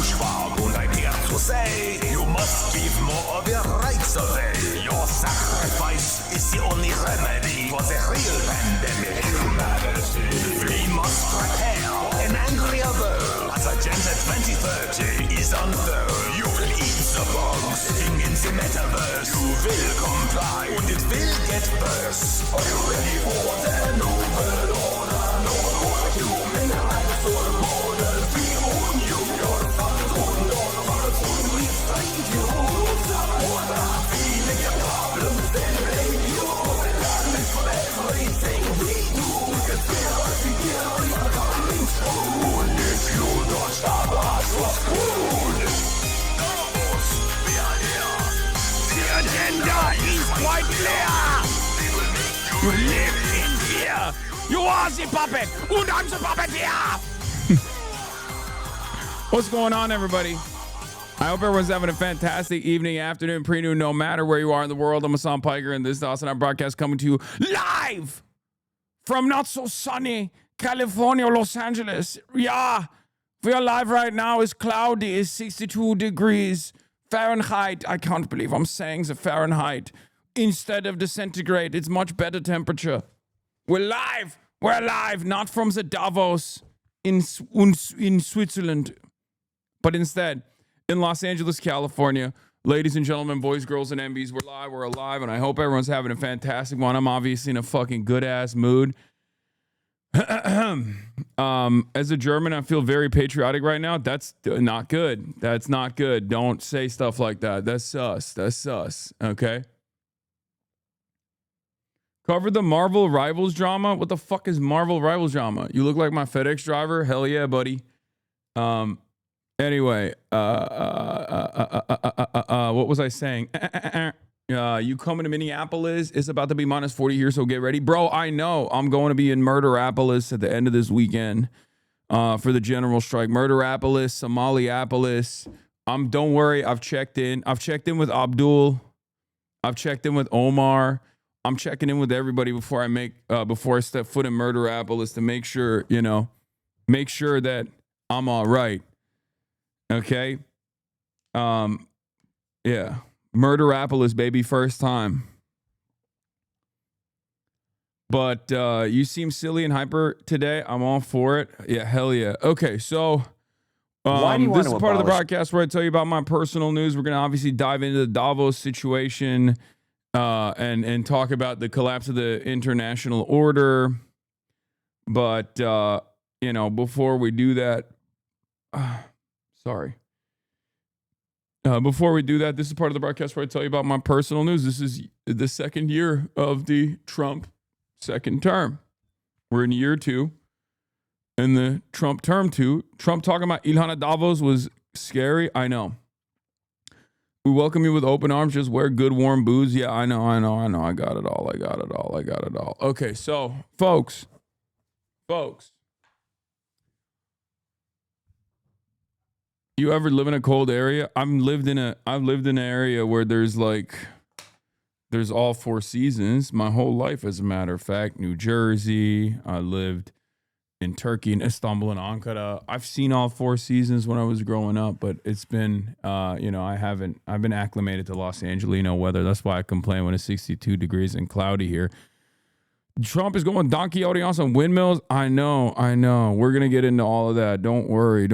Schwab und ein Herz to say, you must give more of your rights away. Your sacrifice is the only remedy for the real pandemic. We must prepare for an angrier world as Agenda 2030 is unfurled. You will eat the bugs sitting in the metaverse. You will comply and it will get worse. Are you ready for the new world order? No more human rights or border. We own you. Your thumbs on your hearts will restrain you. Order, feeling your problems, then blame you. Learning from everything we do. Get fear as we hear your coming soon. If you don't stop us, we're screwed. Davos, we are here. The agenda is quite clear. You live in here. You are the puppet, and I'm the puppeteer. What's going on, everybody? I hope everyone's having a fantastic evening, afternoon, pre-noon, no matter where you are in the world. I'm Hasan Piker, and this is HasanAbi Broadcast coming to you live from not so sunny California, Los Angeles. Yeah, we are live right now. It's cloudy. It's 62 degrees Fahrenheit. I can't believe I'm saying the Fahrenheit instead of the centigrade. It's much better temperature. We're live. We're live, not from the Davos in Switzerland, but instead in Los Angeles, California. Ladies and gentlemen, boys, girls, and MBs, we're alive, and I hope everyone's having a fantastic one. I'm obviously in a fucking good-ass mood. As a German, I feel very patriotic right now. That's not good. That's not good. Don't say stuff like that. That's sus. That's sus, okay? Cover the Marvel Rivals drama? What the fuck is Marvel Rivals drama? You look like my FedEx driver? Hell yeah, buddy. Anyway, what was I saying? You coming to Minneapolis? It's about to be minus 40 here, so get ready. Bro, I know. I'm going to be in Murderapolis at the end of this weekend for the general strike. Murderapolis, Somaliopolis. Don't worry, I've checked in. I've checked in with Abdul. I've checked in with Omar. I'm checking in with everybody before I step foot in Murderapolis to make sure, make sure that I'm all right. Okay. Yeah. Murderapolis, baby, first time. But you seem silly and hyper today. I'm all for it. Yeah, hell yeah. Okay, so Why do you want this to is part of the abolish- broadcast where I tell you about my personal news. We're gonna obviously dive into the Davos situation. And talk about the collapse of the international order. But, before we do that, before we do that, this is part of the broadcast where I tell you about my personal news. This is the second year of the Trump second term. We're in year 2 in the Trump term 2. Trump talking about Ilhan Davos was scary. I know. We welcome you with open arms. Just wear good warm booze. Yeah, I know. I got it all. Okay, so folks, you ever live in a cold area? I've lived in an area where there's all 4 seasons my whole life, as a matter of fact. New Jersey. I lived in Turkey, in Istanbul, and Ankara. I've seen all 4 seasons when I was growing up, but it's been, I've been acclimated to Los Angelino weather. That's why I complain when it's 62 degrees and cloudy here. Trump is going Don Quixote on some windmills. I know. We're going to get into all of that. Don't worry.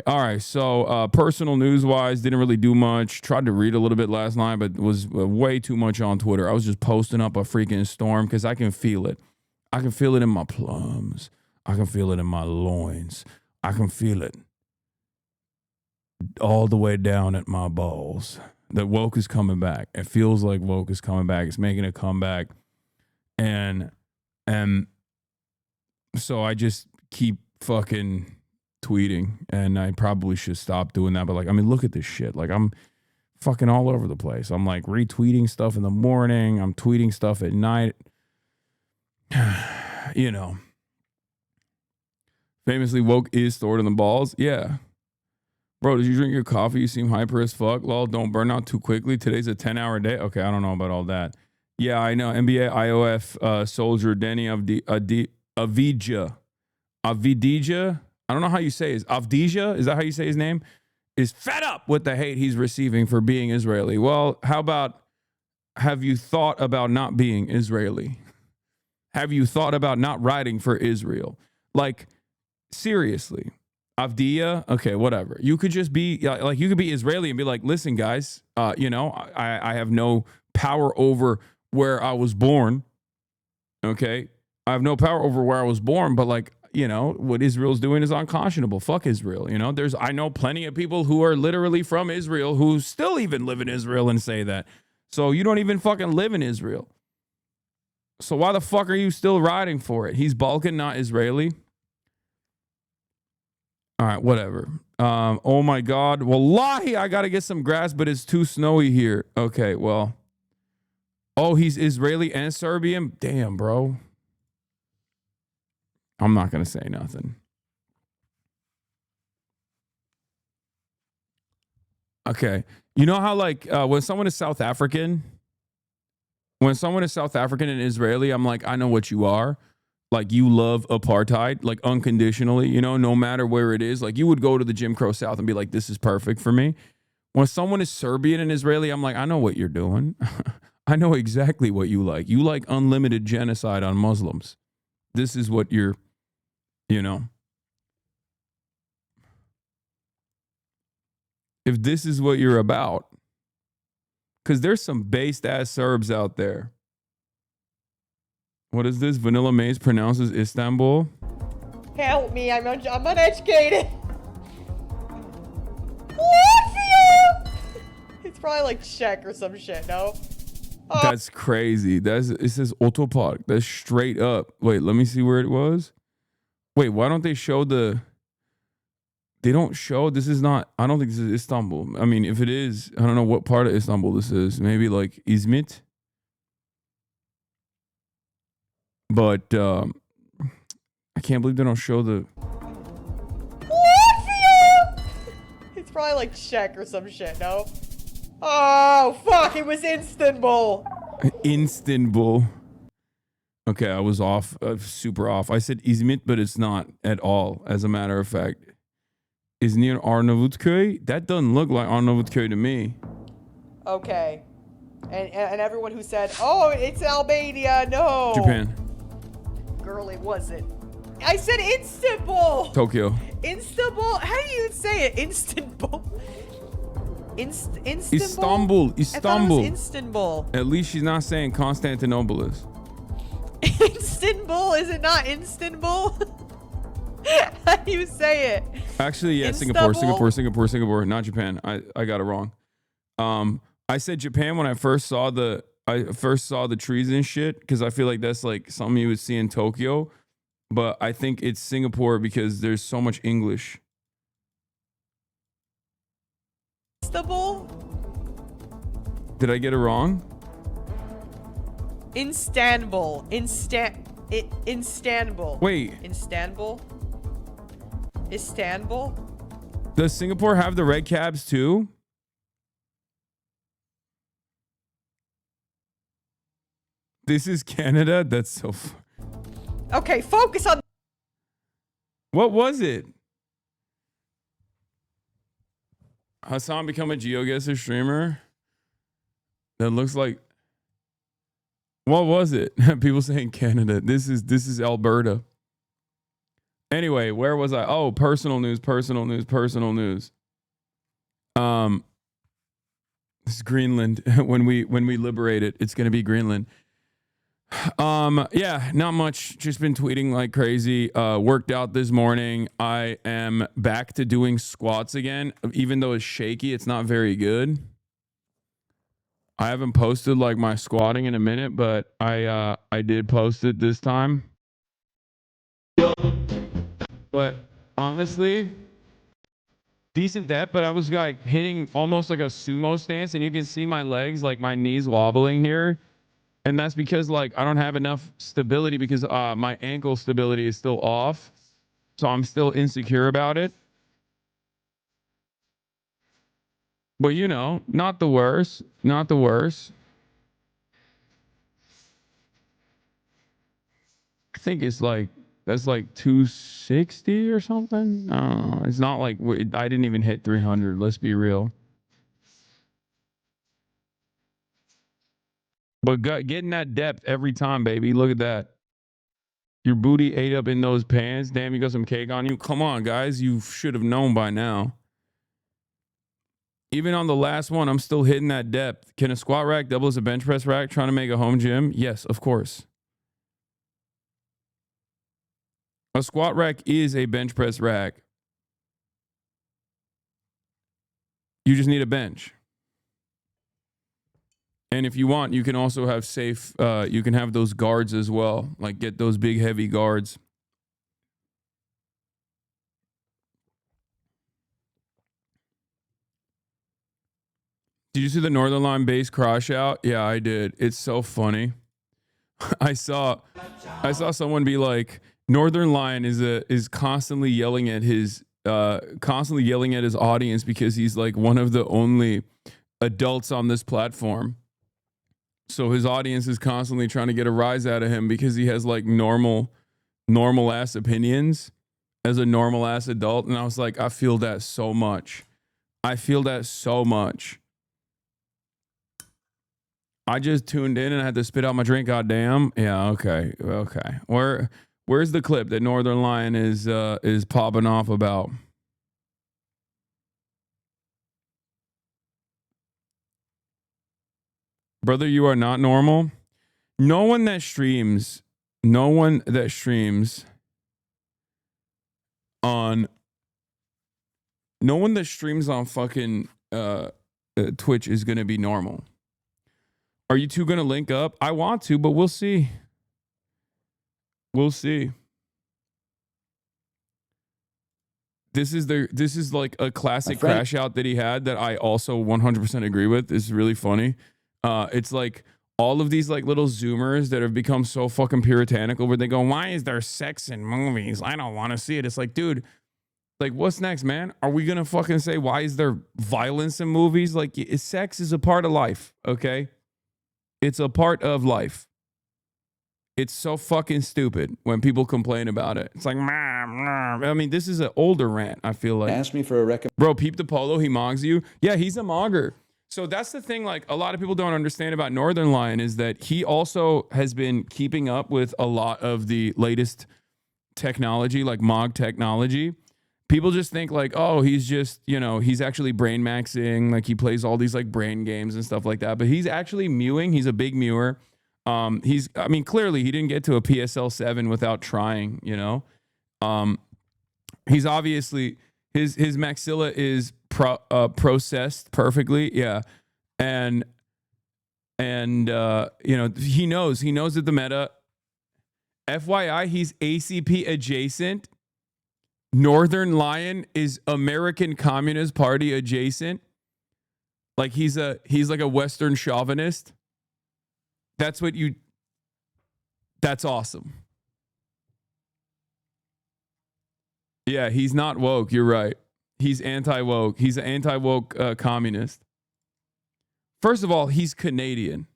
All right, so personal news-wise, didn't really do much. Tried to read a little bit last night, but was way too much on Twitter. I was just posting up a freaking storm because I can feel it. I can feel it in my plums. I can feel it in my loins. I can feel it all the way down at my balls. That woke is coming back. It feels like woke is coming back. It's making a comeback. And so I just keep fucking tweeting. And I probably should stop doing that. But look at this shit. I'm fucking all over the place. I'm retweeting stuff in the morning. I'm tweeting stuff at night. Famously, woke is stored in the balls. Yeah. Bro, did you drink your coffee? You seem hyper as fuck. Lol, don't burn out too quickly. Today's a 10-hour day. Okay, I don't know about all that. Yeah, I know. NBA IOF soldier Denny Avdija. I don't know how you say it. Avdija? Is that how you say his name? is fed up with the hate he's receiving for being Israeli. Well, how about, have you thought about not being Israeli? Have you thought about not writing for Israel? Like, seriously. Avdia, okay, whatever. You could just be like, you could be Israeli and be like, listen, guys, I have no power over where I was born. Okay, I have no power over where I was born, but like, what Israel's doing is unconscionable. Fuck Israel. I know plenty of people who are literally from Israel who still even live in Israel and say that. So you don't even fucking live in Israel. So why the fuck are you still riding for it? He's Balkan, not Israeli. All right, whatever. Oh my God. Wallahi, I got to get some grass, but it's too snowy here. Okay, well. Oh, he's Israeli and Serbian? Damn, bro. I'm not going to say nothing. Okay. You know how like when someone is South African and Israeli, I'm like, I know what you are. Like, you love apartheid, like unconditionally, no matter where it is. Like, you would go to the Jim Crow South and be like, this is perfect for me. When someone is Serbian and Israeli, I'm like, I know what you're doing. I know exactly what you like. You like unlimited genocide on Muslims. This is what you're, if this is what you're about, because there's some based ass Serbs out there. What is this? Vanilla Maze pronounces Istanbul. Help me, I'm uneducated. Latvia! It's probably like Czech or some shit, no? Oh. That's crazy. It says Otopark. That's straight up. Wait, let me see where it was. Wait, why don't they show they don't show, this is not, I don't think this is Istanbul. I mean, if it is, I don't know what part of Istanbul this is. Maybe like Izmit. But I can't believe they don't show the... Latvia! It's probably like Czech or some shit, no? Oh, fuck, it was Istanbul. Istanbul. Okay, I was off, super off. I said Izmit, but it's not at all, as a matter of fact. Is near Arnavutköy? That doesn't look like Arnavutköy to me. Okay. And everyone who said, oh, it's Albania, no. Japan. Girl, it wasn't. I said Istanbul. Tokyo. Istanbul? How do you say it? Istanbul? Istanbul? Istanbul. I thought it was Istanbul. At least she's not saying Constantinople. Istanbul? Is it not Istanbul? How do you say it? Actually, yeah, Singapore, not Japan. I got it wrong. I said Japan when I first saw the trees and shit, because I feel like that's like something you would see in Tokyo, but I think it's Singapore because there's so much English. Istanbul? Did I get it wrong? Istanbul. Istanbul. Wait. Istanbul? Does Singapore have the red cabs too? This is Canada? That's so... Okay, focus on... What was it? Hasan become a GeoGuessr streamer? That looks like... What was it? People saying Canada. This is Alberta. Anyway, where was I? Oh, personal news. This is Greenland. when we liberate it, it's gonna be Greenland. Yeah, not much. Just been tweeting like crazy. Worked out this morning. I am back to doing squats again. Even though it's shaky, it's not very good. I haven't posted like my squatting in a minute, but I did post it this time. But honestly, decent depth, but I was like hitting almost like a sumo stance, and you can see my legs, like my knees wobbling here. And that's because like I don't have enough stability because my ankle stability is still off. So I'm still insecure about it. But you know, not the worst. Not the worst. I think it's like That's like 260 or something. I don't know. It's not like I didn't even hit 300. Let's be real. But getting that depth every time, baby. Look at that. Your booty ate up in those pants. Damn, you got some cake on you. Come on, guys. You should have known by now. Even on the last one, I'm still hitting that depth. Can a squat rack double as a bench press rack trying to make a home gym? Yes, of course. A squat rack is a bench press rack. You just need a bench. And if you want, you can also have safe, you can have those guards as well. Like get those big heavy guards. Did you see the Northern Line base crash out? Yeah, I did. It's so funny. I saw someone be like, Northern Line is constantly yelling at his audience because he's like one of the only adults on this platform. So his audience is constantly trying to get a rise out of him because he has like normal ass opinions as a normal ass adult. And I was like, I feel that so much. I just tuned in and I had to spit out my drink. Goddamn. Yeah. Okay. Where's the clip that Northern Lion is popping off about? Brother, you are not normal. No one that streams on fucking Twitch is gonna be normal. Are you two gonna link up? I want to, but we'll see. This is like a classic crash out that he had that I also 100% agree with. It's really funny. It's like all of these like little zoomers that have become so fucking puritanical where they go, why is there sex in movies? I don't want to see it. It's like, dude, like what's next, man? Are we going to fucking say, why is there violence in movies? Like sex is a part of life. Okay. It's a part of life. It's so fucking stupid when people complain about it. It's like, I mean, this is an older rant, I feel like. Ask me for a recommendation. Bro, Peep the Polo, he mogs you. Yeah, he's a mogger. So that's the thing, like, a lot of people don't understand about Northern Lion is that he also has been keeping up with a lot of the latest technology, like mog technology. People just think like, oh, he's just, he's actually brain maxing. Like he plays all these like brain games and stuff like that. But he's actually mewing. He's a big mewer. Clearly he didn't get to a PSL 7 without trying, he's obviously his maxilla is processed perfectly. Yeah. And he knows that the meta, FYI, he's ACP adjacent. Northern Lion is American Communist Party adjacent. Like he's like a Western chauvinist. That's awesome. Yeah, he's not woke. You're right. He's anti-woke. He's an anti-woke communist. First of all, he's Canadian.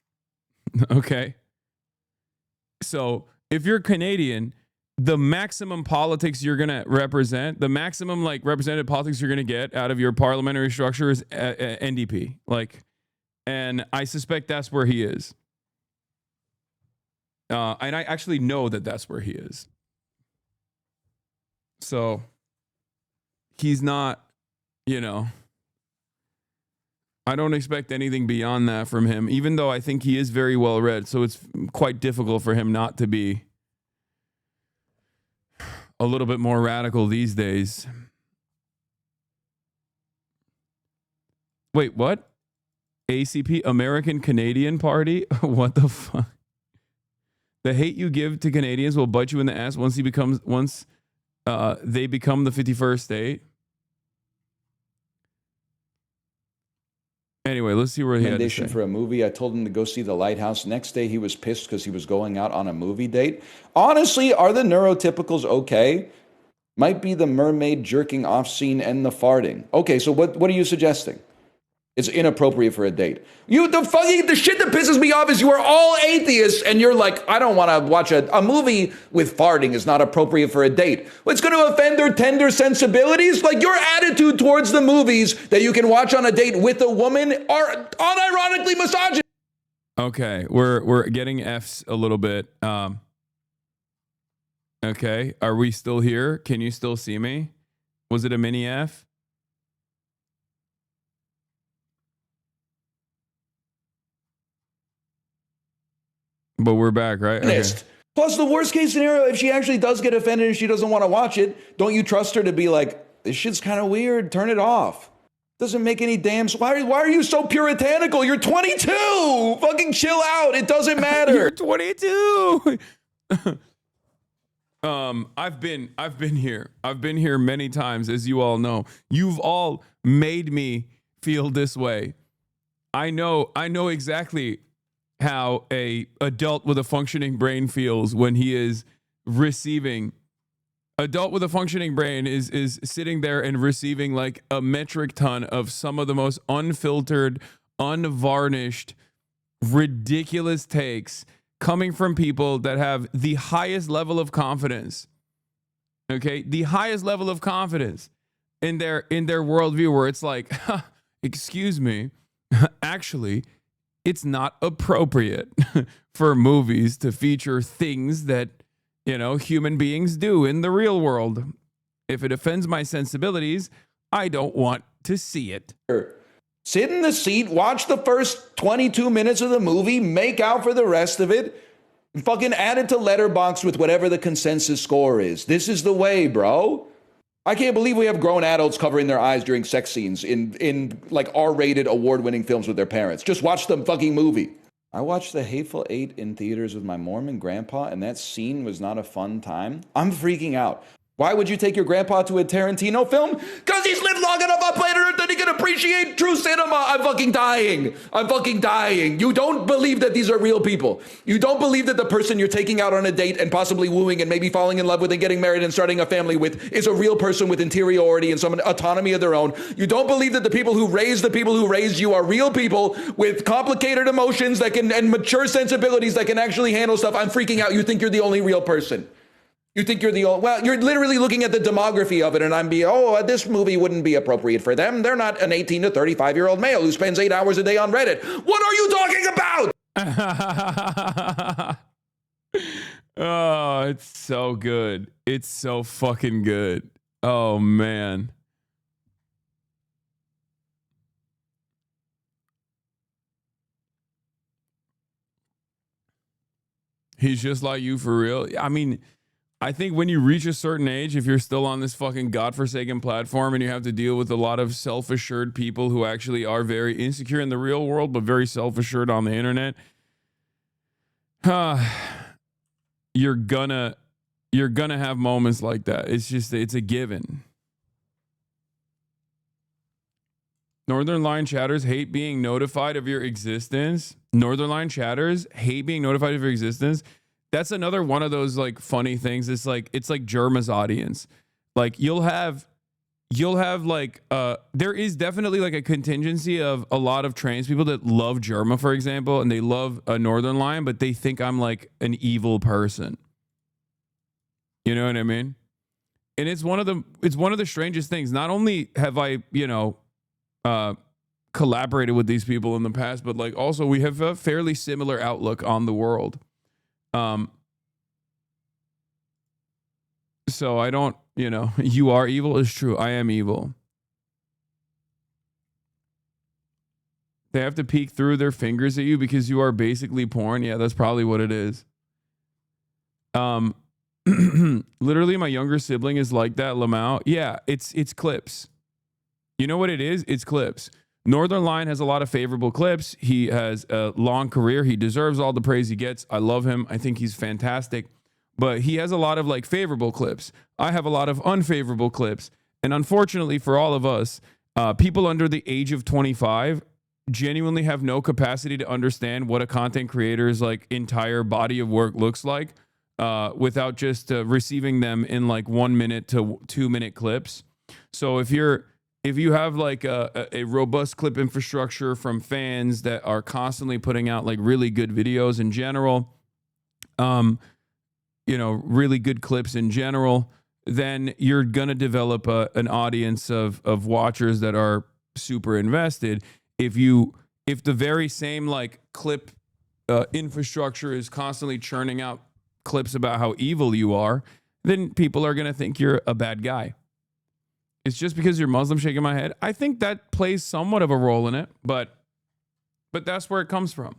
Okay. So if you're Canadian, the maximum politics you're going to represent, the maximum like representative politics you're going to get out of your parliamentary structure is NDP. And I suspect that's where he is. And I actually know that that's where he is. So he's not, I don't expect anything beyond that from him, even though I think he is very well read. So it's quite difficult for him not to be a little bit more radical these days. Wait, what? ACP, American Canadian Party? What the fuck? The hate you give to Canadians will bite you in the ass once they become the 51st state. Anyway, let's see where he had to say. For a movie. I told him to go see The Lighthouse. Next day, he was pissed because he was going out on a movie date. Honestly, are the neurotypicals okay? Might be the mermaid jerking off scene and the farting. Okay, so what are you suggesting? It's inappropriate for a date. The shit that pisses me off is you are all atheists and you're like, I don't want to watch a movie with farting is not appropriate for a date. Well, it's going to offend their tender sensibilities. Like your attitude towards the movies that you can watch on a date with a woman are unironically misogynist. Okay, we're getting F's a little bit. Okay, are we still here? Can you still see me? Was it a mini F? But we're back, right? Okay. Plus, the worst case scenario, if she actually does get offended and she doesn't want to watch it, don't you trust her to be like, this shit's kind of weird, turn it off? Doesn't make any damn... Why are you so puritanical? You're 22! Fucking chill out, it doesn't matter. You're 22! I've been here. I've been here many times, as you all know. You've all made me feel this way. I know exactly how a adult with a functioning brain feels when he is receiving. Adult with a functioning brain is sitting there and receiving like a metric ton of some of the most unfiltered, unvarnished, ridiculous takes coming from people that have the highest level of confidence. Okay, the highest level of confidence in their worldview, where it's like, excuse me, actually, it's not appropriate for movies to feature things that, you know, human beings do in the real world. If it offends my sensibilities, I don't want to see it. Sit in the seat, watch the first 22 minutes of the movie, make out for the rest of it, and fucking add it to Letterboxd with whatever the consensus score is. This is the way, bro. I can't believe we have grown adults covering their eyes during sex scenes in like R-rated award-winning films with their parents. Just watch the fucking movie. I watched The Hateful Eight in theaters with my Mormon grandpa, and that scene was not a fun time. I'm freaking out. Why would you take your grandpa to a Tarantino film? Because he's lived long enough on planet Earth that he can appreciate true cinema. I'm fucking dying. I'm fucking dying. You don't believe that these are real people. You don't believe that the person you're taking out on a date and possibly wooing and maybe falling in love with and getting married and starting a family with is a real person with interiority and some autonomy of their own. You don't believe that the people who raised you are real people with complicated emotions that can and mature sensibilities that can actually handle stuff. I'm freaking out. You think you're the only real person. You think you're the only, well, you're literally looking at the demography of it and I'm being, this movie wouldn't be appropriate for them. They're not an 18 to 35-year-old male who spends 8 hours a day on Reddit. What are you talking about? Oh, it's so good. It's so fucking good. Oh, man. He's just like you for real. I mean, I think when you reach a certain age, if you're still on this fucking godforsaken platform and you have to deal with a lot of self-assured people who actually are very insecure in the real world, but very self-assured on the internet, you're gonna have moments like that. It's a given. Northern Line chatters hate being notified of your existence. Northern Line chatters hate being notified of your existence. That's another one of those like funny things. It's like Germa's audience. Like you'll have like there is definitely like a contingency of a lot of trans people that love Germa, for example, and they love a Northern Line, but they think I'm like an evil person. You know what I mean? And it's one of the strangest things. Not only have I, collaborated with these people in the past, but like also we have a fairly similar outlook on the world. So I don't, you are evil is true. I am evil. They have to peek through their fingers at you because you are basically porn. Yeah, that's probably what it is. Literally my younger sibling is like that, Lamau. Yeah, it's clips. You know what it is? It's clips. Northern Line has a lot of favorable clips. He has a long career. He deserves all the praise he gets. I love him. I think he's fantastic. But he has a lot of like favorable clips. I have a lot of unfavorable clips. And unfortunately for all of us, people under the age of 25 genuinely have no capacity to understand what a content creator's like entire body of work looks like without just receiving them in like 1 minute to 2 minute clips. So if you're if you have like a robust clip infrastructure from fans that are constantly putting out like really good videos in general, really good clips in general, then you're going to develop an audience of watchers that are super invested. If the very same like clip infrastructure is constantly churning out clips about how evil you are, then people are going to think you're a bad guy. It's just because you're Muslim shaking my head. I think that plays somewhat of a role in it, but that's where it comes from.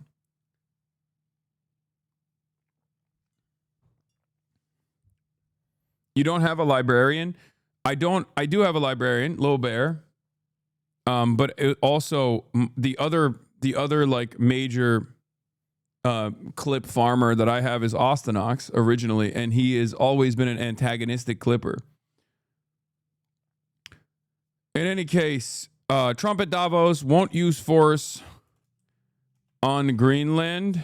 You don't have a librarian. I do have a librarian, Lil Bear. But it also the other like major clip farmer that I have is Austinox originally, and he has always been an antagonistic clipper. In any case, Trump at Davos won't use force on Greenland?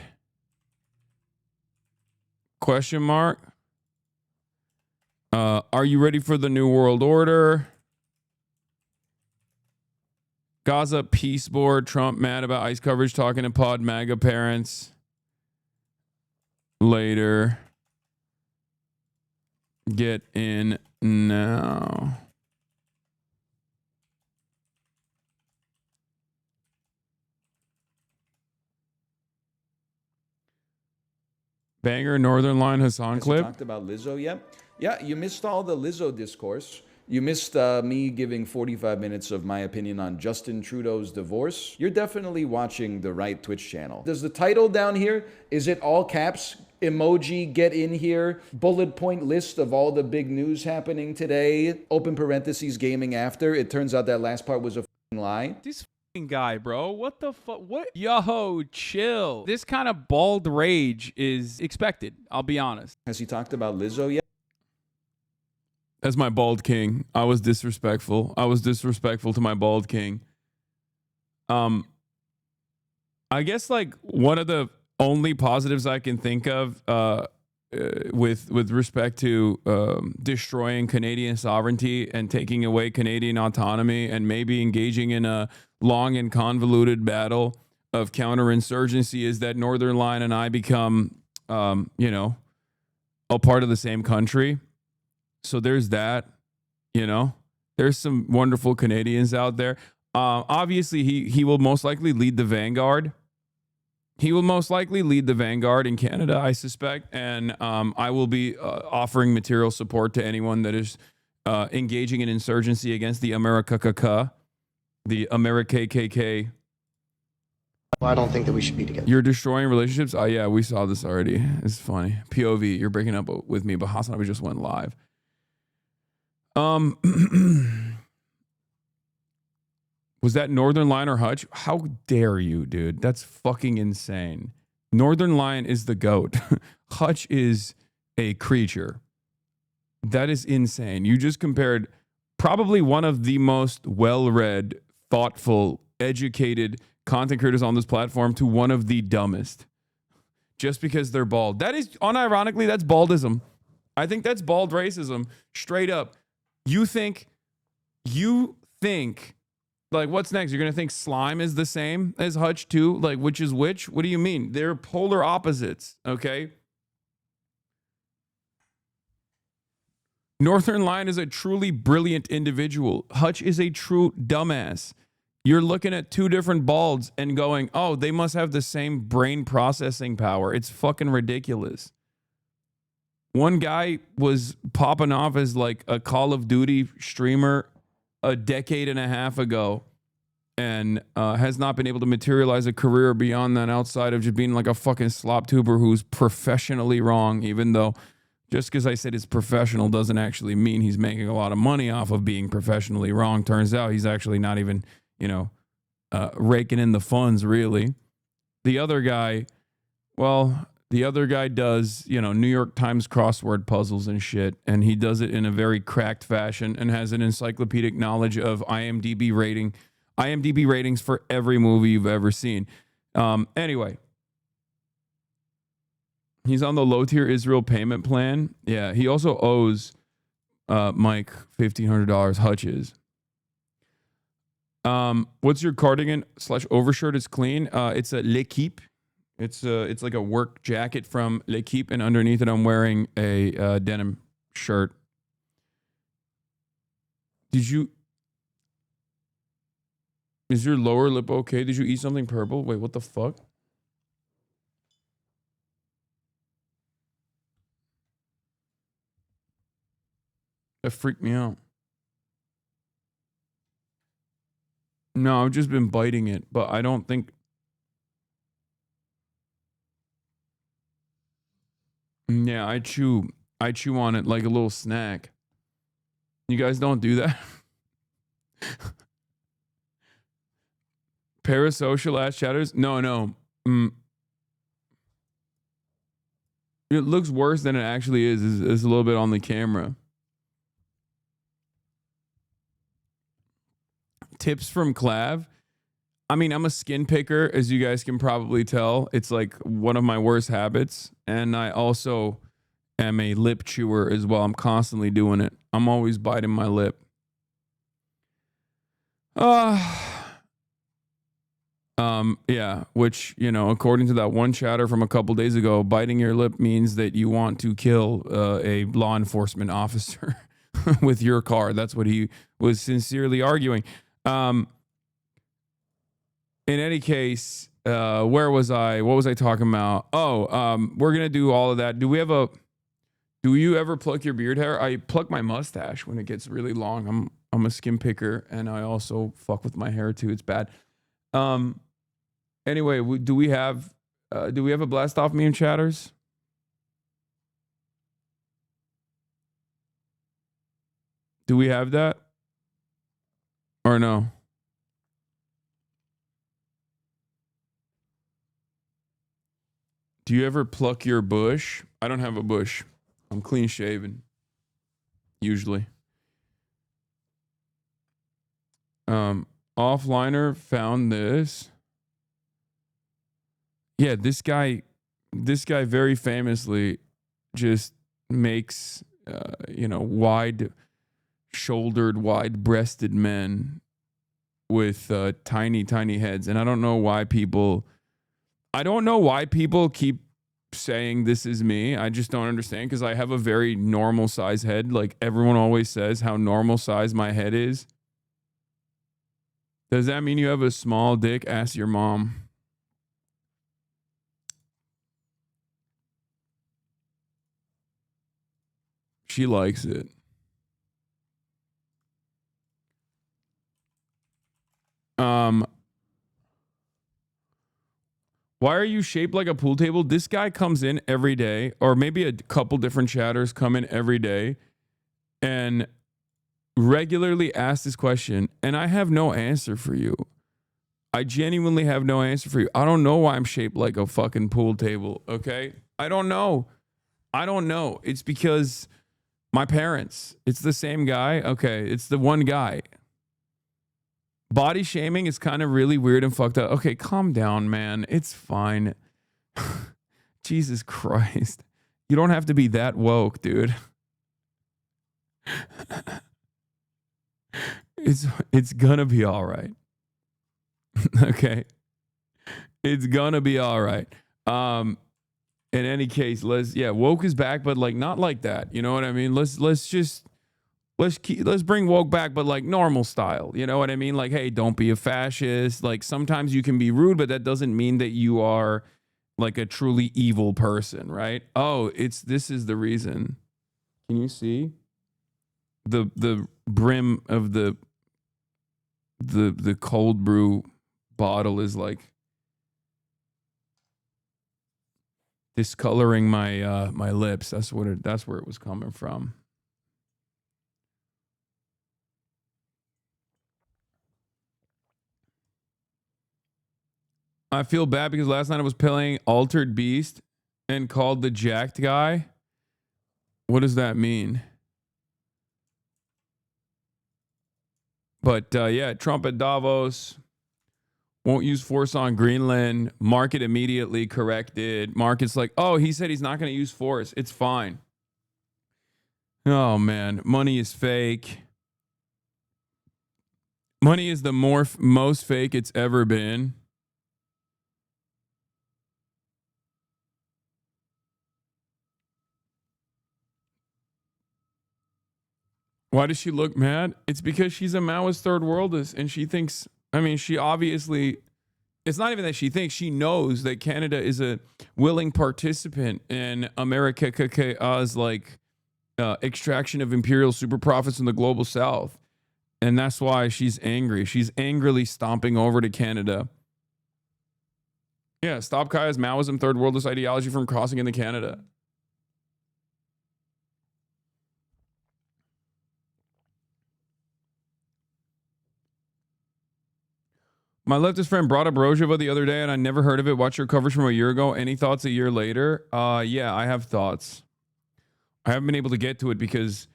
Question mark. Are you ready for the New World Order? Gaza peace board. Trump mad about ICE coverage talking to pod MAGA parents. Later. Get in now. Banger Northern Line Hasan clip. Talked about Lizzo yet? Yeah, you missed all the Lizzo discourse. You missed me giving 45 minutes of my opinion on Justin Trudeau's divorce. You're definitely watching the right Twitch channel. Does the title down here, is it all caps? Emoji, get in here, bullet point list of all the big news happening today, open parentheses, gaming after. It turns out that last part was a lie. This guy, bro. What the fuck? What? Yo, chill. This kind of bald rage is expected, I'll be honest. Has he talked about Lizzo yet? As my bald king, I was disrespectful. I was disrespectful to my bald king. I guess like one of the only positives I can think of with respect to destroying Canadian sovereignty and taking away Canadian autonomy and maybe engaging in a long and convoluted battle of counterinsurgency is that Northern Line and I become, a part of the same country. So there's that, there's some wonderful Canadians out there. Obviously, he will most likely lead the vanguard. He will most likely lead the vanguard in Canada, I suspect. And I will be offering material support to anyone that is engaging in insurgency against the America-KK, the America-KK. Well, I don't think that we should be together. You're destroying relationships? Oh, yeah, we saw this already. It's funny. POV, you're breaking up with me, but HasanAbi just went live. Was that Northern Line or Hutch? How dare you, dude? That's fucking insane. Northern Line is the GOAT. Hutch is a creature. That is insane. You just compared probably one of the most well-read, thoughtful, educated content creators on this platform to one of the dumbest. Just because they're bald. That is, unironically, that's baldism. I think that's bald racism. Straight up. You think, like, what's next? You're going to think slime is the same as Hutch too? Like, which is which? What do you mean? They're polar opposites, okay? Northern Line is a truly brilliant individual. Hutch is a true dumbass. You're looking at two different balds and going, oh, they must have the same brain processing power. It's fucking ridiculous. One guy was popping off as like a Call of Duty streamer a decade and a half ago and has not been able to materialize a career beyond that outside of just being like a fucking slop tuber who's professionally wrong, even though just because I said it's professional doesn't actually mean he's making a lot of money off of being professionally wrong. Turns out he's actually not even, raking in the funds really. The other guy does, New York Times crossword puzzles and shit, and he does it in a very cracked fashion and has an encyclopedic knowledge of IMDb ratings for every movie you've ever seen. Anyway, he's on the low-tier Israel payment plan. Yeah, he also owes Mike $1,500 Hutches. What's your cardigan / overshirt? It's clean. It's a L'Equipe. It's like a work jacket from L'Equipe, and underneath it, I'm wearing a denim shirt. Is your lower lip okay? Did you eat something purple? Wait, what the fuck? That freaked me out. No, I've just been biting it, but I don't think. Yeah, I chew on it like a little snack. You guys don't do that? Parasocial ass chatters? No. It looks worse than it actually is. It's a little bit on the camera. Tips from Clav. I mean, I'm a skin picker, as you guys can probably tell. It's like one of my worst habits. And I also am a lip chewer as well. I'm constantly doing it. I'm always biting my lip. Yeah, which, you know, according to that one chatter from a couple days ago, biting your lip means that you want to kill a law enforcement officer with your car. That's what he was sincerely arguing. In any case, where was I? What was I talking about? We're gonna do all of that. Do you ever pluck your beard hair? I pluck my mustache when it gets really long. I'm a skin picker, and I also fuck with my hair too. It's bad. Anyway, do we have a blast off meme chatters? Do we have that? Or no? Do you ever pluck your bush? I don't have a bush. I'm clean shaven. Usually. Offliner found this. Yeah, this guy very famously just makes wide-shouldered, wide-breasted men with tiny heads, and I don't know why people keep saying this is me. I just don't understand, because I have a very normal size head. Like everyone always says how normal size my head is. Does that mean you have a small dick? Ask your mom. She likes it. Why are you shaped like a pool table? This guy comes in every day, or maybe a couple different chatters come in every day and regularly ask this question, and I have no answer for you. I genuinely have no answer for you. I don't know why I'm shaped like a fucking pool table, okay? I don't know. It's because my parents. It's the same guy. Okay, it's the one guy. Body shaming is kind of really weird and fucked up. Okay, calm down, man. It's fine. Jesus Christ. You don't have to be that woke, dude. It's gonna be all right. Okay. It's gonna be all right. In any case, woke is back, but like not like that. You know what I mean? Let's bring woke back, but like normal style. You know what I mean? Like, hey, don't be a fascist. Like sometimes you can be rude, but that doesn't mean that you are like a truly evil person, right? This is the reason. Can you see? The brim of the cold brew bottle is like discoloring my my lips. That's where it was coming from. I feel bad because last night I was playing Altered Beast and called the jacked guy. What does that mean? But yeah, Trump at Davos. Won't use force on Greenland. Market immediately corrected. Market's like, oh, he said he's not going to use force. It's fine. Oh, man. Money is fake. Money is the most fake it's ever been. Why does she look mad? It's because she's a Maoist third worldist and she thinks, she obviously, it's not even that she thinks, she knows that Canada is a willing participant in America's extraction of imperial super profits in the global south. And that's why she's angry. She's angrily stomping over to Canada. Yeah, stop Kaya's Maoism third worldist ideology from crossing into Canada. My leftist friend brought up Rojava the other day and I never heard of it. Watch your coverage from a year ago. Any thoughts a year later? Yeah, I have thoughts. I haven't been able to get to it because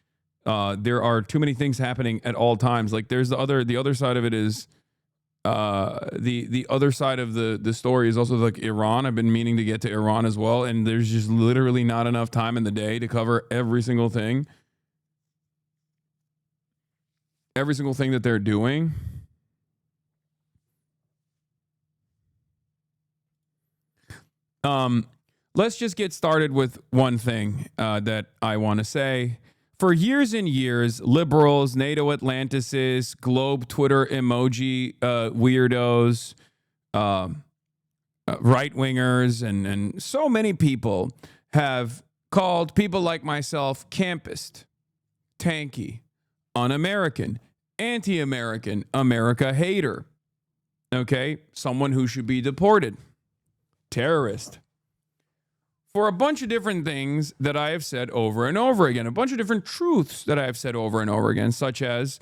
there are too many things happening at all times. Like there's the other side of it is the other side of the story is also like Iran. I've been meaning to get to Iran as well. And there's just literally not enough time in the day to cover every single thing. Every single thing that they're doing. Let's just get started with one thing that I want to say. For years and years, liberals, NATO Atlanticists, Globe Twitter emoji weirdos, right-wingers, and so many people have called people like myself campist, tanky, un-American, anti-American, America hater, okay? Someone who should be deported. Terrorist. For a bunch of different things that I have said over and over again, a bunch of different truths that I have said over and over again, such as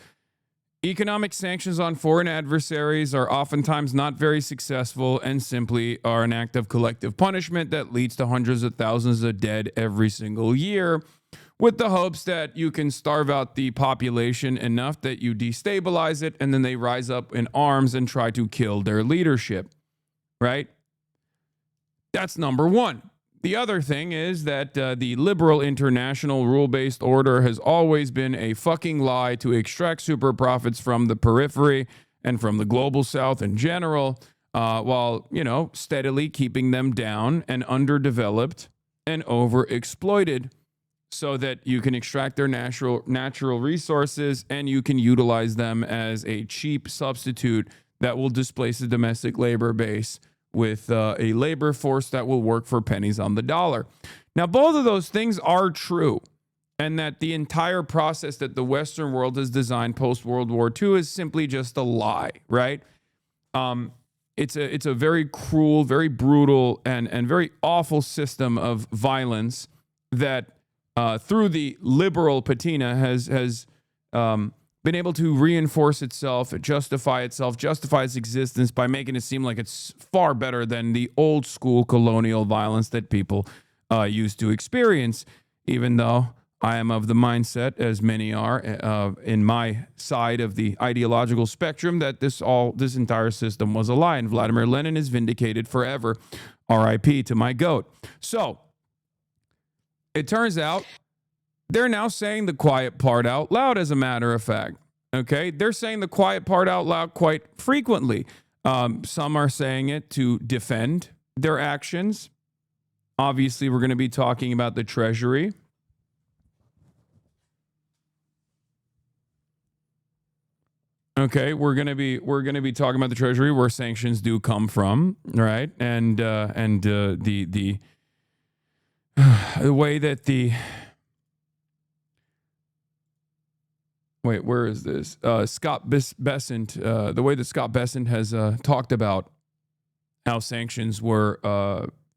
economic sanctions on foreign adversaries are oftentimes not very successful and simply are an act of collective punishment that leads to hundreds of thousands of dead every single year, with the hopes that you can starve out the population enough that you destabilize it and then they rise up in arms and try to kill their leadership, right? That's number one. The other thing is that the liberal international rule-based order has always been a fucking lie to extract super profits from the periphery and from the global south in general, while, steadily keeping them down and underdeveloped and overexploited so that you can extract their natural resources and you can utilize them as a cheap substitute that will displace the domestic labor base with a labor force that will work for pennies on the dollar. Now, both of those things are true, and that the entire process that the Western world has designed post-World War II is simply just a lie, right? It's a very cruel, very brutal, and very awful system of violence that through the liberal patina has been able to reinforce itself, justify its existence by making it seem like it's far better than the old school colonial violence that people used to experience, even though I am of the mindset, as many are in my side of the ideological spectrum, that this entire system was a lie, and Vladimir Lenin is vindicated forever. R.I.P. to my goat. So it turns out they're now saying the quiet part out loud, as a matter of fact. Okay? They're saying the quiet part out loud quite frequently. Some are saying it to defend their actions. Obviously, we're going to be talking about the Treasury. Okay, we're gonna be talking about the Treasury, where sanctions do come from, right? And the way that the where is this? Scott Bessent, the way that Scott Bessent has talked about how sanctions were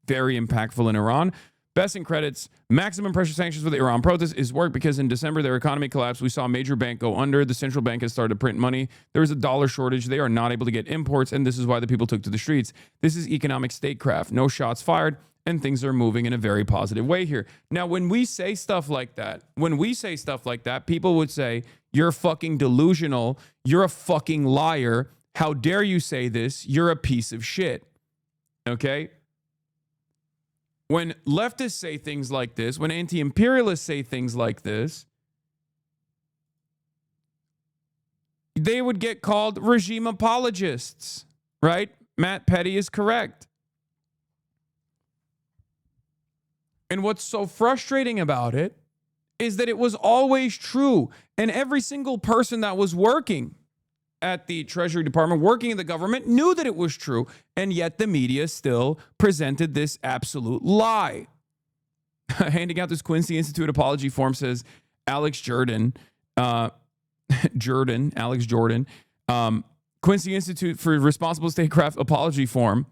very impactful in Iran. Bessent credits maximum pressure sanctions for the Iran protests is work because in December their economy collapsed. We saw a major bank go under. The central bank has started to print money. There is a dollar shortage. They are not able to get imports, and this is why the people took to the streets. This is economic statecraft. No shots fired, and things are moving in a very positive way here. Now, when we say stuff like that, people would say, you're fucking delusional. You're a fucking liar. How dare you say this? You're a piece of shit. Okay? When leftists say things like this, when anti-imperialists say things like this, they would get called regime apologists, right? Matt Petty is correct. And what's so frustrating about it is that it was always true. And every single person that was working at the Treasury Department, working in the government, knew that it was true. And yet the media still presented this absolute lie. Handing out this Quincy Institute apology form, says Alex Jordan. Alex Jordan. Quincy Institute for Responsible Statecraft apology form.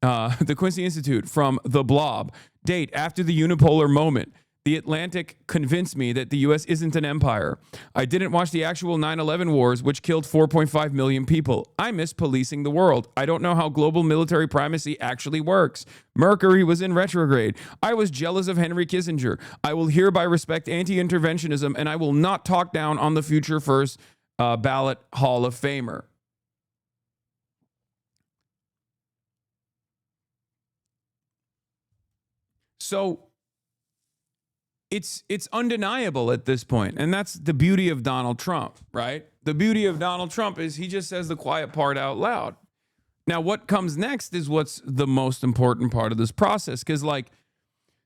The Quincy Institute from The Blob. Date, after the unipolar moment. The Atlantic convinced me that the U.S. isn't an empire. I didn't watch the actual 9/11 wars, which killed 4.5 million people. I miss policing the world. I don't know how global military primacy actually works. Mercury was in retrograde. I was jealous of Henry Kissinger. I will hereby respect anti-interventionism, and I will not talk down on the future first ballot Hall of Famer. So it's undeniable at this point, and that's the beauty of Donald Trump, right? The beauty of Donald Trump is he just says the quiet part out loud. Now, what comes next is what's the most important part of this process, because, like,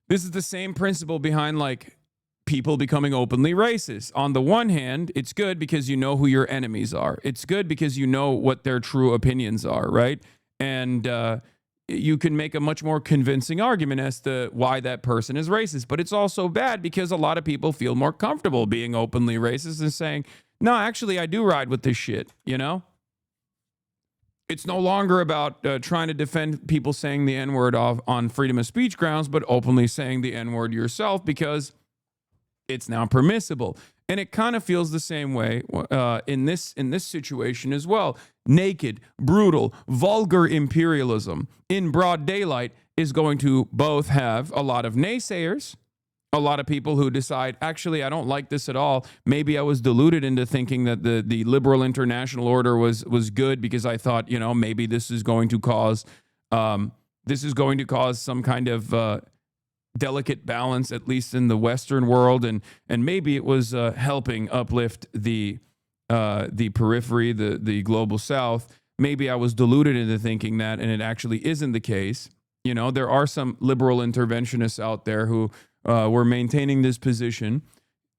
this is the same principle behind, like, people becoming openly racist. On the one hand, it's good because you know who your enemies are. It's good because you know what their true opinions are, right? And you can make a much more convincing argument as to why that person is racist. But it's also bad because a lot of people feel more comfortable being openly racist and saying, no, actually, I do ride with this shit, you know? It's no longer about trying to defend people saying the N-word on freedom of speech grounds, but openly saying the N-word yourself because it's now permissible. And it kind of feels the same way in this situation as well. Naked, brutal, vulgar imperialism in broad daylight is going to both have a lot of naysayers, a lot of people who decide, actually, I don't like this at all. Kind I was deluded into thinking that the liberal international order was good because I thought, you know, maybe this is going to cause some kind of delicate balance, at least in the Western world, and maybe it was helping uplift the periphery, the global South. Maybe I was deluded into thinking that, and it actually isn't the case. You know, there are some liberal interventionists out there who were maintaining this position.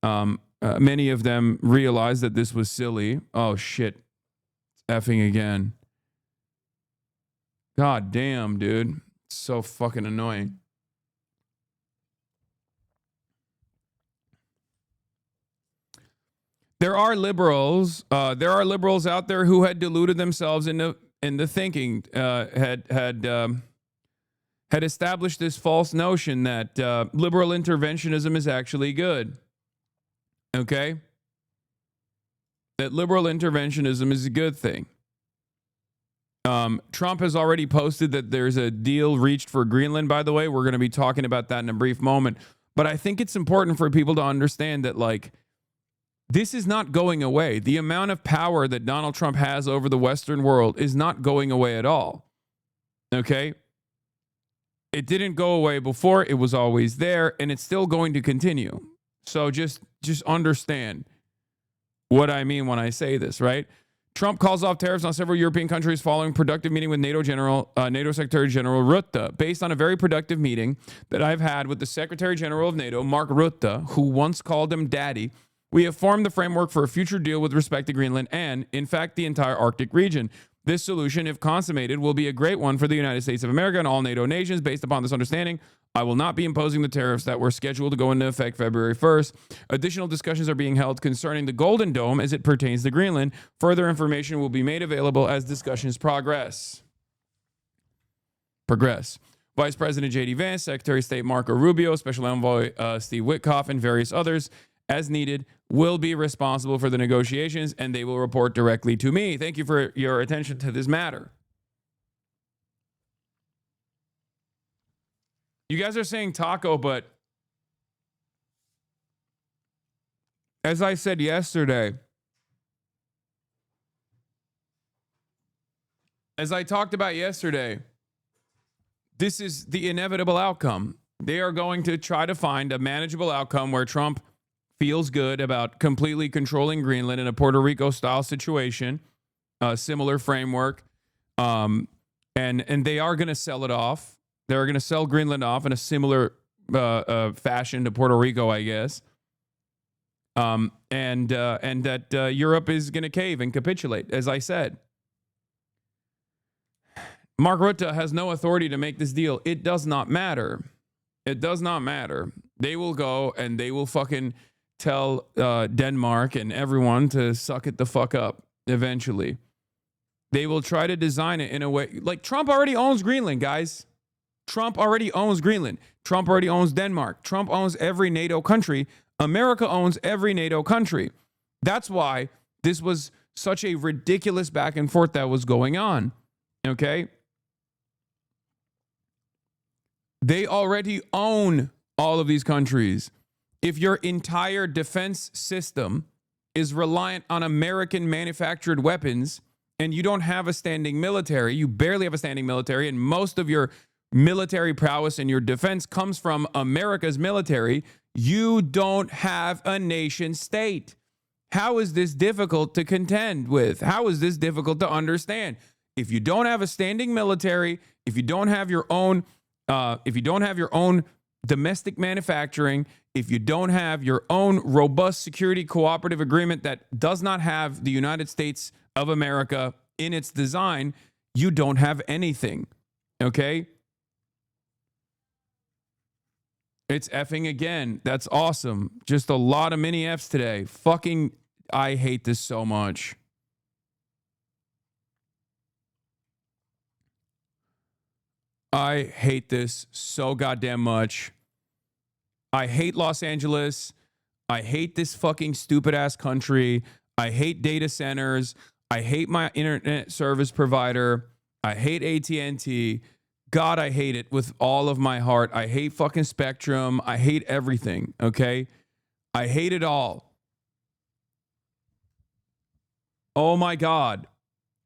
Many of them realized that this was silly. Oh shit, it's effing again. God damn, dude, it's so fucking annoying. There are liberals out there who had deluded themselves into thinking, had established this false notion that liberal interventionism is actually good. Okay? That liberal interventionism is a good thing. Trump has already posted that there's a deal reached for Greenland, by the way. We're going to be talking about that in a brief moment. But I think it's important for people to understand that, like, this is not going away. The amount of power that Donald Trump has over the Western world is not going away at all. Okay? It didn't go away before. It was always there, and it's still going to continue. So just understand what I mean when I say this, right? Trump calls off tariffs on several European countries following productive meeting with NATO Secretary General Rutte. Based on a very productive meeting that I've had with the Secretary General of NATO, Mark Rutte, who once called him daddy, we have formed the framework for a future deal with respect to Greenland and, in fact, the entire Arctic region. This solution, if consummated, will be a great one for the United States of America and all NATO nations. Based upon this understanding, I will not be imposing the tariffs that were scheduled to go into effect February 1st. Additional discussions are being held concerning the Golden Dome as it pertains to Greenland. Further information will be made available as discussions progress. Vice President J.D. Vance, Secretary of State Marco Rubio, Special Envoy Steve Witkoff, and various others, as needed, will be responsible for the negotiations, and they will report directly to me. Thank you for your attention to this matter. You guys are saying taco, but as I said yesterday, as I talked about yesterday, this is the inevitable outcome. They are going to try to find a manageable outcome where Trump feels good about completely controlling Greenland in a Puerto Rico style situation, similar framework. And they are going to sell it off. They're going to sell Greenland off in a similar fashion to Puerto Rico, I guess. And that Europe is going to cave and capitulate, as I said. Mark Rutte has no authority to make this deal. It does not matter. It does not matter. They will go and they will fucking tell Denmark and everyone to suck it the fuck up eventually. They will try to design it in a way like Trump already owns Greenland, guys. Trump already owns Greenland. Trump already owns Denmark. Trump owns every NATO country. America owns every NATO country. That's why this was such a ridiculous back and forth that was going on. Okay? They already own all of these countries. If your entire defense system is reliant on American manufactured weapons and you don't have a standing military, you barely have a standing military, and most of your military prowess and your defense comes from America's military, you don't have a nation state. How is this difficult to contend with? How is this difficult to understand? If you don't have a standing military, if you don't have your own domestic manufacturing, if you don't have your own robust security cooperative agreement that does not have the United States of America in its design, you don't have anything. Okay? It's effing again. That's awesome. Just a lot of mini Fs today. Fucking, I hate this so much. I hate this so goddamn much. I hate Los Angeles. I hate this fucking stupid ass country. I hate data centers. I hate my internet service provider. I hate AT&T. God, I hate it with all of my heart. I hate fucking Spectrum. I hate everything, okay? I hate it all. Oh my God.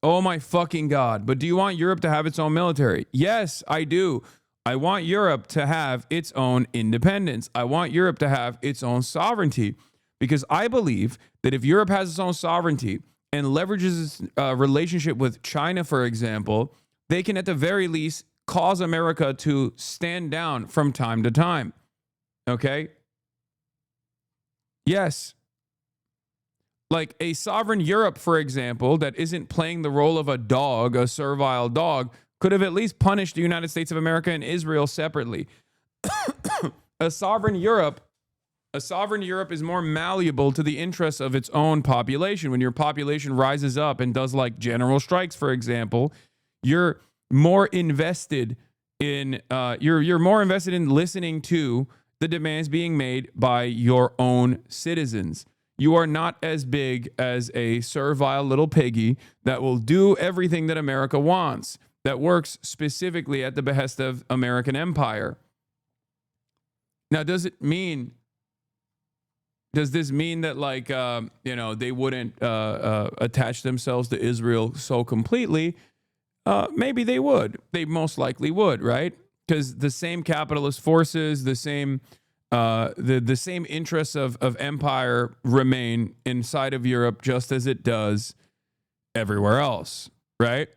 Oh my fucking God. But do you want Europe to have its own military? Yes, I do. I want Europe to have its own independence. I want Europe to have its own sovereignty, because I believe that if Europe has its own sovereignty and leverages its relationship with China, for example, they can at the very least cause America to stand down from time to time. Okay? Yes. Like a sovereign Europe, for example, that isn't playing the role of a dog, a servile dog, could have at least punished the United States of America and Israel separately. A sovereign Europe is more malleable to the interests of its own population. When your population rises up and does like general strikes, for example, you're more invested in you're more invested in listening to the demands being made by your own citizens. You are not as big as a servile little piggy that will do everything that America wants, that works specifically at the behest of American empire. Now, does this mean that like, they wouldn't attach themselves to Israel so completely? Maybe they would. They most likely would, right? Because the same capitalist forces, the same interests of empire remain inside of Europe just as it does everywhere else, right?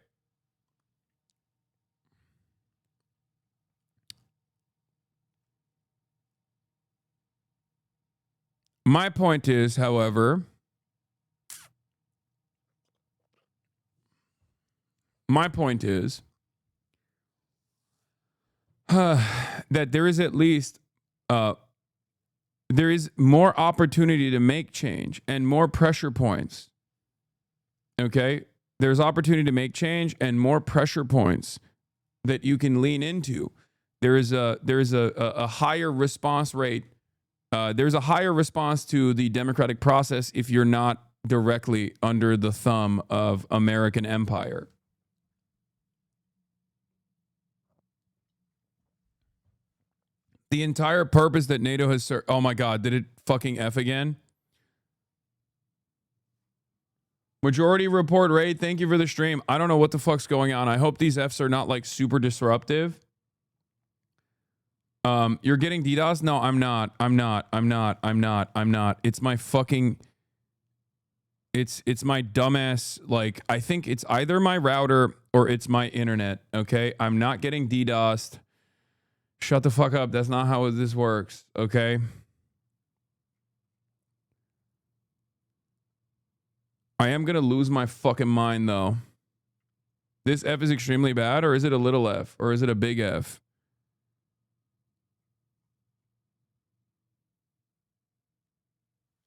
My point is, however, that there is at least there is more opportunity to make change and more pressure points. Okay? There's opportunity to make change and more pressure points that you can lean into. There is a higher response rate. There's a higher response to the democratic process if you're not directly under the thumb of American empire. The entire purpose that NATO has served. Oh my God, did it fucking F again? Majority report raid, thank you for the stream. I don't know what the fuck's going on. I hope these Fs are not like super disruptive. You're getting DDoS? No, I'm not. It's my fucking... It's my dumbass, like, I think it's either my router or it's my internet, okay? I'm not getting DDoSed. Shut the fuck up. That's not how this works, okay? I am going to lose my fucking mind, though. This F is extremely bad, or is it a little f? Or is it a big F?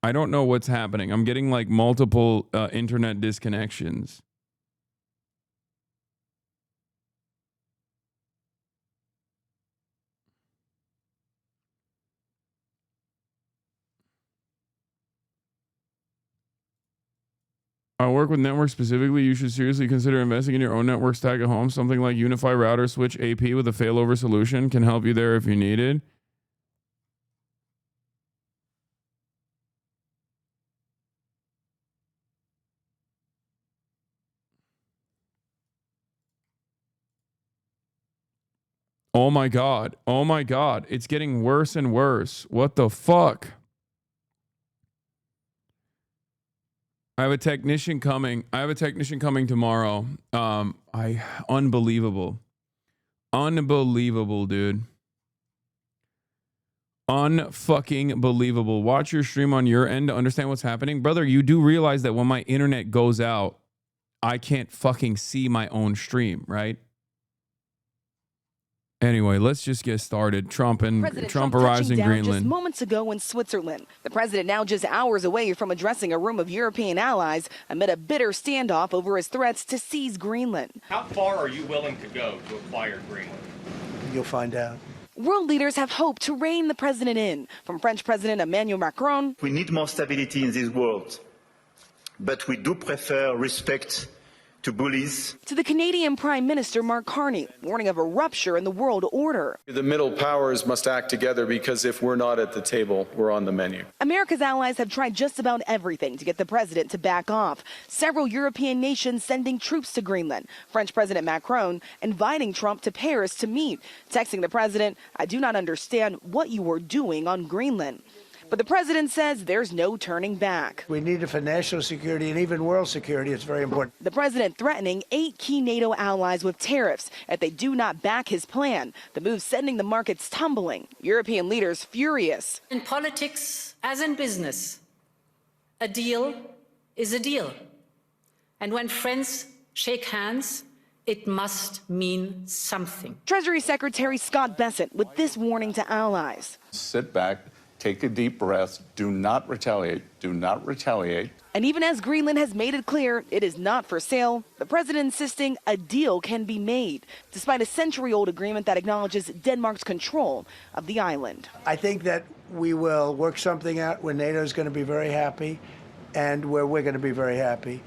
I don't know what's happening. I'm getting like multiple internet disconnections. I work with networks specifically. You should seriously consider investing in your own network stack at home. Something like Unify Router Switch AP with a failover solution can help you there if you need it. Oh my God. Oh my God. It's getting worse and worse. What the fuck? I have a technician coming. Tomorrow. Unbelievable. Unbelievable, dude. Unfucking believable. Watch your stream on your end to understand what's happening. Brother, you do realize that when my internet goes out, I can't fucking see my own stream, right? Anyway, let's just get started. Trump arrives in Greenland. Just moments ago in Switzerland. The president now just hours away from addressing a room of European allies amid a bitter standoff over his threats to seize Greenland. How far are you willing to go to acquire Greenland? You'll find out. World leaders have hoped to rein the president in, from French President Emmanuel Macron. We need more stability in this world, but we do prefer respect to bullies. To the Canadian Prime Minister Mark Carney, warning of a rupture in the world order. The middle powers must act together because if we're not at the table, we're on the menu. America's allies have tried just about everything to get the president to back off. Several European nations sending troops to Greenland. French President Macron inviting Trump to Paris to meet. Texting the president, "I do not understand what you are doing on Greenland." But the president says there's no turning back. We need it for national security and even world security. It's very important. The president threatening 8 key NATO allies with tariffs if they do not back his plan. The move sending the markets tumbling. European leaders furious. In politics, as in business, a deal is a deal. And when friends shake hands, it must mean something. Treasury Secretary Scott Bessent with this warning to allies. Sit back. Take a deep breath. Do not retaliate. Do not retaliate. And even as Greenland has made it clear it is not for sale, the president insisting a deal can be made, despite a century-old agreement that acknowledges Denmark's control of the island. I think that we will work something out where NATO is going to be very happy and where we're going to be very happy.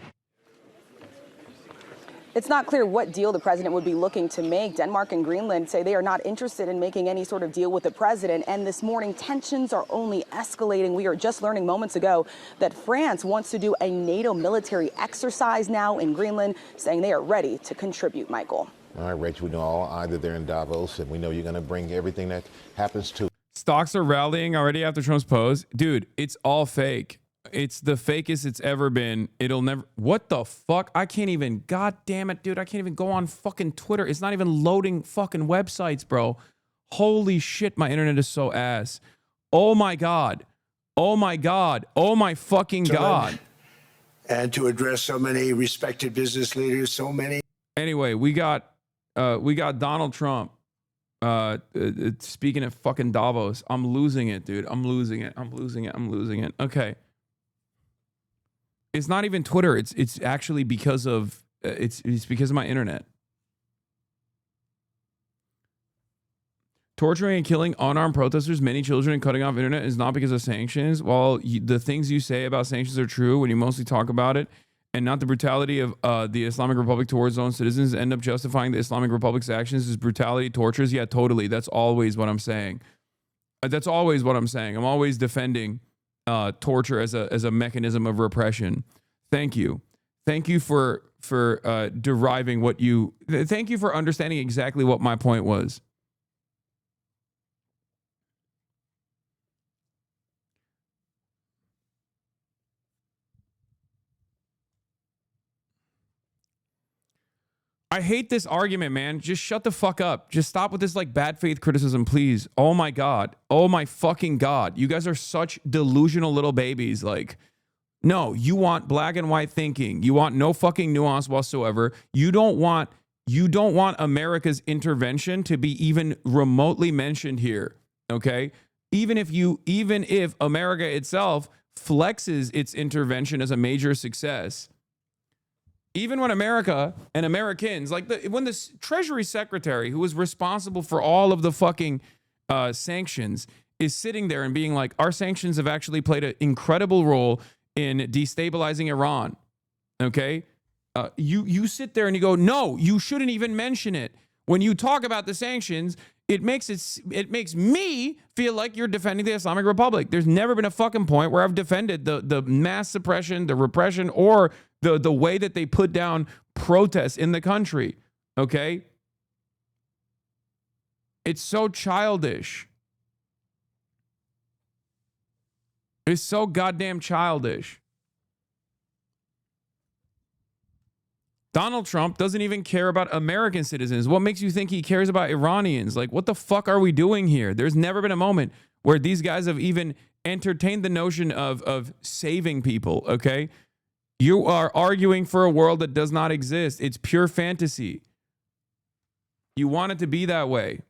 It's not clear what deal the president would be looking to make. Denmark and Greenland say they are not interested in making any sort of deal with the president. And this morning, tensions are only escalating. We are just learning moments ago that France wants to do a NATO military exercise now in Greenland, saying they are ready to contribute, Michael. All right, Rachel, we know all either they're in Davos, and we know you're going to bring everything that happens to. Stocks are rallying already after Trump's pose. Dude, it's all fake. It's the fakest it's ever been. It'll never... What the fuck? I can't even... God damn it, dude. I can't even go on fucking Twitter. It's not even loading fucking websites, bro. Holy shit, my internet is so ass. Oh my God. Oh my God. Oh my fucking God. And to address so many respected business leaders, so many... Anyway, we got Donald Trump speaking at fucking Davos. I'm losing it, dude. I'm losing it. Okay. It's not even Twitter. It's actually because of it's because of my internet. Torturing and killing unarmed protesters, many children, and cutting off internet is not because of sanctions. While the things you say about sanctions are true when you mostly talk about it, and not the brutality of the Islamic Republic towards its own citizens, end up justifying the Islamic Republic's actions as brutality, tortures. Yeah, totally. That's always what I'm saying. That's always what I'm saying. I'm always defending torture as a mechanism of repression. Thank you for deriving what you. Thank you for understanding exactly what my point was. I hate this argument, man. Just shut the fuck up. Just stop with this like bad faith criticism, please. Oh my God. Oh my fucking God. You guys are such delusional little babies. Like, no, you want black and white thinking. You want no fucking nuance whatsoever. You don't want America's intervention to be even remotely mentioned here. Okay? Even if America itself flexes its intervention as a major success. Even when America and Americans, like when the Treasury Secretary, who was responsible for all of the fucking sanctions, is sitting there and being like, our sanctions have actually played an incredible role in destabilizing Iran. Okay? You sit there and you go, no, you shouldn't even mention it. When you talk about the sanctions, it makes me feel like you're defending the Islamic Republic. There's never been a fucking point where I've defended the mass suppression, the repression, or the way that they put down protests in the country. Okay? It's so childish. It's so goddamn childish. Donald Trump doesn't even care about American citizens. What makes you think he cares about Iranians? Like, what the fuck are we doing here? There's never been a moment where these guys have even entertained the notion of saving people, okay? You are arguing for a world that does not exist. It's pure fantasy. You want it to be that way.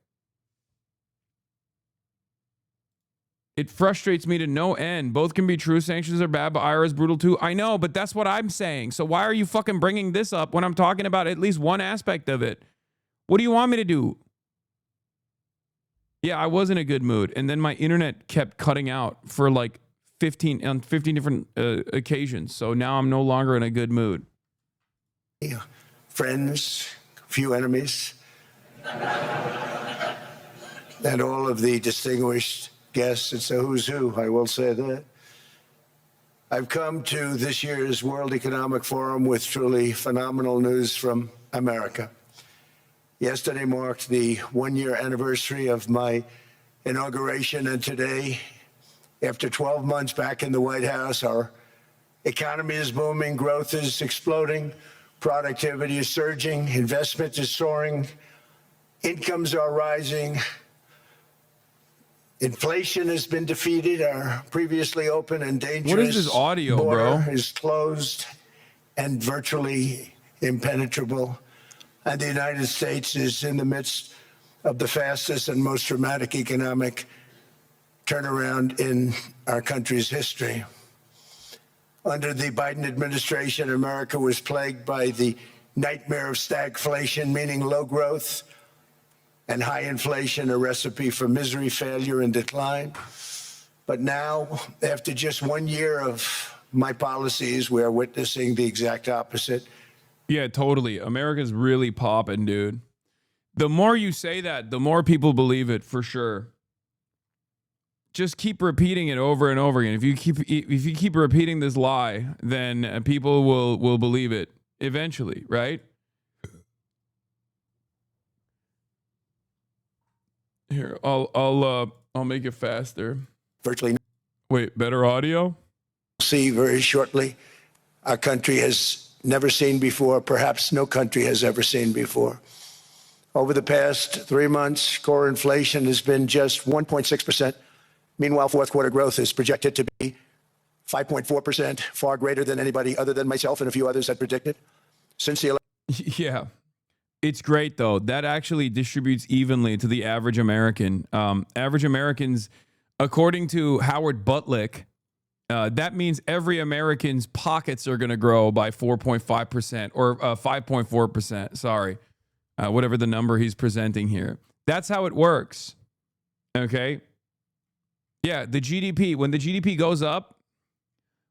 It frustrates me to no end. Both can be true. Sanctions are bad, but IRA is brutal too. I know, but that's what I'm saying. So why are you fucking bringing this up when I'm talking about at least one aspect of it? What do you want me to do? Yeah, I was in a good mood. And then my internet kept cutting out for like 15 different occasions. So now I'm no longer in a good mood. Yeah. Friends, few enemies, and all of the distinguished guests. It's a who's who, I will say that. I've come to this year's World Economic Forum with truly phenomenal news from America. Yesterday marked the one-year anniversary of my inauguration, and today, after 12 months back in the White House, our economy is booming, growth is exploding, productivity is surging, investment is soaring, incomes are rising, inflation has been defeated, our previously open and dangerous What is this audio, bro? is closed and virtually impenetrable, and the United States is in the midst of the fastest and most dramatic economic turnaround in our country's history. Under the Biden administration, America was plagued by the nightmare of stagflation, meaning low growth, and high inflation, a recipe for misery, failure, and decline. But now, after just 1 year of my policies, we are witnessing the exact opposite. Yeah, totally. America's really popping, dude. The more you say that, the more people believe it, for sure. Just keep repeating it over and over again. If you keep repeating this lie, then people will believe it eventually, right? Here, I'll make it faster. Virtually. Wait, better audio? See very shortly. Our country has never seen before, perhaps no country has ever seen before. Over the past 3 months, core inflation has been just 1.6%. Meanwhile, fourth quarter growth is projected to be 5.4%, far greater than anybody other than myself and a few others had predicted. Since the election. Yeah. It's great, though. That actually distributes evenly to the average American. Average Americans, according to Howard Butlick, that means every American's pockets are going to grow by 4.5% or 5.4%. Sorry. Whatever the number he's presenting here. That's how it works. Okay? Yeah, the GDP, when the GDP goes up,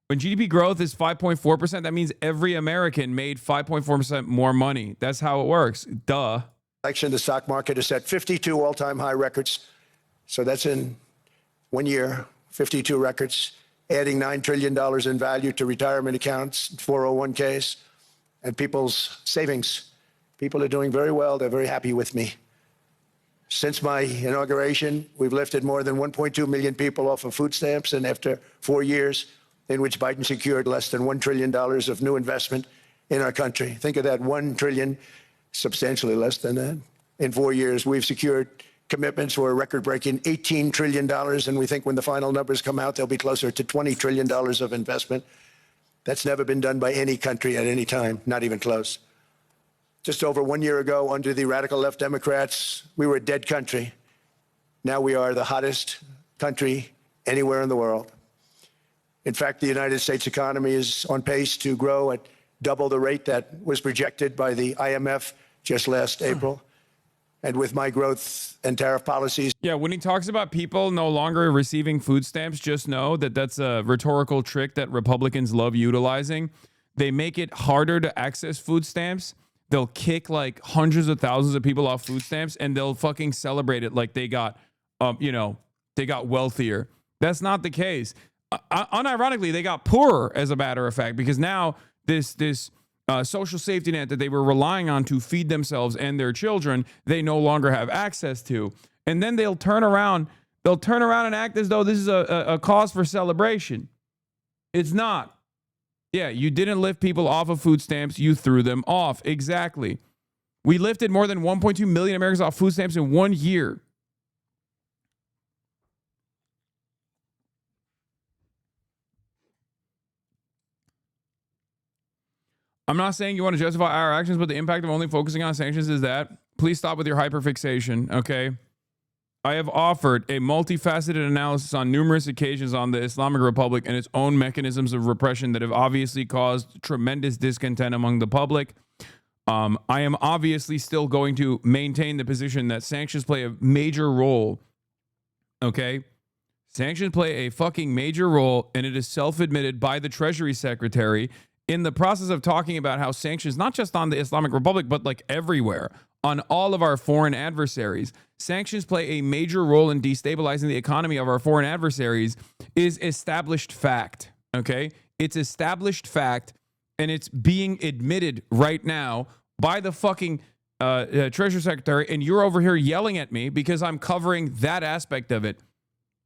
when GDP growth is 5.4%, that means every American made 5.4% more money. That's how it works. Duh. Election, the stock market has set 52 all-time high records. So that's in 1 year, 52 records, adding $9 trillion in value to retirement accounts, 401ks, and people's savings. People are doing very well. They're very happy with me. Since my inauguration, we've lifted more than 1.2 million people off of food stamps, and after 4 years in which Biden secured less than $1 trillion of new investment in our country. Think of that, $1 trillion substantially less than that. In 4 years, we've secured commitments for a record-breaking $18 trillion, and we think when the final numbers come out, they'll be closer to $20 trillion of investment. That's never been done by any country at any time, not even close. Just over 1 year ago, under the radical left Democrats, we were a dead country. Now we are the hottest country anywhere in the world. In fact, the United States economy is on pace to grow at double the rate that was projected by the IMF just last April. And with my growth and tariff policies. Yeah, when he talks about people no longer receiving food stamps, just know that that's a rhetorical trick that Republicans love utilizing. They make it harder to access food stamps. They'll kick like hundreds of thousands of people off food stamps, and they'll fucking celebrate it like they got, they got wealthier. That's not the case. Unironically, they got poorer, as a matter of fact, because now this social safety net that they were relying on to feed themselves and their children, they no longer have access to. And then they'll turn around and act as though this is a cause for celebration. It's not. Yeah, you didn't lift people off of food stamps, you threw them off. Exactly. We lifted more than 1.2 million Americans off food stamps in 1 year. I'm not saying you want to justify our actions, but the impact of only focusing on sanctions is that. Please stop with your hyperfixation, okay? I have offered a multifaceted analysis on numerous occasions on the Islamic Republic and its own mechanisms of repression that have obviously caused tremendous discontent among the public. I am obviously still going to maintain the position that sanctions play a major role, okay? Sanctions play a fucking major role, and it is self-admitted by the Treasury Secretary in the process of talking about how sanctions, not just on the Islamic Republic, but like everywhere, on all of our foreign adversaries, sanctions play a major role in destabilizing the economy of our foreign adversaries is established fact, okay? It's established fact, and it's being admitted right now by the fucking Treasury Secretary, and you're over here yelling at me because I'm covering that aspect of it,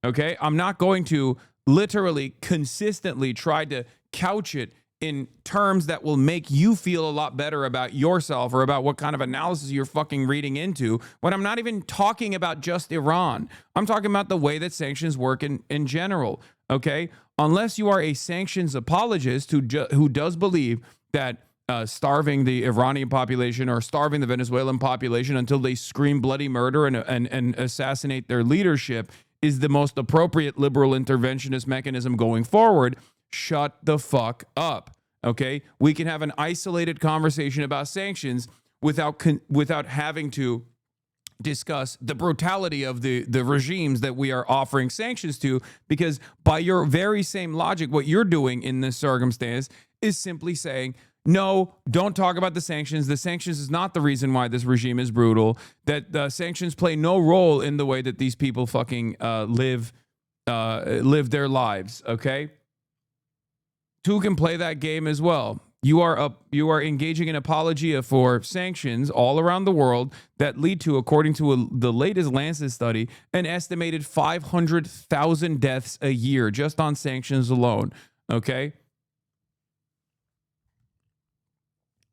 okay? I'm not going to literally consistently try to couch it in terms that will make you feel a lot better about yourself or about what kind of analysis you're fucking reading into, when I'm not even talking about just Iran. I'm talking about the way that sanctions work in general, okay? Unless you are a sanctions apologist who does believe that starving the Iranian population or starving the Venezuelan population until they scream bloody murder and assassinate their leadership is the most appropriate liberal interventionist mechanism going forward, shut the fuck up, okay? We can have an isolated conversation about sanctions without having to discuss the brutality of the regimes that we are offering sanctions to, because by your very same logic, what you're doing in this circumstance is simply saying, no, don't talk about the sanctions. The sanctions is not the reason why this regime is brutal, that the sanctions play no role in the way that these people fucking live their lives, okay? Two can play that game as well. You are engaging in apologia for sanctions all around the world that lead to, according to the latest Lancet study, an estimated 500,000 deaths a year just on sanctions alone, okay?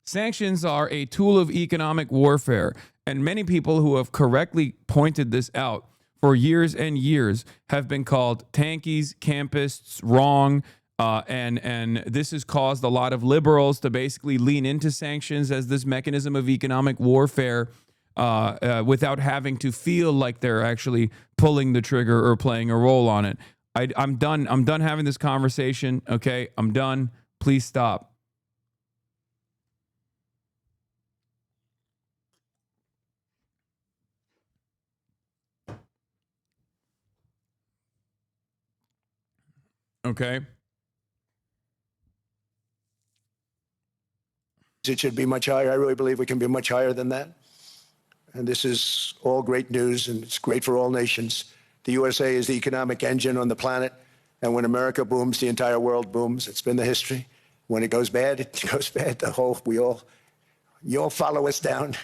Sanctions are a tool of economic warfare, and many people who have correctly pointed this out for years and years have been called tankies, campists, wrong, and this has caused a lot of liberals to basically lean into sanctions as this mechanism of economic warfare without having to feel like they're actually pulling the trigger or playing a role on it. I'm done having this conversation, okay? I'm done. Please stop. Okay. It should be much higher. I really believe we can be much higher than that. And this is all great news, and it's great for all nations. The USA is the economic engine on the planet, and when America booms, the entire world booms. It's been the history. When it goes bad, it goes bad. You all follow us down,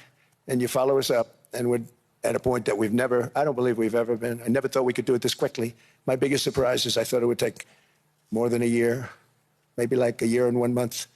and you follow us up, and we're at a point that I don't believe we've ever been. I never thought we could do it this quickly. My biggest surprise is I thought it would take more than a year, maybe like a year and 1 month.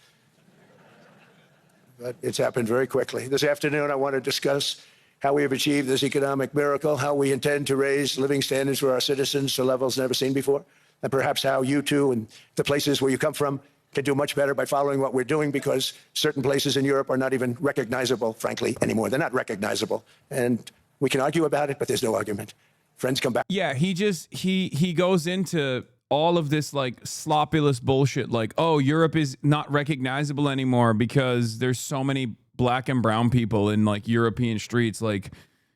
but it's happened very quickly. This afternoon, I want to discuss how we have achieved this economic miracle, how we intend to raise living standards for our citizens to levels never seen before, and perhaps how you two and the places where you come from can do much better by following what we're doing, because certain places in Europe are not even recognizable, frankly, anymore. They're not recognizable. And we can argue about it, but there's no argument. Friends come back. Yeah, he goes into all of this like sloppulous bullshit, like, oh, Europe is not recognizable anymore because there's so many black and brown people in like European streets. Like,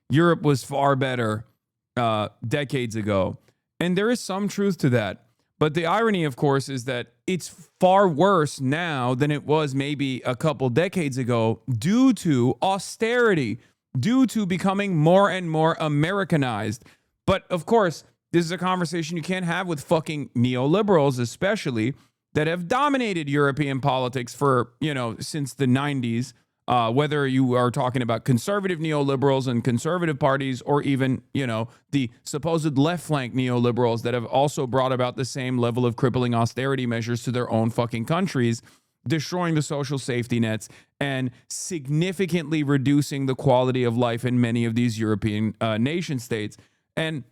Europe was far better decades ago. And there is some truth to that. But the irony, of course, is that it's far worse now than it was maybe a couple decades ago due to austerity, due to becoming more and more Americanized. But of course, this is a conversation you can't have with fucking neoliberals, especially, that have dominated European politics for, since the 90s. Whether you are talking about conservative neoliberals and conservative parties, or even, the supposed left flank neoliberals that have also brought about the same level of crippling austerity measures to their own fucking countries, destroying the social safety nets and significantly reducing the quality of life in many of these European nation states. And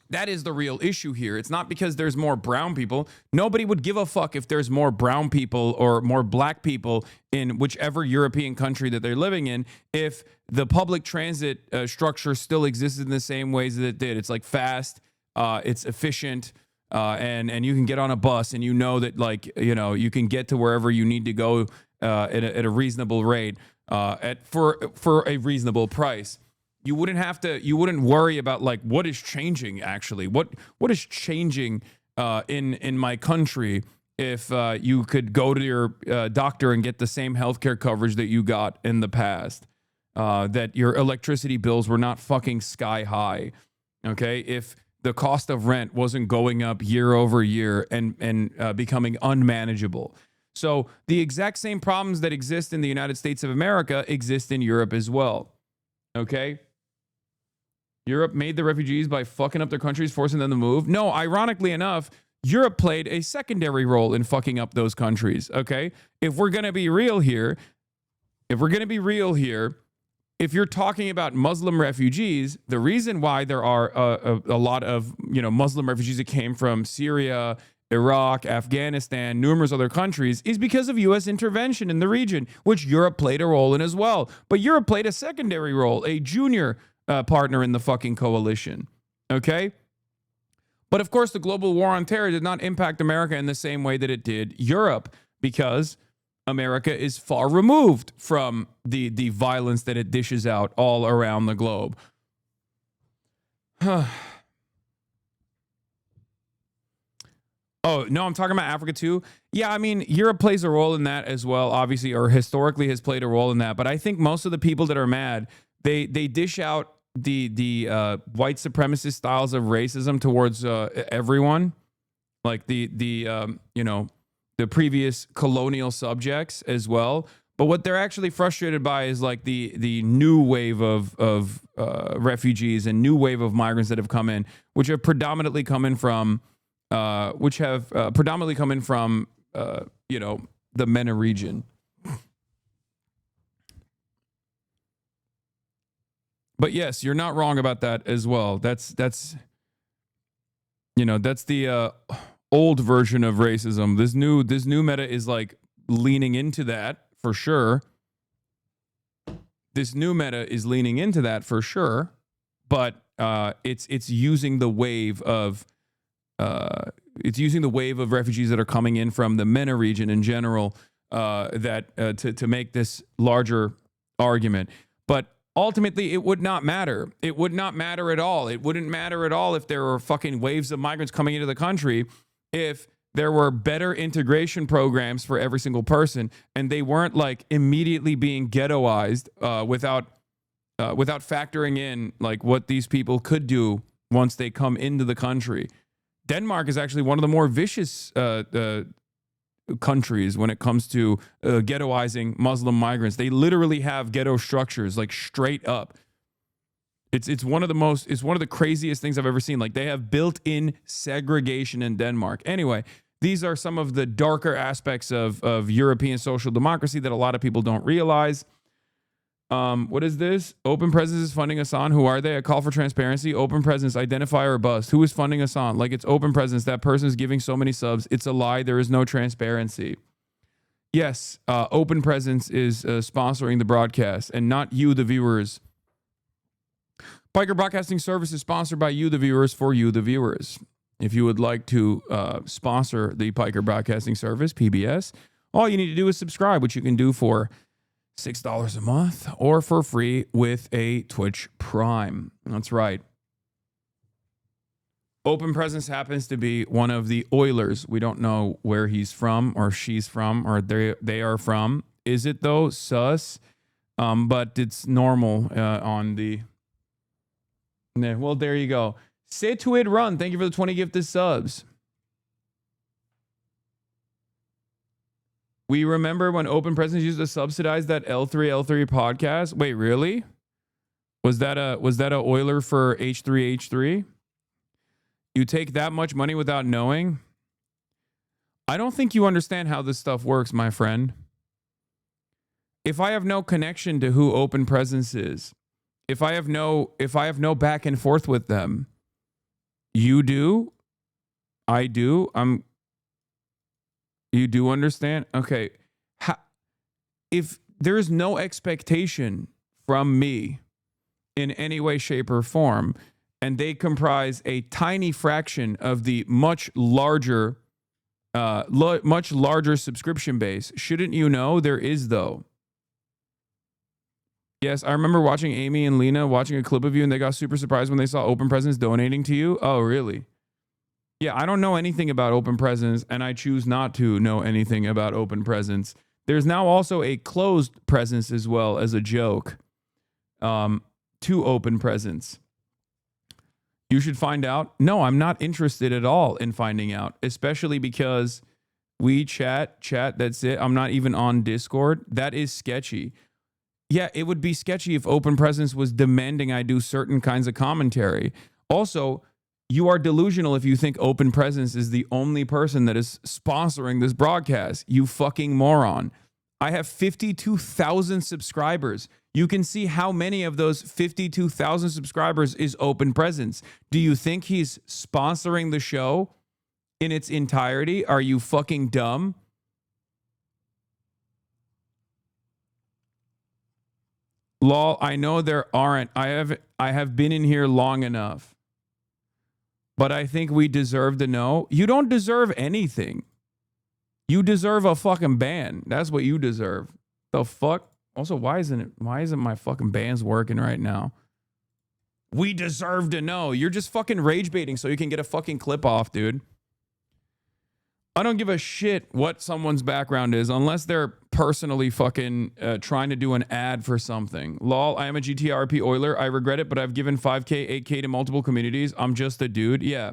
that is the real issue here. It's not because there's more brown people. Nobody would give a fuck if there's more brown people or more black people in whichever European country that they're living in, if the public transit structure still exists in the same ways that it did. It's like fast, it's efficient, and you can get on a bus and that you can get to wherever you need to go at a reasonable rate for a reasonable price. You wouldn't worry about like what is changing actually. What is changing in my country if you could go to your doctor and get the same healthcare coverage that you got in the past, that your electricity bills were not fucking sky high. Okay, if the cost of rent wasn't going up year over year and becoming unmanageable. So the exact same problems that exist in the United States of America exist in Europe as well. Okay. Europe made the refugees by fucking up their countries, forcing them to move. No, ironically enough, Europe played a secondary role in fucking up those countries, okay? If we're going to be real here, if you're talking about Muslim refugees, the reason why there are a lot of, Muslim refugees that came from Syria, Iraq, Afghanistan, numerous other countries, is because of U.S. intervention in the region, which Europe played a role in as well. But Europe played a secondary role, a junior partner in the fucking coalition, okay? But of course, the global war on terror did not impact America in the same way that it did Europe, because America is far removed from the violence that it dishes out all around the globe. Oh, no, I'm talking about Africa too. Yeah, I mean, Europe plays a role in that as well, obviously, or historically has played a role in that. But I think most of the people that are mad, they dish out the white supremacist styles of racism towards everyone, like the previous colonial subjects as well. But what they're actually frustrated by is like the new wave of refugees and new wave of migrants that have come in, which have predominantly come in from the MENA region. But yes, you're not wrong about that as well. That's the old version of racism. This new meta is like leaning into that for sure. This new meta is leaning into that for sure, but it's using the wave of refugees that are coming in from the MENA region in general to make this larger argument. But ultimately, it would not matter. It would not matter at all. It wouldn't matter at all if there were fucking waves of migrants coming into the country, if there were better integration programs for every single person, and they weren't like immediately being ghettoized without factoring in like what these people could do once they come into the country. Denmark is actually one of the more vicious countries when it comes to ghettoizing Muslim migrants. They literally have ghetto structures, like straight up. It's one of the craziest things I've ever seen. Like, they have built-in segregation in Denmark. Anyway, These are some of the darker aspects of European social democracy that a lot of people don't realize. What is this? Open Presence is funding Hasan. Who are they? A call for transparency. Open Presence, identify or bust. Who is funding Hasan? Like, it's Open Presence. That person is giving so many subs. It's a lie. There is no transparency. Yes, Open Presence is sponsoring the broadcast, and not you, the viewers. Piker Broadcasting Service is sponsored by you, the viewers, for you, the viewers. If you would like to sponsor the Piker Broadcasting Service, PBS, all you need to do is subscribe, which you can do for $6 a month or for free with a Twitch Prime. That's right. Open Presence happens to be one of the Oilers. We don't know where he's from or she's from or they are from. Is it though? Sus. But it's normal on the... Well, there you go. Situid Run, thank you for the 20 gifted subs. We remember when Open Presence used to subsidize that L3 podcast. Wait, really? Was that a Oiler for H3H3? You take that much money without knowing? I don't think you understand how this stuff works, my friend. If I have no connection to who Open Presence is, if I have no back and forth with them, you do, I do, you do understand? Okay. If there is no expectation from me in any way, shape, or form, and they comprise a tiny fraction of the much larger subscription base, shouldn't you know there is, though? Yes, I remember watching Amy and Lena watching a clip of you, and they got super surprised when they saw Open Presence donating to you. Oh, really? Yeah, I don't know anything about Open Presence, and I choose not to know anything about Open Presence. There's now also a closed presence as well as a joke to Open Presence. You should find out. No, I'm not interested at all in finding out, especially because we chat, that's it. I'm not even on Discord. That is sketchy. Yeah, it would be sketchy if Open Presence was demanding I do certain kinds of commentary. Also, you are delusional if you think Open Presence is the only person that is sponsoring this broadcast. You fucking moron. I have 52,000 subscribers. You can see how many of those 52,000 subscribers is Open Presence. Do you think he's sponsoring the show in its entirety? Are you fucking dumb? Lol, I know there aren't. I have been in here long enough. But I think we deserve to know. You don't deserve anything. You deserve a fucking ban. That's what you deserve. The fuck? Also, why isn't my fucking bands working right now? We deserve to know. You're just fucking rage baiting so you can get a fucking clip off, dude. I don't give a shit what someone's background is unless they're personally fucking trying to do an ad for something. Lol, I am a GTRP Oiler. I regret it, but I've given 5K, 8K to multiple communities. I'm just a dude. Yeah.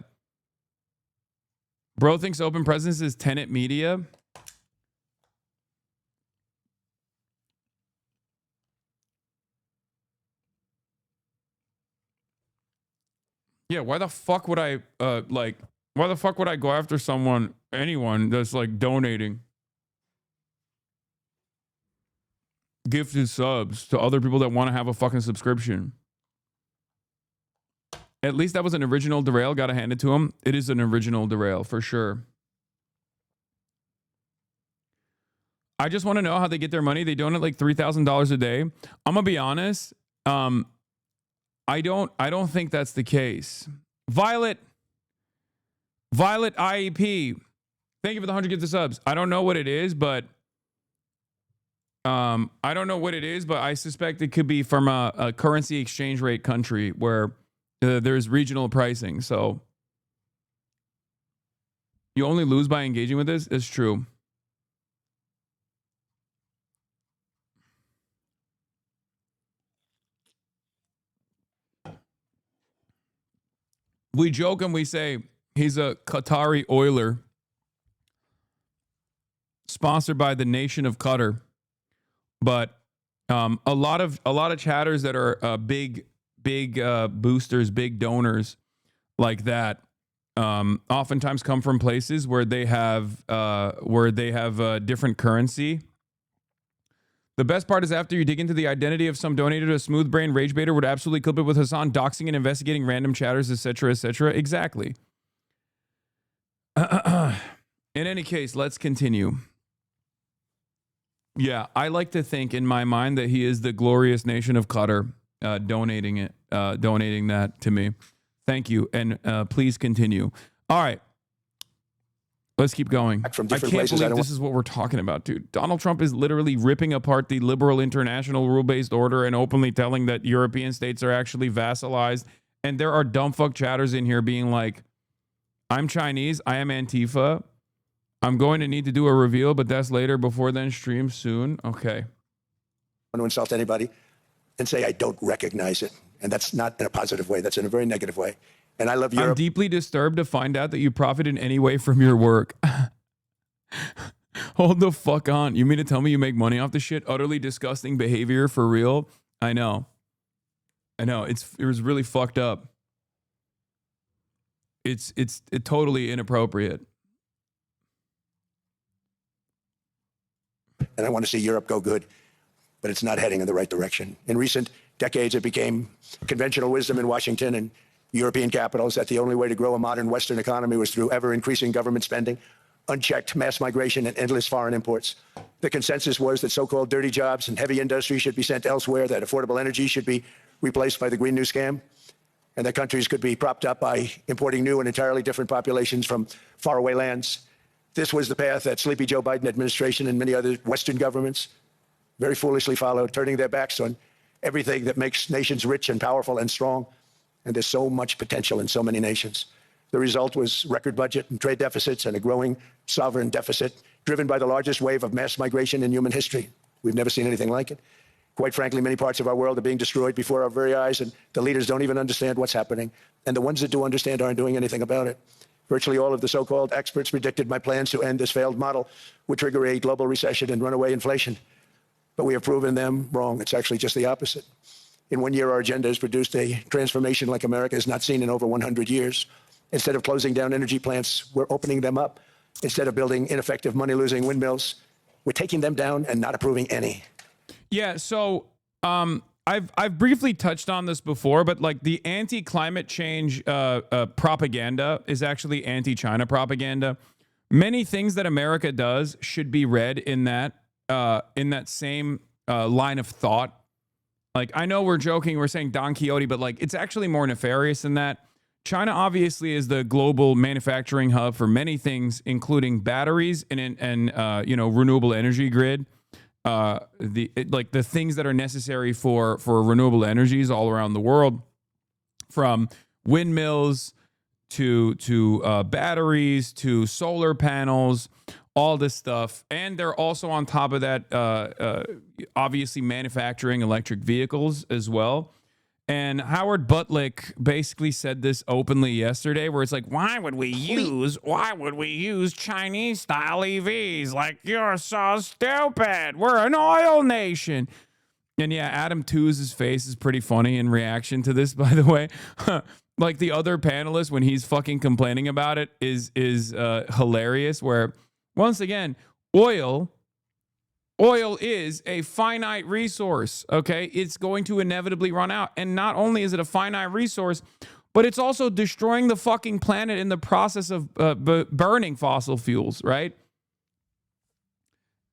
Bro thinks Open Presence is Tenet Media. Yeah, why the fuck would I why the fuck would I go after anyone that's like donating gifted subs to other people that want to have a fucking subscription? At least that was an original derail. Gotta hand it to him. It is an original derail for sure. I just want to know how they get their money. They donate like $3,000 a day. I'm gonna be honest. I don't think that's the case. Violet IEP. Thank you for the 100 gifted subs. I don't know what it is, but I suspect it could be from a currency exchange rate country where there's regional pricing. So you only lose by engaging with this. It's true. We joke and we say he's a Qatari Oiler sponsored by the nation of Qatar. But a lot of chatters that are big boosters, big donors like that oftentimes come from places where they have different currency. The best part is after you dig into the identity of some donator, a smooth brain rage baiter would absolutely clip it with Hasan doxing and investigating random chatters, etc., etc. Exactly. In any case, let's continue. Yeah, I like to think in my mind that he is the glorious nation of Qatar, donating that to me. Thank you, and please continue. All right, let's keep going. I can't believe this is what we're talking about, dude. Donald Trump is literally ripping apart the liberal international rule-based order and openly telling that European states are actually vassalized. And there are dumb fuck chatters in here being like, I'm Chinese, I am Antifa. I'm going to need to do a reveal, but that's later. Before then, stream soon. Okay. I want to insult anybody and say I don't recognize it. And that's not in a positive way. That's in a very negative way. And I love Europe. I'm deeply disturbed to find out that you profit in any way from your work. Hold the fuck on. You mean to tell me you make money off this shit? Utterly disgusting behavior for real? I know. It was really fucked up. It's totally inappropriate. And I want to see Europe go good, but it's not heading in the right direction. In recent decades, it became conventional wisdom in Washington and European capitals that the only way to grow a modern Western economy was through ever-increasing government spending, unchecked mass migration, and endless foreign imports. The consensus was that so-called dirty jobs and heavy industry should be sent elsewhere, that affordable energy should be replaced by the Green New Scam, and that countries could be propped up by importing new and entirely different populations from faraway lands. This was the path that sleepy Joe Biden administration and many other Western governments very foolishly followed, turning their backs on everything that makes nations rich and powerful and strong. And there's so much potential in so many nations. The result was record budget and trade deficits and a growing sovereign deficit driven by the largest wave of mass migration in human history. We've never seen anything like it. Quite frankly, many parts of our world are being destroyed before our very eyes, and the leaders don't even understand what's happening. And the ones that do understand aren't doing anything about it. Virtually all of the so-called experts predicted my plans to end this failed model would trigger a global recession and runaway inflation. But we have proven them wrong. It's actually just the opposite. In 1 year, our agenda has produced a transformation like America has not seen in over 100 years. Instead of closing down energy plants, we're opening them up. Instead of building ineffective, money-losing windmills, we're taking them down and not approving any. Yeah, so I've briefly touched on this before, but like the anti-climate change propaganda is actually anti-China propaganda. Many things that America does should be read in that same line of thought. Like, I know we're joking, we're saying Don Quixote, but like it's actually more nefarious than that. China obviously is the global manufacturing hub for many things, including batteries and renewable energy grid. The things that are necessary for renewable energies all around the world, from windmills to batteries to solar panels, all this stuff. And they're also on top of that, obviously manufacturing electric vehicles as well. And Howard Butlick basically said this openly yesterday, where it's like, why would we use Chinese style EVs? Like, you're so stupid. We're an oil nation. And yeah, Adam Tooze's face is pretty funny in reaction to this, by the way. Like the other panelist, when he's fucking complaining about it, is hilarious, where once again, oil is a finite resource, okay? It's going to inevitably run out. And not only is it a finite resource, but it's also destroying the fucking planet in the process of burning fossil fuels, right?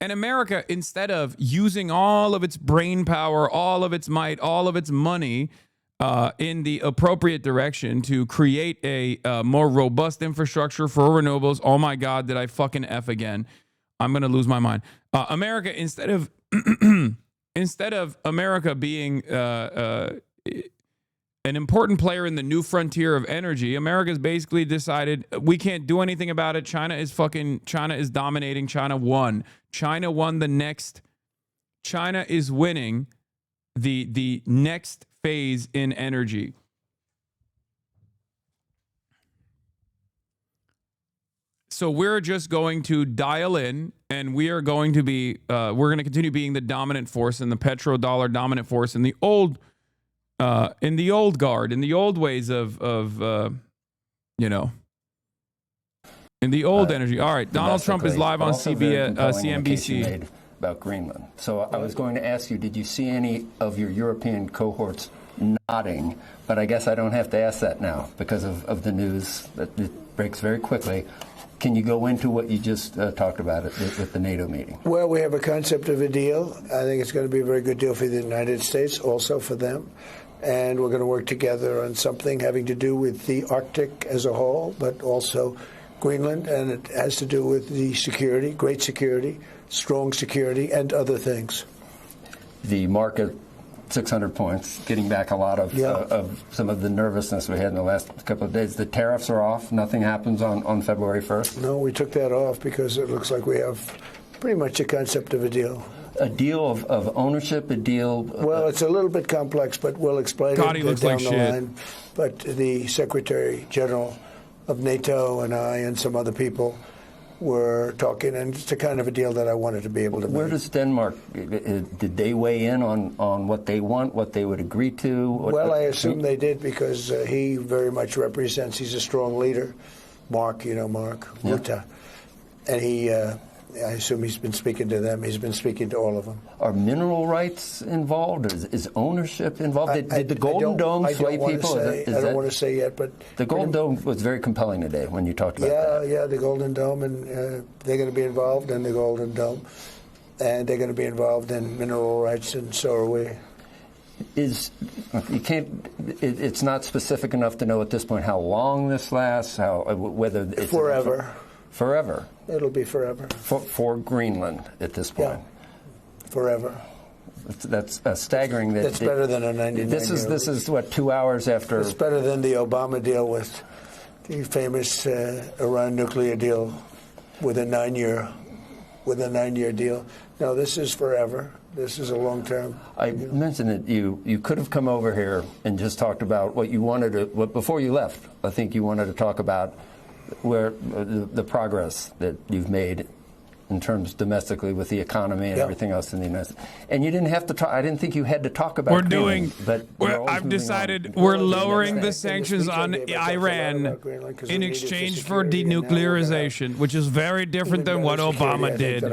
And America, instead of using all of its brain power, all of its might, all of its money in the appropriate direction to create a more robust infrastructure for renewables. Oh my God, did I fucking F again? I'm going to lose my mind. America, instead of America being an important player in the new frontier of energy, America's basically decided we can't do anything about it. China is dominating. China won the next. China is winning the next phase in energy. So we're just going to dial in, and we are going to be, we're going to continue being the dominant force and the petrodollar dominant force in the old guard, in the old ways of In the old energy. All right. Donald Trump is live on CNBC. About Greenland. So I was going to ask you, did you see any of your European cohorts nodding? But I guess I don't have to ask that now because of the news that it breaks very quickly. Can you go into what you just talked about with the NATO meeting? Well, we have a concept of a deal. I think it's going to be a very good deal for the United States, also for them. And we're going to work together on something having to do with the Arctic as a whole, but also Greenland. And it has to do with the security, great security, strong security, and other things. The market, 600 points, getting back a lot of some of the nervousness we had in the last couple of days. The tariffs are off. Nothing happens on February 1st. No, we took that off because it looks like we have pretty much a concept of a deal. A deal of ownership, a deal... Well, it's a little bit complex, but we'll explain God, it he looks down like the shit. line. But the Secretary General of NATO and I and some other people were talking, and it's the kind of a deal that I wanted to be able to make. Where does Denmark, did they weigh in on what they want, what they would agree to? Well, I assume they did because he very much represents, he's a strong leader. Mark, you know Mark Rutte. And he, I assume he's been speaking to them. He's been speaking to all of them. Are mineral rights involved? Is ownership involved? Did the Golden Dome sway people? I don't want to say yet, but... The Golden Dome was very compelling today when you talked about that. Yeah, the Golden Dome, and they're going to be involved in the Golden Dome, and they're going to be involved in mineral rights, and so are we. It's not specific enough to know at this point how long this lasts, whether it's... Forever. Forever. It'll be forever. For Greenland at this point. Yeah. Forever. That's staggering. That's better than a 99-year. This is what, 2 hours after. It's better than the Obama deal with the famous Iran nuclear deal with a 9-year deal. No, this is forever. This is a long term. I mentioned that you could have come over here and just talked about what you wanted to. Before you left, I think you wanted to talk about where the progress that you've made in terms domestically with the economy and everything else in the United States. And you didn't have to talk. I didn't think you had to talk about. I've decided we're lowering the sanctions on Iran in exchange for denuclearization, which is very different than what Obama did,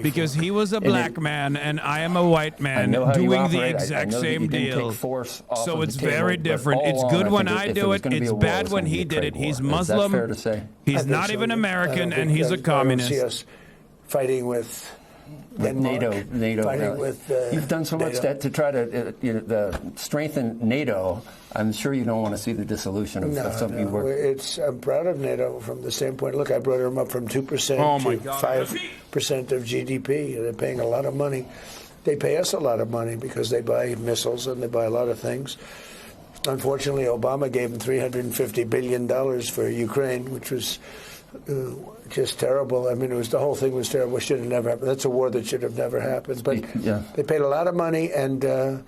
because he was a black man and I am a white man doing the exact same deal. So it's very different. It's good when I do it. It's bad when he did it. He's Muslim. He's not even American, and he's a communist. Fighting with NATO. Fighting with, you've done so much to try to strengthen NATO. I'm sure you don't want to see the dissolution of something you work. I'm proud of NATO from the standpoint. Look, I brought them up from 2% to 5% of GDP. They're paying a lot of money. They pay us a lot of money because they buy missiles and they buy a lot of things. Unfortunately, Obama gave them $350 billion for Ukraine, which was just terrible. I mean, the whole thing was terrible. It should have never happened. That's a war that should have never happened. But they paid a lot of money, and I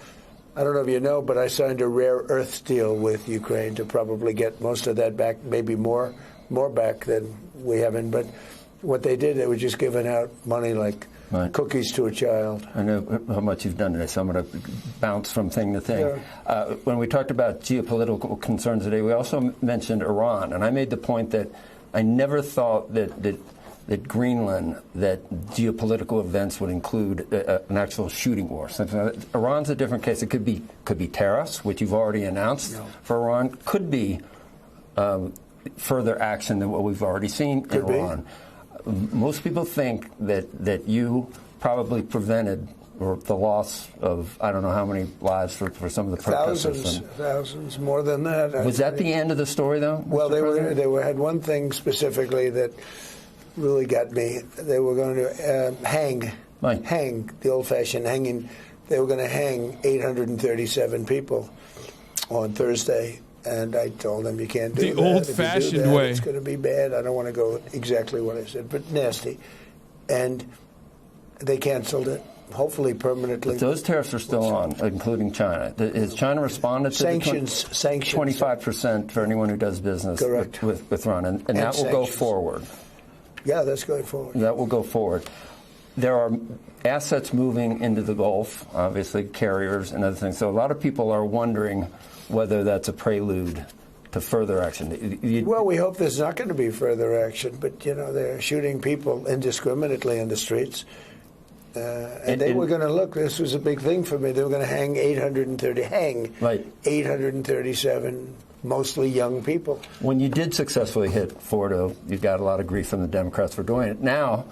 don't know if you know, but I signed a rare earth deal with Ukraine to probably get most of that back, maybe more back than we haven't. But what they did, they were just giving out money like cookies to a child. I know how much you've done today, so I'm going to bounce from thing to thing. When we talked about geopolitical concerns today, we also mentioned Iran, and I made the point that I never thought that Greenland, that geopolitical events would include an actual shooting war. Iran's a different case. It could be tariffs, which you've already announced for Iran. Could be further action than what we've already seen in Iran. Most people think that you probably prevented the loss of, I don't know how many lives for some of the protesters. Thousands, more than that. Was that the end of the story, though? Well, they had one thing specifically that really got me. They were going to hang the old-fashioned hanging. They were going to hang 837 people on Thursday, and I told them you can't do that. The old-fashioned way. It's going to be bad. I don't want to go exactly what I said, but nasty. And they canceled it. Hopefully permanently. But those tariffs are still on, including China. Has China responded to sanctions? 25% for anyone who does business with Iran, and that will go forward. Yeah, that's going forward. That will go forward. There are assets moving into the Gulf, obviously carriers and other things. So a lot of people are wondering whether that's a prelude to further action? Well, we hope there's not going to be further action, but, you know, they're shooting people indiscriminately in the streets. And they were going to look, this was a big thing for me, they were going to hang 837 mostly young people. When you did successfully hit Fordo, you got a lot of grief from the Democrats for doing it. Now,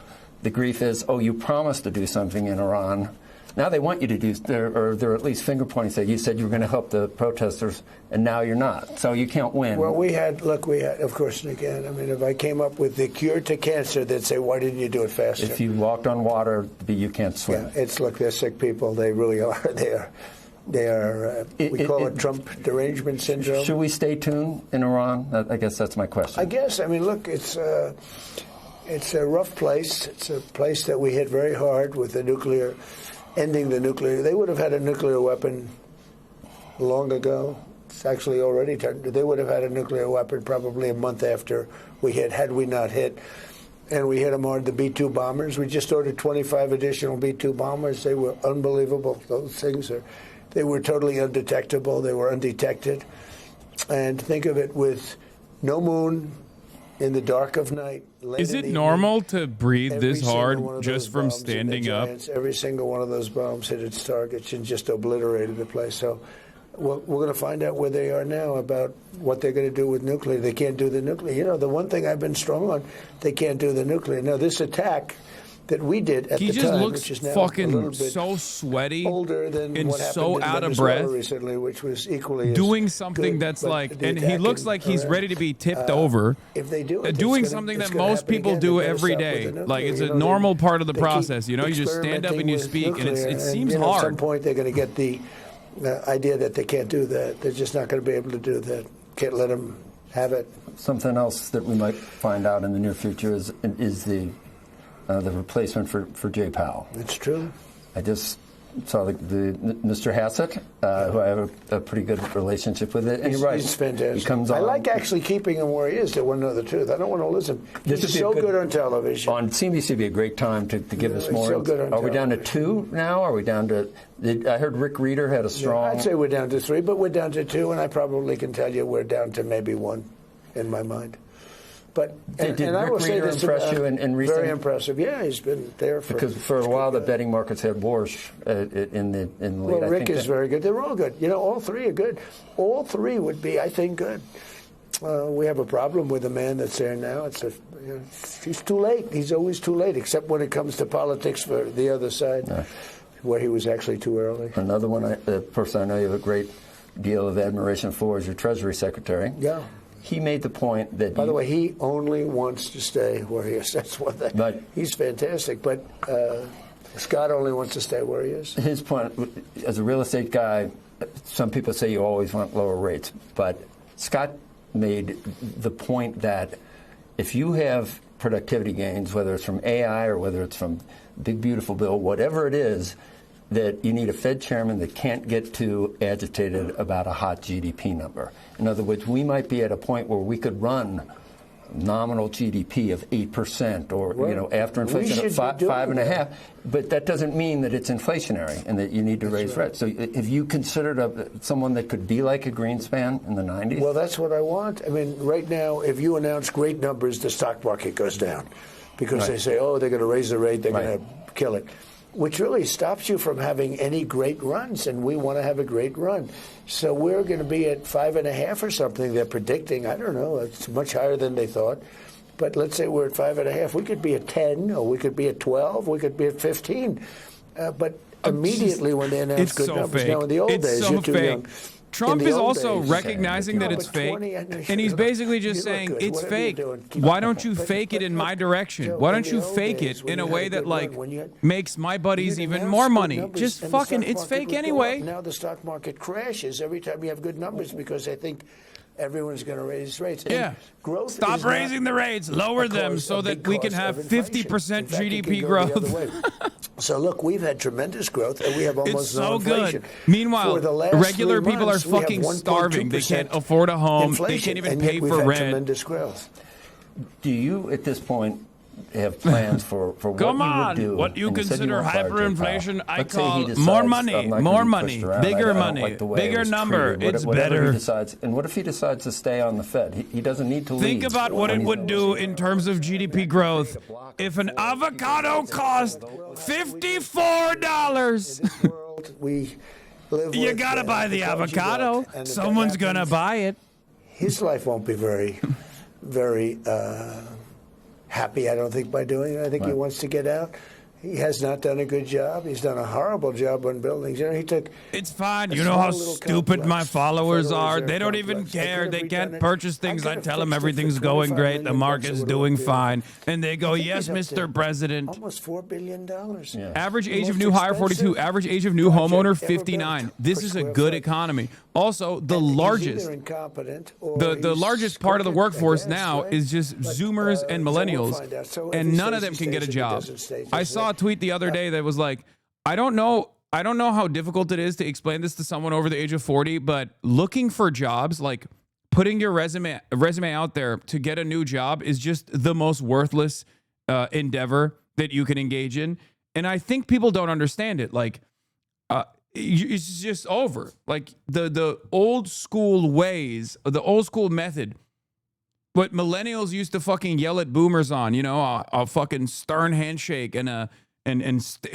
the grief is, oh, you promised to do something in Iran. Now they want you to do, or they're at least finger pointing, say, you said you were going to help the protesters, and now you're not. So you can't win. Well, we had, of course, and again, I mean, if I came up with the cure to cancer, they'd say, why didn't you do it faster? If you walked on water, you can't swim. Yeah, look, they're sick people. They really are. They are, we call it Trump derangement syndrome. Should we stay tuned in Iran? I guess that's my question. I guess. I mean, look, it's a rough place. It's a place that we hit very hard with the nuclear, ending the nuclear. They would have had a nuclear weapon long ago. It's actually already turned. They would have had a nuclear weapon probably a month after we hit, had we not hit. And we hit them hard, the B-2 bombers. We just ordered 25 additional B-2 bombers. They were unbelievable. Those things they were totally undetectable. They were undetected. And think of it, with no moon, in the dark of night. Is it normal to breathe this hard just from standing up? Every single one of those bombs hit its targets and just obliterated the place. So we're going to find out where they are now about what they're going to do with nuclear. They can't do the nuclear. You know, the one thing I've been strong on, they can't do the nuclear. Now, this attack that we did at the time, looks which is now fucking a little bit so sweaty older than and what happened so in out of Venezuela breath recently, which was equally doing as something good, that's but like, the and he attack looks in like he's Iran, ready to be tipped over. If they do it, doing it's something gonna, that it's gonna most happen people again. do They gotta every stop with day. the nuclear. Like it's You a know, normal part of the they keep process. You know, you just stand up and you experimenting speak, and with it nuclear, seems and, hard. At some point, they're going to get the idea that they can't do that. They're just not going to be able to do that. Can't let them have it. Something else that we might find out in the near future is the replacement for Jay Powell. It's true. I just saw the Mr. Hassett, who I have a pretty good relationship with. And you're right. He's fantastic. He comes on. I like actually keeping him where he is, to want to know the truth. I don't want to listen. He's so good on television. On CNBC would be a great time to give us more. So good on Are we down to 2 now? Are we down to... I heard Rick Reeder had a strong... Yeah, I'd say we're down to 3, but we're down to 2, and I probably can tell you we're down to maybe 1 in my mind. But did I Rick will say Reeder this impress you in recent? Very impressive. Yeah, he's been there for... Because for a while the betting markets had Warsh in the lead. Well, Rick is very good. They're all good. You know, all 3 are good. All 3 would be, I think, good. We have a problem with the man that's there now. He's too late. He's always too late, except when it comes to politics for the other side, where he was actually too early. Another one, the person I know you have a great deal of admiration for is your Treasury Secretary. Yeah. He made the point that... By the way, he only wants to stay where he is. That's one thing. But he's fantastic, but Scott only wants to stay where he is. His point, as a real estate guy, some people say you always want lower rates, but Scott made the point that if you have productivity gains, whether it's from AI or whether it's from Big Beautiful Bill, whatever it is, that you need a Fed chairman that can't get too agitated about a hot GDP number. In other words, we might be at a point where we could run nominal GDP of 8% or, after inflation of 5.5%. But that doesn't mean that it's inflationary and that you need to raise rates. So have you considered someone that could be like a Greenspan in the 90s? Well, that's what I want. I mean, right now, if you announce great numbers, the stock market goes down because they say, oh, they're going to raise the rate, they're going to kill it, which really stops you from having any great runs, and we want to have a great run. So we're going to be at 5.5 or something. They're predicting. I don't know. It's much higher than they thought. But let's say we're at 5.5. We could be at 10, or we could be at 12. We could be at 15. But immediately when they announce good numbers, now in the old days, you're too young. Trump is also recognizing that it's fake, and he's basically just saying it's fake. Why don't you fake it in my direction? Why don't you fake it in a way that makes my buddies even more money? Just fucking, it's fake anyway. Now the stock market crashes every time you have good numbers because they think everyone's going to raise rates. Yeah. Growth Stop raising the rates. Lower them so that we can have 50% GDP growth. So look, we've had tremendous growth, and we have almost no inflation. Good. Meanwhile, regular people are fucking starving. They can't afford a home. They can't even pay for rent. Tremendous growth. Do you, at this point, have plans for what Come you on, would do. what you And said consider weren't fired, Jay Powell. hyperinflation, I Let's say he call decides, more I'm money, not gonna more be money, pushed around. bigger I don't money, like the way it bigger was number. treated. It's Whatever better. He decides, and what if he decides to stay on the Fed? He doesn't need to leave. Think about what it would do in terms of GDP growth if an avocado cost $54. We live You with, gotta buy the avocado. and if that Someone's gonna happens, buy it. His life won't be very, very happy, I don't think, by doing it. I think he wants to get out. He has not done a good job. He's done a horrible job on buildings. You know, he took. It's fine. You know how stupid my followers are. They don't even care. They can't purchase things. I tell them everything's going great. The market's doing fine. And they go, yes, Mr. President. Almost $4 billion. Average age of new hire 42. Average age of new homeowner 59. This is a good economy. Also, the largest, the largest part of the workforce now is just Zoomers and millennials, and none of them can get a job. I saw a tweet the other day that was like, I don't know how difficult it is to explain this to someone over the age of 40, but looking for jobs, like putting your resume out there to get a new job, is just the most worthless endeavor that you can engage in. And I think people don't understand it. Like, it's just over. Like the old school ways, the old school method, what millennials used to fucking yell at boomers on, you know, a fucking stern handshake and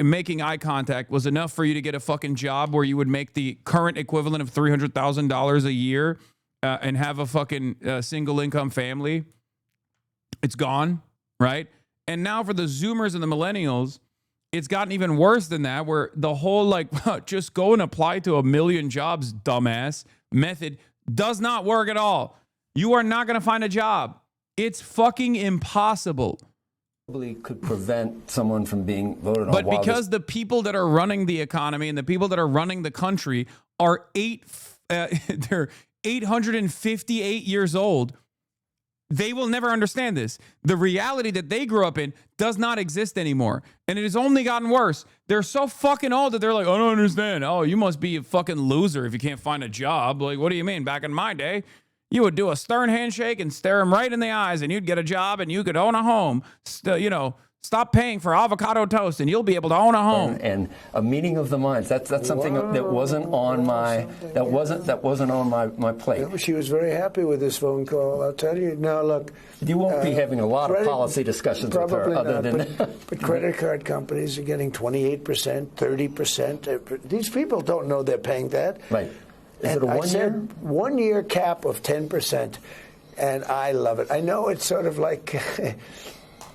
making eye contact was enough for you to get a fucking job where you would make the current equivalent of $300,000 a year and have a fucking single income family. It's gone, right? And now for the Zoomers and the millennials, it's gotten even worse than that, where the whole, like, just go and apply to 1 million jobs, dumbass, method does not work at all. You are not going to find a job. It's fucking impossible. Could prevent someone from being voted on. But because the people that are running the economy and the people that are running the country are they're 858 years old, they will never understand this. The reality that they grew up in does not exist anymore. And it has only gotten worse. They're so fucking old that they're like, I don't understand. Oh, you must be a fucking loser if you can't find a job. Like, what do you mean? Back in my day, you would do a stern handshake and stare them right in the eyes and you'd get a job and you could own a home. Stop paying for avocado toast and you'll be able to own a home. And a meeting of the minds. That's something that wasn't on my on my plate. She was very happy with this phone call, I'll tell you. Now look, you won't be having a lot of policy discussions with her, other than. But credit card companies are getting 28%, 30%. These people don't know they're paying that. Right. Is it a 1 year? 1 year cap of 10%, and I love it. I know it's sort of like.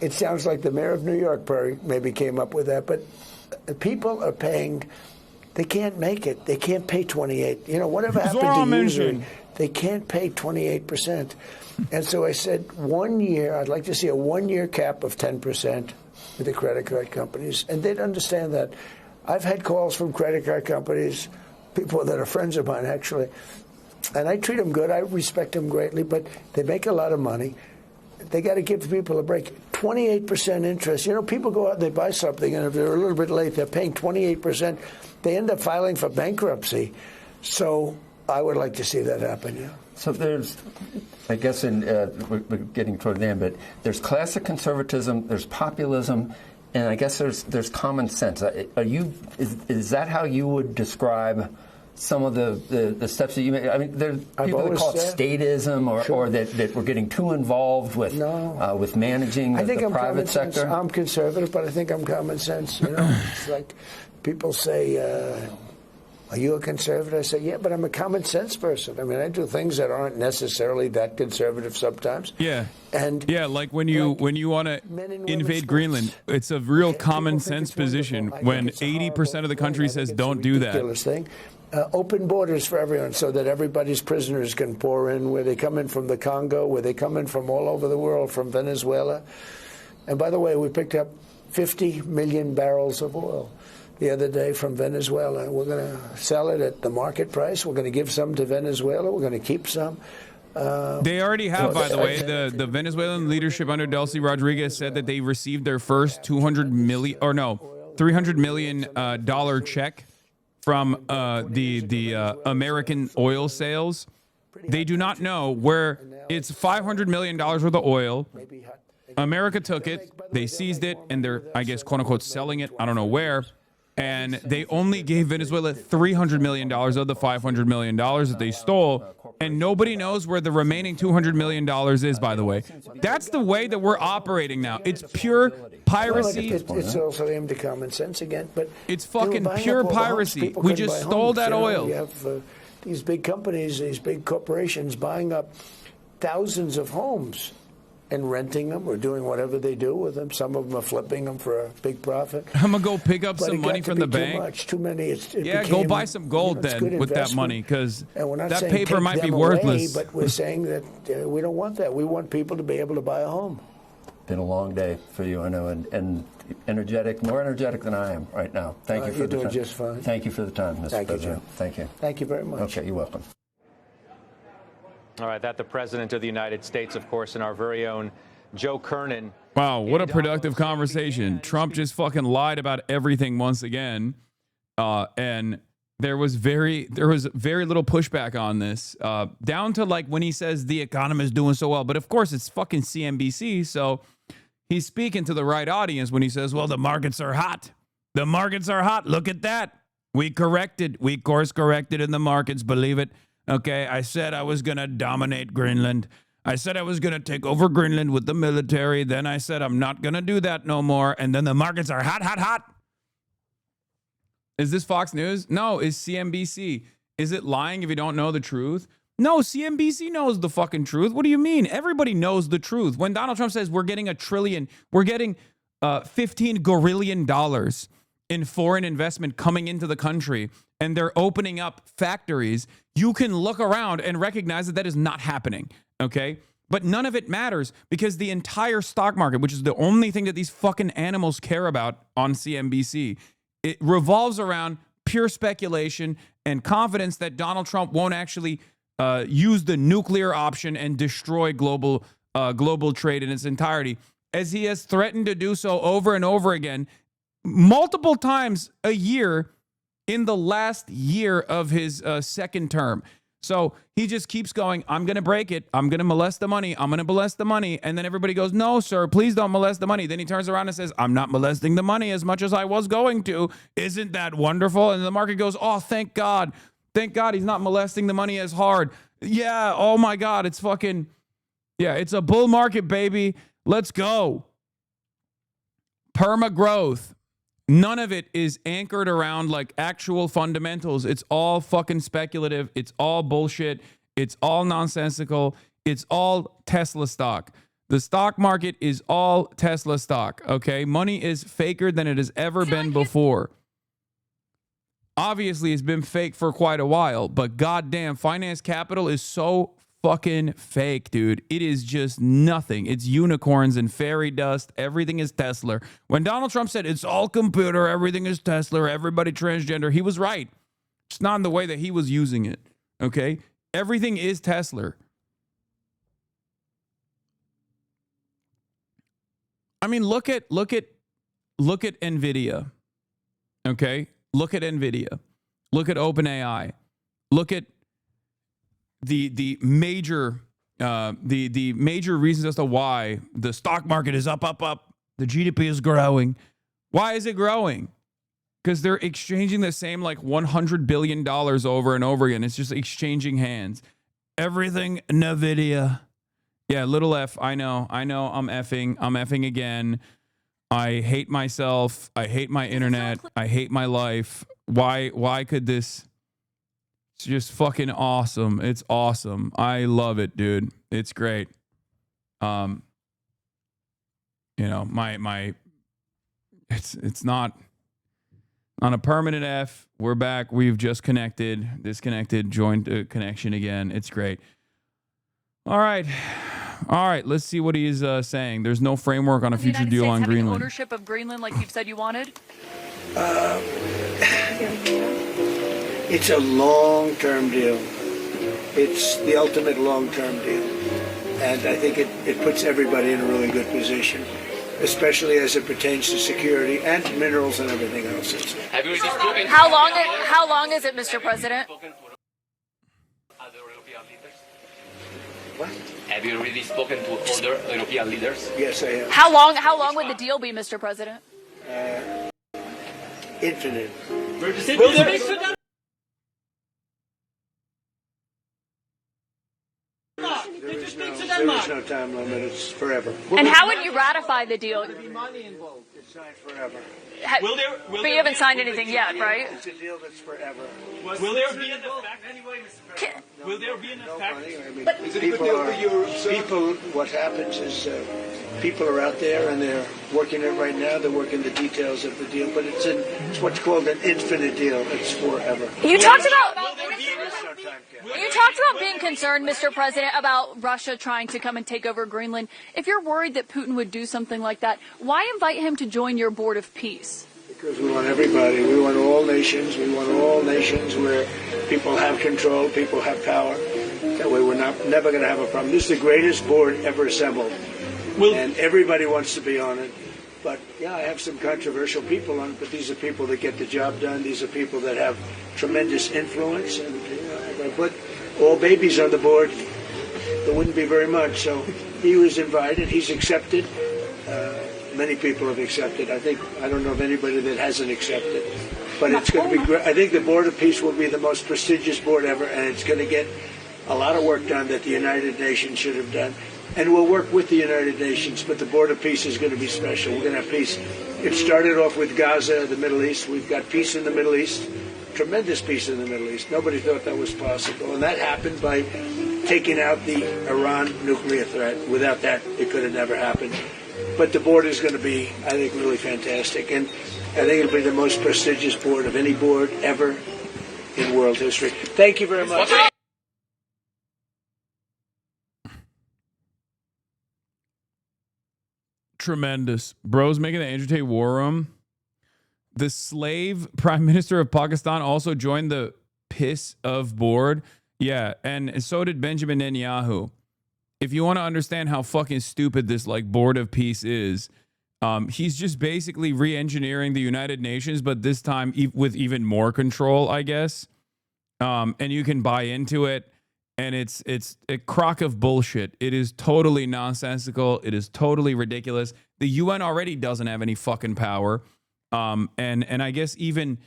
It sounds like the mayor of New York maybe came up with that, but people are paying. They can't make it. They can't pay 28. You know, whatever happened to usury, they can't pay 28%. And so I said 1 year. I'd like to see a 1 year cap of 10% with the credit card companies, and they'd understand that. I've had calls from credit card companies, people that are friends of mine actually, and I treat them good. I respect them greatly, but they make a lot of money. They got to give people a break. 28% interest. You know, people go out and they buy something, and if they're a little bit late, they're paying 28%. They end up filing for bankruptcy. So I would like to see that happen, yeah. So there's, I guess, we're getting toward the end, but there's classic conservatism, there's populism, and I guess there's common sense. Is that how you would describe some of the steps that you make? I mean, there's people that call it statism, or that we're getting too involved with managing the private sector. I'm conservative, but I think I'm common sense. You know, it's like people say, "Are you a conservative?" I say, "Yeah, but I'm a common sense person. I mean, I do things that aren't necessarily that conservative sometimes." Yeah, and like when you want to invade Greenland, it's a real common sense position when 80% of the country says don't do that. Thing. Open borders for everyone so that everybody's prisoners can pour in, where they come in from the Congo, where they come in from all over the world, from Venezuela. And by the way, we picked up 50 million barrels of oil the other day from Venezuela. We're going to sell it at the market price. We're going to give some to Venezuela. We're going to keep some. They already have, by the way. The Venezuelan leadership under Delcy Rodriguez said that they received their first $300 million dollar check from the American oil sales. They do not know where it's $500 million worth of oil. America took it, they seized it, and they're, I guess, quote unquote, selling it. I don't know where. And they only gave Venezuela $300 million of the $500 million that they stole. And nobody knows where the remaining $200 million is, by the way. That's the way that we're operating now. It's pure piracy. It's also aimed to common sense again. But it's fucking pure piracy. We just stole that oil. You have these big companies, these big corporations buying up thousands of homes and renting them or doing whatever they do with them. Some of them are flipping them for a big profit. I'm going to go pick up some money from the bank. Too many. Yeah, go buy some gold then with that money, because that paper might be worthless. But we're saying that we don't want that. We want people to be able to buy a home. Been a long day for you, I know, and energetic, more energetic than I am right now. Thank you for the time. You're doing just fine. Thank you for the time, Mr. President. Thank you. Thank you very much. Okay, you're welcome. All right, that the President of the United States, of course, and our very own Joe Kernan. Wow, what a productive conversation. Trump just fucking lied about everything once again. And there was very little pushback on this, down to like when he says the economy is doing so well. But of course, it's fucking CNBC, so he's speaking to the right audience when he says, well, the markets are hot. The markets are hot. Look at that. We course corrected in the markets, believe it. Okay, I said I was going to dominate Greenland. I said I was going to take over Greenland with the military. Then I said I'm not going to do that no more. And then the markets are hot, hot, hot. Is this Fox News? No, it's CNBC. Is it lying if you don't know the truth? No, CNBC knows the fucking truth. What do you mean? Everybody knows the truth. When Donald Trump says we're getting $15 gorillion in foreign investment coming into the country, and they're opening up factories, you can look around and recognize that that is not happening, okay? But none of it matters, because the entire stock market, which is the only thing that these fucking animals care about on CNBC, it revolves around pure speculation and confidence that Donald Trump won't actually use the nuclear option and destroy global trade in its entirety, as he has threatened to do so over and over again, multiple times a year in the last year of his second term. So he just keeps going, I'm going to break it. I'm going to molest the money. I'm going to molest the money. And then everybody goes, no, sir, please don't molest the money. Then he turns around and says, I'm not molesting the money as much as I was going to. Isn't that wonderful? And the market goes, oh, thank God. Thank God he's not molesting the money as hard. Yeah, oh my God, it's fucking, yeah, it's a bull market, baby. Let's go. Perma growth. None of it is anchored around like actual fundamentals. It's all fucking speculative. It's all bullshit. It's all nonsensical. It's all Tesla stock. The stock market is all Tesla stock, okay? Money is faker than it has ever been before. Obviously, it's been fake for quite a while, but goddamn, finance capital is so fucking fake, dude. It is just nothing. It's unicorns and fairy dust. Everything is Tesla. When Donald Trump said it's all computer, everything is Tesla, everybody transgender, he was right. It's not in the way that he was using it, okay? Everything is Tesla. I mean, look at Nvidia, okay? Look at Nvidia. Look at OpenAI. Look at the major reasons as to why the stock market is up. The GDP is growing. Why is it growing? Because they're exchanging the same like $100 billion over and over again. It's just exchanging hands. Everything Nvidia. Yeah, little f. I know. I'm effing again. I hate myself. I hate my internet. I hate my life. Why could this? It's just fucking awesome. It's awesome. I love it, dude. It's great. You know, it's not on a permanent F. We're back. We've just disconnected, joined a connection again. It's great. All right. Let's see what he's saying. There's no framework on a future deal on Greenland. Ownership of Greenland, like you've said you wanted. It's a long-term deal. It's the ultimate long-term deal. And I think it puts everybody in a really good position, especially as it pertains to security and minerals and everything else. Have you spoken? How long is it, Mr. President? What? Have Have you already spoken to other European leaders? Yes, I have. How long would the deal be, Mr. President? Infinite. There is no time limit. It's forever. And how would you ratify the deal? There'll be money involved. It's signed forever. But you haven't signed anything yet, right? It's a deal that's forever. Will there be an effect anyway, Mr. President? Will there be an effect? I mean, people, what happens is people are out there and they're working it right now. They're working the details of the deal, but it's what's called an infinite deal. It's forever. You talked about being concerned, Mr. President, about Russia trying to come and take over Greenland. If you're worried that Putin would do something like that, why invite him to join your board of peace? Because we want everybody. We want all nations. We want all nations where people have control, people have power. That way we're never going to have a problem. This is the greatest board ever assembled. And everybody wants to be on it. But, yeah, I have some controversial people on it, but these are people that get the job done. These are people that have tremendous influence. And if I put all babies on the board, there wouldn't be very much. So he was invited. He's accepted. Many people have accepted. I don't know of anybody that hasn't accepted. But it's going to be great. I think the Board of Peace will be the most prestigious board ever, and it's going to get a lot of work done that the United Nations should have done. And we'll work with the United Nations, but the Board of Peace is going to be special. We're going to have peace. It started off with Gaza, the Middle East. We've got peace in the Middle East, tremendous peace in the Middle East. Nobody thought that was possible. And that happened by taking out the Iran nuclear threat. Without that, it could have never happened. But the board is going to be, I think, really fantastic. And I think it'll be the most prestigious board of any board ever in world history. Thank you very much. Tremendous. Bro's making the Andrew Tate War Room. The slave prime minister of Pakistan also joined the piss of board. Yeah, and so did Benjamin Netanyahu. If you want to understand how fucking stupid this board of peace is, he's just basically re-engineering the United Nations, but this time with even more control, I guess. And you can buy into it. And it's a crock of bullshit. It is totally nonsensical. It is totally ridiculous. The UN already doesn't have any fucking power. And I guess even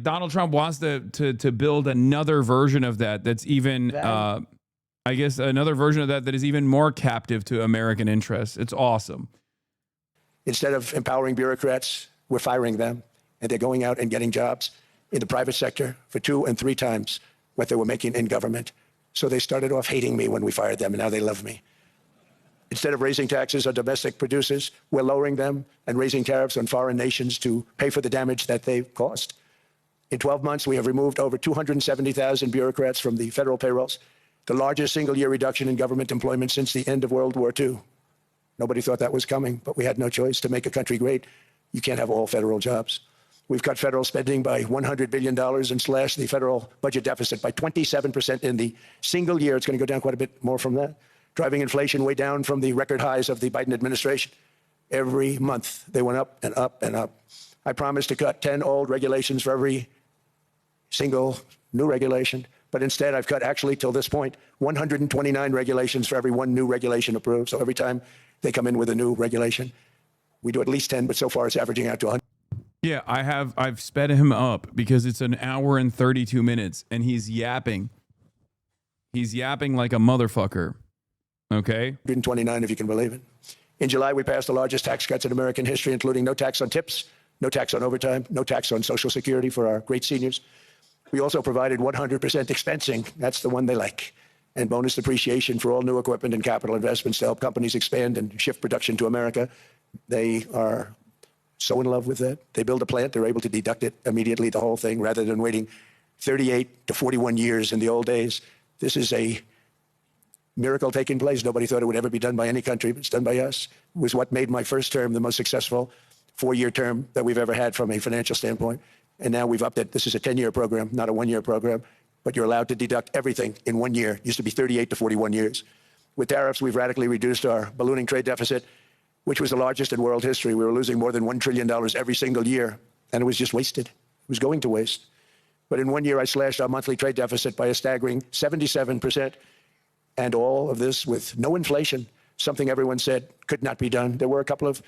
Donald Trump wants to build another version of that that's even I guess another version of that is even more captive to American interests. It's awesome. Instead of empowering bureaucrats, we're firing them, and they're going out and getting jobs in the private sector for 2 and 3 times what they were making in government. So they started off hating me when we fired them, and now they love me. Instead of raising taxes on domestic producers, we're lowering them and raising tariffs on foreign nations to pay for the damage that they've caused. In 12 months, we have removed over 270,000 bureaucrats from the federal payrolls, the largest single-year reduction in government employment since the end of World War II. Nobody thought that was coming, but we had no choice. To make a country great, you can't have all federal jobs. We've cut federal spending by $100 billion and slashed the federal budget deficit by 27% in the single year. It's going to go down quite a bit more from that, driving inflation way down from the record highs of the Biden administration. Every month, they went up and up and up. I promised to cut 10 old regulations for every single new regulation, but instead I've cut, actually, till this point, 129 regulations for every one new regulation approved. So every time they come in with a new regulation, we do at least 10, but so far it's averaging out to 100. Yeah, I've sped him up because it's an hour and 32 minutes and he's yapping. He's yapping like a motherfucker. Okay? 129, if you can believe it. In July, we passed the largest tax cuts in American history, including no tax on tips, no tax on overtime, no tax on Social Security for our great seniors. We also provided 100% expensing. That's the one they like. And bonus depreciation for all new equipment and capital investments to help companies expand and shift production to America. They are so in love with that. They build a plant, they're able to deduct it immediately, the whole thing, rather than waiting 38 to 41 years in the old days. This is a miracle taking place. Nobody thought it would ever be done by any country, but it's done by us. It was what made my first term the most successful 4-year term that we've ever had from a financial standpoint. And now we've upped it. This is a 10-year program, not a 1-year program, but you're allowed to deduct everything in 1 year. It used to be 38 to 41 years. With tariffs, we've radically reduced our ballooning trade deficit, which was the largest in world history. We were losing more than $1 trillion every single year, and it was just wasted. It was going to waste. But in 1 year, I slashed our monthly trade deficit by a staggering 77%. And all of this with no inflation, something everyone said could not be done. There were a couple of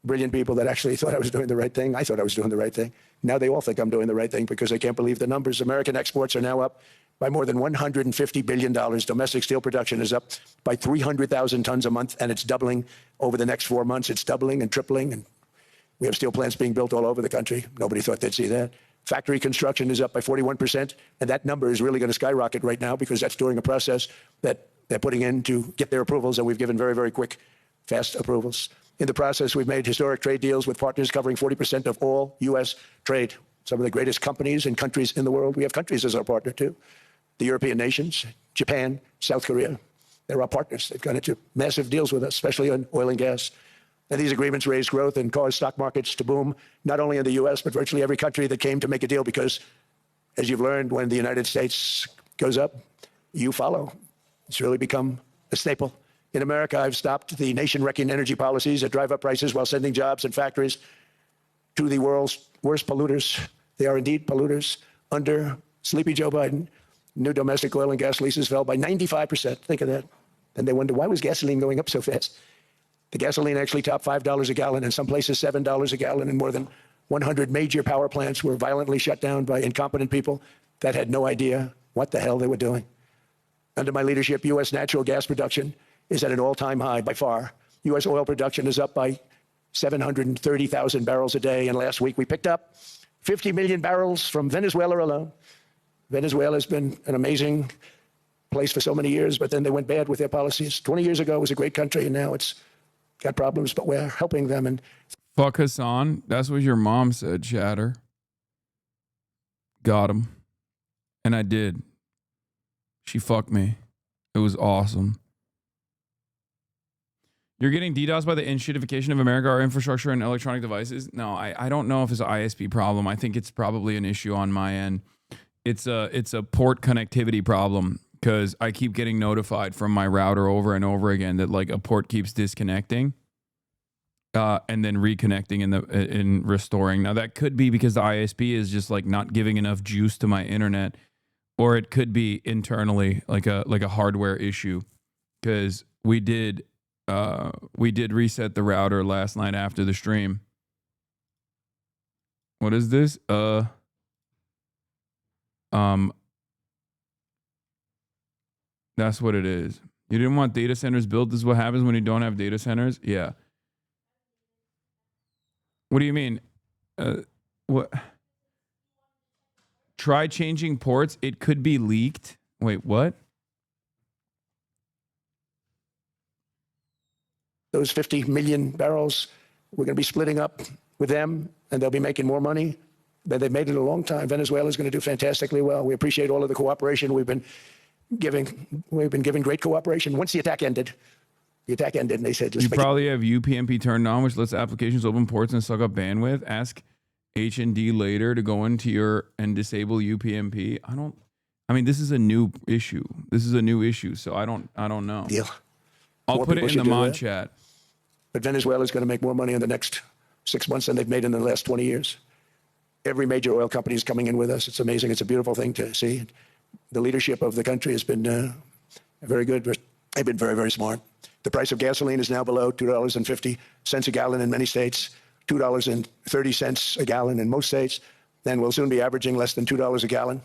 brilliant people that actually thought I was doing the right thing. I thought I was doing the right thing. Now they all think I'm doing the right thing because they can't believe the numbers. American exports are now up by more than $150 billion. Domestic steel production is up by 300,000 tons a month, and it's doubling over the next 4 months. It's doubling and tripling, and we have steel plants being built all over the country. Nobody thought they'd see that. Factory construction is up by 41%, and that number is really going to skyrocket right now because that's during a process that they're putting in to get their approvals, and we've given very, very quick, fast approvals. In the process, we've made historic trade deals with partners covering 40% of all U.S. trade. Some of the greatest companies and countries in the world. We have countries as our partner, too. The European nations, Japan, South Korea. They're our partners. They've gone into massive deals with us, especially on oil and gas. And these agreements raise growth and cause stock markets to boom, not only in the U.S., but virtually every country that came to make a deal because, as you've learned, when the United States goes up, you follow. It's really become a staple. In America, I've stopped the nation-wrecking energy policies that drive up prices while sending jobs and factories to the world's worst polluters. They are indeed polluters. Under sleepy Joe Biden, new domestic oil and gas leases fell by 95%. Think of that. And they wonder, why was gasoline going up so fast? The gasoline actually topped $5 a gallon, in some places $7 a gallon, and more than 100 major power plants were violently shut down by incompetent people that had no idea what the hell they were doing. Under my leadership, U.S. natural gas production is at an all-time high by far. U.S. oil production is up by 730,000 barrels a day, and last week we picked up 50 million barrels from Venezuela alone. Venezuela has been an amazing place for so many years, but then they went bad with their policies. 20 years ago, it was a great country, and now it's got problems, but we're helping them. And fuck Hasan. That's what your mom said, Chatter. Got him. And I did. She fucked me. It was awesome. You're getting DDoS by the inshitification of America, our infrastructure and electronic devices? No, I don't know if it's an ISP problem. I think it's probably an issue on my end. It's a port connectivity problem because I keep getting notified from my router over and over again that like a port keeps disconnecting and then reconnecting in restoring. Now that could be because the ISP is just like not giving enough juice to my internet, or it could be internally like a hardware issue because we did reset the router last night after the stream. What is this? That's what it is. You didn't want data centers built. This is what happens when you don't have data centers. Yeah. What do you mean? What? Try changing ports. It could be leaked. Wait, what? those 50 million barrels, we're going to be splitting up with them, and they'll be making more money than they've made in a long time. Venezuela is going to do fantastically well. We appreciate all of the cooperation we've been giving. We've been giving great cooperation. Once the attack ended, and they said, you probably have UPnP turned on, which lets applications open ports and suck up bandwidth. Ask H&D later to go into your and disable UPnP. I mean, this is a new issue. So I don't know. Deal. I'll put it in the mod chat. But Venezuela is going to make more money in the next 6 months than they've made in the last 20 years. Every major oil company is coming in with us. It's amazing. It's a beautiful thing to see. The leadership of the country has been very good. They've been very, very smart. The price of gasoline is now below $2.50 a gallon in many states, $2.30 a gallon in most states. Then we'll soon be averaging less than $2 a gallon.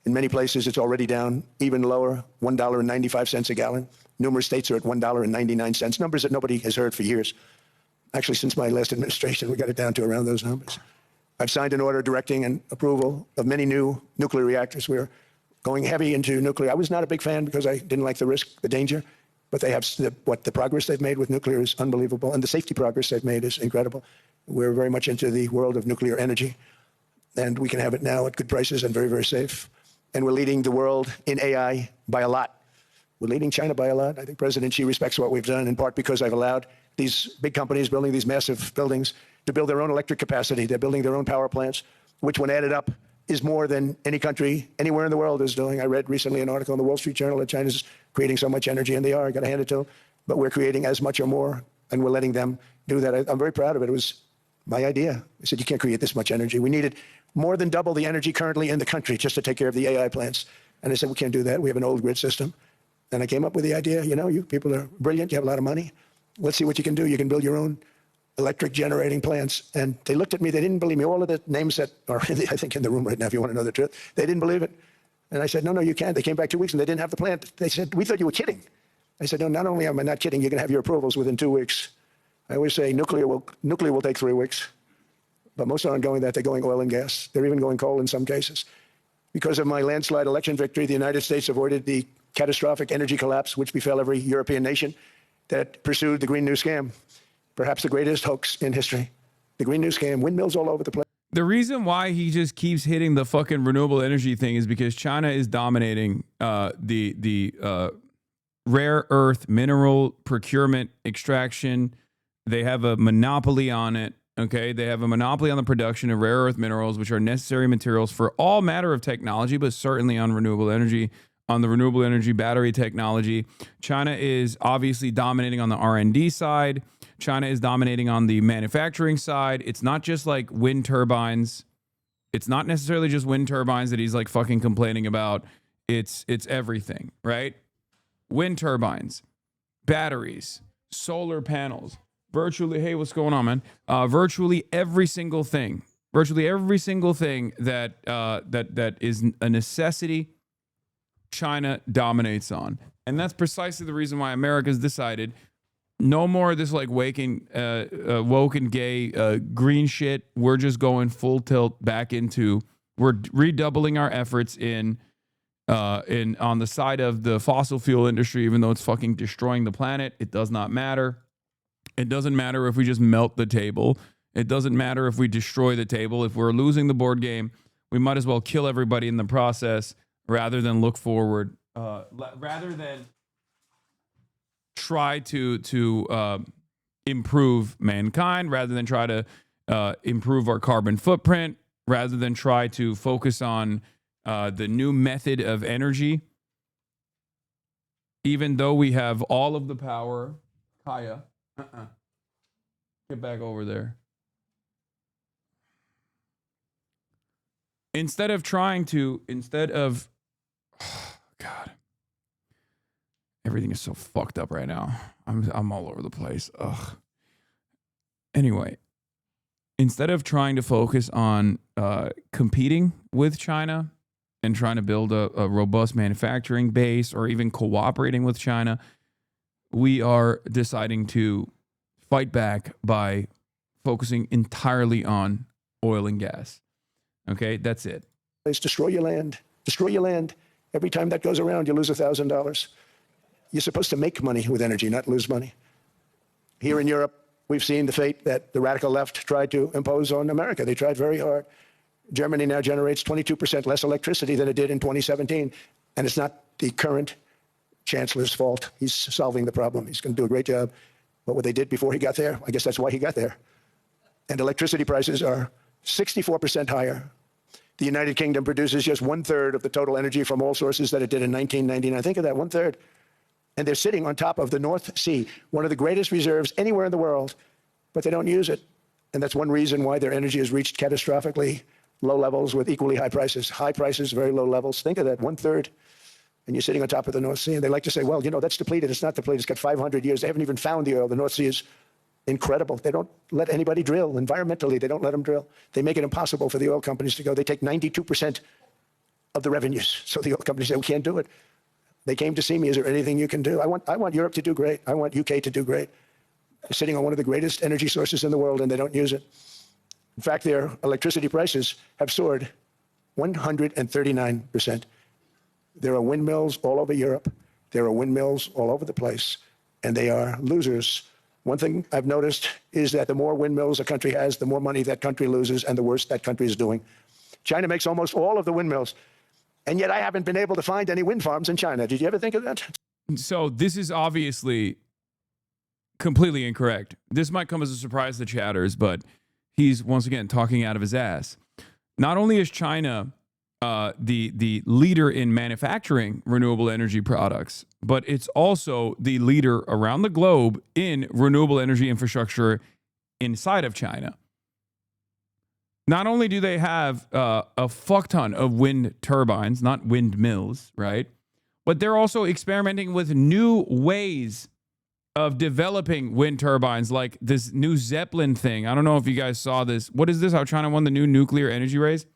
In many places, it's already down even lower, $1.95 a gallon. Numerous states are at $1.99, numbers that nobody has heard for years. Actually, since my last administration, we got it down to around those numbers. I've signed an order directing and approval of many new nuclear reactors. We're going heavy into nuclear. I was not a big fan because I didn't like the risk, the danger, but they have the progress they've made with nuclear is unbelievable, and the safety progress they've made is incredible. We're very much into the world of nuclear energy, and we can have it now at good prices and very, very safe. And we're leading the world in AI by a lot. We're leading China by a lot. I think President Xi respects what we've done, in part because I've allowed these big companies building these massive buildings to build their own electric capacity. They're building their own power plants, which when added up is more than any country anywhere in the world is doing. I read recently an article in the Wall Street Journal that China's creating so much energy, and they are. I got to hand it to them. But we're creating as much or more, and we're letting them do that. I'm very proud of it. It was my idea. I said, you can't create this much energy. We needed more than double the energy currently in the country just to take care of the AI plants. And I said, we can't do that. We have an old grid system. And I came up with the idea, you people are brilliant, you have a lot of money. Let's see what you can do. You can build your own electric generating plants. And they looked at me, they didn't believe me. All of the names that are, I think, in the room right now, if you want to know the truth, they didn't believe it. And I said, no, you can't. They came back 2 weeks and they didn't have the plant. They said, we thought you were kidding. I said, no, not only am I not kidding, you're going to have your approvals within 2 weeks. I always say nuclear will take 3 weeks. But most aren't going that. They're going oil and gas. They're even going coal in some cases. Because of my landslide election victory, the United States avoided the catastrophic energy collapse which befell every European nation that pursued the Green New Scam, perhaps the greatest hoax in history. The Green New Scam, windmills all over the place. The reason why he just keeps hitting the fucking renewable energy thing is because China is dominating the rare earth mineral procurement extraction. They have a monopoly on it. Okay, they have a monopoly on the production of rare earth minerals, which are necessary materials for all matter of technology, but certainly on renewable energy, on the renewable energy battery technology. China is obviously dominating on the R&D side. China is dominating on the manufacturing side. It's not just like wind turbines. It's not necessarily just wind turbines that he's like fucking complaining about. It's everything, right? Wind turbines, batteries, solar panels. Virtually, hey, what's going on, man? Virtually every single thing that that is a necessity, China dominates on, and that's precisely the reason why America's decided no more of this like woke and gay green shit. We're just going full tilt back into. We're redoubling our efforts in on the side of the fossil fuel industry, even though it's fucking destroying the planet. It does not matter. It doesn't matter if we just melt the table. It doesn't matter if we destroy the table. If we're losing the board game, we might as well kill everybody in the process rather than look forward, rather than try to improve mankind, rather than try to improve our carbon footprint, rather than try to focus on the new method of energy. Even though we have all of the power, Kaya. Get back over there. Instead of, God, everything is so fucked up right now. I'm all over the place. Ugh. Anyway, instead of trying to focus on competing with China and trying to build a robust manufacturing base or even cooperating with China, we are deciding to fight back by focusing entirely on oil and gas. Okay, that's it. It's destroy your land. Destroy your land. Every time that goes around, you lose $1,000. You're supposed to make money with energy, not lose money. Here in Europe, we've seen the fate that the radical left tried to impose on America. They tried very hard. Germany now generates 22% less electricity than it did in 2017. And it's not the current chancellor's fault. He's solving the problem. He's going to do a great job. But what they did before he got there, I guess that's why he got there. And electricity prices are 64% higher. The United Kingdom produces just 1/3 of the total energy from all sources that it did in 1999. Think of that, 1/3. And they're sitting on top of the North Sea, one of the greatest reserves anywhere in the world, but they don't use it. And that's one reason why their energy has reached catastrophically low levels with equally high prices. High prices, very low levels. Think of that, 1/3. And you're sitting on top of the North Sea. And they like to say, well, that's depleted. It's not depleted. It's got 500 years. They haven't even found the oil. The North Sea is incredible. They don't let anybody drill. Environmentally, they don't let them drill. They make it impossible for the oil companies to go. They take 92% of the revenues. So the oil companies say, we can't do it. They came to see me. Is there anything you can do? I want Europe to do great. I want UK to do great. They're sitting on one of the greatest energy sources in the world, and they don't use it. In fact, their electricity prices have soared 139%. There are windmills all over Europe. There are windmills all over the place, and they are losers. One thing I've noticed is that the more windmills a country has, the more money that country loses and the worse that country is doing. China makes almost all of the windmills, and yet I haven't been able to find any wind farms in China. Did you ever think of that? So this is obviously completely incorrect. This might come as a surprise to chatters, but he's once again talking out of his ass. Not only is China the leader in manufacturing renewable energy products, but it's also the leader around the globe in renewable energy infrastructure inside of China. Not only do they have a fuck ton of wind turbines, not windmills, right? but they're also experimenting with new ways of developing wind turbines, like this new Zeppelin thing. I don't know if you guys saw this. What is this? How China won the new nuclear energy race?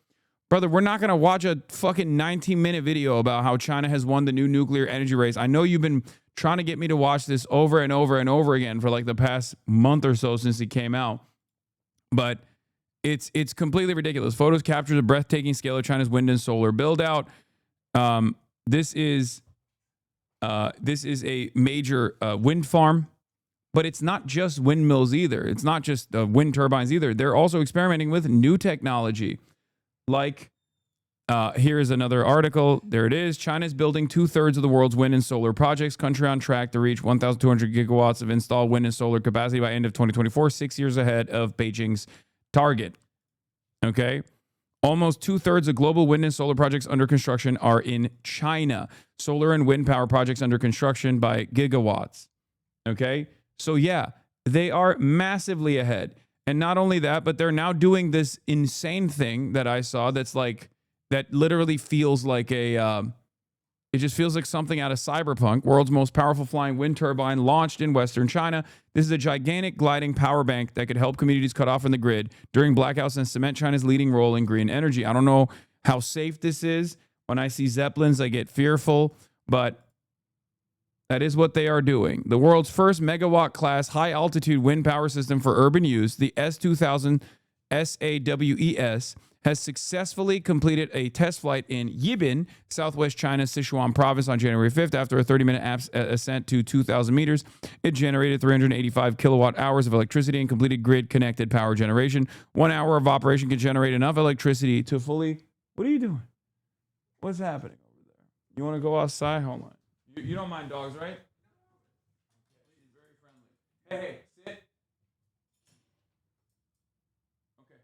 Brother, we're not going to watch a fucking 19-minute video about how China has won the new nuclear energy race. I know you've been trying to get me to watch this over and over and over again for like the past month or so since it came out. But it's completely ridiculous. Photos capture the breathtaking scale of China's wind and solar build out. This is a major wind farm, but it's not just windmills either. It's not just wind turbines either. They're also experimenting with new technology. Like, here is another article. There it is. China is building 2/3 of the world's wind and solar projects. Country on track to reach 1,200 gigawatts of installed wind and solar capacity by end of 2024, 6 years ahead of Beijing's target. Okay. Almost 2/3 of global wind and solar projects under construction are in China. Solar and wind power projects under construction by gigawatts. Okay. So yeah, they are massively ahead. And not only that, but they're now doing this insane thing that I saw that's like, that literally feels like a, it just feels like something out of Cyberpunk. World's most powerful flying wind turbine launched in Western China. This is a gigantic gliding power bank that could help communities cut off from the grid during blackouts and cement China's leading role in green energy. I don't know how safe this is. When I see Zeppelins, I get fearful, but that is what they are doing. The world's first megawatt class high altitude wind power system for urban use, the S2000 SAWES, has successfully completed a test flight in Yibin, southwest China's Sichuan province on January 5th. After a 30-minute ascent to 2,000 meters, it generated 385 kilowatt hours of electricity and completed grid-connected power generation. 1 hour of operation can generate enough electricity to fully... What are you doing? What's happening over there? You want to go outside? Hold on. You don't mind dogs, right? He's very friendly. Hey, sit. Okay.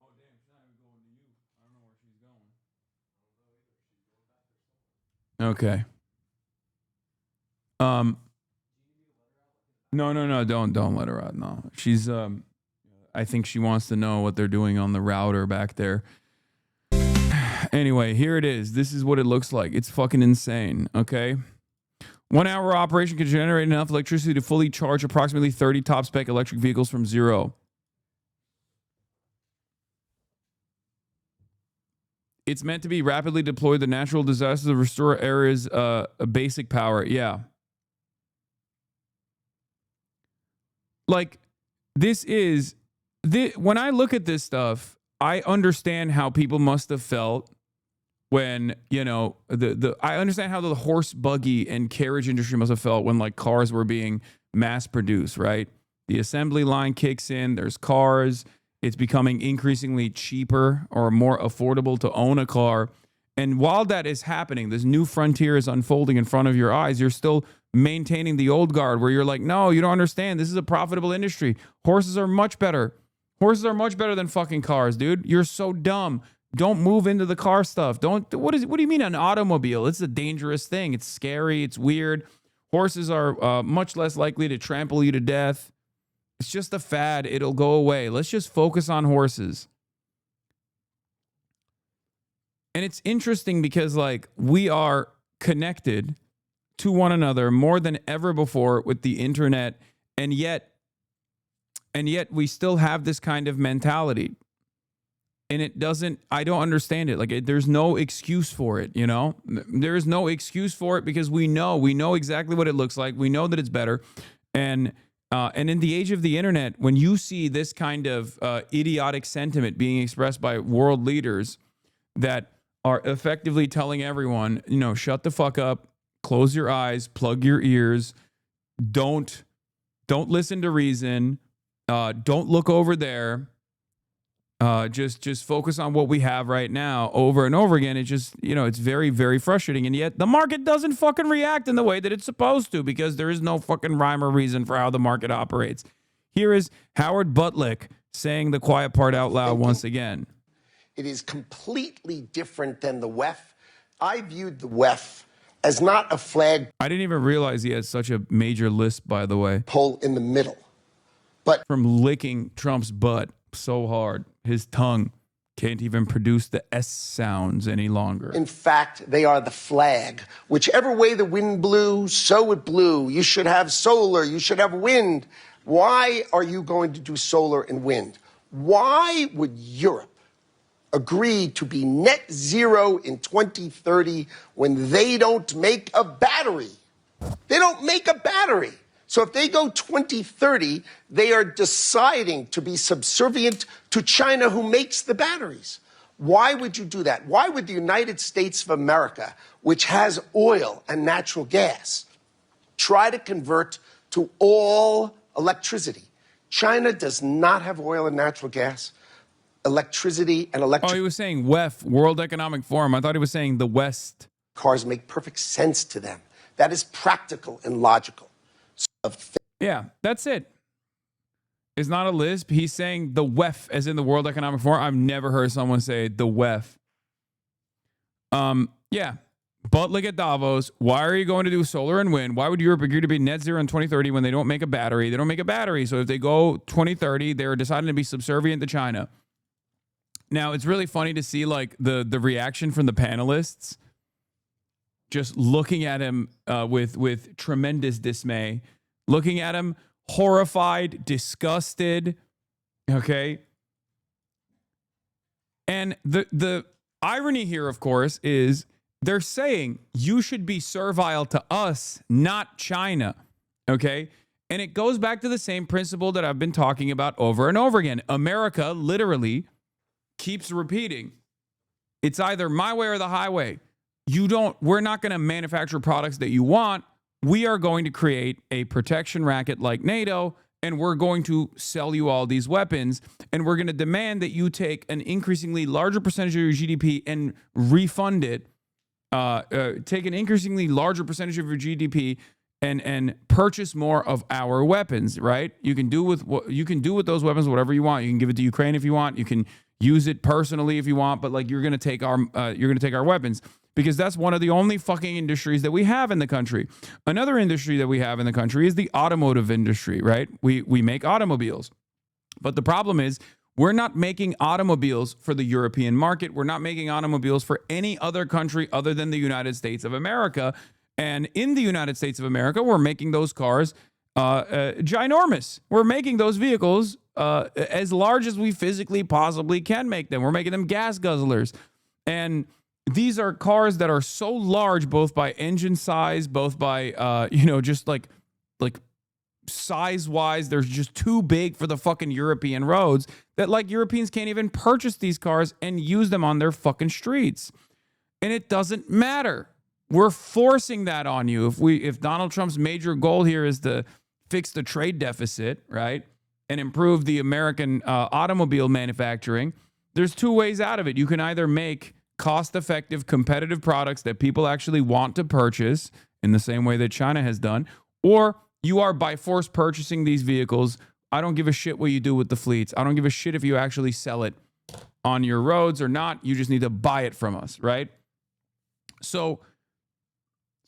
Oh, damn, she's not even going to you. I don't know where she's going. Okay. No, don't let her out. No. She's I think she wants to know what they're doing on the router back there. Anyway, here it is. This is what it looks like. It's fucking insane, okay? 1 hour operation can generate enough electricity to fully charge approximately 30 top-spec electric vehicles from zero. It's meant to be rapidly deployed to natural disasters to restore areas' basic power. Yeah. Like, this is... when I look at this stuff, I understand how people must have felt when, you know, I understand how the horse buggy and carriage industry must have felt when like cars were being mass produced, right? The assembly line kicks in, there's cars, it's becoming increasingly cheaper or more affordable to own a car. And while that is happening, this new frontier is unfolding in front of your eyes, you're still maintaining the old guard where you're like, no, you don't understand. This is a profitable industry. Horses are much better. Horses are much better than fucking cars, dude. You're so dumb. Don't move into the car stuff. What do you mean an automobile? It's a dangerous thing. It's scary. It's weird. Horses are much less likely to trample you to death. It's just a fad. It'll go away. Let's just focus on horses. And it's interesting because like we are connected to one another more than ever before with the internet, and yet we still have this kind of mentality. And it doesn't, I don't understand it. Like, there's no excuse for it, you know? There is no excuse for it because we know exactly what it looks like. We know that it's better. And in the age of the internet, when you see this kind of idiotic sentiment being expressed by world leaders that are effectively telling everyone, you know, shut the fuck up, close your eyes, plug your ears, don't listen to reason, don't look over there. Just focus on what we have right now over and over again. It just, you know, it's very, very frustrating. And yet the market doesn't fucking react in the way that it's supposed to because there is no fucking rhyme or reason for how the market operates. Here is Howard Butlick saying the quiet part out loud once again. It is completely different than the WEF. I viewed the WEF as not a flag. I didn't even realize he had such a major lisp, by the way. Pole in the middle. But from licking Trump's butt so hard, his tongue can't even produce the S sounds any longer. In fact, they are the flag. Whichever way the wind blew, so it blew. You should have solar, you should have wind. Why are you going to do solar and wind? Why would Europe agree to be net zero in 2030 when they don't make a battery? They don't make a battery. So if they go 2030, they are deciding to be subservient to China, who makes the batteries. Why would you do that? Why would the United States of America, which has oil and natural gas, try to convert to all electricity? China does not have oil and natural gas. Electricity and electric... Oh, he was saying WEF, World Economic Forum. I thought he was saying the West. Cars make perfect sense to them. That is practical and logical. Yeah, that's it. It's not a lisp. He's saying the WEF, as in the World Economic Forum. I've never heard someone say the WEF. Yeah. But look at Davos. Why are you going to do solar and wind? Why would Europe agree to be net zero in 2030 when they don't make a battery? They don't make a battery. So if they go 2030, they're deciding to be subservient to China. Now, it's really funny to see like the reaction from the panelists, just looking at him with tremendous dismay, looking at him horrified, disgusted. Okay. And the irony here, of course, is they're saying you should be servile to us, not China. Okay. And it goes back to the same principle that I've been talking about over and over again. America literally keeps repeating, it's either my way or the highway. We're not going to manufacture products that you want. We are going to create a protection racket like NATO, and we're going to sell you all these weapons, and we're going to demand that you take an increasingly larger percentage of your GDP and refund it. Take an increasingly larger percentage of your GDP and purchase more of our weapons, right? You can do with those weapons whatever you want. You can give it to Ukraine if you want. You can use it personally if you want, but like you're gonna take our weapons, because that's one of the only fucking industries that we have in the country. Another industry that we have in the country is the automotive industry, right? We make automobiles, but the problem is we're not making automobiles for the European market. We're not making automobiles for any other country other than the United States of America. And in the United States of America, we're making those cars ginormous. We're making those vehicles as large as we physically possibly can make them. We're making them gas guzzlers. And these are cars that are so large, both by engine size, both by, just like size-wise, they're just too big for the fucking European roads, that like Europeans can't even purchase these cars and use them on their fucking streets. And it doesn't matter. We're forcing that on you. If Donald Trump's major goal here is to fix the trade deficit, right, and improve the American automobile manufacturing, there's two ways out of it. You can either make cost-effective, competitive products that people actually want to purchase in the same way that China has done, or you are by force purchasing these vehicles. I don't give a shit what you do with the fleets. I don't give a shit if you actually sell it on your roads or not. You just need to buy it from us, right? So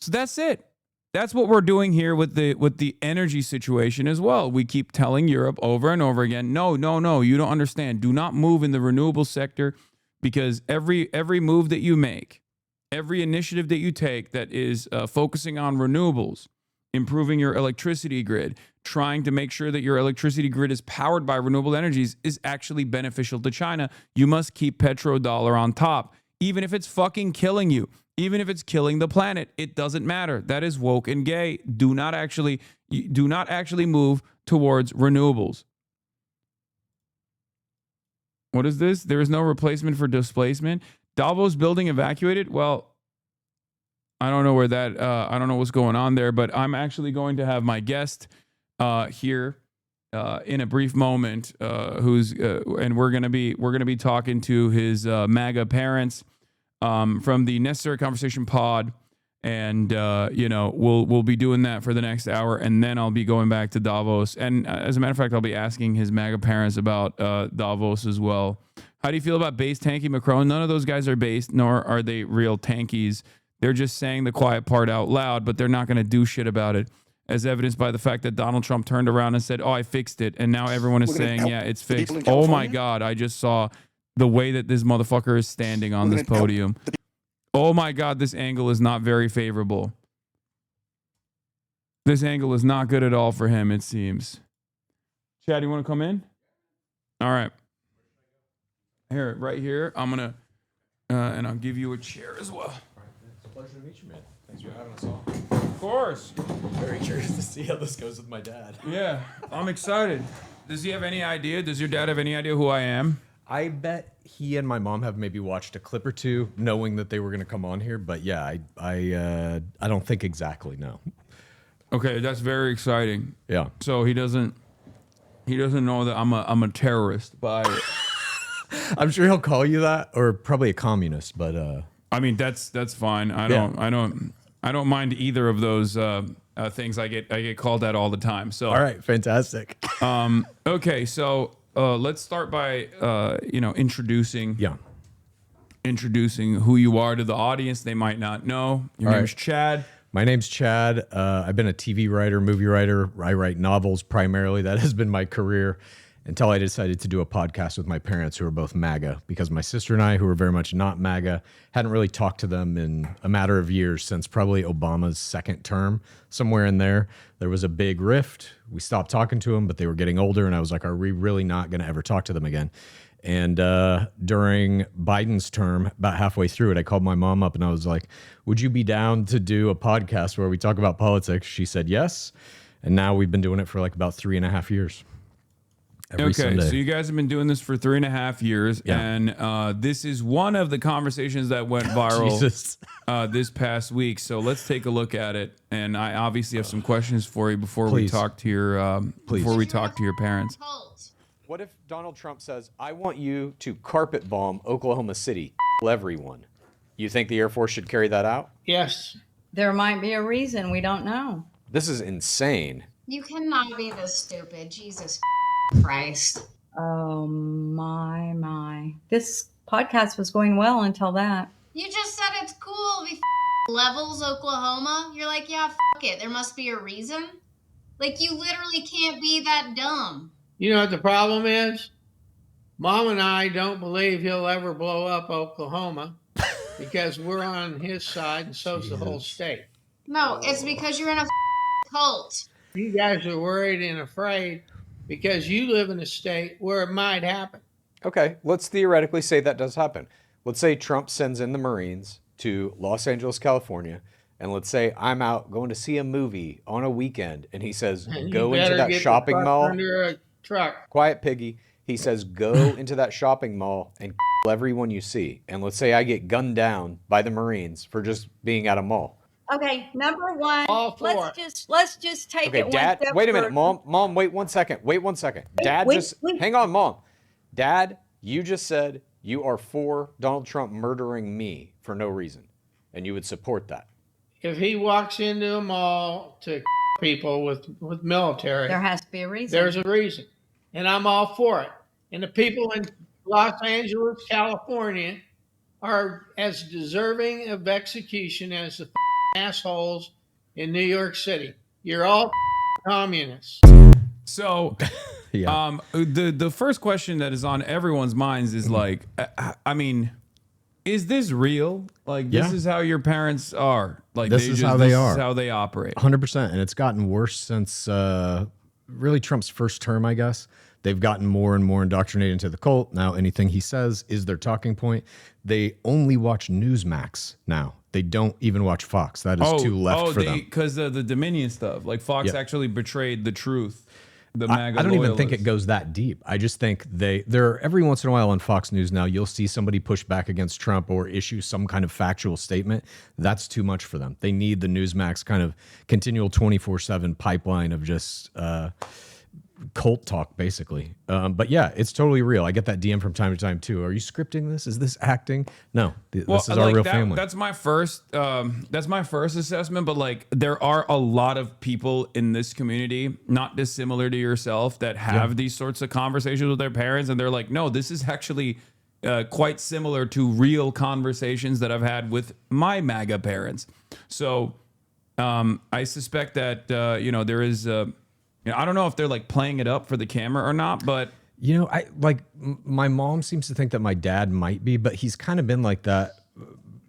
that's it. That's what we're doing here with the energy situation as well. We keep telling Europe over and over again, no, you don't understand. Do not move in the renewable sector, because every move that you make, every initiative that you take that is focusing on renewables, improving your electricity grid, trying to make sure that your electricity grid is powered by renewable energies is actually beneficial to China. You must keep petrodollar on top, even if it's fucking killing you. Even if it's killing the planet, it doesn't matter. That is woke and gay. Do not actually move towards renewables. What is this? There is no replacement for displacement. Davos building evacuated? Well, I don't know where that, I don't know what's going on there, but I'm actually going to have my guest here in a brief moment, and we're going to be talking to his MAGA parents from the Necessary Conversation pod, and we'll be doing that for the next hour, and then I'll be going back to Davos. And as a matter of fact, I'll be asking his MAGA parents about Davos as well. How do you feel about base tanky Macron? None of those guys are based, nor are they real tankies. They're just saying the quiet part out loud, but they're not going to do shit about it, as evidenced by the fact that Donald Trump turned around and said, "Oh, I fixed it," and now everyone is saying, "Yeah, it's fixed." Oh my God, I just saw the way that this motherfucker is standing on this podium. Oh my God, this angle is not very favorable. This angle is not good at all for him, it seems. Chad, you want to come in? All right. Here, right here. I'm going to, and I'll give you a chair as well. It's a pleasure to meet you, man. Thanks for having us all. Of course. Very curious to see how this goes with my dad. Yeah, I'm excited. Does he have any idea? Does your dad have any idea who I am? I bet he and my mom have maybe watched a clip or two, knowing that they were going to come on here. But yeah, I don't think exactly. No. Okay, that's very exciting. Yeah. So he doesn't know that I'm a terrorist by. I'm sure he'll call you that, or probably a communist. But I mean, that's fine. I don't mind either of those things. I get called that all the time. So all right, fantastic. Okay, so let's start by introducing who you are to the audience. They might not know. Your name is Chad. My name's Chad. I've been a TV writer, movie writer. I write novels primarily. That has been my career until I decided to do a podcast with my parents, who are both MAGA, because my sister and I, who are very much not MAGA, hadn't really talked to them in a matter of years, since probably Obama's second term, somewhere in there. There was a big rift. We stopped talking to them, but they were getting older, and I was like, are we really not going to ever talk to them again? And during Biden's term, about halfway through it, I called my mom up and I was like, would you be down to do a podcast where we talk about politics? She said yes. And now we've been doing it for like about 3.5 years. Every Sunday. So you guys have been doing this for 3.5 years. Yeah. And this is one of the conversations that went viral this past week. So let's take a look at it. And I obviously have some questions for you before we talk to your parents. What if Donald Trump says, I want you to carpet bomb Oklahoma City, kill everyone? You think the Air Force should carry that out? Yes. There might be a reason. We don't know. This is insane. You cannot be this stupid. Jesus Christ. Oh, my. This podcast was going well until that. You just said it's cool to be levels Oklahoma. You're like, yeah, it. There must be a reason. Like, you literally can't be that dumb. You know what the problem is? Mom and I don't believe he'll ever blow up Oklahoma because we're on his side and so's the whole state. No, it's because you're in a cult. You guys are worried and afraid because you live in a state where it might happen. Okay, let's theoretically say that does happen. Let's say Trump sends in the Marines to Los Angeles, California, and let's say I'm out going to see a movie on a weekend, and he says, go into that shopping mall. Under a truck. Quiet piggy. He says, go into that shopping mall and kill everyone you see. And let's say I get gunned down by the Marines for just being at a mall. Okay, number one, let's just take Okay, it Dad, one step wait a minute, further. Mom, wait 1 second. Wait 1 second. Dad hang on, Mom. Dad, you just said you are for Donald Trump murdering me for no reason, and you would support that. If he walks into a mall to people with military, There has to be a reason. there's a reason. And I'm all for it. And the people in Los Angeles, California are as deserving of execution as the assholes in New York City. You're all communists. So, the first question that is on everyone's minds is like, I mean, is this real? Like, this is how your parents are. Like, this is how they are. This is how they operate. 100%. And it's gotten worse since really Trump's first term, I guess. They've gotten more and more indoctrinated into the cult. Now, anything he says is their talking point. They only watch Newsmax now. They don't even watch Fox. That is too left for them. Because the Dominion stuff. Like, Fox actually betrayed the truth. The MAGA I don't even think loyalists. it goes that deep. I just think they're every once in a while on Fox News now, you'll see somebody push back against Trump or issue some kind of factual statement. That's too much for them. They need the Newsmax kind of continual 24/7 pipeline of just cult talk, basically. But yeah, it's totally real. I get that DM from time to time too. Are you scripting this? Is this acting? No, this is our real family. That's my first assessment. But like, there are a lot of people in this community, not dissimilar to yourself, that have these sorts of conversations with their parents, and they're like, no, this is actually quite similar to real conversations that I've had with my MAGA parents. So I suspect that there is. I don't know if they're like playing it up for the camera or not, but You know, my mom seems to think that my dad might be, but he's kind of been like that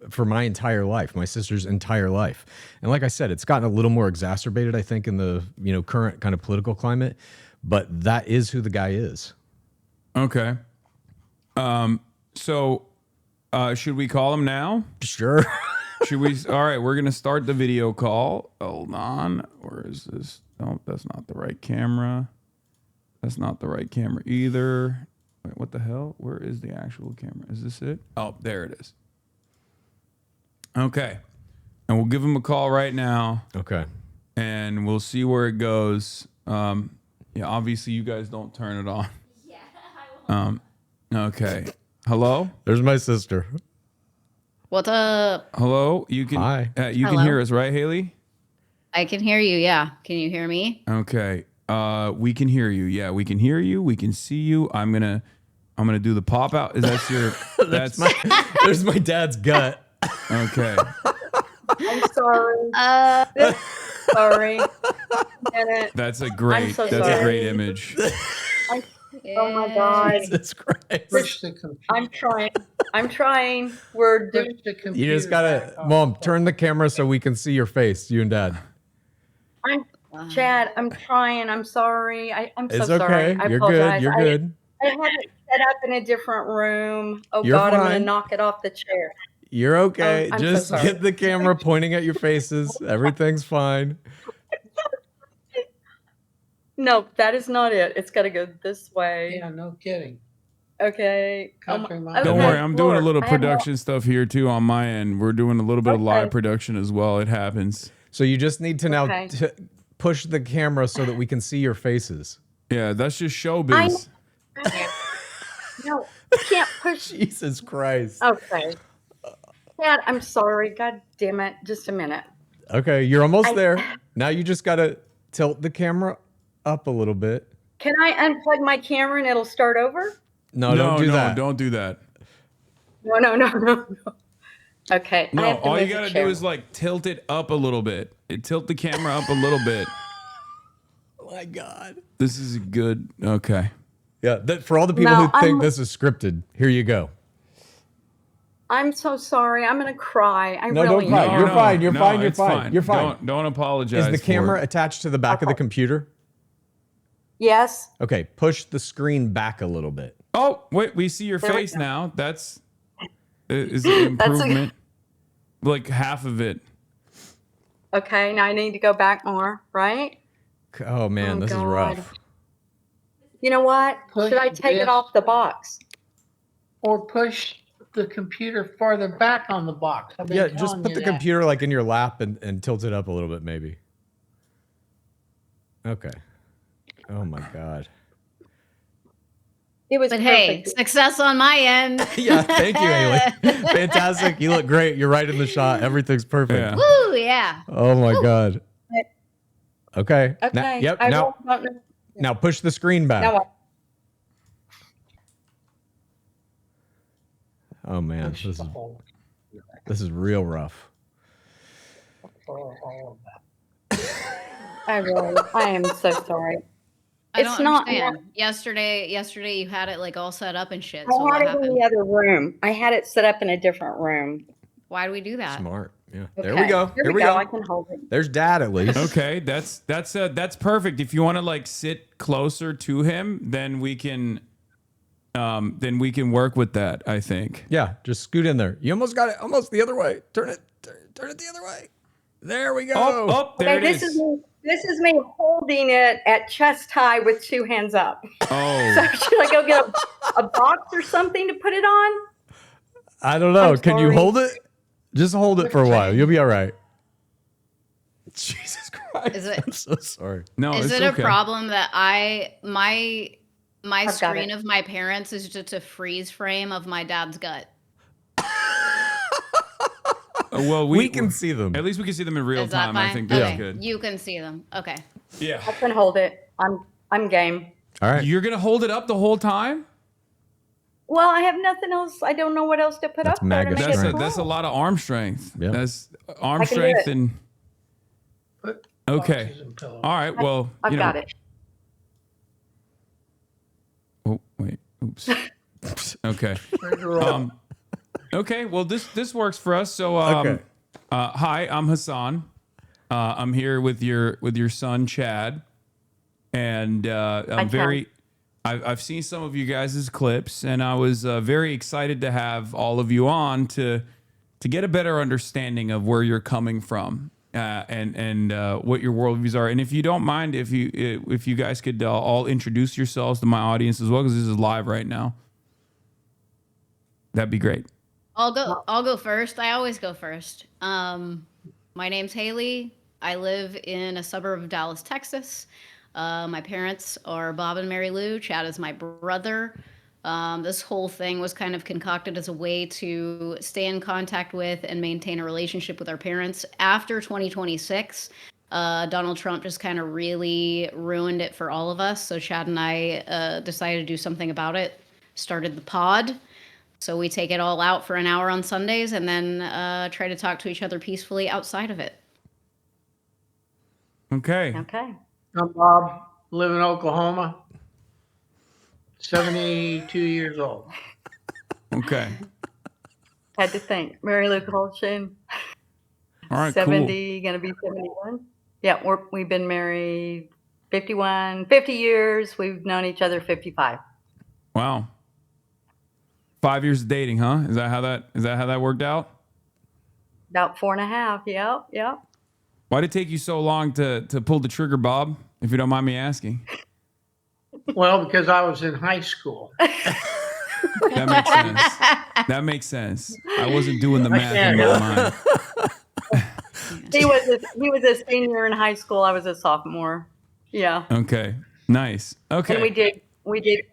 for my entire life, my sister's entire life. And like I said, it's gotten a little more exacerbated, I think, in the, current kind of political climate, but that is who the guy is. Okay. So should we call him now? Sure. Should we? All right, we're going to start the video call. Hold on. Where is this? No, that's not the right camera. That's not the right camera either. Wait, what the hell? Where is the actual camera? Is this it? Oh, there it is. Okay. And we'll give him a call right now. Okay. And we'll see where it goes. Yeah, obviously you guys don't turn it on. Yeah, I won't. Okay. Hello? There's my sister. What's up? Hello? You can Hi. You can hear us, right, Haley? I can hear you, yeah. Can you hear me? Okay. We can hear you. Yeah, we can hear you. We can see you. I'm gonna do the pop out. Is that your there's my dad's gut. Okay. I'm sorry. Sorry. That's a great so that's sorry. a great image. Oh my God. Jesus Christ. Push the computer. I'm trying. We're Push doing. the computer. You just gotta, back on. Mom, turn the camera so we can see your face, you and Dad. Chad, I'm trying. I'm sorry. I'm so It's sorry. okay. I You're apologize. good. You're good. I had it set up in a different room. Oh You're God, I'm gonna fine. knock it off the chair. You're okay. I'm so Just sorry. get the camera pointing at your faces. Everything's fine. No, that is not it. It's got to go this way. Yeah, no kidding. Okay. Country mom. okay, Don't worry, I'm doing a Lord, little I have production stuff here too on my end. We're doing a little bit of live production as well. It happens. So you just need to now Okay. push the camera so that we can see your faces. Yeah, that's just showbiz. No, I can't push. Jesus Christ. Okay. Dad, I'm sorry. God damn it. Just a minute. Okay, you're almost there. Now you just gotta tilt the camera up a little bit. Can I unplug my camera and it'll start over? No, don't do that. Don't do that. No. Okay. I No, have to all you move the gotta chair. do is like tilt it up a little bit. Tilt the camera up a little bit. Oh my God. This is good. Okay. Yeah, for all the people No, who think I'm- this is scripted, here you go. I'm so sorry. I'm gonna cry. I No, really don't cry. am. You're fine. You're No, fine. You're it's fine. You're fine. Don't apologize. Is the for camera it. attached to the back of the computer? Yes. Okay, push the screen back a little bit. Oh, wait, we see your There we face go. now. That's is an improvement. Like half of it. Okay. Now I need to go back more, right? Oh man, Oh, this is God. rough. You know what? Push Should I take this. it off the box? Or push the computer farther back on the box. I've been Yeah, just telling put you the that. computer like in your lap and tilt it up a little bit, maybe. Okay. Oh my God. It was But hey, perfect. success on my end. Yeah, thank you, Haley. Fantastic. You look great. You're right in the shot. Everything's perfect. Yeah. Woo, yeah. Oh my God. Okay. Okay. Now, yep. I Now, won't- now push the screen back. Now Oh man, this is real rough. I am so sorry. I It's don't not. understand. Yesterday you had it like all set up and shit. I So what had it in happened? the other room. I had it set up in a different room. Why do we do that? Smart. Yeah. There Okay, we go. Here we go. I can hold it. There's Dad at least. Okay, that's perfect. If you want to like sit closer to him, then we can work with that, I think. Yeah, just scoot in there. You almost got it. Almost the other way. Turn it the other way. There we go. Oh, there Okay, it is. This is me holding it at chest high with two hands up. Oh. So should I go get a box or something to put it on? I don't know. I'm Can you sorry. hold it? Just hold it for a while. You'll be all right. Jesus Christ. Is it- I'm so sorry. No, Is it's it okay. a problem that my got screen it. of my parents is just a freeze frame of my dad's gut? Well, We can see them. At least we can see them in real Is that time. fine? I think okay. that's good. You can see them. Okay. Yeah. I can hold it. I'm game. All right. You're gonna hold it up the whole time? Well, I have nothing else. I don't know what else to put That's up there to MAGA make it strength. That's a cool. lot of arm strength. Yeah. That's arm I can do strength it. and Put okay. boxes and pillows. All right. Well, I've you know, got it. Oh, wait. Oops. Okay. Okay. Well, this works for us. So, hi, I'm Hasan. I'm here with your son Chad, and I've seen some of you guys' clips, and I was very excited to have all of you on to get a better understanding of where you're coming from and what your worldviews are. And if you don't mind, if you guys could all introduce yourselves to my audience as well, because this is live right now, that'd be great. I'll go first. I always go first. My name's Haley. I live in a suburb of Dallas, Texas. My parents are Bob and Mary Lou. Chad is my brother. This whole thing was kind of concocted as a way to stay in contact with and maintain a relationship with our parents. After 2026, Donald Trump just kind of really ruined it for all of us. So Chad and I decided to do something about it, started the pod. So we take it all out for an hour on Sundays and then try to talk to each other peacefully outside of it. Okay. I'm Bob, live in Oklahoma, 72 years old. Okay. Had to think. Mary Lou Colchin. All right, 70, gonna be 71. Yeah, we've been married 50 years. We've known each other 55. Wow. 5 years of dating, huh? Is that how that worked out? About 4.5. Yep. Why did it take you so long to pull the trigger, Bob? If you don't mind me asking. Well, because I was in high school. That makes sense. That makes sense. I wasn't doing the math in my mind. He was a senior in high school. I was a sophomore. Yeah. Okay. Nice. Okay. And we did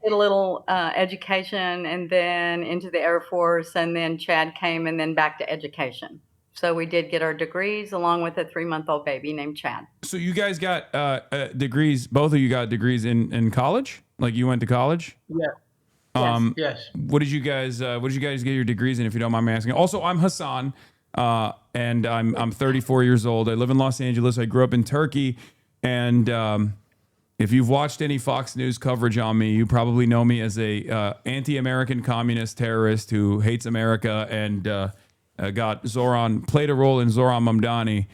get a little education, and then into the Air Force, and then Chad came, and then back to education. So we did get our degrees along with a 3-month-old baby named Chad. So you guys got degrees. Both of you got degrees in college. Like you went to college. Yeah. Yes. What did you guys get your degrees in, if you don't mind me asking? Also, I'm Hasan, and I'm 34 years old. I live in Los Angeles. I grew up in Turkey, and if you've watched any Fox News coverage on me, you probably know me as a anti-American communist terrorist who hates America and played a role in Zoran Mamdani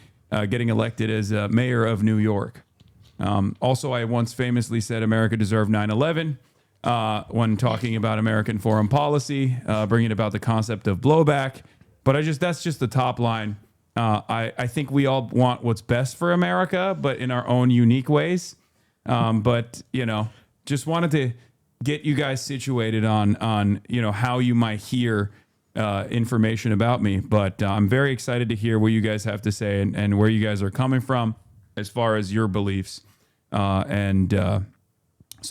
getting elected as mayor of New York. Also, I once famously said America deserved 9/11 when talking about American foreign policy, bringing about the concept of blowback. But that's just the top line. I think we all want what's best for America, but in our own unique ways. But just wanted to get you guys situated on how you might hear information about me. But I'm very excited to hear what you guys have to say and where you guys are coming from as far as your beliefs. So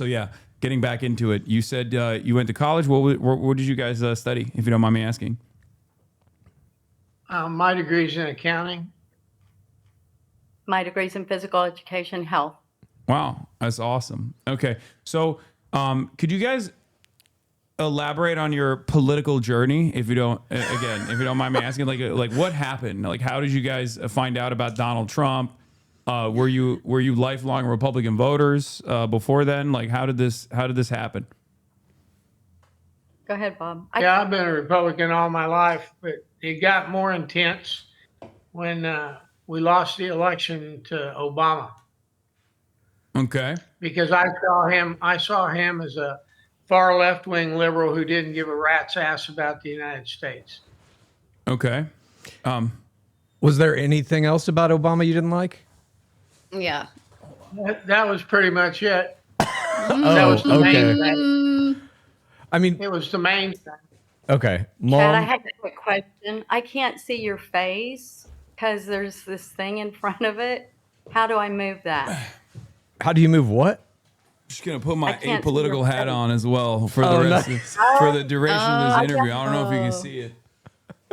yeah, getting back into it, you said you went to college. What did you guys study, if you don't mind me asking? My degree's in accounting. My degree's in physical education, health. Wow, that's awesome. Okay, so could you guys elaborate on your political journey, if you don't mind me asking? Like what happened? Like, how did you guys find out about Donald Trump? Were you lifelong Republican voters before then? Like, how did this happen? Go ahead, Bob. I've been a Republican all my life, but it got more intense when we lost the election to Obama. Okay. Because I saw him as a far left-wing liberal who didn't give a rat's ass about the United States. Okay. Was there anything else about Obama you didn't like? Yeah. That was pretty much it. That was the main thing. I mean, it was the main thing. Okay. Mom? Chad, I have a quick question. I can't see your face because there's this thing in front of it. How do I move that? How do you move what? Just gonna put my apolitical hat on as well for the rest for the duration of this interview. I don't know if you can see it.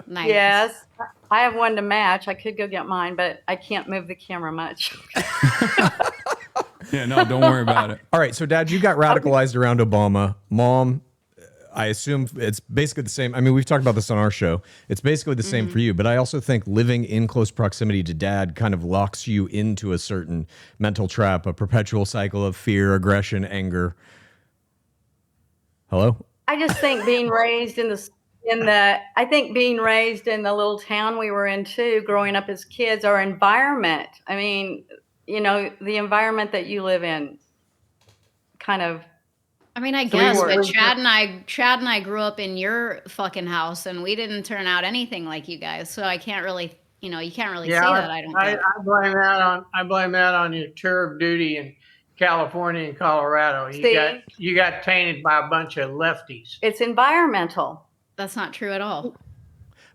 Nice. Yes. I have one to match. I could go get mine, but I can't move the camera much. Yeah, no, don't worry about it. All right, so Dad, you got radicalized around Obama. Mom, I assume it's basically the same. I mean, we've talked about this on our show. It's basically the same for you, but I also think living in close proximity to Dad kind of locks you into a certain mental trap, a perpetual cycle of fear, aggression, anger. Hello? I just think being raised in the little town we were in too, growing up as kids, our environment. I mean, the environment that you live in, kind of. I mean, I So guess, we but were- Chad and I grew up in your fucking house, and we didn't turn out anything like you guys. So I can't really, you can't really say that. I don't think. I blame that on your tour of duty in California and Colorado. You got tainted by a bunch of lefties. It's environmental. That's not true at all.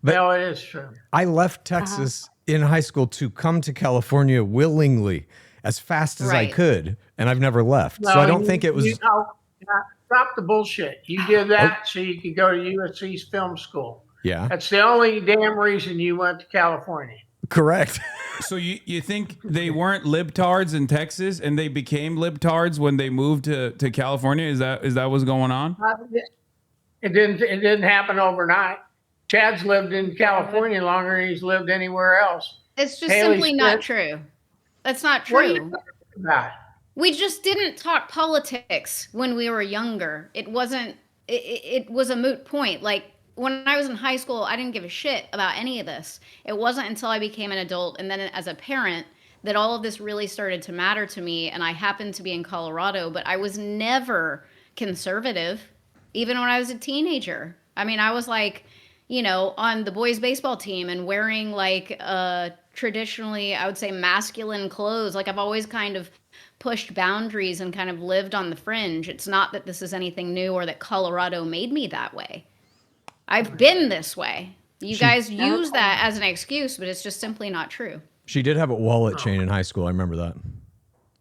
But no, it is true. I left Texas in high school to come to California willingly as fast as I could, and I've never left. So I don't think it was. Stop the bullshit. You did that so you could go to USC's film school. Yeah. That's the only damn reason you went to California. Correct. So you think they weren't libtards in Texas and they became libtards when they moved to California? Is that what's going on? It didn't happen overnight. Chad's lived in California longer than he's lived anywhere else. It's just Haley simply not true. That's not What are you true. talking about? We just didn't talk politics when we were younger. It wasn't. It was a moot point. Like when I was in high school, I didn't give a shit about any of this. It wasn't until I became an adult and then as a parent that all of this really started to matter to me. And I happened to be in Colorado, but I was never conservative, even when I was a teenager. I mean, I was like, on the boys' baseball team and wearing like traditionally, I would say, masculine clothes. Like I've always kind of pushed boundaries and kind of lived on the fringe. It's not that this is anything new or that Colorado made me that way. I've been this way. You guys use that as an excuse, but it's just simply not true. She did have a wallet chain in high school. I remember that.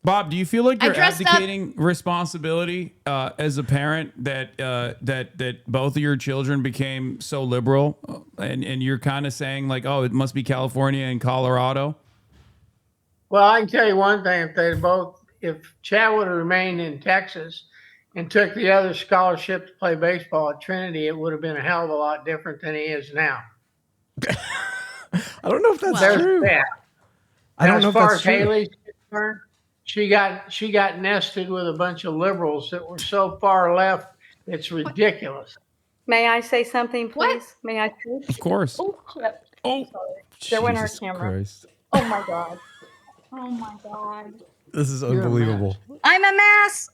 Bob, do you feel like I you're dressed up- abdicating responsibility as a parent that both of your children became so liberal, and you're kind of saying like, oh, it must be California and Colorado? Well, I can tell you one thing: if Chad would have remained in Texas and took the other scholarship to play baseball at Trinity, it would have been a hell of a lot different than he is now. I don't know if that's There's true. that. I don't As know if far that's as true. Haley's concerned, she got nested with a bunch of liberals that were so far left, it's ridiculous. May I say something, please? May I speak? Of course. Oh, shit. Oh, sorry. There went our Jesus camera. Christ. Oh my God. Oh my God. This is unbelievable. I'm a mess.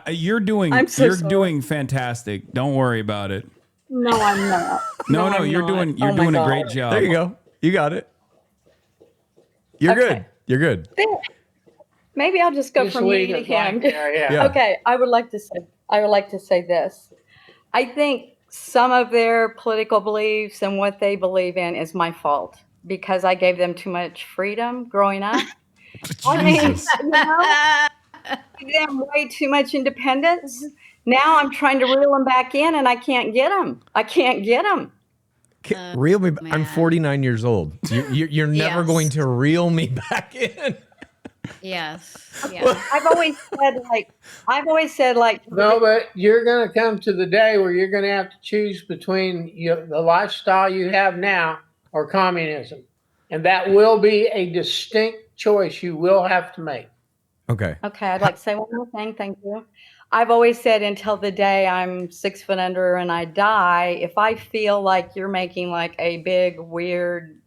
You're doing I'm so you're sorry. doing fantastic. Don't worry about it. No, I'm not. No, I'm you're not. doing Oh my a God. great job. There you go. You got it. You're good. You're good. There. Maybe I'll just go Just from you leave to it blank him. there, yeah. Yeah. Okay, I would like to say this. I think some of their political beliefs and what they believe in is my fault because I gave them too much freedom growing up. I mean, Jesus. I gave them way too much independence. Now I'm trying to reel them back in, and I can't get them. Reel me. I'm 49 years old. You're never Yes. going to reel me back in. Yes. Yeah. I've always said like No, but you're going to come to the day where you're going to have to choose between the lifestyle you have now or communism. And that will be a distinct choice you will have to make. Okay. Okay, I'd like to say one more thing. Thank you. I've always said until the day I'm 6 foot under and I die, if I feel like you're making like a big, weird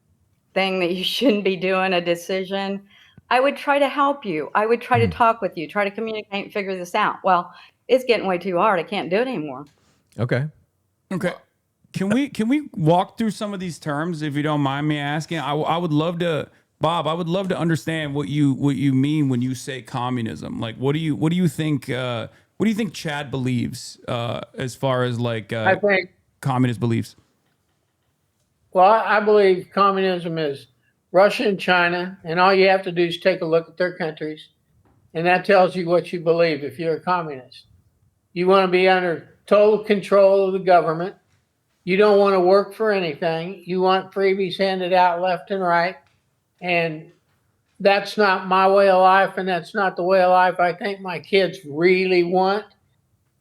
thing that you shouldn't be doing, a decision, I would try to help you. I would try to talk with you, try to communicate and figure this out. Well, it's getting way too hard. I can't do it anymore. Okay. Okay. Can we walk through some of these terms if you don't mind me asking? I would love to, Bob. I would love to understand what you mean when you say communism. Like, what do you think? What do you think Chad believes as far as like I think, communist beliefs? well, I believe communism is Russia and China, and all you have to do is take a look at their countries, and that tells you what you believe if you're a communist. You want to be under total control of the government. You don't want to work for anything. You want freebies handed out left and right. And that's not my way of life, and that's not the way of life I think my kids really want.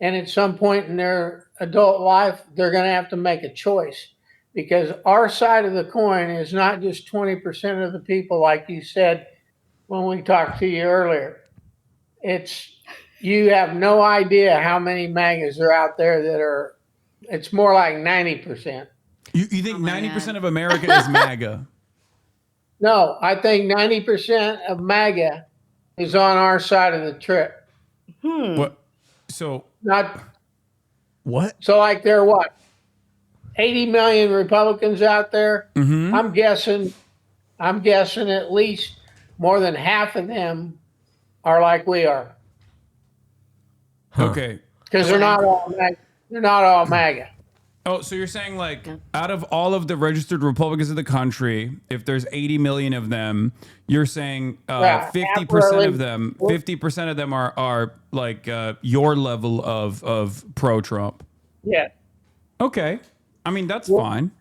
And at some point in their adult life, they're going to have to make a choice, because our side of the coin is not just 20% of the people, like you said when we talked to you earlier. It's you have no idea how many MAGAs are out there that are. It's more like 90%. You think 90% of America is MAGA? No, I think 90% of MAGA is on our side of the trip. What? So Not what? So like there are what? 80 million Republicans out there. Mm-hmm. I'm guessing at least more than half of them are like we are. Okay. Because they're not all MAGA. They're not all MAGA. Oh, so you're saying like out of all of the registered Republicans in the country, if there's 80 million of them, you're saying 50% of them, 50% of them are like your level of pro-Trump. Yeah. Okay. I mean, that's fine.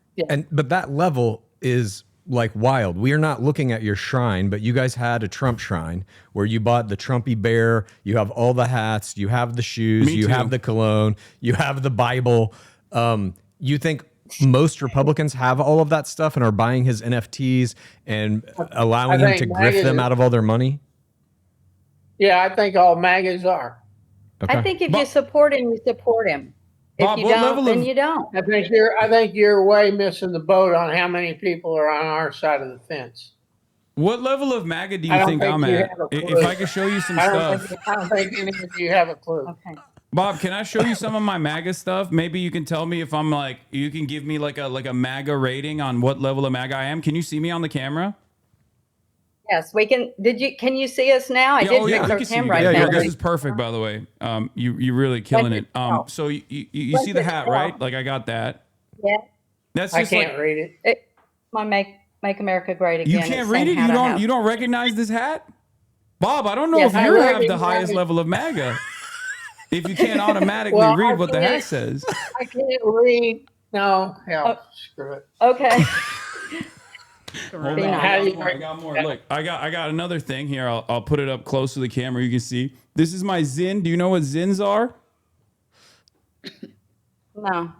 But that level is like wild. We are not looking at your shrine, but you guys had a Trump shrine where you bought the Trumpy bear, you have all the hats, you have the shoes, Me you too. have the cologne, you have the Bible. You think most Republicans have all of that stuff and are buying his NFTs and allowing him to grift them out of all their money? Yeah, I think all MAGAs are. Okay. I think if you support him, you support him. If Bob, you what don't, level then of- you don't. I think you're way missing the boat on how many people are on our side of the fence. What level of MAGA do I you don't think I'm you at? have a If clue. I could show you some I don't stuff. I don't think any of you have a clue. Okay. Bob, can I show you some of my MAGA stuff? Maybe you can tell me if I'm like, you can give me like a MAGA rating on what level of MAGA I am. Can you see me on the camera? Yes, we can. Can you see us now? I did fix we our can see you camera. guys. now. This is perfect, by the way. You really killing it. So you see the hat, right? Like I got that. Yeah. That's I just can't like, read it. My make America great again. you It's can't the read same it. hat I have. You don't recognize this hat, Bob. I don't know Yes, if I you have the recognize highest it. level of MAGA. If you can't automatically Well, read I what the can't- hat says. I can't read. No, hell, screw it. Okay. Hold on, Be nice. I got more. Look, I got another thing here. I'll put it up close to the camera. You can see. This is my Zin. Do you know what Zins are? No.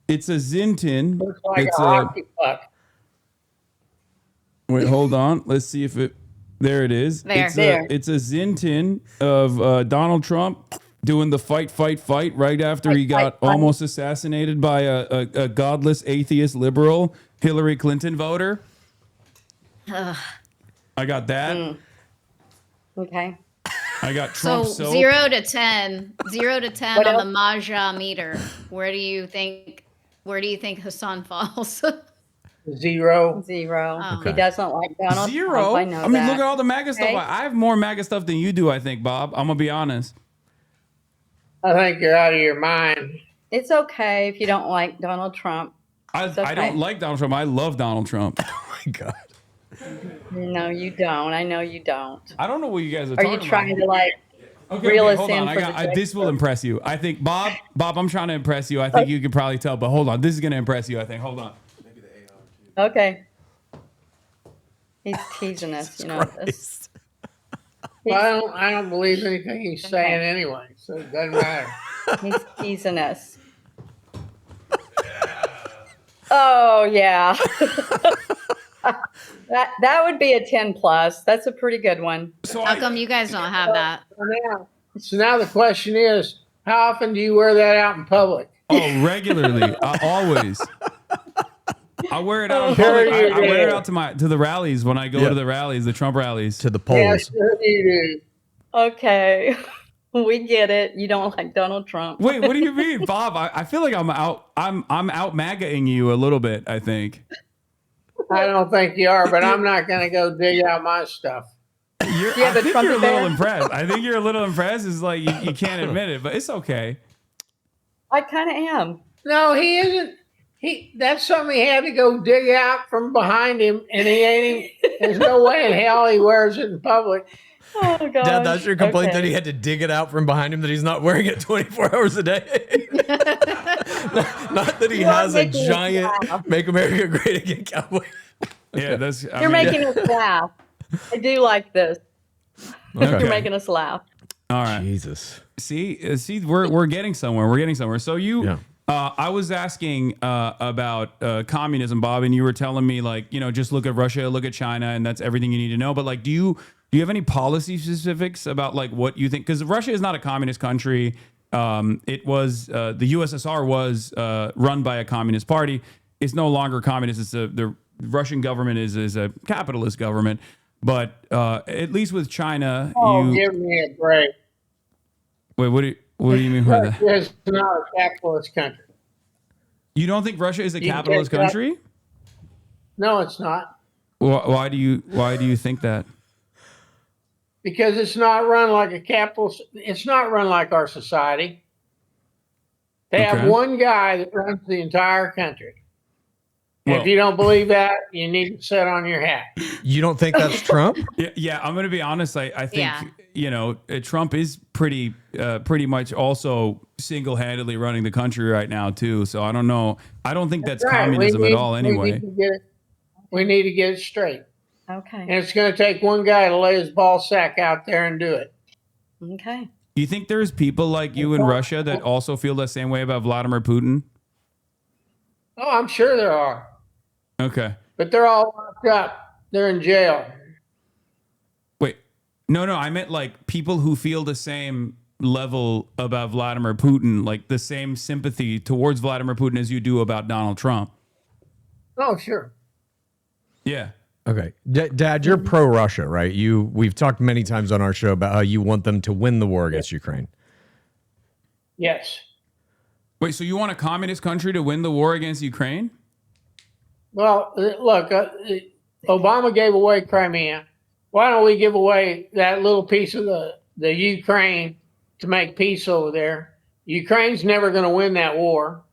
It's a Zin tin. Looks like It's a hockey puck. Wait, hold on. Let's see if it. There it is. There. It's a Zin tin of Donald Trump doing the fight right after he got almost assassinated by a godless atheist liberal Hillary Clinton voter. Ugh. I got that. Okay. I got So Trump soap. 0 to 10 What on else? the MAGA meter. Where do you think Hasan falls? 0. Oh. He doesn't like Donald Zero. Trump. I know I mean, that. look at all the MAGA Okay. stuff. I have more MAGA stuff than you do. I think, Bob. I'm gonna be honest. I think you're out of your mind. It's okay if you don't like Donald Trump. I okay. don't like Donald Trump. I love Donald Trump. Oh my God. No, you don't. I know you don't. I don't know what you guys are Are talking you trying about. to like Okay, reel us hold in on. for the This will impress you. I think, Bob, I'm trying to impress you. I think you can probably tell, but hold on. This is going to impress you, I think. Hold on. Okay. He's teasing us, you know. Well, I don't believe anything he's saying anyway, so it doesn't matter. He's teasing us. Oh yeah. that would be a 10 plus. That's a pretty good one. How come you guys don't have that? So now the question is, how often do you wear that out in public? Oh, regularly. Always. I wear it out in Sure public. you I wear it do. out to the rallies when I go to the rallies, the Trump rallies. To the Yeah, polls. sure you Okay. We get it. You don't like Donald Trump. Wait, what do you mean, Bob? I feel like I'm out MAGA-ing you a little bit, I think. do. I don't think you are, but I'm not going to go dig out my stuff. I have a think you're a Trumpy little bear? impressed. I think you're a little impressed. It's like you can't admit it, but it's okay. I kind of am. No, he isn't. That's something he had to go dig out from behind him, and he ain't. There's no way in hell he wears it in public. Oh god. Dad, that's your complaint Okay. that he had to dig it out from behind him, that he's not wearing it 24 hours a day. not that he You are has a making us giant laugh. Make America Great Again cowboy. Yeah, that's. You're making us laugh. I do like this. Okay. You're making us laugh. All right. Jesus. See, we're getting somewhere. We're getting somewhere. So you, I was asking about communism, Bob, and you were telling me like, just look at Russia, look at China, and that's everything you need to know. But like, do Do you have any policy specifics about like what you think? Because Russia is not a communist country. It was the USSR was run by a communist party. It's no longer communist. It's the Russian government is a capitalist government. But at least with China, give me a break. Wait, what do you mean by that? It's not a capitalist country. You don't think Russia is a capitalist country? No, it's not. Why do you think that? Because it's not run like a capitalist. It's not run like our society. They have one guy that runs the entire country. And if you don't believe that, you need to sit on your hat. You don't think that's Trump? Yeah, I'm going to be honest. I think, Trump is pretty much also single-handedly running the country right now, too. So I don't know. I don't think that's communism at all anyway. We need to get it straight. Okay. And it's going to take one guy to lay his ball sack out there and do it. Okay. Do you think there's people like you in Russia that also feel the same way about Vladimir Putin? Oh, I'm sure there are. Okay. But they're all locked up. They're in jail. Wait. No, I meant like people who feel the same level about Vladimir Putin, like the same sympathy towards Vladimir Putin as you do about Donald Trump. Oh, sure. Yeah. Okay. Dad, you're pro-Russia, right? We've talked many times on our show about how you want them to win the war against Ukraine. Yes. Wait, so you want a communist country to win the war against Ukraine? Well, look, Obama gave away Crimea. Why don't we give away that little piece of the Ukraine to make peace over there? Ukraine's never going to win that war.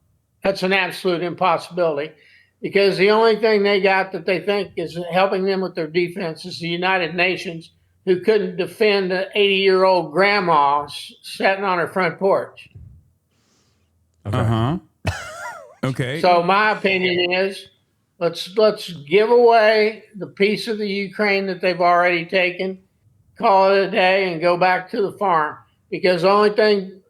That's an absolute impossibility. Because the only thing they got that they think is helping them with their defense is the United Nations, who couldn't defend an 80-year-old grandma sitting on her front porch. Okay. Okay. So my opinion is, let's give away the piece of the Ukraine that they've already taken, call it a day, and go back to the farm. Because the only thing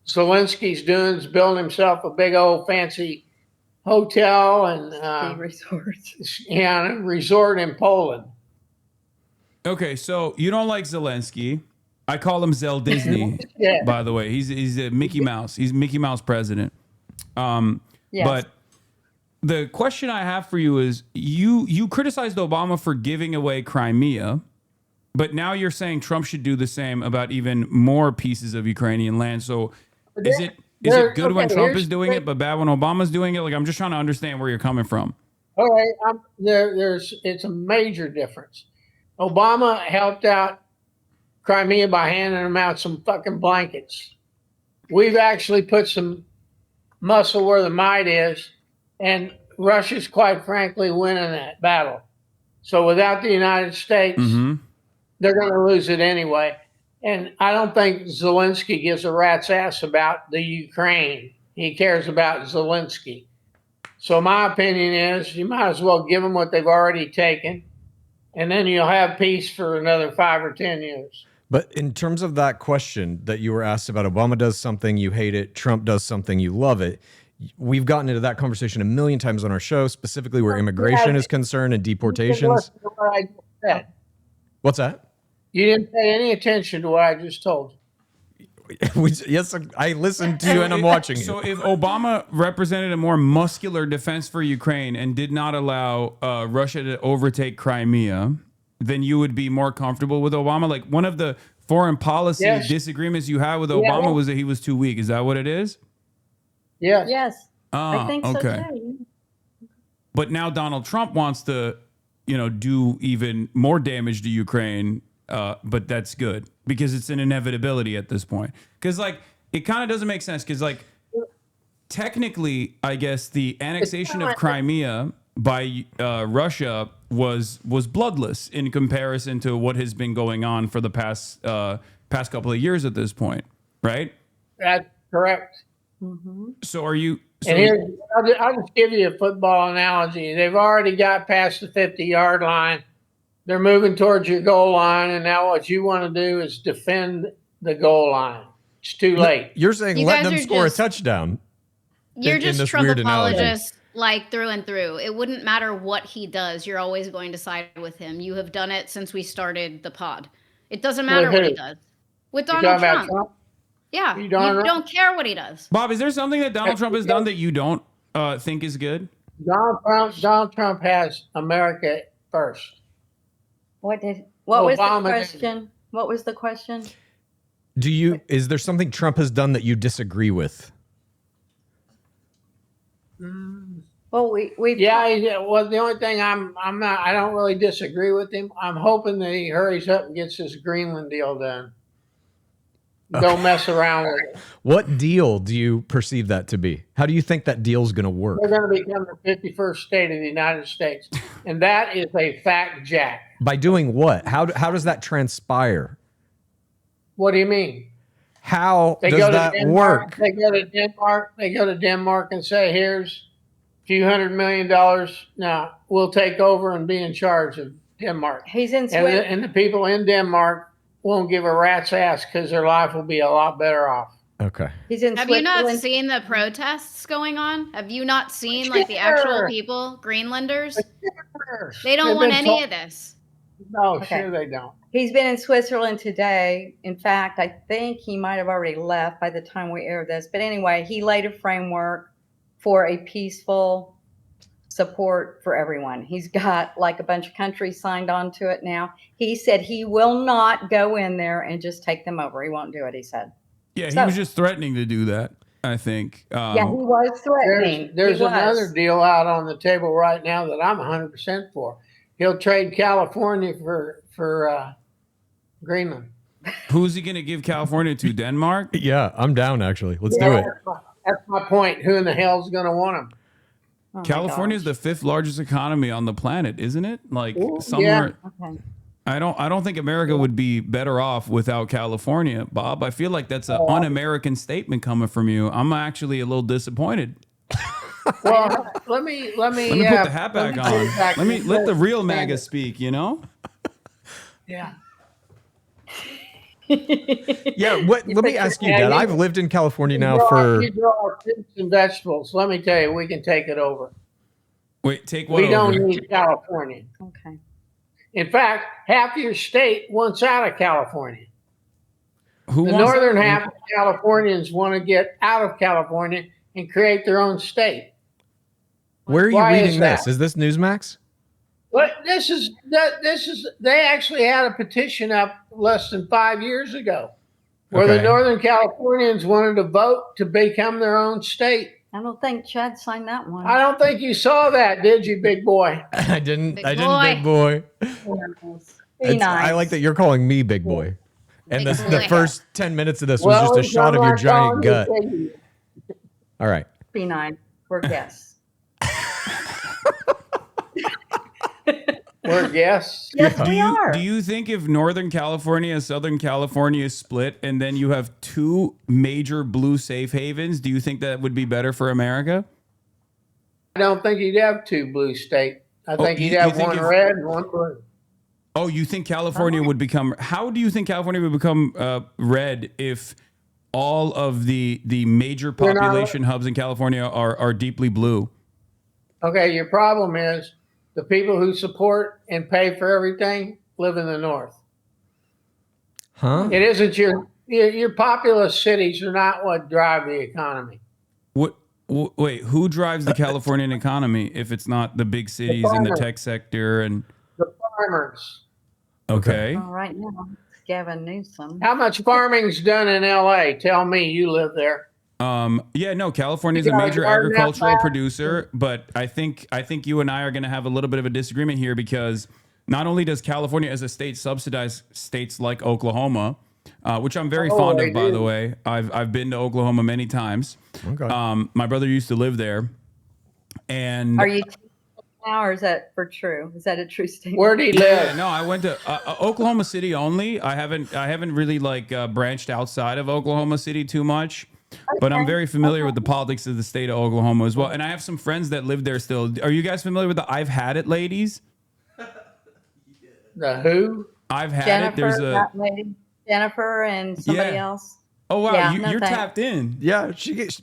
Zelensky's doing is building himself a big old fancy hotel and resort in Poland. Okay, so you don't like Zelensky. I call him Zel Disney. Yeah. By the way, he's a Mickey Mouse. He's Mickey Mouse president. Yes. But the question I have for you is, you criticized Obama for giving away Crimea, but now you're saying Trump should do the same about even more pieces of Ukrainian land. So is it good when Trump is doing it, but bad when Obama's doing it? Like, I'm just trying to understand where you're coming from. All right, it's a major difference. Obama helped out Crimea by handing them out some fucking blankets. We've actually put some muscle where the might is, and Russia's quite frankly winning that battle. So without the United States, they're going to lose it anyway. And I don't think Zelensky gives a rat's ass about the Ukraine. He cares about Zelensky. So my opinion is you might as well give them what they've already taken, and then you'll have peace for another 5 or 10 years. But in terms of that question that you were asked about, Obama does something, you hate it. Trump does something, you love it. We've gotten into that conversation a million times on our show, specifically where immigration is concerned and deportations. What I just said. What's that? You didn't pay any attention to what I just told you. Yes, I listened to you and I'm watching you. So if Obama represented a more muscular defense for Ukraine and did not allow Russia to overtake Crimea, then you would be more comfortable with Obama? Like, one of the foreign policy disagreements you had with Obama was that he was too weak. Is that what it is? Yes. Yes. I think so too. But now Donald Trump wants to, do even more damage to Ukraine. But that's good because it's an inevitability at this point. Because it kind of doesn't make sense. Because technically, I guess the annexation of Crimea by Russia was bloodless in comparison to what has been going on for the past couple of years at this point, right? That's correct. So are you? So and here, I'll just give you a football analogy. They've already got past the 50-yard line. They're moving towards your goal line, and now what you want to do is defend the goal line. It's too late. You're saying let them score a touchdown. You're just Trump apologists. like through and through. It wouldn't matter what he does. You're always going to side with him. You have done it since we started the pod. It doesn't matter what he does. With You Donald talking about Trump. Trump? Yeah. You You Donald don't care what he does. Bob, is there something that Donald Trump has done that you don't think is good? Donald Trump has America first. What was the Obama did. question? What was the question? Is there something Trump has done that you disagree with? Well, we well, the only thing I don't really disagree with him. I'm hoping that he hurries up and gets this Greenland deal done. Don't mess around with it. What deal do you perceive that to be? How do you think that deal's going to work? We're going to become the 51st state of the United States, and that is a fact, Jack. By doing what? How does that transpire? What do you mean? How They does go to that Denmark, work? They go to Denmark. They go to Denmark and say, "Here's a few $100 million. Now we'll take over and be in charge of Denmark." He's in and Sweden. and the people in Denmark won't give a rat's ass because their life will be a lot better off. Okay. He's in Have you not Switzerland. seen the protests going on? Have you not seen like the actual Sure. people, Greenlanders? Sure. They don't They've want been any told- of this. No, Okay. sure they don't. He's been in Switzerland today. In fact, I think he might have already left by the time we air this. But anyway, he laid a framework for a peaceful support for everyone. He's got like a bunch of countries signed on to it now. He said he will not go in there and just take them over. He won't do it, he said. Yeah, he So- was just threatening to do that, I think. Yeah, he was threatening. There's He was. another deal out on the table right now that I'm 100% for. He'll trade California for Greenland. Who's he going to give California to? Denmark? Yeah, I'm down actually. Let's do it. That's my point. Who in the hell's going to want him? Oh my California is gosh. the 5th largest economy on the planet, isn't it? Like Ooh, somewhere. Okay. I don't think America would be better off without California, Bob. I feel like that's an un-American statement coming from you. I'm actually a little disappointed. Well, let me Let me put the hat back on. Let the real MAGA speak, you know? Yeah. Yeah, let me ask you that. I've lived in California now for You grow our fruits and vegetables. Let me tell you, we can take it over. Wait, take what We don't over? need California. Okay. In fact, half your state wants out of California. Who The wants northern half of Californians want to get out of California and create their own state. Where are you Why is reading this? that? Is this Newsmax? But this is they actually had a petition up less than 5 years ago where the Okay. Northern Californians wanted to vote to become their own state. I don't think Chad signed that one. I don't think you saw that, did you, big boy? I didn't. Big I didn't, big boy. Be nice. I like that you're calling me big boy. And Big the boy. first 10 minutes of this was just a shot of your giant gut. All right. Be nice. We're guests. We're guests. Yes, we are. Do you think if Northern California and Southern California split and then you have 2 major blue safe havens, do you think that would be better for America? I don't think he'd have 2 blue states. I think he'd you have think one if- red and one blue. Oh, you think California would become? How do you think California would become red if all of the major We're not- population hubs in California are deeply blue? Okay, your problem is the people who support and pay for everything live in the north. Huh? It isn't your populous cities are not what drive the economy. Wait, who drives the Californian economy if it's not the big cities and the farmers. tech sector and? The farmers. Okay. All right now, it's Gavin Newsom. How much farming's done in LA? Tell me, you live there. Yeah, no, California is You a got a major garden agricultural outside? producer, but I think you and I are going to have a little bit of a disagreement here because not only does California as a state subsidize states like Oklahoma, which I'm very fond they of, by do. the way. I've been to Oklahoma many times. Okay. My brother used to live there, and Are you now, or is that for true? Is that a true statement? Where'd he yeah, live? no, I went to Oklahoma City only. I haven't really like branched outside of Oklahoma City too much, but I'm very familiar with the politics of the state of Oklahoma as well. And I have some friends that live there still. Are you guys familiar with the "I've had it" ladies? The who? I've had Jennifer, it. There's a that lady, Jennifer, and somebody Yeah. else. Oh wow, Yeah, you're thanks. tapped in. Yeah,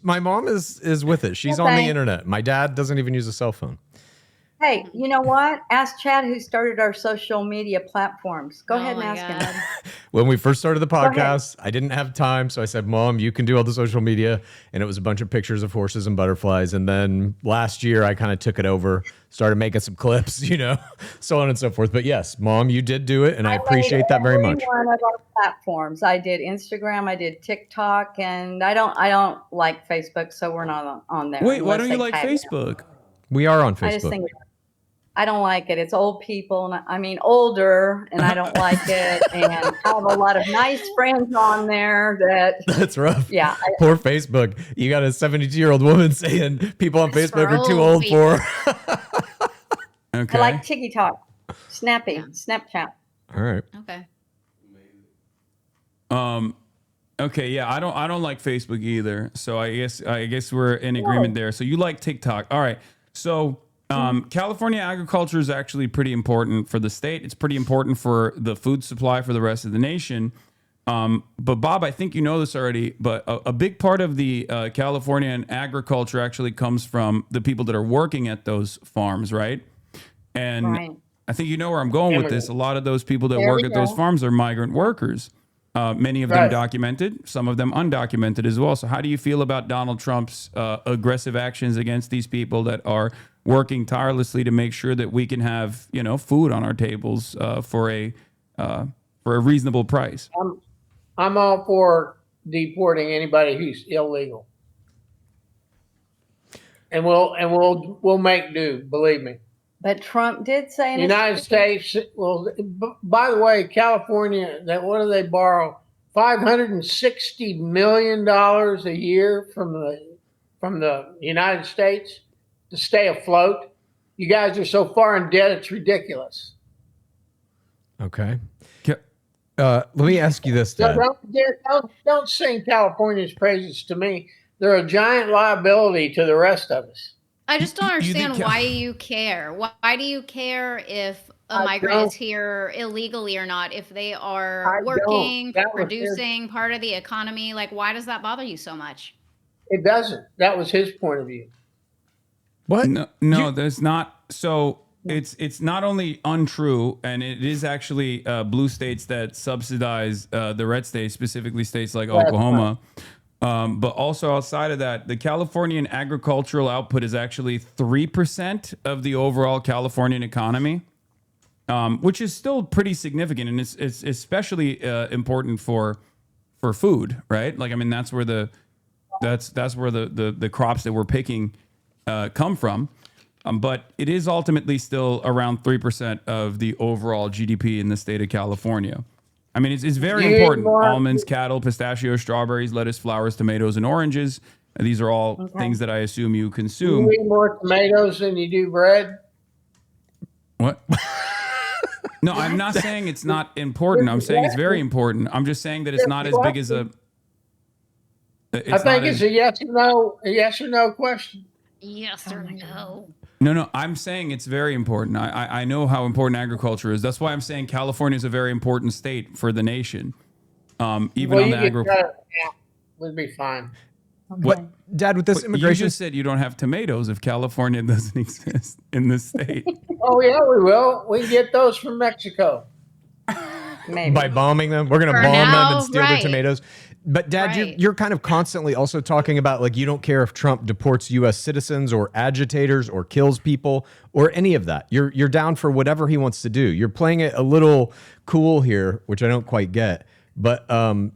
my mom is with it. She's No on the thanks. internet. My dad doesn't even use a cell phone. Hey, you know what? Ask Chad who started our social media platforms. Go ahead and ask him. When we first started the ahead. podcast, I didn't have time, so I said, "Mom, you can do all the social media," and it was a bunch of pictures of horses and butterflies. And then last year, I kind of took it over, started making some clips, so on and so forth. But yes, Mom, you did do it, and I appreciate that very much. One of our platforms. I did Instagram, I did TikTok, and I don't like Facebook, so we're not on there. Wait, why unless don't they you like tag me. Facebook? We are on Facebook. I just think I don't like it. It's old people, and I mean older, and I don't like it. And I have a lot of nice friends on there that. That's rough. Yeah. Poor Facebook. You got a 72-year-old woman saying people on Facebook are too old for her. Okay. I like TikTok, Snappy, Snapchat. All right. Okay. Okay, yeah, I don't like Facebook either. So I guess we're in agreement there. So you like TikTok. All right. So California agriculture is actually pretty important for the state. It's pretty important for the food supply for the rest of the nation. But Bob, I think you know this already, but a big part of the Californian agriculture actually comes from the people that are working at those farms, right? And Right. I think you know where I'm going with this. A lot of those people that There work we at those go. farms are migrant workers. Many of them Right. documented, some of them undocumented as well. So how do you feel about Donald Trump's aggressive actions against these people that are working tirelessly to make sure that we can have, food on our tables for a reasonable price? I'm all for deporting anybody who's illegal, and we'll make do. Believe me. But Trump did say in his United speech- States. Well, by the way, California. What do they borrow? $560 million a year from the United States to stay afloat. You guys are so far in debt, it's ridiculous. Okay. Let me ask you this, Dad. Don't sing California's praises to me. They're a giant liability to the rest of us. I just don't You think understand why you care. Why do you care if a I migrant don't. is here illegally or not? If they I are don't. working, That was producing, part of the economy, like why does that bother you so much? It doesn't. That was his point of view. What? No, there's not. So it's not only untrue, and it is actually blue states that subsidize the red states, specifically states like That's Oklahoma. But also outside of that, the Californian agricultural output is actually 3% of the overall Californian economy, which is still pretty significant, and it's especially important for food, right? Like, I mean, that's where the crops that we're picking come from. But it is ultimately still around 3% of the overall GDP in the state of California. I mean, it's very You important. eat more- Almonds, cattle, pistachios, strawberries, lettuce, flowers, tomatoes, and oranges. These are all things that I assume you consume. You eat more tomatoes than you do bread. What? No, I'm not saying it's not important. I'm saying it's very important. I'm just saying that it's not as big as a. I think it's a yes or no question. Yes or no? No, I'm saying it's very important. I know how important agriculture is. That's why I'm saying California is a very important state for the nation. Even on the Would be fine. What, Dad? With this but immigration, you just said you don't have tomatoes if California doesn't exist in this state. Oh yeah, we will. We can get those from Mexico. Maybe. by bombing them, we're going to For bomb them now, and steal right. their tomatoes. But Dad, Right. you're kind of constantly also talking about like you don't care if Trump deports U.S. citizens or agitators or kills people or any of that. You're down for whatever he wants to do. You're playing it a little cool here, which I don't quite get. But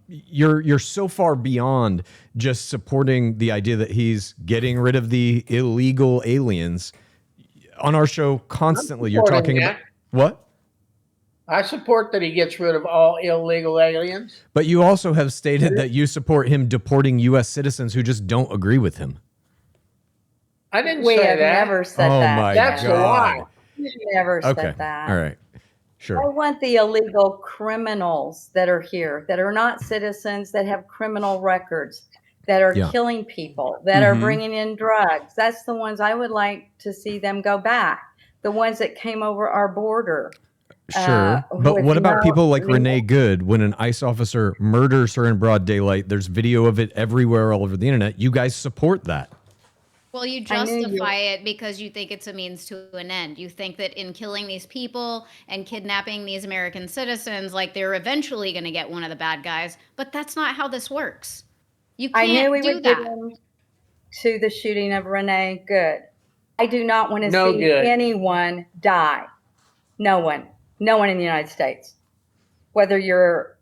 you're so far beyond just supporting the idea that he's getting rid of the illegal aliens. On our show, constantly you're supporting talking that. about what? I support that he gets rid of all illegal aliens. But you also have stated that you support him deporting U.S. citizens who just don't agree with him. I didn't We say have that. never said Oh that. my That's a lie. God. We never Okay. said that. All right. I Sure. want the illegal criminals that are here, that are not citizens, that have criminal records, that are Yeah. killing people, that are bringing in drugs. That's the ones I would like to see them go back. The ones that came over our border. Sure. But with what about no people like legal- Renee Good? When an ICE officer murders her in broad daylight, there's video of it everywhere all over the internet. You guys support that. Well, you I knew you- justify it because you think it's a means to an end. You think that in killing these people and kidnapping these American citizens, like they're eventually going to get one of the bad guys. But that's not how this works. You I can't knew we do would that. get into the shooting of Renee Good. I do not want to No see good. anyone die. No one in the United States. Whether you're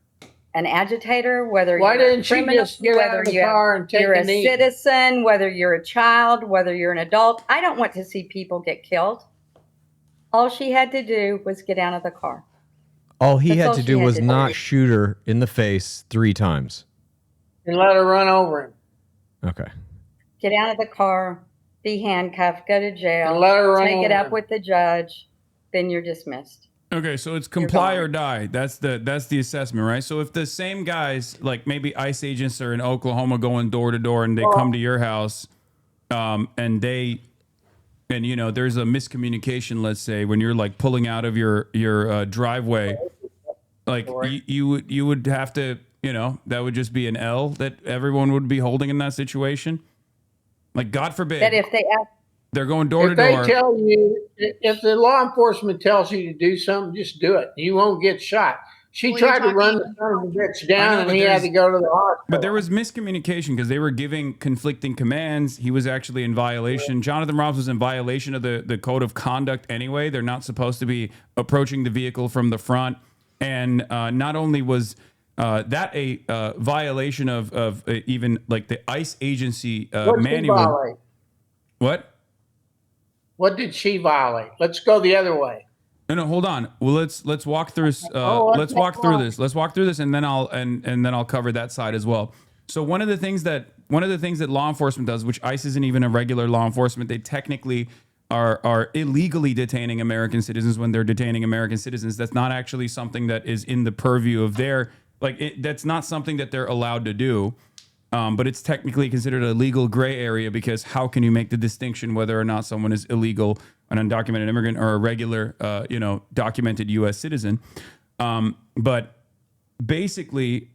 an agitator, whether Why you're a didn't she criminal, just get out whether of the you have- car and take you're a a knee? citizen, whether you're a child, whether you're an adult. I don't want to see people get killed. All she had to do was get out of the car. All he That's had all to she do had was to do. not shoot her in the face 3 times. And let her run over him. Okay. Get out of the car, be handcuffed, go to jail, And let her run take it over up him. with the judge, then you're dismissed. Okay, so it's comply or die. That's the assessment, right? So if the same guys, like maybe ICE agents are in Oklahoma going door to door and they come to your house, and you know there's a miscommunication, let's say, when you're like pulling out of your driveway, like you would have to, you know, that would just be an L that everyone would be holding in that situation. Like, God forbid, That if they ask, they're going door to If they door. tell you, if the law enforcement tells you to do something, just do it. You won't get shot. She Well, you're tried to run talking- the son of a bitch I down, know, and but he had there's- to go to the hospital. But there was miscommunication because they were giving conflicting commands. He was actually in violation. Jonathan Robbs was in violation of the code of conduct anyway. They're not supposed to be approaching the vehicle from the front. And not only was that a violation of even like the ICE agency What did she manual. violate? What? What did she violate? Let's go the other way. No, hold on. Well, let's walk through. Let's let's walk walk through on. this. Let's walk through this, and then I'll cover that side as well. So one of the things that law enforcement does, which ICE isn't even a regular law enforcement, they technically are illegally detaining American citizens when they're detaining American citizens. That's not actually something that is in the purview of their that's not something that they're allowed to do. But it's technically considered a legal gray area because how can you make the distinction whether or not someone is illegal, an undocumented immigrant, or a regular, documented U.S. citizen? But basically,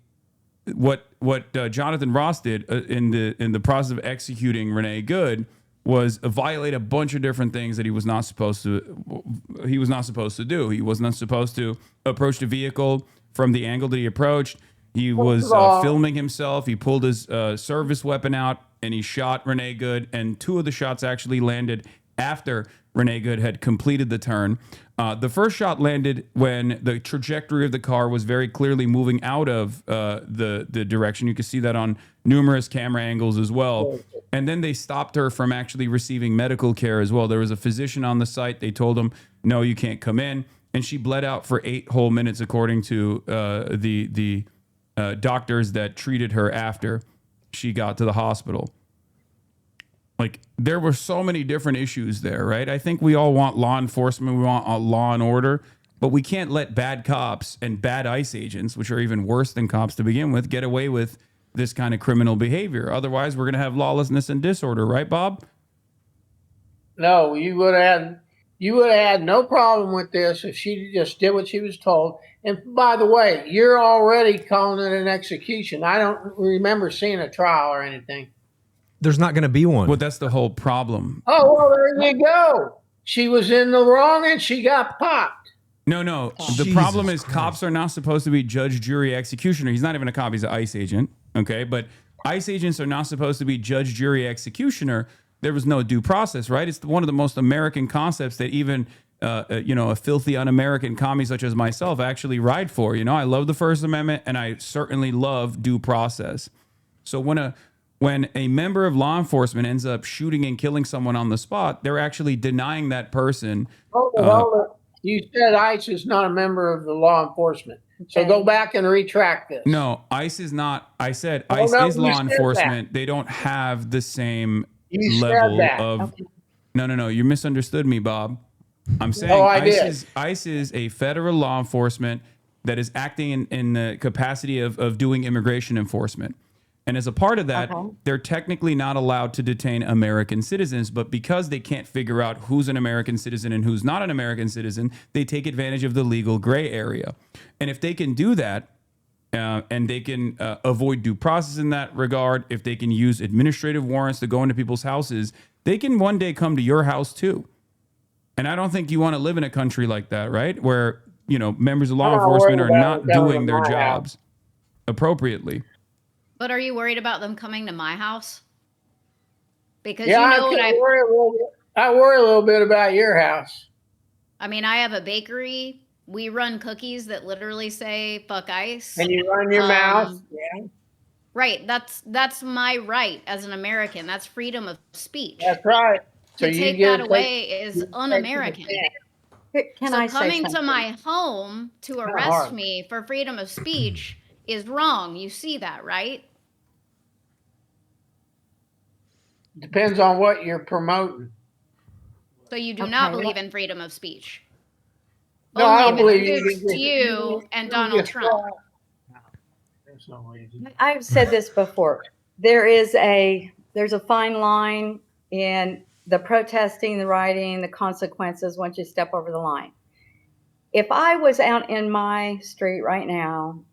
what Jonathan Ross did in the process of executing Renee Good was violate a bunch of different things that he was not supposed to. He was not supposed to do. He was not supposed to approach the vehicle from the angle that he approached. He was filming himself. He pulled his service weapon out and he shot Renee Good. And 2 of the shots actually landed after Renee Good had completed the turn. The first shot landed when the trajectory of the car was very clearly moving out of the direction. You can see that on numerous camera angles as well. And then they stopped her from actually receiving medical care as well. There was a physician on the site. They told him, no, you can't come in. And she bled out for 8 whole minutes, according to the doctors that treated her after she got to the hospital. Like, there were so many different issues there, right? I think we all want law enforcement. We want law and order, but we can't let bad cops and bad ICE agents, which are even worse than cops to begin with, get away with this kind of criminal behavior. Otherwise, we're going to have lawlessness and disorder, right, Bob? No, you would have had no problem with this if she just did what she was told. And by the way, you're already calling it an execution. I don't remember seeing a trial or anything. There's not going to be one. Well, that's the whole problem. Oh, well, there you go. She was in the wrong and she got popped. No. The problem is cops are not supposed to be judge, jury, executioner. He's not even a cop. He's an ICE agent. Okay. But ICE agents are not supposed to be judge, jury, executioner. There was no due process, right? It's one of the most American concepts that even, a filthy un-American commie such as myself actually ride for. You know, I love the First Amendment and I certainly love due process. So when a member of law enforcement ends up shooting and killing someone on the spot, they're actually denying that person. Hold it. You said ICE is not a member of the law enforcement. So go back and retract this. No, ICE is not. I said Oh, ICE no, is you law said enforcement. They don't have the same You said level that. of. Okay. No. You misunderstood me, Bob. I'm saying I did. ICE is a federal law enforcement that is acting in the capacity of doing immigration enforcement. And as a part of that, they're technically not allowed to detain American citizens, but because they can't figure out who's an American citizen and who's not an American citizen, they take advantage of the legal gray area. And if they can do that, and they can avoid due process in that regard, if they can use administrative warrants to go into people's houses, they can one day come to your house too. And I don't think you want to live in a country like that, right? Where, you know, members of law enforcement are not doing their jobs appropriately. But are you worried about them coming to my house? Because Yeah, you know what I worry a little bit about your house. I mean, I have a bakery. We run cookies that literally say "fuck ICE." And you run your mouth. Yeah. Right. That's my right as an American. That's freedom of speech. That's right. So to take that away is un-American. Can I say coming to something? my home to arrest me for freedom of speech is wrong. You see that, right? Depends on what you're promoting. So you do not believe in freedom of speech? No, I don't Only believe if it suits you and Donald Trump. There's no reason. I've said this before. There's a fine line in the protesting, the rioting, the consequences once you step over the line. If I was out in my street right now,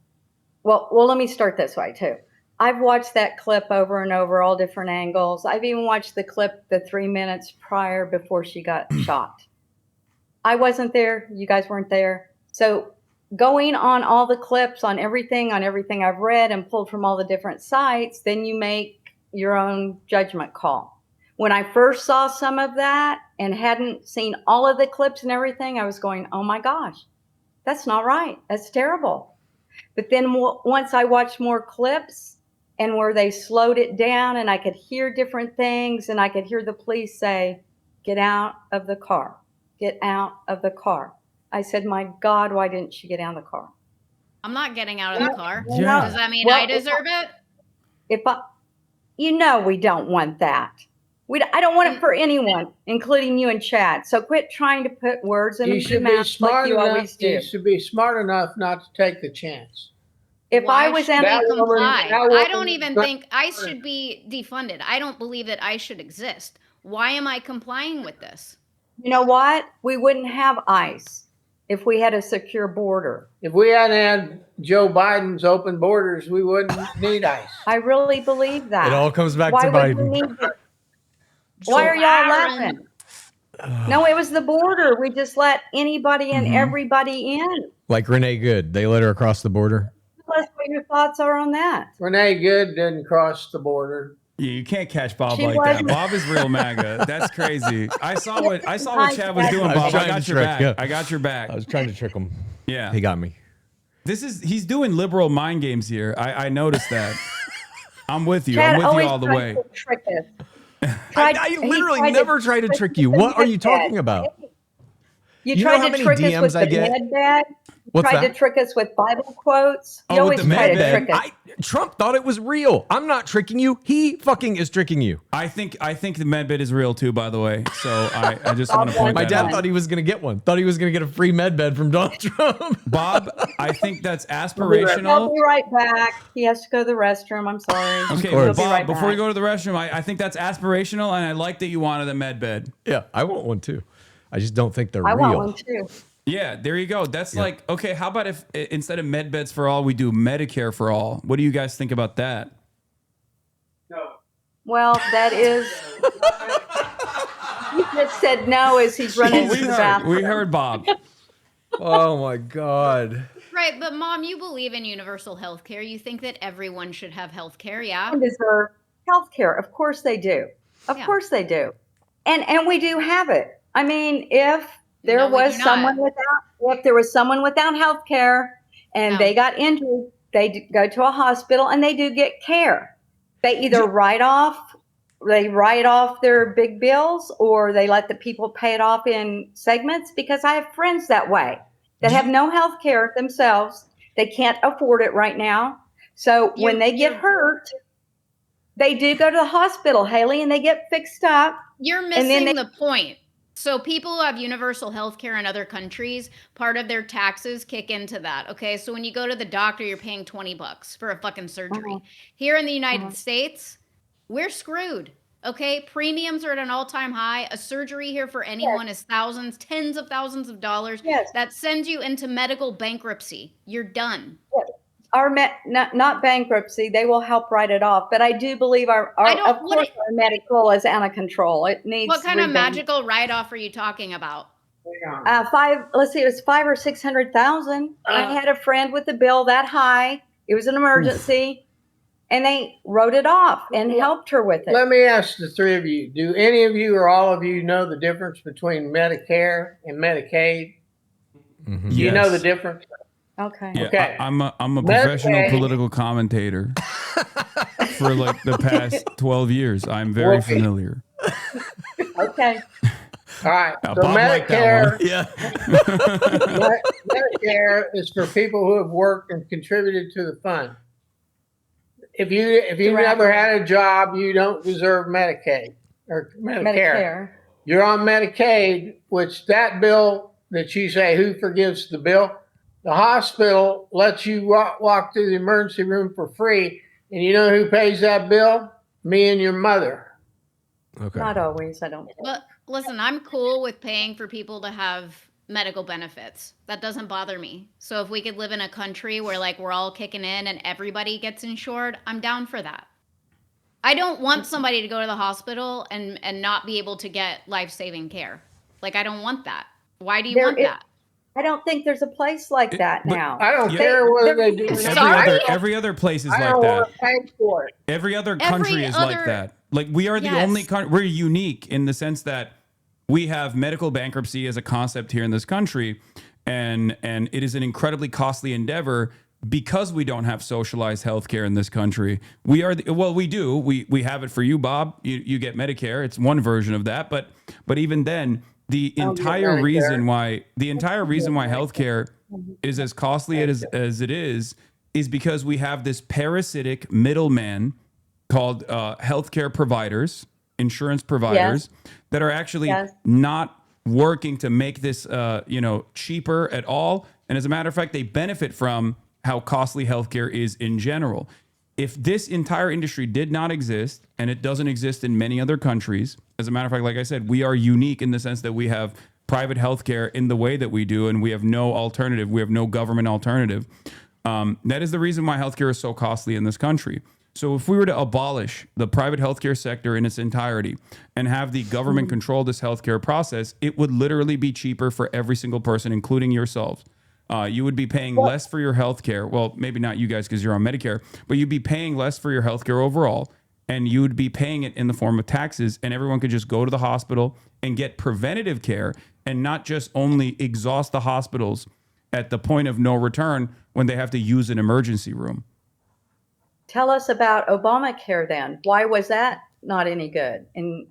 well, let me start this way too. I've watched that clip over and over, all different angles. I've even watched the clip the 3 minutes prior before she got shot. I wasn't there. You guys weren't there. So going on all the clips, on everything I've read and pulled from all the different sites, then you make your own judgment call. When I first saw some of that and hadn't seen all of the clips and everything, I was going, oh my gosh, that's not right. That's terrible. But then once I watched more clips and where they slowed it down and I could hear different things and I could hear the police say, get out of the car, get out of the car. I said, my God, why didn't she get out of the car? I'm not getting out of the car. Yeah. Does that mean I deserve it? We don't want that. I don't want it for anyone, including you and Chad. So quit trying to put words in your mouth like you always do. You should be smart enough not to take the chance. If I was in I don't even think ICE should be defunded. I don't believe that ICE should exist. Why am I complying with this? You know what? We wouldn't have ICE if we had a secure border. If we hadn't had Joe Biden's open borders, we wouldn't need ICE. I really believe that. It all comes back to Biden. Why are y'all laughing? No, it was the border. We just let anybody and everybody in. Like Renee Good, they let her across the border. Tell us what your thoughts are on that. Renee Good didn't cross the border. Yeah, you can't catch Bob She like that. wasn't. Bob is real MAGA. That's crazy. I saw what Chad was doing, Bob. I got your back. I got your back. I was trying to trick him. Yeah. He got me. He's doing liberal mind games here. I noticed that. I'm with you. Chad I'm with you always all the tries way. to trick us. I literally never try to trick you. What are you talking about? You know tried how to many trick us DMs with I the get? med bag. What's Tried that? to trick us with Bible quotes. You Oh, always with the try med to bed. trick us. Trump thought it was real. I'm not tricking you. He fucking is tricking you. I think the med bed is real too, by the way. So I just want to point My that dad out. thought he was going to get one. Thought he was going to get a free med bed from Donald Trump. Bob, I think that's I'll aspirational. be right back. He has to go to the restroom. I'm sorry. Okay, He'll well, be Bob, right before you back. go to the restroom, I think that's aspirational, and I like that you wanted a med bed. Yeah, I want one too. I just don't think they're I real. want one too. Yeah, there you go. That's like, okay, how about if instead of med beds for all, we do Medicare for all? What do you guys think about that? Well, that is. He just said no as he's running to the bathroom. We heard Bob. Oh my God. Right, but Mom, you believe in universal health care. You think that everyone should have health care, yeah? Deserve health care. Of course they do. Of course they do. And we do have it. I mean, if there was someone without health care and they got injured, they go to a hospital and they do get care. They either write off their big bills or they let the people pay it off in segments, because I have friends that way that have no health care themselves. They can't afford it right now. So when they get hurt, they do go to the hospital, Haley, and they get fixed up. You're and then missing they- the point. So people who have universal health care in other countries, part of their taxes kick into that. Okay. So when you go to the doctor, you're paying $20 for a fucking surgery. Here in the United States, we're screwed. Okay. Premiums are at an all-time high. A surgery here for anyone is thousands, tens of thousands of dollars. Yes. That sends you into medical bankruptcy. You're done. Yes. Not bankruptcy. They will help write it off. But I do believe our medical is out of control. It needs. What kind of magical write-off are you talking about? Let's see, it was 500,000 or 600,000. I had a friend with a bill that high. It was an emergency, and they wrote it off and helped her with it. Let me ask the three of you: do any of you or all of you know the difference between Medicare and Medicaid? Mm-hmm. You know the difference? Okay. Yeah, okay. I'm a professional political commentator for like the past 12 years. I'm very familiar. Okay. All right. So Bob liked that Medicare, Medicare is for people who have worked and contributed to the fund. If you never had a job, you don't deserve Medicaid or Medicare. You're on Medicaid, which that bill that you say, who forgives the bill? The hospital lets you walk through the emergency room for free, and you know who pays that bill? Me and your mother. Okay. Not always, I don't think. But listen, I'm cool with paying for people to have medical benefits. That doesn't bother me. So if we could live in a country where like we're all kicking in and everybody gets insured, I'm down for that. I don't want somebody to go to the hospital and not be able to get life-saving care. Like, I don't want that. Why do you want that? I don't think there's a place like that now. I don't care whether they do. Every other place is like don't that. want to pay for it. Every other country is like that. Like we are the only country. We're unique in the sense that we have medical bankruptcy as a concept here in this country, and it is an incredibly costly endeavor because we don't have socialized healthcare in this country. We are we do. We have it for you, Bob. You get Medicare. It's one version of that, but even then, the entire reason why healthcare is as costly as it is because we have this parasitic middleman called healthcare providers, insurance providers that are actually not working to make this cheaper at all. And as a matter of fact, they benefit from how costly healthcare is in general. If this entire industry did not exist, and it doesn't exist in many other countries, as a matter of fact, like I said, we are unique in the sense that we have private healthcare in the way that we do, and we have no alternative. We have no government alternative. That is the reason why healthcare is so costly in this country. So if we were to abolish the private healthcare sector in its entirety and have the government control this healthcare process, it would literally be cheaper for every single person, including yourselves. You would be paying less for your healthcare. Well, maybe not you guys because you're on Medicare, but you'd be paying less for your healthcare overall, and you would be paying it in the form of taxes, and everyone could just go to the hospital and get preventative care and not just only exhaust the hospitals at the point of no return when they have to use an emergency room. Tell us about Obamacare then. Why was that not any good? And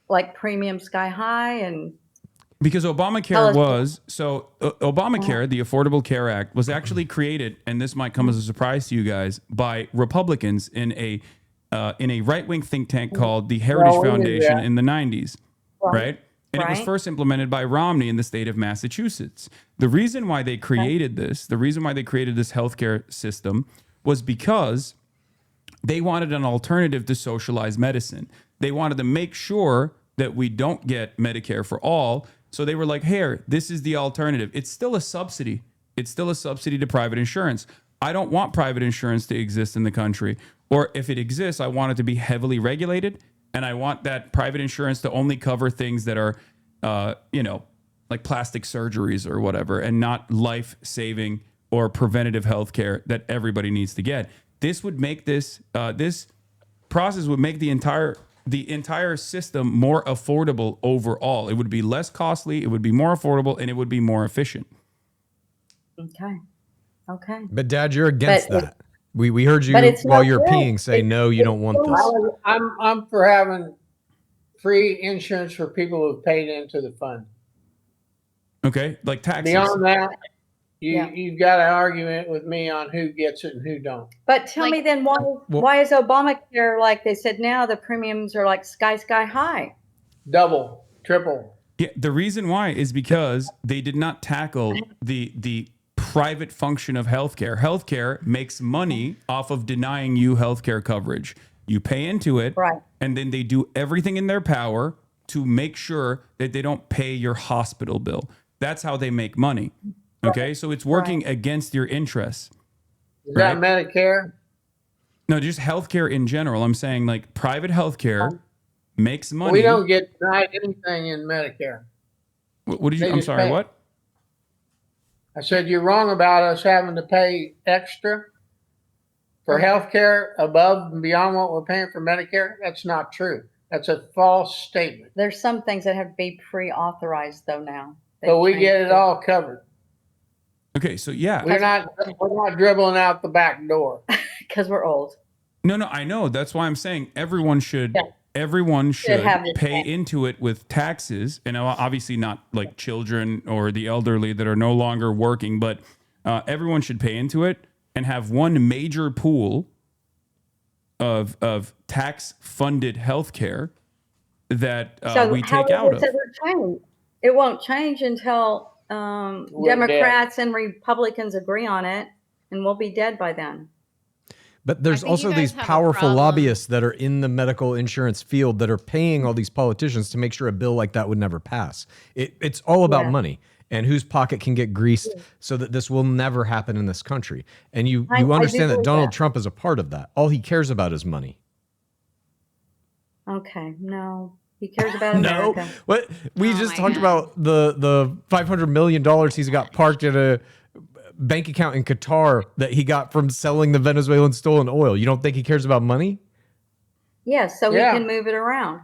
like premium sky high and... Because Obamacare Obamacare, the Affordable Care Act, was actually created, and this might come as a surprise to you guys, by Republicans in a right-wing think tank called the Heritage Foundation in the 90s, right? And it was first implemented by Romney in the state of Massachusetts. The reason why they created this healthcare system was because they wanted an alternative to socialized medicine. They wanted to make sure that we don't get Medicare for all. So they were like, here, this is the alternative. It's still a subsidy. It's still a subsidy to private insurance. I don't want private insurance to exist in the country. Or if it exists, I want it to be heavily regulated. And I want that private insurance to only cover things that are, like plastic surgeries or whatever, and not life-saving or preventative health care that everybody needs to get. This would make this process would make the entire system more affordable overall. It would be less costly, it would be more affordable, and it would be more efficient. Okay. But Dad, you're against that. We heard you while you're peeing say, no, you don't want this. I'm for having free insurance for people who've paid into the fund. Okay, like taxes. Beyond that, you've got an argument with me on who gets it and who don't. But tell me then, why is Obamacare like they said now the premiums are like sky high? Double, triple. Yeah, the reason why is because they did not tackle the private function of healthcare. Healthcare makes money off of denying you healthcare coverage. You pay into it, Right. and then they do everything in their power to make sure that they don't pay your hospital bill. That's how they make money. Okay, so it's working against your interests. Is that Medicare? No, just healthcare in general. I'm saying like private healthcare makes money. We don't get denied anything in Medicare. What did you? They I'm just sorry. pay. What? I said you're wrong about us having to pay extra for health care above and beyond what we're paying for Medicare. That's not true. That's a false statement. There's some things that have to be pre-authorized though now. But we get it all covered. Okay, so yeah, We're not dribbling out the back door because we're old. No, I know. That's why I'm saying everyone should. Everyone should have this pay into it with taxes, and obviously not like children or the elderly that are no longer working, but everyone should pay into it and have one major pool of tax-funded healthcare that we take out of. Change? It won't change until Democrats and Republicans agree on it, and we'll be dead by then. But there's also these powerful lobbyists that are in the medical insurance field that are paying all these politicians to make sure a bill like that would never pass. It's all about money and whose pocket can get greased so that this will never happen in this country. And you understand that Donald Trump is a part of that. All he cares about is money. Okay, no. He cares about America. No. What we just talked about the $500 million he's got parked at a bank account in Qatar that he got from selling the Venezuelan stolen oil. You don't think he cares about money? Yes, so we can move it around.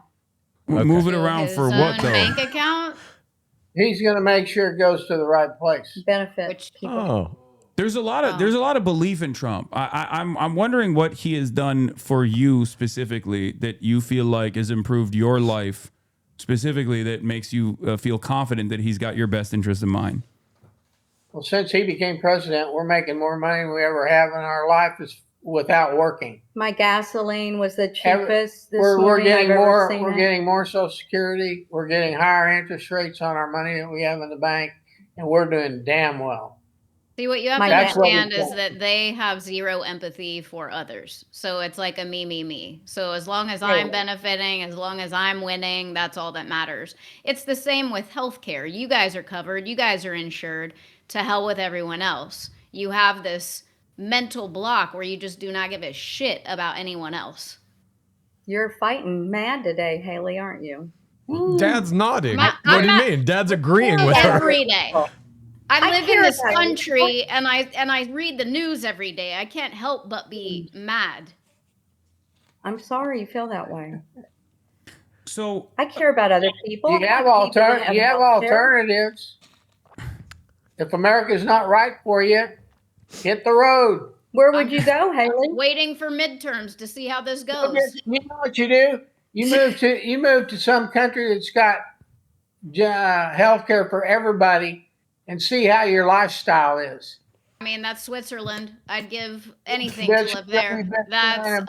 Move it around for what though? Bank account? He's going to make sure it goes to the right place. Benefit people. Oh. There's a lot of belief in Trump. I'm wondering what he has done for you specifically that you feel like has improved your life specifically that makes you feel confident that he's got your best interest in mind. Well, since he became president, we're making more money than we ever have in our life without working. My gasoline was the cheapest this We're morning getting I've more. ever seen We're it. getting more Social Security. We're getting higher interest rates on our money that we have in the bank, and we're doing damn well. See, what you have to understand is that they have zero empathy for others. So it's like a me. So as long as I'm benefiting, as long as I'm winning, that's all that matters. It's the same with healthcare. You guys are covered. You guys are insured. To hell with everyone else. You have this mental block where you just do not give a shit about anyone else. You're fighting mad today, Haley, aren't you? Dad's nodding. What do you mean? Dad's agreeing with her. Every day. I live in this country and I read the news every day. I can't help but be mad. I'm sorry you feel that way. So I care about other people. You have alternatives. If America's not right for you, hit the road. Where would you go, Haley? Waiting for midterms to see how this goes. You know what you do? You move to some country that's got health care for everybody and see how your lifestyle is. I mean, that's Switzerland. I'd give anything to live there. That's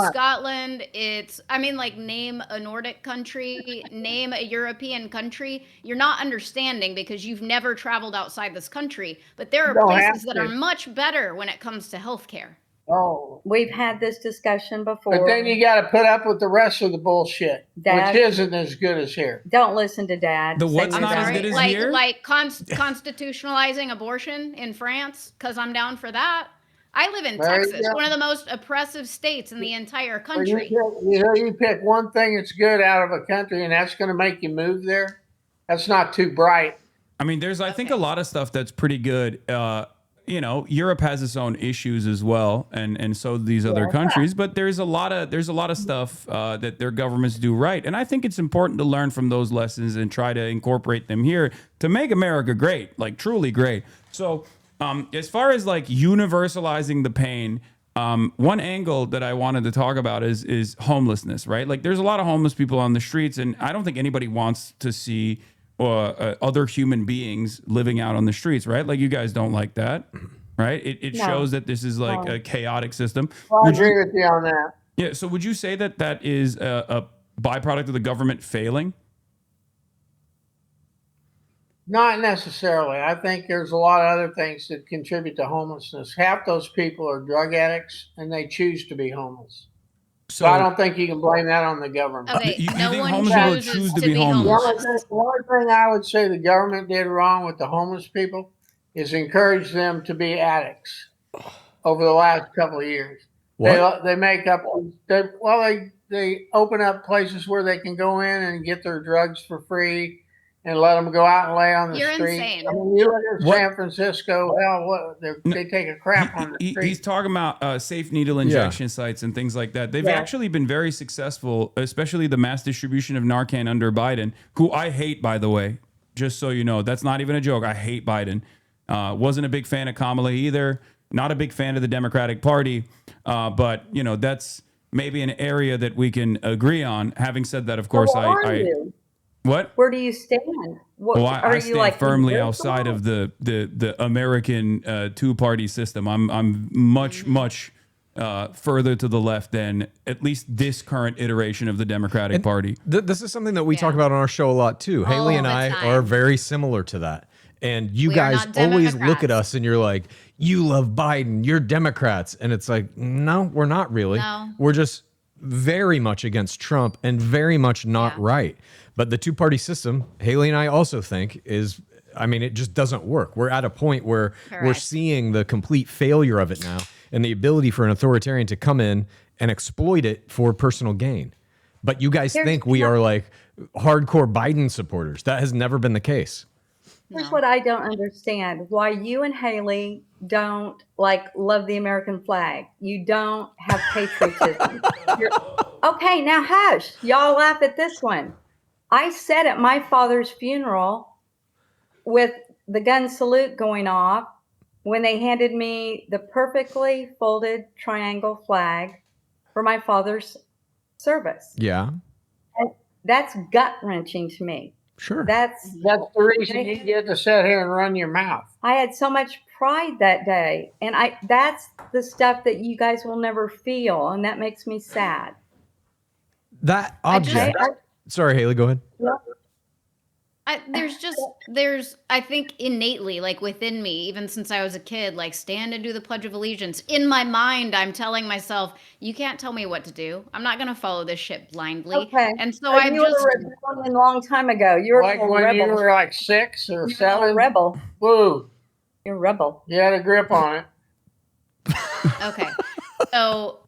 Scotland. Name a Nordic country, name a European country. You're not understanding because you've never traveled outside this country. But there are places that are much better when it comes to healthcare. Oh, we've had this discussion before. But then you got to put up with the rest of the bullshit, Dad, which isn't as good as here. Don't listen to Dad. The what's not as good as here? Like constitutionalizing abortion in France, because I'm down for that. I live in Texas, one of the most oppressive states in the entire country. You pick one thing that's good out of a country, and that's going to make you move there. That's not too bright. I mean, I think a lot of stuff that's pretty good. Europe has its own issues as well, and so do these other countries. But there's a lot of stuff that their governments do right, and I think it's important to learn from those lessons and try to incorporate them here to make America great, like truly great. So, as far as like universalizing the pain, one angle that I wanted to talk about is homelessness, right? Like, there's a lot of homeless people on the streets, and I don't think anybody wants to see other human beings living out on the streets, right? Like, you guys don't like that, right? It shows that this is like a chaotic system. Well, I agree with you on that. Yeah. So would you say that is a byproduct of the government failing? Not necessarily. I think there's a lot of other things that contribute to homelessness. Half those people are drug addicts and they choose to be homeless. So I don't think you can blame that on the government. Okay, You no think one homeless people chooses choose to be The homeless. only thing I would say the government did wrong with the homeless people is encourage them to be addicts over the last couple of years. What? They make up, they open up places where they can go in and get their drugs for free and let them go out and lay on the You're street. insane. I mean, you look at What? San Francisco, they take a crap on the street. He's talking about safe needle injection sites and things like that. They've actually been very successful, especially the mass distribution of Narcan under Biden, who I hate, by the way, just so you know. That's not even a joke. I hate Biden. Wasn't a big fan of Kamala either. Not a big fan of the Democratic Party. But, you know, that's maybe an area that we can agree on. Having said that, of course, Where are you? What? Where do you stand? What, Well, are I you stand like firmly neutral? outside of the American two-party system. I'm much further to the left than at least this current iteration of the Democratic Party. This is something that we talk about on our show a lot too. Haley and I are very similar to that. And you We are guys not always look at Democrats. us and you're like, you love Biden, you're Democrats. And it's like, no, we're not really. No. We're just very much against Trump and very much not right. But the two-party system, Haley and I also think it just doesn't work. We're at a point where we're Correct. seeing the complete failure of it now and the ability for an authoritarian to come in and exploit it for personal gain. But you guys think we are like hardcore Biden supporters. That has never been the case. Here's what I don't understand: why you and Haley don't love the American flag. You don't have patriotism. Okay, now hush. Y'all laugh at this one. I sat at my father's funeral with the gun salute going off when they handed me the perfectly folded triangle flag for my father's service. Yeah. And that's gut-wrenching to me. Sure. That's the reason you get to sit here and run your mouth. I had so much pride that day, and that's the stuff that you guys will never feel, and that makes me sad. That object. Sorry, Haley, go ahead. There's I think innately, like within me, even since I was a kid, like stand and do the Pledge of Allegiance. In my mind, I'm telling myself, you can't tell me what to do. I'm not gonna follow this shit blindly. Okay. And so But you were a rebellion a long time ago. You were Like a when rebel. you were like 6 or You're 7. a rebel. Woo. You're a rebel. You had a grip on it. Okay. So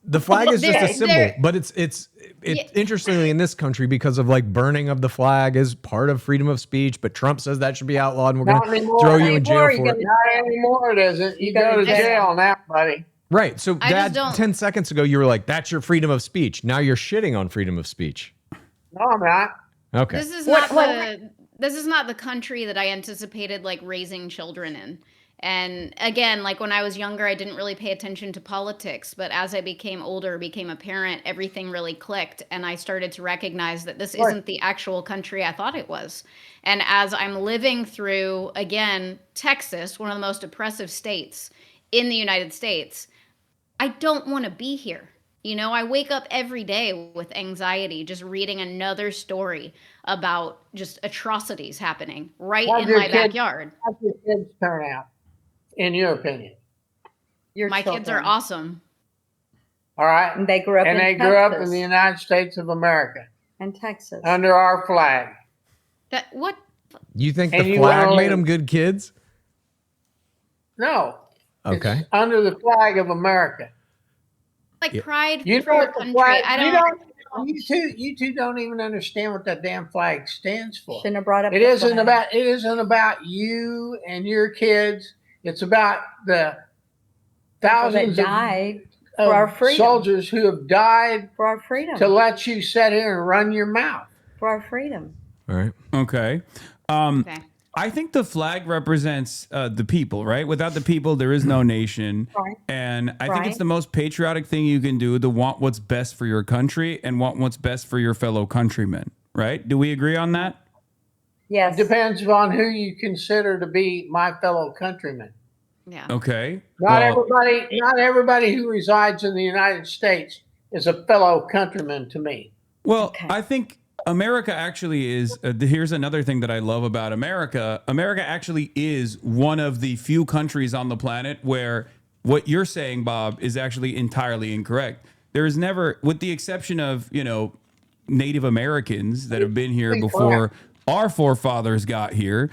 The flag is just a There- symbol, there- but it's interestingly in this country because of like burning of the flag is part of freedom of speech, but Trump says that should be outlawed and we're Not going to anymore. throw you in jail for it. Not anymore, it isn't. You go to jail now, buddy. Right. So I just Dad, don't- 10 seconds ago you were like, that's your freedom of speech. Now you're shitting on freedom of speech. No, I'm not. Okay. this is not the country that I anticipated like raising children in. And again, like when I was younger, I didn't really pay attention to politics, but as I became older, became a parent, everything really clicked. And I started to recognize that this isn't the actual country I thought it was. And as I'm living through, again, Texas, one of the most oppressive states in the United States, I don't want to be here. You know, I wake up every day with anxiety just reading another story about just atrocities happening right How'd in your my kids- backyard. How'd your kids turn out, in your opinion? My kids are awesome. All right. And they grew up and in they grew up in Texas. the United States of America And Texas. under our flag. What? You think And the you flag wanna made leave. them good kids? No. Okay. It's under the flag of America. Like Yeah. pride You for know your what the country. flag? I You don't. don't. You two don't even understand what that damn flag stands for. Shouldn't have brought up It the isn't flag. about. It isn't about you and your kids. It's about the thousands that of- died of for our freedom. soldiers who have died For our freedom. to let you sit here and run your mouth. For our freedom. All right. Okay. I think the flag represents the people, right? Without the people, there is no nation. Right. And I think Right. it's the most patriotic thing you can do to want what's best for your country and want what's best for your fellow countrymen, right? Do we agree on that? Yes. It depends on who you consider to be my fellow countrymen. Yeah. Okay. Not everybody who resides in the United States is a fellow countryman to me. Well, I think America actually is, here's another thing that I love about America. America actually is one of the few countries on the planet where what you're saying, Bob, is actually entirely incorrect. There is never, with the exception of, Native Americans that have been here before our forefathers got here,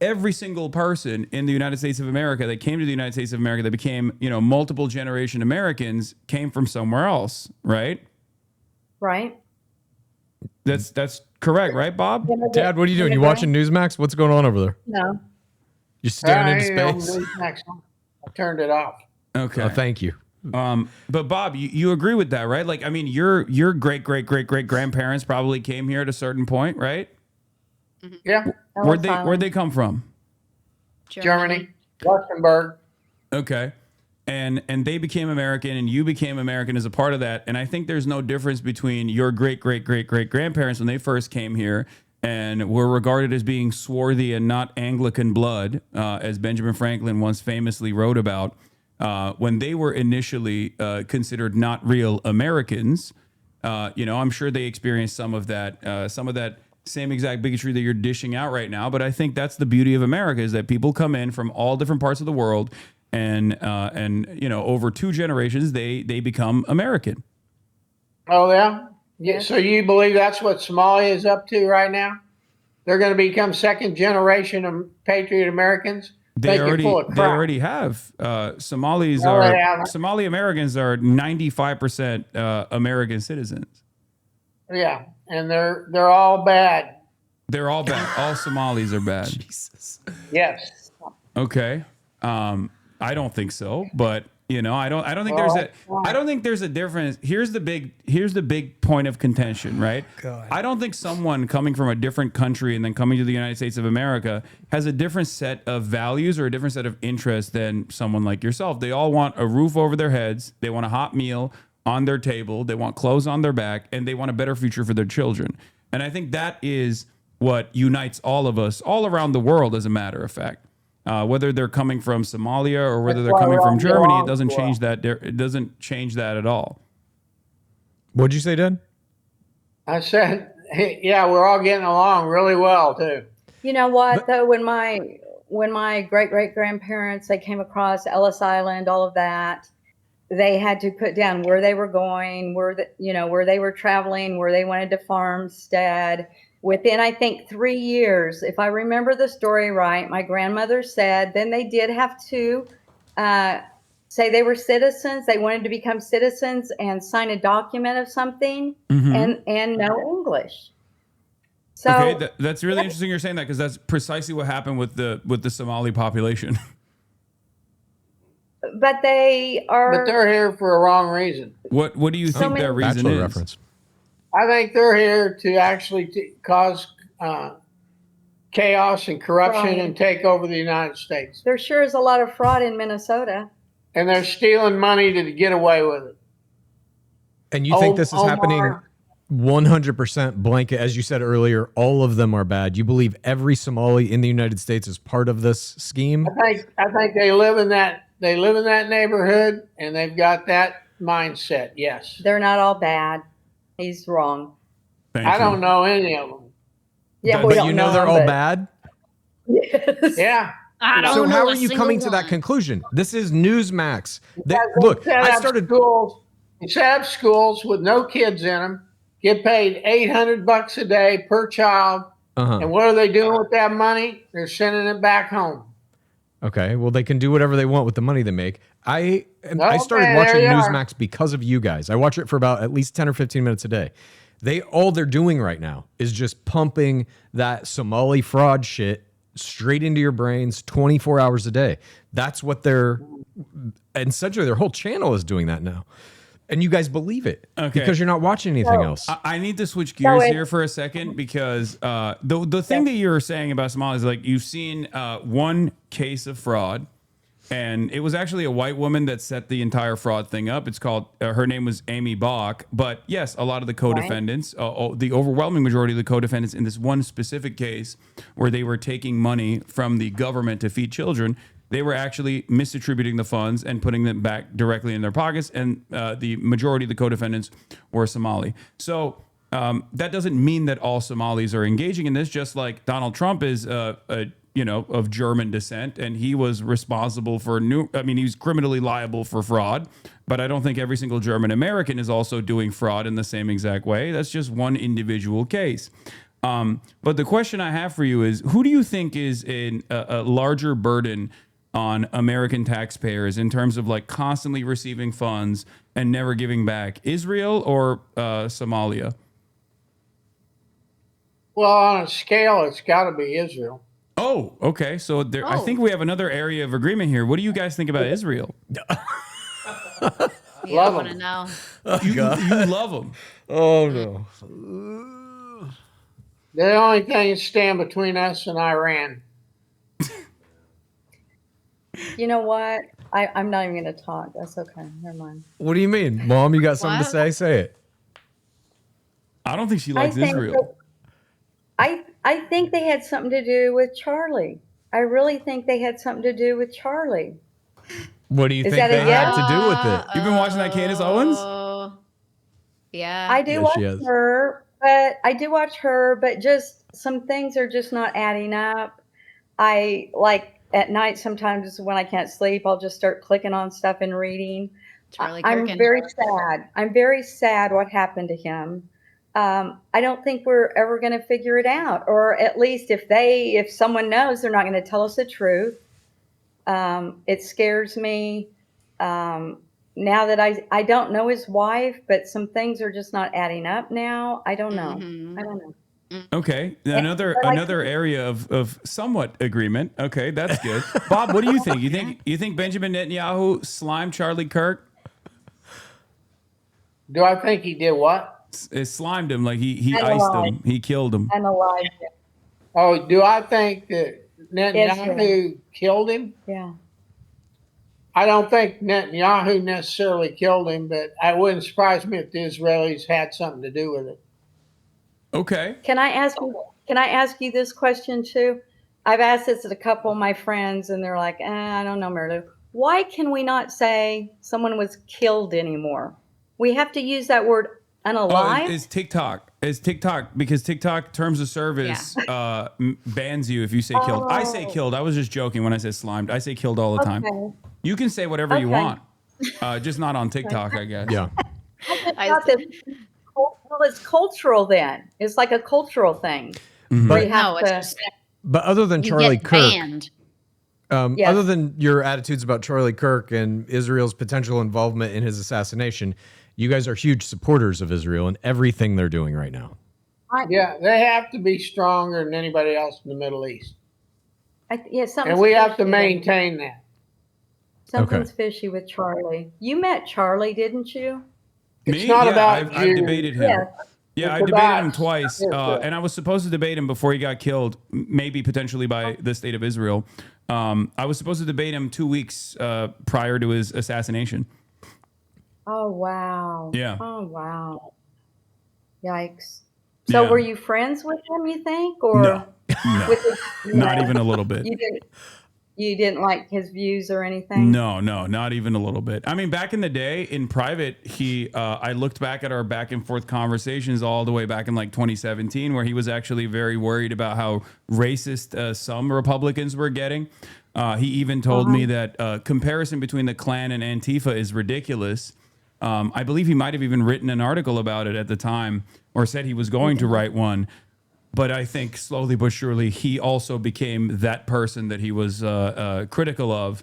every single person in the United States of America that came to the United States of America that became, multiple generation Americans came from somewhere else, right? Right. That's correct, right, Bob? Dad, what are you doing? You watching Newsmax? What's going on over there? No. You're staring into space? I turned it off. Okay. Oh, thank you. But Bob, you agree with that, right? Like, I mean, your great grandparents probably came here at a certain point, right? Yeah. Where'd they come from? Germany, Luxembourg. Okay. And they became American, and you became American as a part of that. And I think there's no difference between your great grandparents when they first came here and were regarded as being swarthy and not Anglican blood, as Benjamin Franklin once famously wrote about, when they were initially considered not real Americans. I'm sure they experienced some of that same exact bigotry that you're dishing out right now. But I think that's the beauty of America, is that people come in from all different parts of the world. And over 2 generations, they become American. Oh, yeah? Yeah. So you believe that's what Somalia is up to right now? They're going to become second generation of patriot Americans? They already have. Somali Americans are 95% American citizens. Yeah, and they're all bad. They're all bad. All Somalis are bad. Jesus. Yes. Okay. I don't think so, but I don't think there's a difference. Here's the big point of contention, right? God. I don't think someone coming from a different country and then coming to the United States of America has a different set of values or a different set of interests than someone like yourself. They all want a roof over their heads. They want a hot meal on their table. They want clothes on their back, and they want a better future for their children. And I think that is what unites all of us all around the world, as a matter of fact. Whether they're coming from Somalia or whether they're coming from Germany, it doesn't change that. It doesn't change that at all. What'd you say, Dad? I said, yeah, we're all getting along really well too. You know what, though, when my great grandparents, they came across Ellis Island, all of that, they had to put down where they were going, where they were traveling, where they wanted to farmstead. Within, I think, 3 years, if I remember the story right, my grandmother said then they did have to say they were citizens. They wanted to become citizens and sign a document of something and know English. So okay, that's really interesting you're saying that, because that's precisely what happened with the Somali population. But they're here for a wrong reason. What do you think their reason is? Reference. I think they're here to actually cause chaos and corruption and take over the United States. There sure is a lot of fraud in Minnesota. And they're stealing money to get away with it. And you think this is happening 100% blanket, as you said earlier, all of them are bad. You believe every Somali in the United States is part of this scheme? I think they live in that neighborhood, and they've got that mindset. Yes. They're not all bad. He's wrong. I don't know any of them. Yeah, but you know they're all bad? Yes. Yeah. So how are you coming to that conclusion? This is Newsmax. Look, I started schools. You set up schools with no kids in them, get paid $800 a day per child, and what are they doing with that money? They're sending it back home. Okay, well, they can do whatever they want with the money they make. I started watching Newsmax because of you guys. I watch it for about at least 10 or 15 minutes a day. All they're doing right now is just pumping that Somali fraud shit straight into your brains 24 hours a day. That's what essentially their whole channel is doing that now. And you guys believe it because you're not watching anything else. I need to switch gears here for a second, because the thing that you're saying about Somalia is, like, you've seen one case of fraud, and it was actually a white woman that set the entire fraud thing up. It's called, her name was Amy Bach. But yes, a lot of the co-defendants, the overwhelming majority of the co-defendants in this one specific case where they were taking money from the government to feed children, they were actually misattributing the funds and putting them back directly in their pockets. And the majority of the co-defendants were Somali. So that doesn't mean that all Somalis are engaging in this. Just like Donald Trump is, of German descent, and he was responsible for he's criminally liable for fraud. But I don't think every single German American is also doing fraud in the same exact way. That's just one individual case. But the question I have for you is, who do you think is a larger burden on American taxpayers in terms of like constantly receiving funds and never giving back, Israel or Somalia? Well, on a scale, it's got to be Israel. Oh, okay. So I think we have another area of agreement here. What do you guys think about Israel? Yeah, I want to know. You love them. Oh, no. The only thing that stand between us and Iran. You know what? I'm not even going to talk. That's okay. Never mind. What do you mean? Mom, you got something to say? Say it. I don't think she likes Israel. I think they had something to do with Charlie. I really think they had something to do with Charlie. What do you think they had to do with it? You've been watching that Candace Owens? Yeah. I do watch her, but just some things are just not adding up. I like at night sometimes when I can't sleep, I'll just start clicking on stuff and reading. I'm very sad. I'm very sad what happened to him. I don't think we're ever going to figure it out, or at least if someone knows, they're not going to tell us the truth. It scares me. Now that I don't know his wife, but some things are just not adding up now. I don't know. I don't know. Okay, another area of somewhat agreement. Okay, that's good. Bob, what do you think? You think Benjamin Netanyahu slimed Charlie Kirk? Do I think he did what? It slimed him, like he iced him. He killed him. Analyzed it. Oh, do I think that Netanyahu killed him? Yeah. I don't think Netanyahu necessarily killed him, but it wouldn't surprise me if the Israelis had something to do with it. Okay. Can I ask you this question too? I've asked this to a couple of my friends, and they're like, I don't know, Meredith. Why can we not say someone was killed anymore? We have to use that word unalive. It's TikTok. It's TikTok because TikTok terms of service bans you if you say killed. I say killed. I was just joking when I said slimed. I say killed all the time. You can say whatever you want, just not on TikTok, I guess. Yeah. Well, it's cultural then. It's like a cultural thing. Mm-hmm. But other than Charlie Kirk, other than your attitudes about Charlie Kirk and Israel's potential involvement in his assassination, you guys are huge supporters of Israel and everything they're doing right now. Yeah, they have to be stronger than anybody else in the Middle East. And we have to maintain that. Something's fishy with Charlie. You met Charlie, didn't you? It's not about I've debated him. Yeah, I debated him twice, and I was supposed to debate him before he got killed, maybe potentially by the state of Israel. I was supposed to debate him 2 weeks prior to his assassination. Oh, wow. Yeah. Oh, wow. Yikes. So were you friends with him, you think? Or no. Not even a little bit. You didn't like his views or anything? No, not even a little bit. I mean, back in the day, in private, I looked back at our back and forth conversations all the way back in like 2017, where he was actually very worried about how racist some Republicans were getting. He even told me that comparison between the Klan and Antifa is ridiculous. I believe he might have even written an article about it at the time, or said he was going to write one. But I think slowly but surely he also became that person that he was critical of.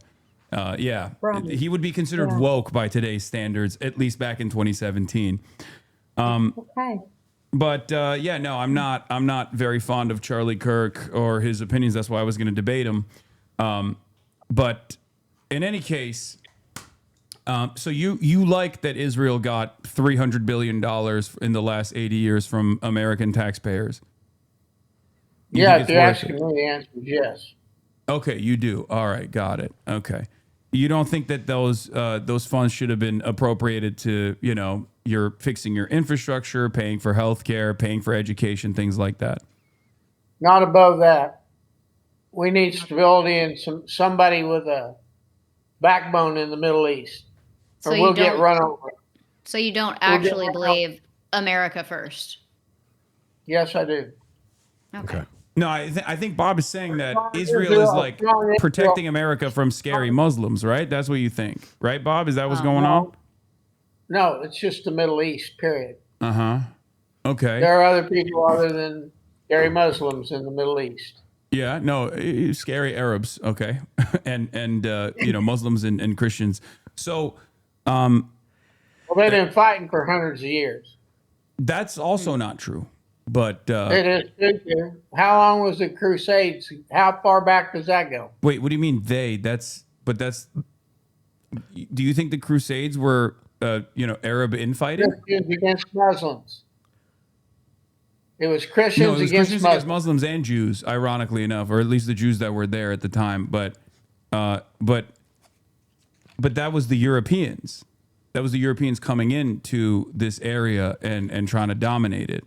He would be considered woke by today's standards, at least back in 2017. But I'm not very fond of Charlie Kirk or his opinions. That's why I was going to debate him. But in any case, so you like that Israel got $300 billion in the last 80 years from American taxpayers? If you're asking me, the answer is yes. Okay, you do. All right, got it. Okay. You don't think that those funds should have been appropriated to, you're fixing your infrastructure, paying for healthcare, paying for education, things like that? Not above that. We need stability and somebody with a backbone in the Middle East, or we'll get run over. So you don't actually believe America first? Yes, I do. Okay. No, I think Bob is saying that Israel is like protecting America from scary Muslims, right? That's what you think, right, Bob? Is that what's going on? No, it's just the Middle East, period. Uh-huh. Okay. There are other people other than scary Muslims in the Middle East. Yeah, no, scary Arabs, okay, and Muslims and Christians. So, well, they've been fighting for hundreds of years. That's also not true, but it is true. How long was the Crusades? How far back does that go? Wait, what do you mean they? Do you think the Crusades were Arab infighting? Christians against Muslims. It was Christians, no, it was against Christians Muslims. against Muslims and Jews, ironically enough, or at least the Jews that were there at the time. But that was the Europeans. That was the Europeans coming into this area and trying to dominate it,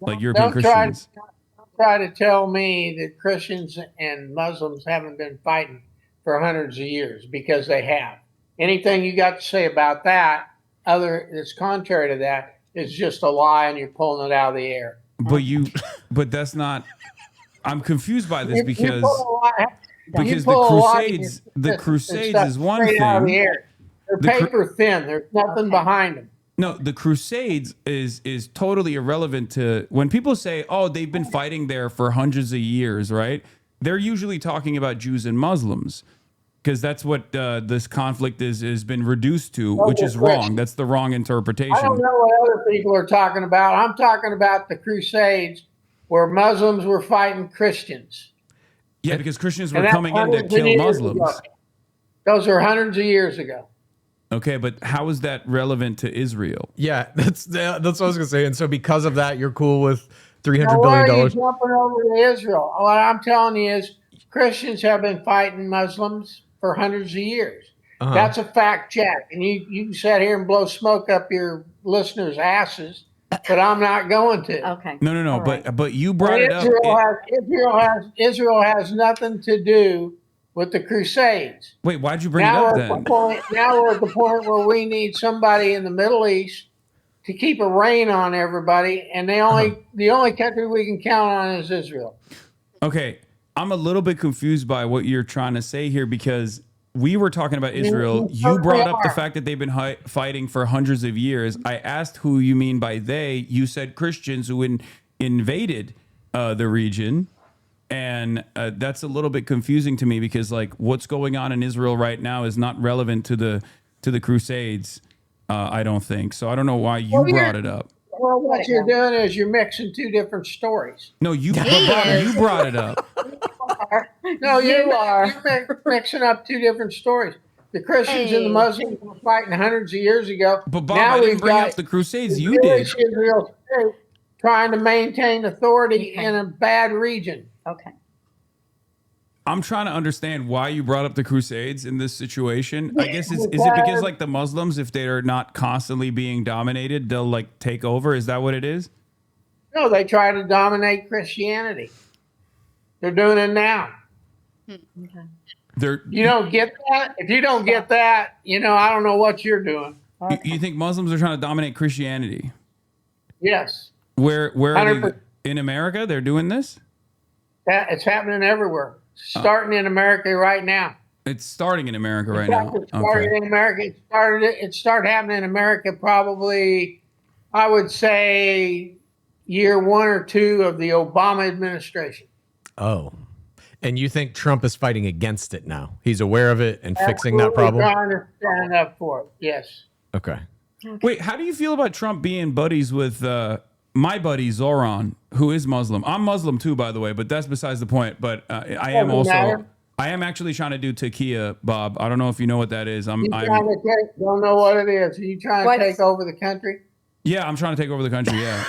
like European Christians. Don't try to tell me that Christians and Muslims haven't been fighting for hundreds of years, because they have. Anything you got to say about that, that's contrary to that, is just a lie, and you're pulling it out of the air. But that's not. I'm confused by this because the Crusades is one thing. They're paper thin. There's nothing behind them. No, the Crusades is totally irrelevant to when people say, "Oh, they've been fighting there for hundreds of years," right? They're usually talking about Jews and Muslims, because that's what this conflict has been reduced to, which is wrong. That's the wrong interpretation. I don't know what other people are talking about. I'm talking about the Crusades where Muslims were fighting Christians. Yeah, because Christians were coming in to kill Muslims. Those are hundreds of years ago. Okay, but how is that relevant to Israel? Yeah, that's what I was going to say. And so because of that, you're cool with $300 billion? Why are you jumping over to Israel? What I'm telling you is Christians have been fighting Muslims for hundreds of years. Uh-huh. That's a fact check. And you can sit here and blow smoke up your listeners' asses, but I'm not going to. Okay. No. But you brought it up. Israel has nothing to do with the Crusades. Wait, why'd you bring it up then? Now we're at the point where we need somebody in the Middle East to keep a rein on everybody, and the only country we can count on is Israel. Okay, I'm a little bit confused by what you're trying to say here, because we were talking about Israel. You brought up the fact that they've been fighting for hundreds of years. I asked who you mean by they. You said Christians who invaded the region. And that's a little bit confusing to me, because like what's going on in Israel right now is not relevant to the Crusades. I don't think so. I don't know why you brought it up. Well, what you're doing is you're mixing two different stories. No, you brought it up. No, you're mixing up two different stories. The Christians and the Muslims were fighting hundreds of years ago. But Bob, I didn't bring up the Crusades. You did. Israel state trying to maintain authority in a bad region. Okay. I'm trying to understand why you brought up the Crusades in this situation. I guess is it because like the Muslims, if they're not constantly being dominated, they'll like take over? Is that what it is? No, they try to dominate Christianity. They're doing it now. Okay. You don't get that? If you don't get that, I don't know what you're doing. You think Muslims are trying to dominate Christianity? Yes. Where are they? In America, they're doing this? It's happening everywhere. Starting in America right now. It's starting in America right now. It started in America. It started happening in America probably, I would say, year 1 or 2 of the Obama administration. Oh. And you think Trump is fighting against it now? He's aware of it and fixing that problem? Trying to stand up for it, yes. Okay. Wait, how do you feel about Trump being buddies with my buddy Zoran, who is Muslim? I'm Muslim too, by the way, but that's besides the point. But I am actually trying to do taqiyya, Bob. I don't know if you know what that is. Don't know what it is. Are you trying to take over the country? Yeah, I'm trying to take over the country. Yeah,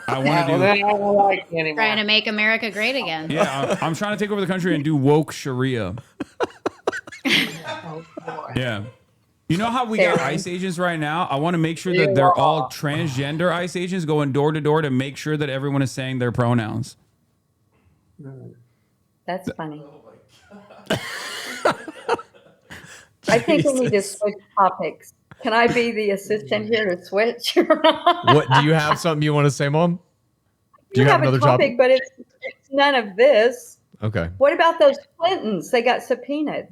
I want to do. Then I don't like you anymore. Trying to make America great again. Yeah, I'm trying to take over the country and do woke Sharia. Yeah. You know how we got ICE agents right now? I want to make sure that they're all transgender ICE agents going door to door to make sure that everyone is saying their pronouns. That's funny. I think we need to switch topics. Can I be the assistant here to switch? What do you have something you want to say, Mom? Do you have another topic? But it's none of this. Okay. What about those Clintons? They got subpoenaed,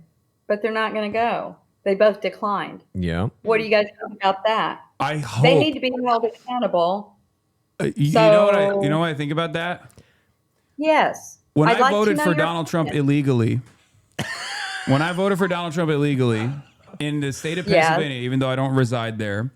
but they're not going to go. They both declined. Yeah. What do you guys think about that? I hope They need to be held accountable. you know what I think about that? Yes. When I'd I like to voted know for your Donald Trump opinion. illegally, in the state of Yes. Pennsylvania, even though I don't reside there,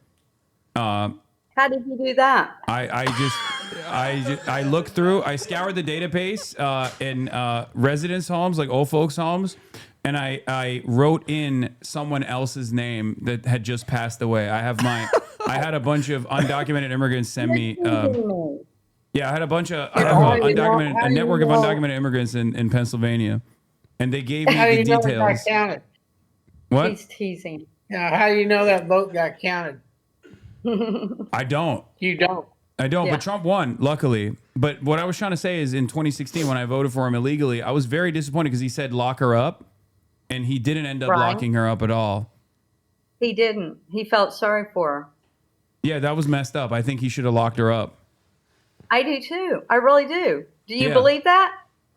How did you do that? I looked through, I scoured the database in residence homes, like old folks homes, and I wrote in someone else's name that had just passed away. I had a bunch of undocumented immigrants send me. Yeah, I had a bunch of a network of undocumented immigrants in Pennsylvania, and they gave me How do the you know it got details. counted? What? He's teasing. Yeah, how do you know that vote got counted? I don't. You don't. I don't, Yeah. but Trump won, luckily. But what I was trying to say is in 2016, when I voted for him illegally, I was very disappointed because he said lock her up, and he didn't end up Right. locking her up at all. He didn't. He felt sorry for her. Yeah, that was messed up. I think he should have locked her up. I do too. I really do. Do you Yeah. believe that?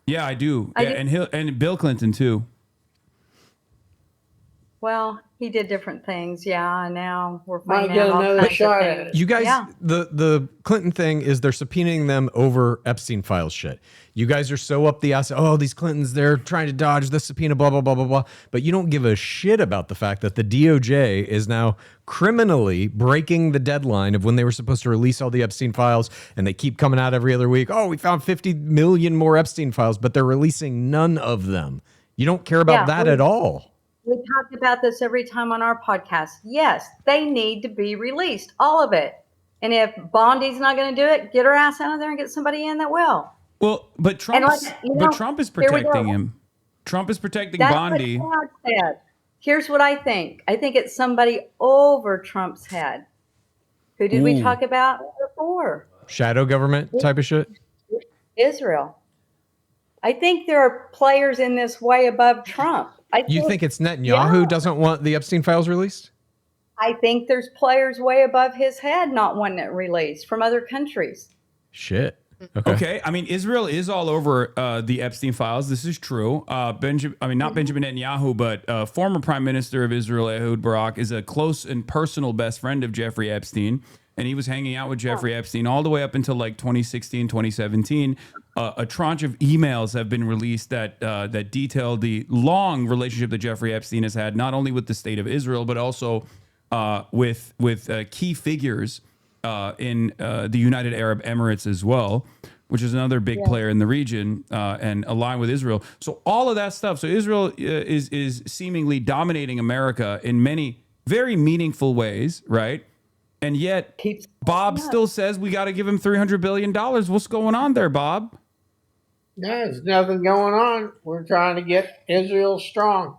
Yeah, I do. I Yeah, and Bill Clinton, too. Well, he did different things. Yeah, now we're Might finding get out all another kinds shot of at things. it. You guys, Yeah. the Clinton thing is they're subpoenaing them over Epstein files shit. You guys are so up the ass. Oh, these Clintons, they're trying to dodge the subpoena, blah, blah, blah, blah, blah. But you don't give a shit about the fact that the DOJ is now criminally breaking the deadline of when they were supposed to release all the Epstein files. And they keep coming out every other week. Oh, we found 50 million more Epstein files, but they're releasing none of them. You don't care about that at all. We talk about this every time on our podcast. Yes, they need to be released, all of it. And if Bondi's not going to do it, get her ass out of there and get somebody in that will. Well, but Trump is here we go. protecting him. Trump is protecting That's Bondi. what Chad said. Here's what I think. I think it's somebody over Trump's head. Who did we Ooh. talk about before? Shadow government type of shit. Israel. I think there are players in this way above Trump. You think it's Netanyahu doesn't want the Epstein files released? I think there's players way above his head not wanting it released from other countries. Shit. Okay. I mean, Israel is all over the Epstein files. This is true. Not Benjamin Netanyahu, but former Prime Minister of Israel, Ehud Barak, is a close and personal best friend of Jeffrey Epstein. And he was hanging out with Jeffrey Epstein all the way up until like 2016, 2017. A tranche of emails have been released that detail the long relationship that Jeffrey Epstein has had, not only with the state of Israel, but also with key figures in the United Arab Emirates as well, which is another big player in the region and aligned with Israel. So all of that stuff. So Israel is seemingly dominating America in many very meaningful ways, right? And yet Bob still says we got to give him $300 billion. What's going on there, Bob? No, there's nothing going on. We're trying to get Israel strong.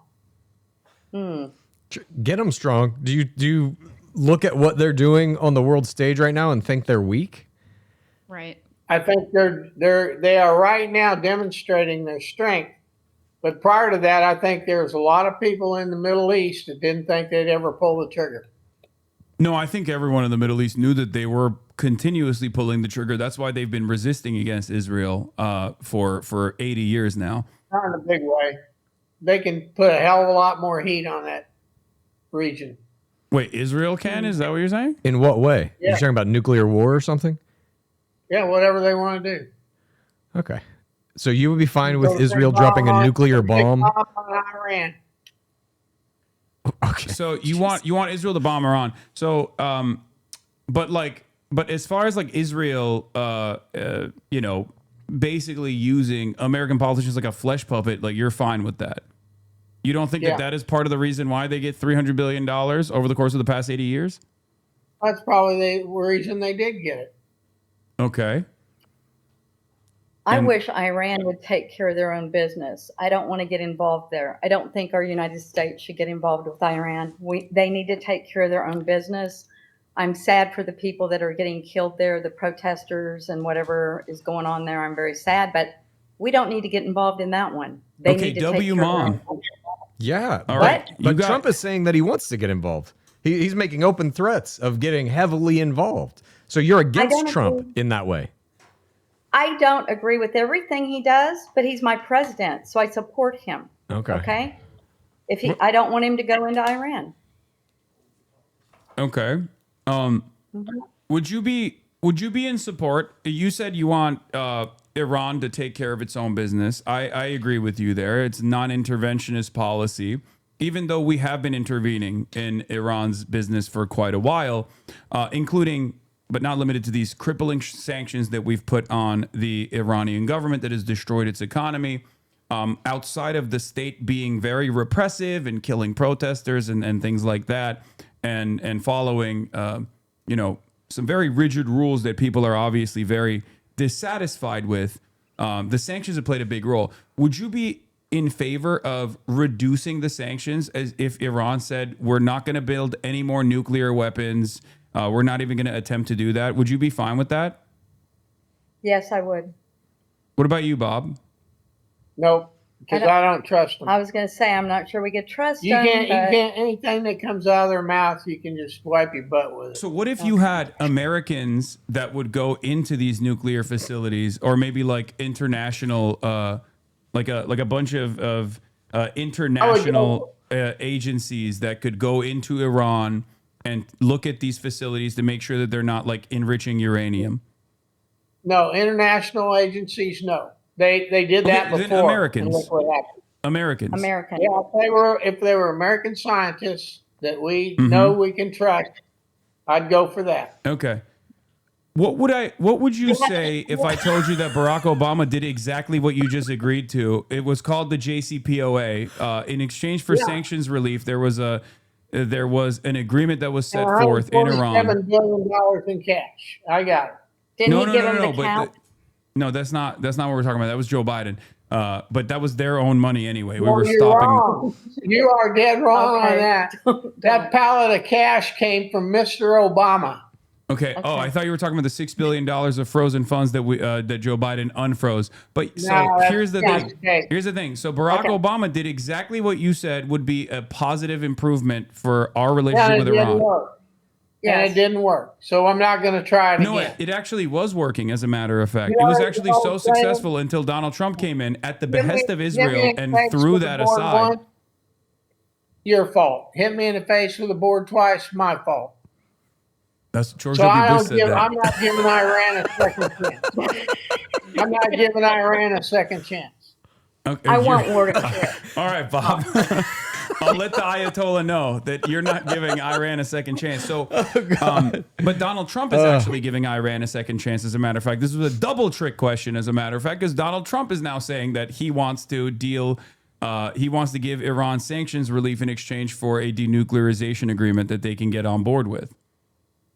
Get them strong. Do you look at what they're doing on the world stage right now and think they're weak? Right. I think they are right now demonstrating their strength. But prior to that, I think there's a lot of people in the Middle East that didn't think they'd ever pull the trigger. No, I think everyone in the Middle East knew that they were continuously pulling the trigger. That's why they've been resisting against Israel for 80 years now. Not in a big way. They can put a hell of a lot more heat on that region. Wait, Israel can? Is that what you're saying? In what way? Yeah. You're talking about nuclear war or something? Yeah, whatever they want to do. Okay. So you would be fine with So they Israel bomb dropping a on- nuclear they bomb? bomb on Iran. Okay. So you want Israel to bomb Iran. So but as far as like Israel basically using American politicians like a flesh puppet, like you're fine with that. You don't think Yeah. that is part of the reason why they get $300 billion over the course of the past 80 years? That's probably the reason they did get it. Okay. I wish Iran would take care of their own business. I don't want to get involved there. I don't think our United States should get involved with Iran. They need to take care of their own business. I'm sad for the people that are getting killed there, the protesters and whatever is going on there. I'm very sad, but we don't need to get involved in that one. They Okay, need to take W care of their Mom. own. Yeah. All right. But Trump is saying that he wants to get involved. He's making open threats of getting heavily involved. So you're against don't Trump agree. in that way. I don't agree with everything he does, but he's my president, so I support him. Okay. Okay. I don't want him to go into Iran. Okay. Would you be in support? You said you want Iran to take care of its own business. I agree with you there. It's non-interventionist policy, even though we have been intervening in Iran's business for quite a while, including but not limited to these crippling sanctions that we've put on the Iranian government that has destroyed its economy. Outside of the state being very repressive and killing protesters and things like that, and following, some very rigid rules that people are obviously very dissatisfied with, the sanctions have played a big role. Would you be in favor of reducing the sanctions as if Iran said, we're not going to build any more nuclear weapons, we're not even going to attempt to do that? Would you be fine with that? Yes, I would. What about you, Bob? Nope, because I don't trust them. I was going to say, I'm not sure we could trust You them. can't, anything that comes out of their mouth, you can just wipe your butt with it. So what if you had Americans that would go into these nuclear facilities, or maybe like international, like a bunch of international agencies that could go into Iran and look at these facilities to make sure that they're not like enriching uranium? No, international agencies, no. They did that before. Then Americans. And look what happened. Americans. Yeah, if they were American scientists that we know we can trust, I'd go for that. Okay. What would you say if I told you that Barack Obama did exactly what you just agreed to? It was called the JCPOA. In exchange for sanctions relief, there was an agreement that was set forth in Iran. $7 billion in cash. I got it. Didn't he give him the count? No, that's not what we're talking about. That was Joe Biden. But that was their own money anyway. We No, were you're stopping. wrong. You are dead wrong on that. That pallet of cash came from Mr. Obama. Okay. Oh, I thought you were talking about the $6 billion of frozen funds that that Joe Biden unfroze. But here's the thing. Okay. Here's the thing. So Barack Obama did exactly what you said would be a positive improvement for our relationship with Iran. And it didn't work. So I'm not going to try it No, again. it actually was working, as a matter of fact. You It was know, actually so successful until Donald Trump came in at the behest of Hit me Israel in the and face threw with the that board aside. once, your fault. Hit me in the face with a board twice, my fault. That's George So W. I Bush don't said give, that. I'm not giving Iran a second chance. I'm not giving Iran a second chance. Okay, I want you're- war to quit. All right, Bob. I'll let the Ayatollah know that you're not giving Iran a second chance. So, but Donald Trump is actually giving Iran a second chance. As a matter of fact, this was a double trick question. As a matter of fact, because Donald Trump is now saying that he wants to deal. He wants to give Iran sanctions relief in exchange for a denuclearization agreement that they can get on board with.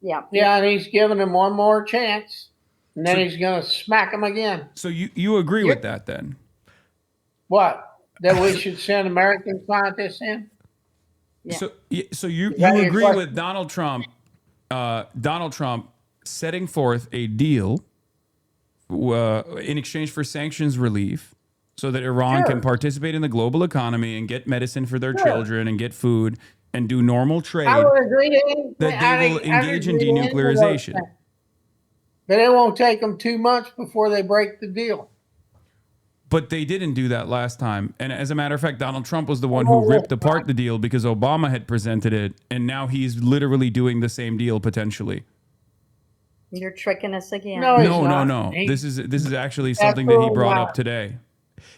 Yeah, and he's giving him one more chance, and then he's going to smack him again. So you agree with that then? What? That we should send American scientists in? So you Is that your agree question? with Donald Trump setting forth a deal in exchange for sanctions relief so that Iran can participate in the global economy and get medicine for their children and get food and do normal trade, I would agree to it. that they will engage in denuclearization. But it won't take them 2 months before they break the deal. But they didn't do that last time. And as a matter of fact, Donald Trump was the one who ripped apart the deal because Obama had presented it. And now he's literally doing the same deal potentially. You're tricking us again. No. This is actually something that he brought up today.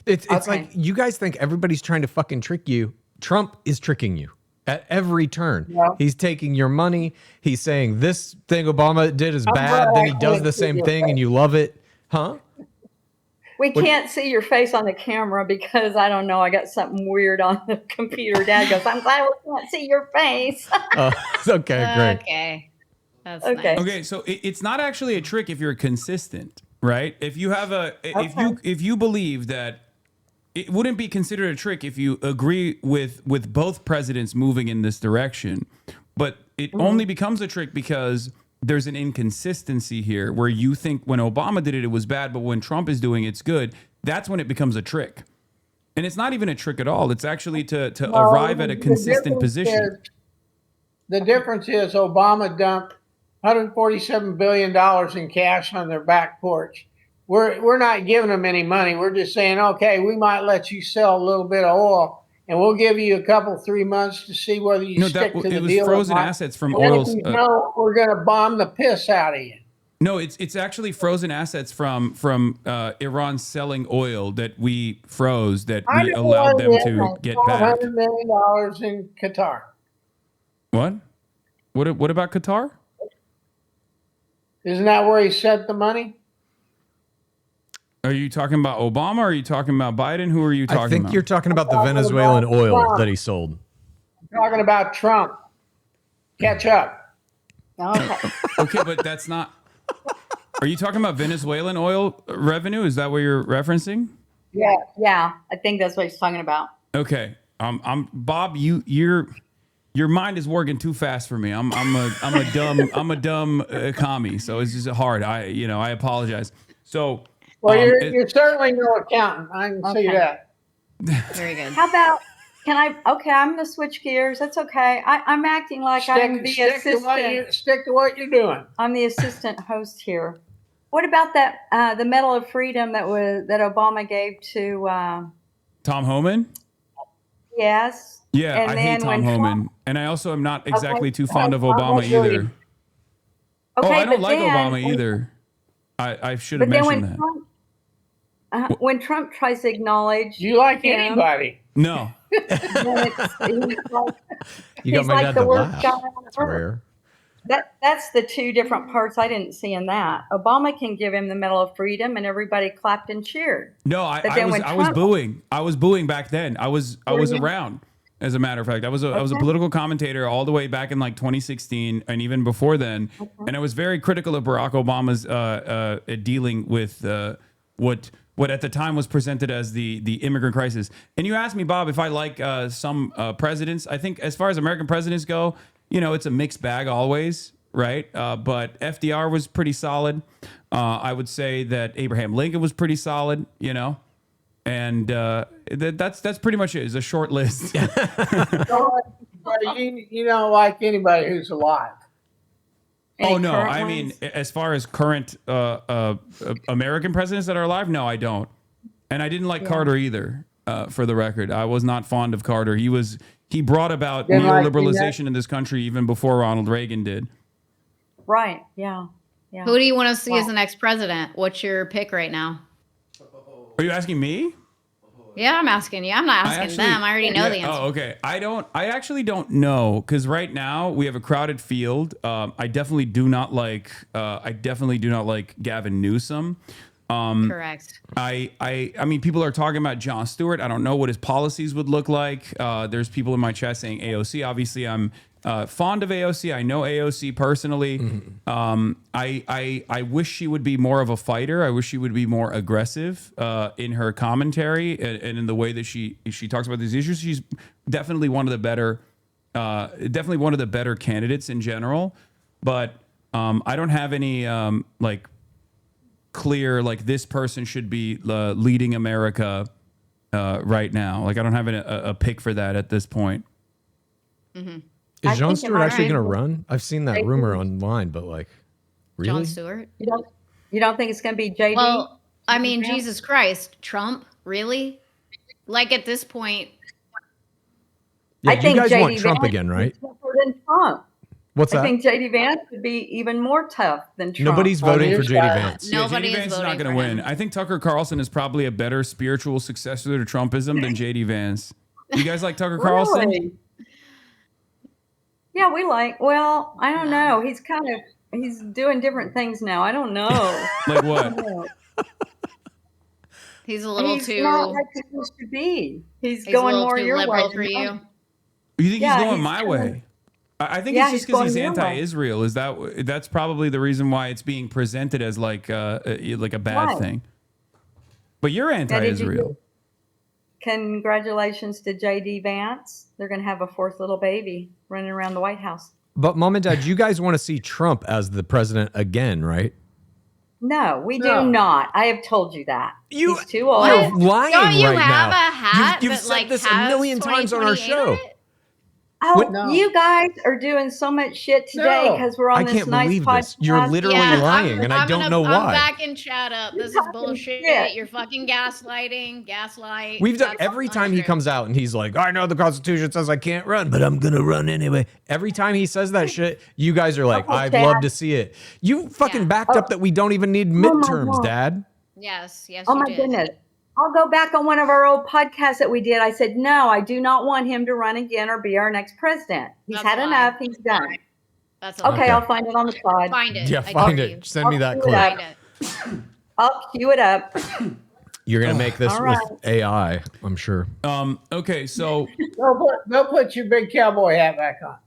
It's like you guys think everybody's trying to fucking trick you. Trump is tricking you at every turn. Yeah. He's taking your money. He's saying this thing Obama did is bad. Then he does the same thing and you love it. Huh? We can't see your face on the camera because I don't know. I got something weird on the computer. Dad goes, I'm glad we can't see your face. Okay, great. Okay. That's Okay. nice. Okay, so it's not actually a trick if you're consistent, right? If you have if you believe that it wouldn't be considered a trick if you agree with both presidents moving in this direction, but it only becomes a trick because there's an inconsistency here where you think when Obama did it, it was bad, but when Trump is doing it, it's good. That's when it becomes a trick. And it's not even a trick at all. It's actually to arrive at a consistent position. The difference is Obama dumped $147 billion in cash on their back porch. we're not giving them any money. We're just saying, okay, we might let you sell a little bit of oil, and we'll give you a couple, 3 months to see whether you stick to the deal. It was frozen assets from oil. oil. No, we're going to bomb the piss out of you. No, it's actually frozen assets from Iran selling oil that we froze, that we allowed them to get back. $500 million in Qatar. What? What about Qatar? Isn't that where he sent the money? Are you talking about Obama or are you talking about Biden? Who are you talking about? I think you're talking about the Venezuelan oil that he sold. I'm talking about Trump. Catch up. Okay. Okay, but that's not... Are you talking about Venezuelan oil revenue? Is that what you're referencing? Yeah, I think that's what he's talking about. Okay. I'm Bob, your mind is working too fast for me. I'm a dumb commie, so it's just hard. I apologize. So well, you're certainly no accountant. I can see that. Very good. How about, I'm going to switch gears. That's okay. I'm acting like I'm the assistant. Stick to what you're doing. I'm the assistant host here. What about that, the Medal of Freedom that Obama gave to... Tom Homan? Yes. Yeah, and I hate Tom Homan. And I also am not exactly too fond of Obama either. Okay, I don't like Obama either. I should have mentioned that. When Trump tries to acknowledge... You like anybody? No. You got my dad to laugh. That's rare. That's the two different parts I didn't see in that. Obama can give him the Medal of Freedom and everybody clapped and cheered. No, I was booing. I was booing back then. I was around, as a matter of fact. I was a political commentator all the way back in like 2016 and even before then. And I was very critical of Barack Obama's dealing with what at the time was presented as the immigrant crisis. And you asked me, Bob, if I like some presidents. I think as far as American presidents go, it's a mixed bag always, right? But FDR was pretty solid. I would say that Abraham Lincoln was pretty solid, and that's pretty much it. It's a short list. You don't like anybody who's alive. Oh, no. I mean, as far as current American presidents that are alive, no, I don't. And I didn't like Carter either, for the record. I was not fond of Carter. He brought about neoliberalization in this country even before Ronald Reagan did. Right, yeah. Who do you want to see as the next president? What's your pick right now? Are you asking me? Yeah, I'm asking you. I'm not asking them. I already know the answer. Oh, okay. I actually don't know, because right now we have a crowded field. I definitely do not like Gavin Newsom. Correct. I mean, people are talking about Jon Stewart. I don't know what his policies would look like. There's people in my chat saying AOC. Obviously, I'm fond of AOC. I know AOC personally. I wish she would be more of a fighter. I wish she would be more aggressive in her commentary and in the way that she talks about these issues. She's definitely one of the better candidates in general. But I don't have any clear this person should be leading America right now. I don't have a pick for that at this point. Mm-hmm. Is Jon Stewart actually going to run? I've seen that rumor online, but really? Jon Stewart? You don't think it's going to be JD? Well, I mean, Jesus Christ, Trump, really? At this point. Yeah, I think you guys JD want Trump Vance again, right? is tougher than Trump. What's that? I think JD Vance would be even more tough than Trump. Nobody's voting for JD Vance. Nobody JD Vance is not going to win. I think Tucker Carlson is probably a better spiritual successor to Trumpism than JD Vance. You guys like Tucker Carlson? Really? Yeah, well, I don't know. He's doing different things now. I don't know. Like what? He's a little too... He's not like he used to be. He's a going little more too your way. liberal for you? You think he's going my way? I think it's just because he's anti-Israel. That's probably the reason why it's being presented as a bad thing. But you're anti-Israel. Congratulations to JD Vance. They're going to have a fourth little baby running around the White House. But Mom and Dad, you guys want to see Trump as the president again, right? No, we do not. I have told you that. He's too old. You're lying Don't you right have now. a hat You've that said this a million times on our show. Oh, you guys are doing so much shit today because we're on I this can't nice believe podcast. this. You're literally lying, and I don't know I'm why. backing Chad up. This is bullshit. shit. You're fucking gaslight. We've done That's every time he untrue. comes out and he's like, I know the Constitution says I can't run, but I'm gonna run anyway. Every time he says that shit, you guys are like, I'd love to see it. You fucking backed up that we don't even need midterms, Dad. Yes, Oh you my did. goodness. I'll go back on one of our old podcasts that we did. I said, no, I do not want him to run again or be our next president. He's had enough. He's done. That's okay. I'll find it on the side. Find it. Yeah, find it. Send me that clip. I'll queue it up. You're gonna make this All right. with AI, I'm sure. Okay, so Go put your big cowboy hat back on.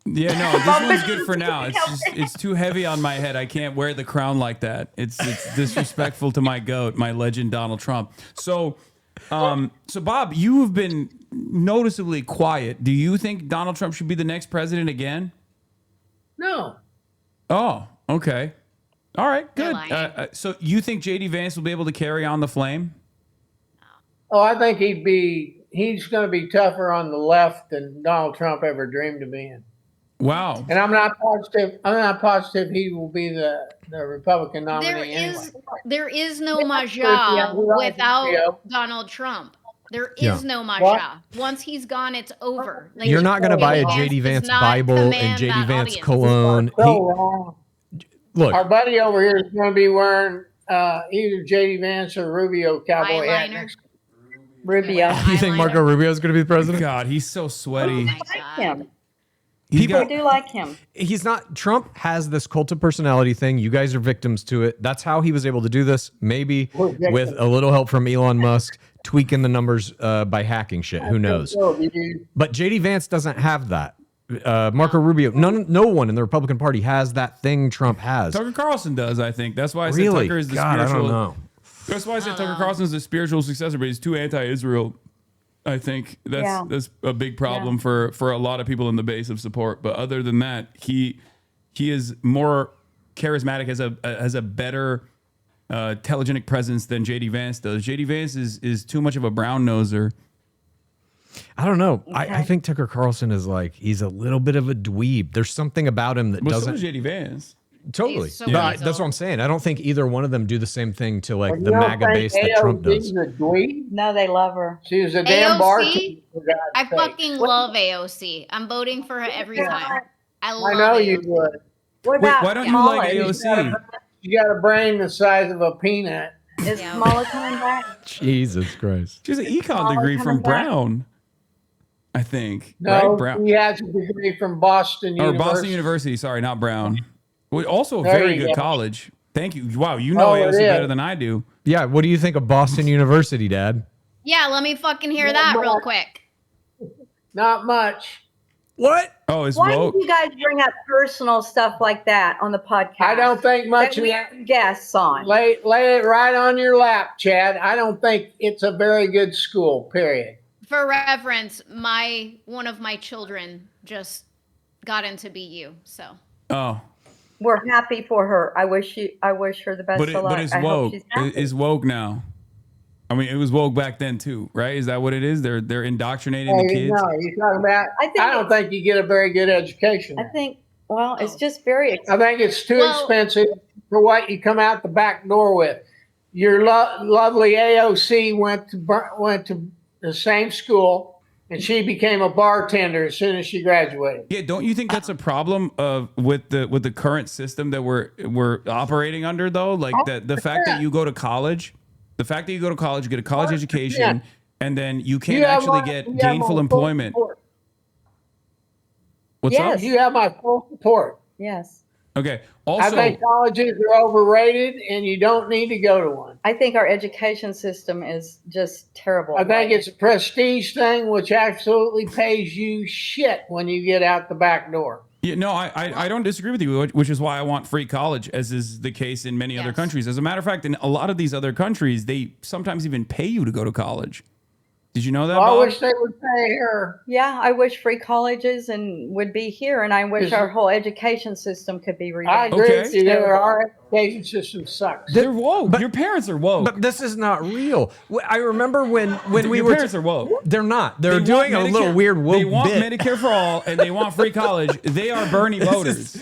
yeah, no, this one's good for now. It's too heavy on my head. I can't wear the crown like that. It's disrespectful to my goat, my legend Donald Trump. So Bob, you have been noticeably quiet. Do you think Donald Trump should be the next president again? No. Oh, okay. All right, good. So you think JD Vance will be able to carry on the flame? Oh, I think he's going to be tougher on the left than Donald Trump ever dreamed of being. Wow. And I'm not positive he will be the Republican nominee anyway. There is no Yeah, MAGA we like without Rubio. Donald Trump. There Yeah. is no MAGA. What? Once he's gone, it's over. Like, You're not gonna buy a JD JD does Vance not Bible and command JD that Vance audience. cologne. So wrong. Look, Our buddy over here is going to be wearing either JD Vance or Rubio cowboy hat Eyeliner. next. Rubio. you think Marco Rubio is gonna be the president? God, he's so sweaty. I like him. People I do like him. He's not. Trump has this cult of personality thing. You guys are victims to it. That's how he was able to do this. Maybe with a little help from Elon Musk tweaking the numbers by hacking shit. Who knows? But JD Vance doesn't have that. Marco Rubio, no one in the Republican Party has that thing Trump has. Tucker Carlson does, I think. That's why I said Really? Tucker is the God, I spiritual. don't know. That's why I said Tucker Carlson is the spiritual successor, but he's too anti-Israel. I think that's a big problem for a lot of people in the base of support. But other than that, he is more charismatic, has a better telegenic presence than JD Vance does. JD Vance is too much of a brown noser. I don't know. I think Tucker Carlson is like, he's a little bit of a dweeb. There's something about him that Well, doesn't. so is JD Vance. Totally. He's so But weasel. that's what I'm saying. I don't think either one of them do the same thing to like You the don't MAGA think base that Trump does. AOC's a dweeb? No, they love her. She was a damn barkeep. AOC? for God's I sake. fucking love AOC. I'm voting for her every time. I love I know it. you would. What Wait, about why don't you like Kamala? AOC? You got a brain the size of a peanut. Is Kamala coming back? Jesus Christ. She has an econ degree from Brown, I think. No, right? Brown. he has a degree from Boston Or University. Boston University. Sorry, not Brown. Well, also a There very you good go. college. Thank you. Wow, you know Oh, it AOC is. better than I do. Yeah. What do you think of Boston University, Dad? Yeah, let me fucking hear that real quick. Not much. What? Oh, it's Why woke. do you guys bring up personal stuff like that on the podcast? I don't think much that of we that. have guests on. Lay it right on your lap, Chad. I don't think it's a very good school, period. For reference, one of my children just got into BU, so. Oh, We're happy for her. I wish her the best but of luck. it's I hope woke. she's happy. It's woke now. I mean, it was woke back then too, right? Is that what it is? They're indoctrinating the kids. No, you're talking about. I think I don't think you get a very good education. I think, well, it's just very I think it's too Well- expensive for what you come out the back door with. Your lovely AOC went to the same school, and she became a bartender as soon as she graduated. Yeah, don't you think that's a problem with the current system that we're operating under though? Like the fact that you go to college, you get a college education, and then you can't actually get gainful employment. What's Yes. up? You have my full support. Yes. Okay. I Also, think colleges are overrated, and you don't need to go to one. I think our education system is just terrible. I think it's a prestige thing, which absolutely pays you shit when you get out the back door. yeah, no, I don't disagree with you, which is why I want free college, as is the case in many other Yes. countries. As a matter of fact, in a lot of these other countries, they sometimes even pay you to go to college. Did you know that? I Bob? wish they would pay her. Yeah, I wish free colleges and would be here, and I wish Is- our whole education system could be I revamped. agree Okay. with you. There are education system sucks. They're woke. Your parents are woke. But this is not real. I remember when we Your were. parents are woke. They're not. They're They doing a want little Medicare- weird woke They want bit. Medicare for all, and they want free college. They are Bernie voters.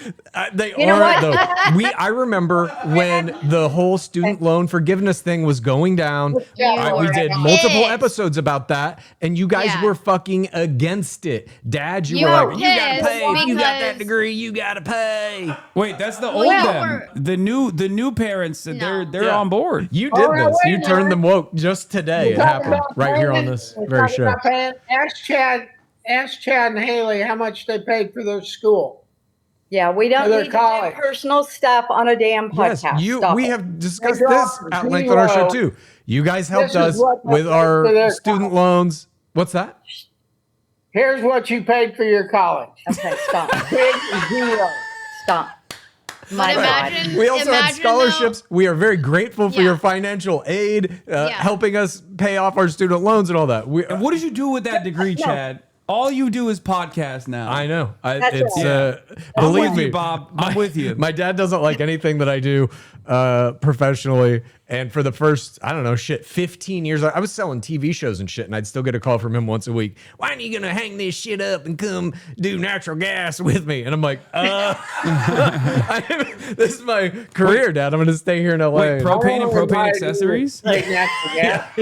They You know aren't what? though. I remember when the whole student loan forgiveness thing was going down. We did multiple episodes about that, and you guys Yeah. were fucking against it. Dad, you You were were like, "You gotta pissed pay. If you got that because- degree, you gotta pay." Wait, that's the Well, old you them. were- The new parents. They're Yeah. on board. You did right, this. wait You a turned minute. them woke just today. We're It talking happened about right here on paying- this we're very talking show. about paying- Ask Chad and Haley how much they paid for their school. Yeah, we don't For their need to college. do personal stuff on a damn Yes, podcast. Stop we it. have discussed They're this dropping at length on our show zero. too. You guys helped This is us what they with paid for our their student loans. What's that? Here's what you paid for your college. Okay, stop. Big zero. Stop. My But God. imagine, We also had imagine, scholarships. We are very grateful for Yeah. your financial aid, helping us pay off our student loans and all that. And what did you do with that degree, Chad? All you do is podcast now. I know. That's It's right. I'm believe with me, you, Bob. I'm with you. My dad doesn't like anything that I do professionally, and for the first 15 years, I was selling TV shows and shit, and I'd still get a call from him once a week. Why aren't you gonna hang this shit up and come do natural gas with me? And I'm like, this is my career, Dad. I'm gonna stay here in LA. Wait, propane and propane accessories? Trade natural gas.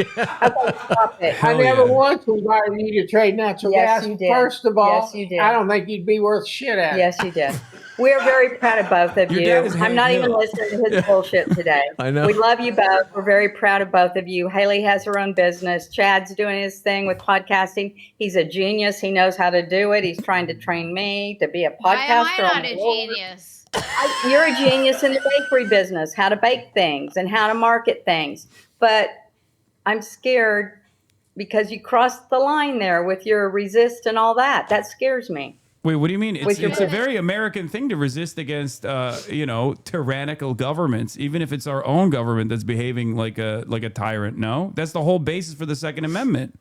Stop it. I Hell never yeah. once invited you to trade natural Yes, gas. you did. First of all, Yes, you did. I don't think you'd be worth shit at it. Yes, you did. We are very proud of both of Your you. dad is I'm not Hank even Hill. listening to his bullshit today. I know. We love you both. We're very proud of both of you. Haley has her own business. Chad's doing his thing with podcasting. He's a genius. He knows how to do it. He's trying to train me to be a Why am podcaster. I on not the a road. genius? You're a genius in the bakery business, how to bake things and how to market things. But I'm scared because you crossed the line there with your resist and all that. That scares me. Wait, what do you mean? It's, With your it's a book. very American thing to resist against, tyrannical governments, even if it's our own government that's behaving like a tyrant. No, that's the whole basis for the Second Amendment.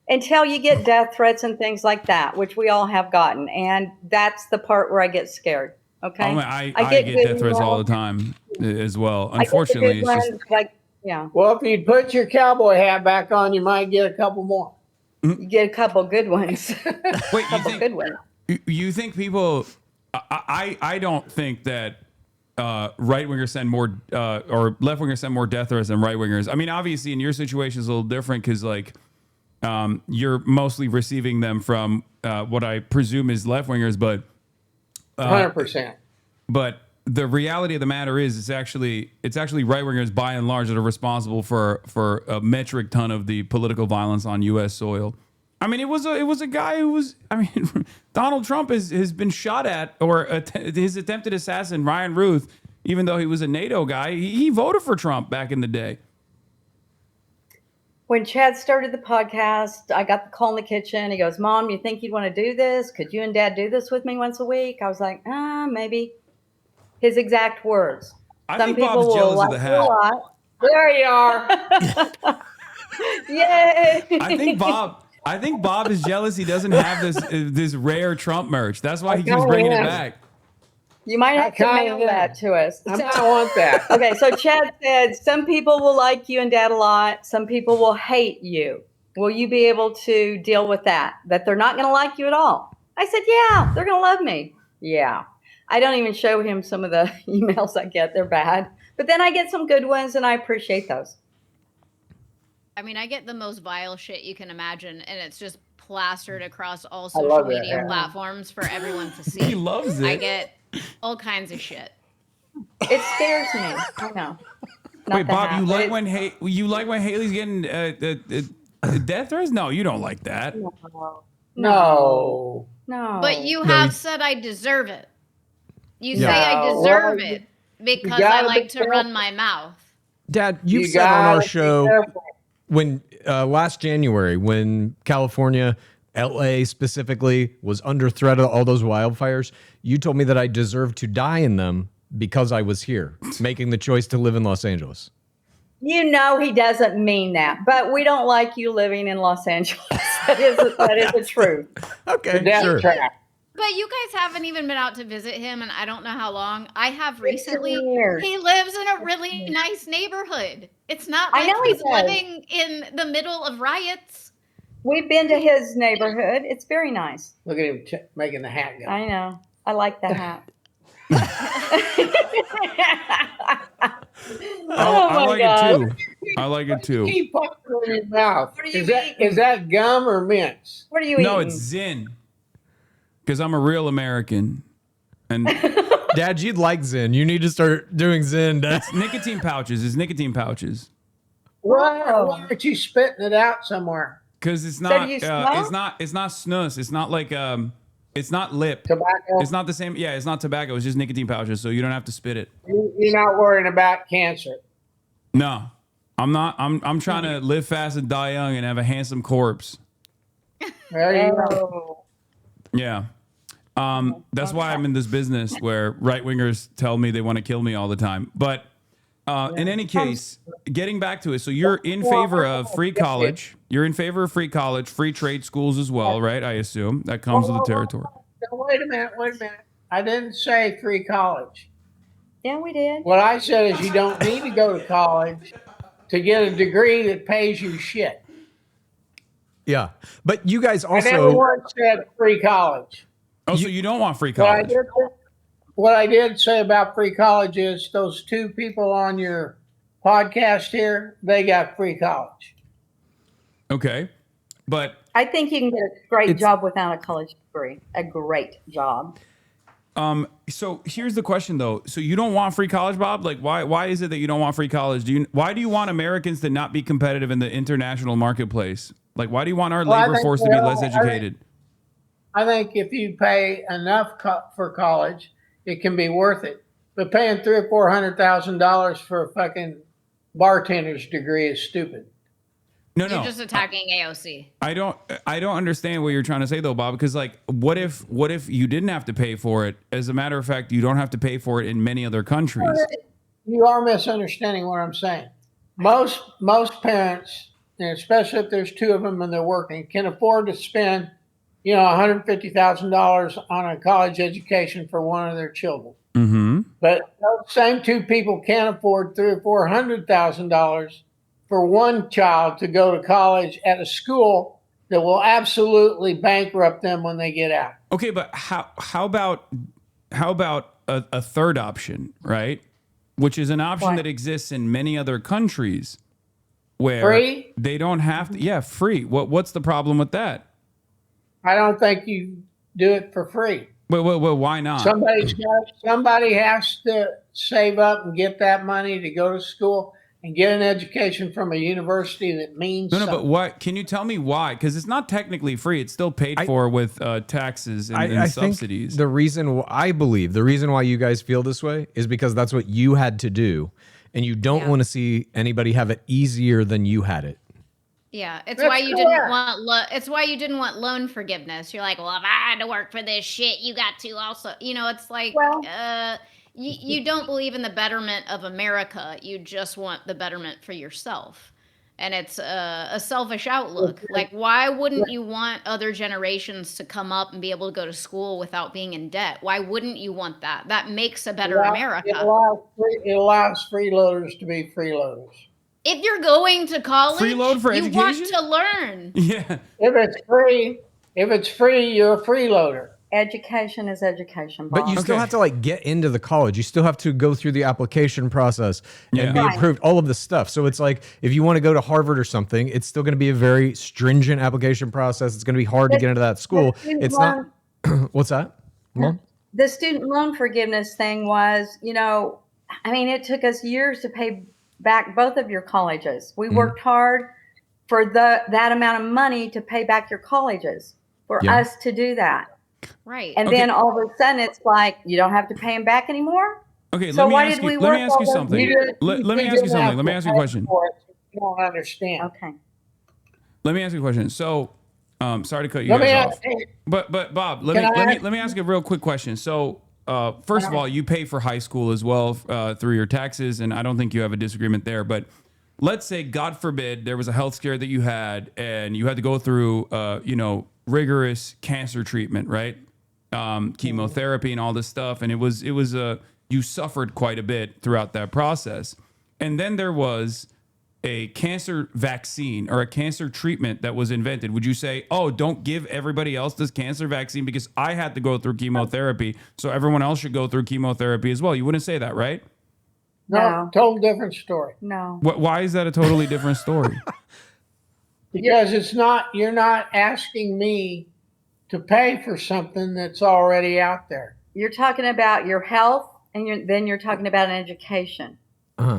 Until you get death threats and things like that, which we all have gotten. And that's the part where I get scared. Okay. I get get good death threats all the ones. time as well. I get the Unfortunately, good it's just ones, like, yeah, Well, if you put your cowboy hat back on, you might get a couple more. you get a couple good ones. wait. You couple think good ones. you think people? I don't think that right wingers send more or left wingers send more death threats than right wingers. I mean, obviously, in your situation is a little different because you're mostly receiving them from what I presume is left wingers, but 100%. But the reality of the matter is, it's actually right wingers by and large that are responsible for a metric ton of the political violence on U.S. soil. I mean, it was a guy who was. I mean, Donald Trump has been shot at, or his attempted assassin Ryan Ruth, even though he was a NATO guy, he voted for Trump back in the day. When Chad started the podcast, I got the call in the kitchen. He goes, "Mom, you think you'd want to do this? Could you and Dad do this with me once a week?" I was like, maybe. His exact words. I Some think people Bob's will jealous of like the you hat. a lot. There you are. Yay! I think Bob is jealous he doesn't have this rare Trump merch. That's why he keeps bringing it back. You might have to kinda mail that to us. I might want that. Okay, so Chad said some people will like you and Dad a lot. Some people will hate you. Will you be able to deal with that? That they're not going to like you at all? I said, yeah, they're going to love me. Yeah. I don't even show him some of the emails I get. They're bad. But then I get some good ones, and I appreciate those. I mean, I get the most vile shit you can imagine, and it's just plastered across all love social that, media yeah. platforms for everyone to see. He loves it. I get all kinds of shit. It scares me. I know. Not Wait, the Bob, hat, you but like it- when Haley's getting death threats? No, you don't like that. No. No. But you No, have you- said I deserve it. You Yeah. say I No, deserve well, it because I gotta like be to run my mouth. Dad, you've You said on our gotta be show careful. when last January, when California, LA specifically, was under threat of all those wildfires, you told me that I deserved to die in them because I was here, making the choice to live in Los Angeles. You know he doesn't mean that, but we don't like you living in Los Angeles. That is the truth. Okay, The death sure. trap. But you guys haven't even been out to visit him, and I don't know how long. I have recently. years. He lives in a really nice neighborhood. It's not I like know he he's does. living in the middle of riots. We've been to his neighborhood. It's very nice. Look at him making the hat go. I know. I like the hat. I like God. it too. I like it too. Keep puffing in your mouth. What are you Is that gum or mints? What are you No, eating? it's Zin. Because I'm a real American. And Dad, you'd like Zen. You need to start doing Zen, Dad. it's nicotine pouches. It's nicotine pouches. Why aren't you spitting it out somewhere? Because it's So not. do you It's not snus. It's not like It's not lip. Tobacco. It's not the same. Yeah, it's not tobacco. It's just nicotine pouches, so you don't have to spit it. You're not worrying about cancer. No, I'm not. I'm trying to live fast and die young and have a handsome corpse. There you go. Yeah. That's why I'm in this business where right wingers tell me they want to kill me all the time. But in any case, getting back to it, so you're in favor of free college. You're in favor of free college, free trade schools as well, right? I assume that comes with the territory. Wait a minute. I didn't say free college. Yeah, we did. What I said is you don't need to go to college to get a degree that pays you shit. Yeah, but you guys I never also. once said free college. Oh, so you don't want free college? What I did say about free college is those two people on your podcast here, they got free college. Okay, but I think you can get a great job without a college degree. A great job. so here's the question though. So you don't want free college, Bob? Like why is it that you don't want free college? Why do you want Americans to not be competitive in the international marketplace? Like why do you want our labor force to be less educated? I think if you pay enough for college, it can be worth it. But paying $300,000 or $400,000 for a fucking bartender's degree is stupid. You're just attacking AOC. I don't understand what you're trying to say though, Bob, because like what if you didn't have to pay for it? As a matter of fact, you don't have to pay for it in many other countries. You are misunderstanding what I'm saying. Most parents, and especially if there's two of them and they're working, can afford to spend, $150,000 on a college education for one of their children. Mm-hmm. But those same two people can't afford $300,000 or $400,000 for one child to go to college at a school that will absolutely bankrupt them when they get out. Okay, but how about a third option, right? Which is an option that exists in many other countries where Free? they don't have to. Yeah, free. What's the problem with that? I don't think you do it for free. Well, why not? Somebody has to save up and get that money to go to school and get an education from a university that means No, something. but what? Can you tell me why? Because it's not technically free. It's still paid for with taxes and I subsidies. think the reason why you guys feel this way is because that's what you had to do, and you don't want to see anybody have it easier than you had it. Yeah, it's why you didn't want it's why you didn't want loan forgiveness. You're like, well, if I had to work for this shit, you got to also. It's like you don't believe in the betterment of America. You just want the betterment for yourself, and it's a selfish outlook. Like, why wouldn't you want other generations to come up and be able to go to school without being in debt? Why wouldn't you want that? That makes a better America. It allows freeloaders to be freeloaders. If you're going to college, Freeload for you education? want to learn. Yeah. If it's free, you're a freeloader. Education is education, Bob. But you still have to get into the college. You still have to go through the application process and be approved, all of this stuff. So it's like if you want to go to Harvard or something, it's still going to be a very stringent application process. It's going to be hard to get into that school. It's not. What's that? Mom? The student loan forgiveness thing was, it took us years to pay back both of your colleges. We worked hard for that amount of money to pay back your colleges for us to do that. Right. And then all of a sudden it's like, you don't have to pay them back anymore. Okay, so let me ask you something. Let me ask you something. Let me ask you a question. You don't understand. Okay. Let me ask you a question. So, sorry to cut you guys off. But Bob, let me ask you a real quick question. So, first of all, you pay for high school as well through your taxes, and I don't think you have a disagreement there. But let's say, God forbid, there was a health scare that you had, and you had to go through, rigorous cancer treatment, right? chemotherapy and all this stuff. And you suffered quite a bit throughout that process. And then there was a cancer vaccine or a cancer treatment that was invented. Would you say, oh, don't give everybody else this cancer vaccine because I had to go through chemotherapy, so everyone else should go through chemotherapy as well? You wouldn't say that, right? No, total different story. No. Why is that a totally different story? Because you're not asking me to pay for something that's already out there. You're talking about your health, and then you're talking about an education.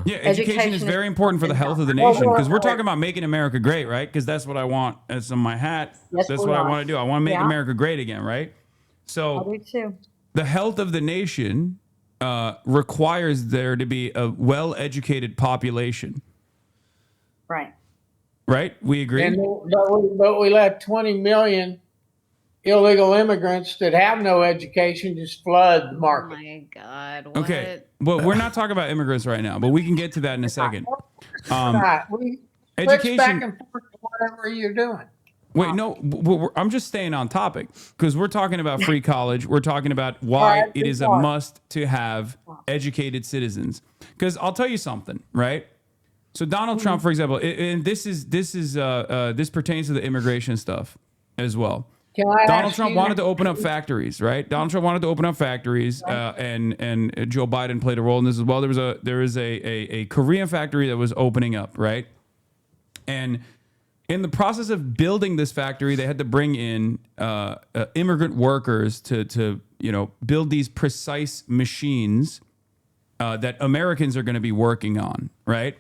Yeah, education is very important for the health of the nation, because we're talking about making America great, right? Because that's what I want. That's on my hat. Yes, That's we what I are. want to do. I want to make America great again, right? I So do too. the health of the nation requires there to be a well-educated population, Right. right? We agree? But we let 20 million illegal immigrants that have no education just flood the Oh market. my God. What? Okay, well, we're not talking about immigrants right now, but we can get to that in a second. We switch Education- back and forth to whatever you're doing. Wait, no, I'm just staying on topic because we're talking about free college. We're talking about why it is a must to have educated citizens. Because I'll tell you something, right? So Donald Trump, for example, and this pertains to the immigration stuff as well. Donald Trump wanted to open up factories, right? Donald Trump wanted to open up factories, and Joe Biden played a role in this as well. There is a Korean factory that was opening up, right? And in the process of building this factory, they had to bring in immigrant workers to build these precise machines that Americans are going to be working on, right?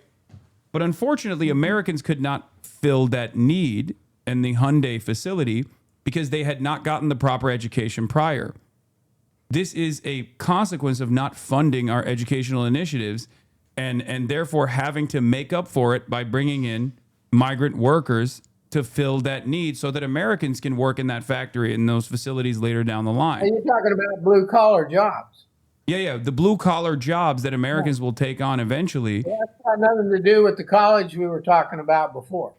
But unfortunately, Americans could not fill that need in the Hyundai facility because they had not gotten the proper education prior. This is a consequence of not funding our educational initiatives and therefore having to make up for it by bringing in migrant workers to fill that need so that Americans can work in that factory in those facilities later down the line. You're talking about blue collar jobs. Yeah, the blue collar jobs that Americans will take on eventually. That's got nothing to do with the college we were talking about before.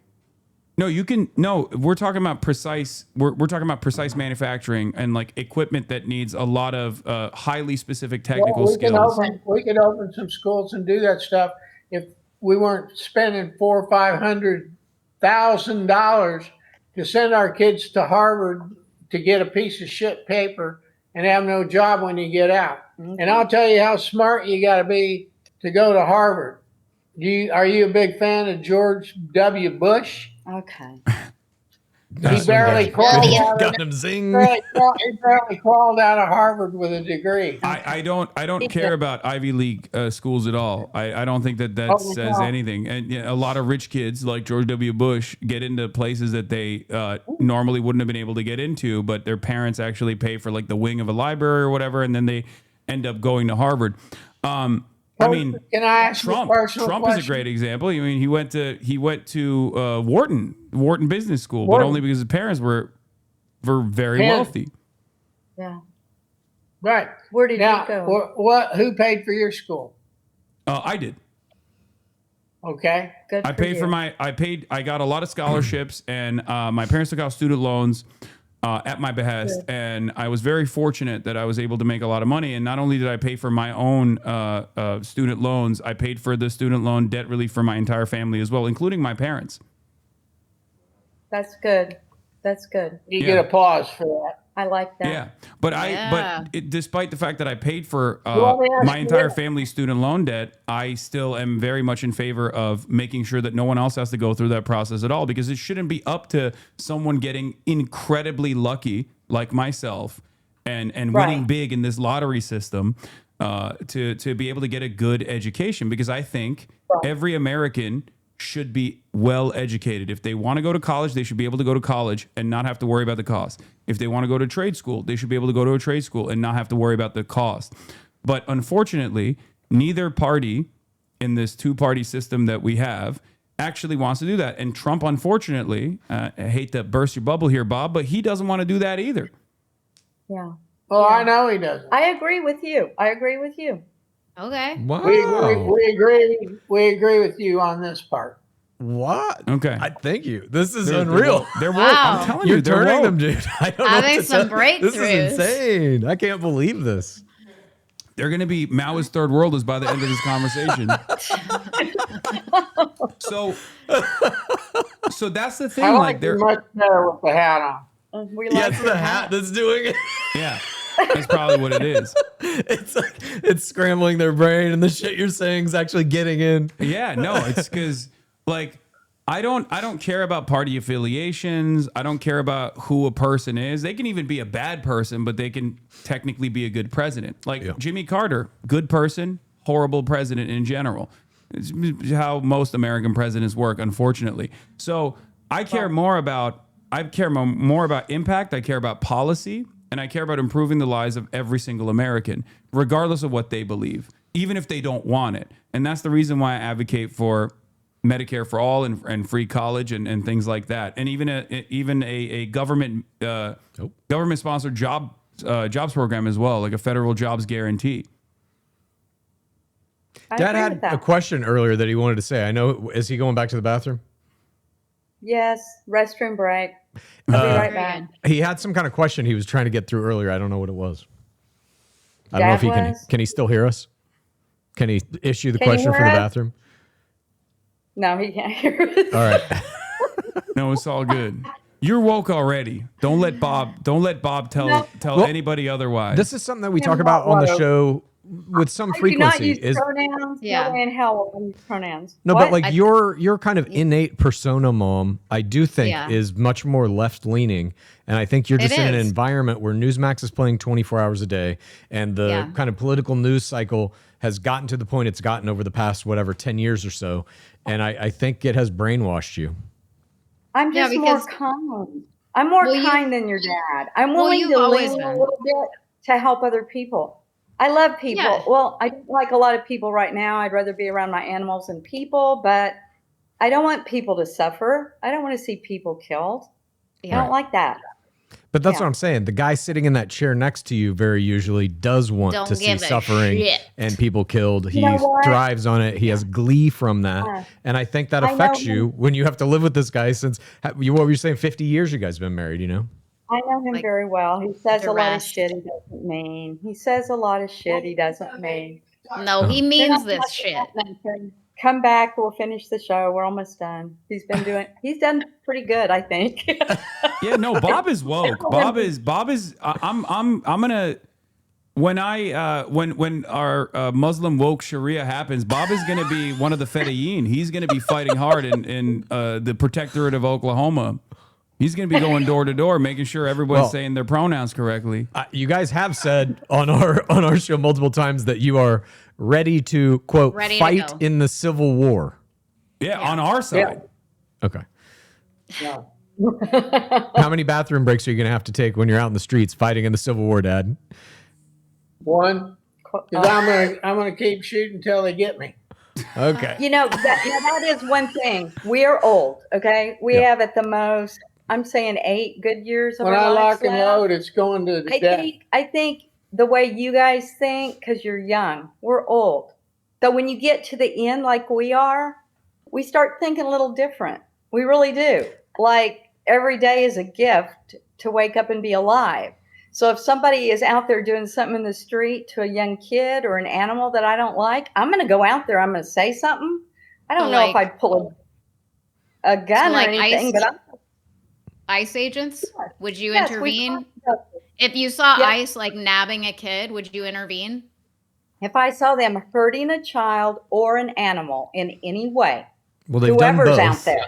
We're talking about precise. We're talking about precise manufacturing and like equipment that needs a lot of highly specific technical skills. We could open some schools and do that stuff if we weren't spending $400,000 or $500,000 to send our kids to Harvard to get a piece of shit paper and have no job when you get out. And I'll tell you how smart you got to be to go to Harvard. Are you a big fan of George W. Bush? Okay. He barely crawled out. Got him zing. He barely crawled out of Harvard with a degree. I don't care about Ivy League schools at all. I don't think that says anything. And a lot of rich kids like George W. Bush get into places that they normally wouldn't have been able to get into, but their parents actually pay for like the wing of a library or whatever, and then they end up going to Harvard. I mean, can I ask Trump is a great example. I mean, he went to Wharton Business School, but only because his parents were very wealthy. Yeah. Right. Where did now, you go? Who paid for your school? I did. Okay. Good. I paid I got a lot of scholarships, and my parents took out student loans at my behest. Good. And I was very fortunate that I was able to make a lot of money. And not only did I pay for my own student loans, I paid for the student loan debt relief for my entire family as well, including my parents. That's good. That's good. You get applause for that. I like that. Yeah, but despite the fact that I paid for my entire family's student loan debt, I still am very much in favor of making sure that no one else has to go through that process at all, because it shouldn't be up to someone getting incredibly lucky like myself and winning big in this lottery system to be able to get a good education, because I think every American should be well educated. If they want to go to college, they should be able to go to college and not have to worry about the cost. If they want to go to trade school, they should be able to go to a trade school and not have to worry about the cost. But unfortunately, neither party in this two-party system that we have actually wants to do that. And Trump, unfortunately, I hate to burst your bubble here, Bob, but he doesn't want to do that either. Yeah. Well, I know he doesn't. I agree with you. Okay. We agree with you on this part. What? Okay. Thank you. This is They're unreal. woke. They're woke. Wow. I'm telling You're you, they're turning woke. them, dude. I don't know Having what to some tell- breakthroughs. This is insane. I can't believe this. They're going to be Maoist third worlders by the end of this conversation. So that's the thing. I Like like they're much better with the hat on. We Yeah, like it's the hat that's doing it. yeah, that's probably what it is. It's like it's scrambling their brain, and the shit you're saying is actually getting in. Yeah, no, it's because like I don't care about party affiliations. I don't care about who a person is. They can even be a bad person, but they can technically be a good president. Like Jimmy Carter, good person, horrible president in general. It's how most American presidents work, unfortunately. So I care more about impact. I care about policy, and I care about improving the lives of every single American, regardless of what they believe, even if they don't want it. And that's the reason why I advocate for Medicare for all and free college and things like that, and even a government sponsored jobs program as well, like a federal jobs guarantee. Dad had a question earlier that he wanted to say. I know. Is he going back to the bathroom? Yes, restroom break. I'll be right back. He had some kind of question he was trying to get through earlier. I don't know what it was. I don't know if he can. Can he still hear us? Can he issue the question for the bathroom? No, he can't hear us. All right. No, it's all good. You're woke already. Don't let Bob tell anybody otherwise. This is something that we talk about on the show with some frequency. Do not use pronouns. Yeah. No way in hell will I use pronouns. No, What? but like your kind of innate persona, Mom, I do think is much more left leaning, and I think you're just in an environment where Newsmax is playing 24 hours a day, and the kind of political news cycle has gotten to the point it's gotten over the past 10 years or so, and I think it has brainwashed you. I'm just more kind. I'm more kind than your dad. I'm willing to lean a little bit to help other people. I love people. Yeah. Well, I don't like a lot of people right now. I'd rather be around my animals than people, but I don't want people to suffer. I don't want to see people killed. I don't like that. But that's what I'm saying. The guy sitting in that chair next to you very usually does want to see suffering and people killed. He thrives on it. He has glee from that. And I think that affects you when you have to live with this guy since, what were you saying, 50 years you guys have been married, you know? I know him very well. He says a lot of shit he doesn't mean. He says a lot of shit he doesn't mean. No, he means this shit. Come back. We'll finish the show. We're almost done. He's done pretty good, I think. Yeah, no, Bob is woke. Bob is I'm gonna when our Muslim woke Sharia happens, Bob is gonna be one of the Fedayeen. He's gonna be fighting hard in the protectorate of Oklahoma. He's going to be going door to door, making sure everybody's saying their pronouns correctly. You guys have said on our show multiple times that you are ready to, quote, fight in the Civil War. Yeah, on our side. Yeah. Okay. Yeah. How many bathroom breaks are you going to have to take when you're out in the streets fighting in the Civil War, Dad? One. Because I'm gonna keep shooting until they get me. Okay. That is one thing. We're old, okay? We have at the most, I'm saying 8 good years of when our I lives lock and left. load, it's going to the death. I think the way you guys think, because you're young, we're old. So when you get to the end like we are, we start thinking a little different. We really do. Like every day is a gift to wake up and be alive. So if somebody is out there doing something in the street to a young kid or an animal that I don't like, I'm going to go out there. I'm going to say something. I don't know if I'd pull a gun or anything, but ICE agents, would you intervene? If you saw ICE like nabbing a kid, would you intervene? If I saw them hurting a child or an animal in any way, whoever's out there,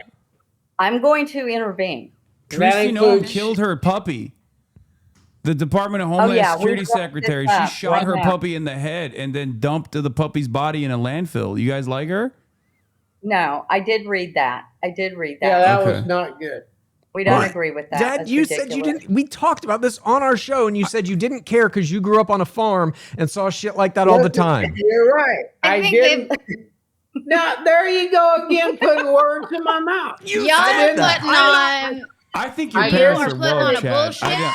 I'm going to intervene. Tracy Nolan killed her puppy. The Department of Homeland Security Secretary, she shot her puppy in the head and then dumped the puppy's body in a landfill. You guys like her? No, I did read that. Yeah, that was not good. We don't agree with that. Dad, you said you didn't. We talked about this on our show, and you said you didn't care because you grew up on a farm and saw shit like that all the time. You're right. I didn't. Now, there you go again, putting words in my mouth. Y'all are putting on. I think your parents are woke, Chad.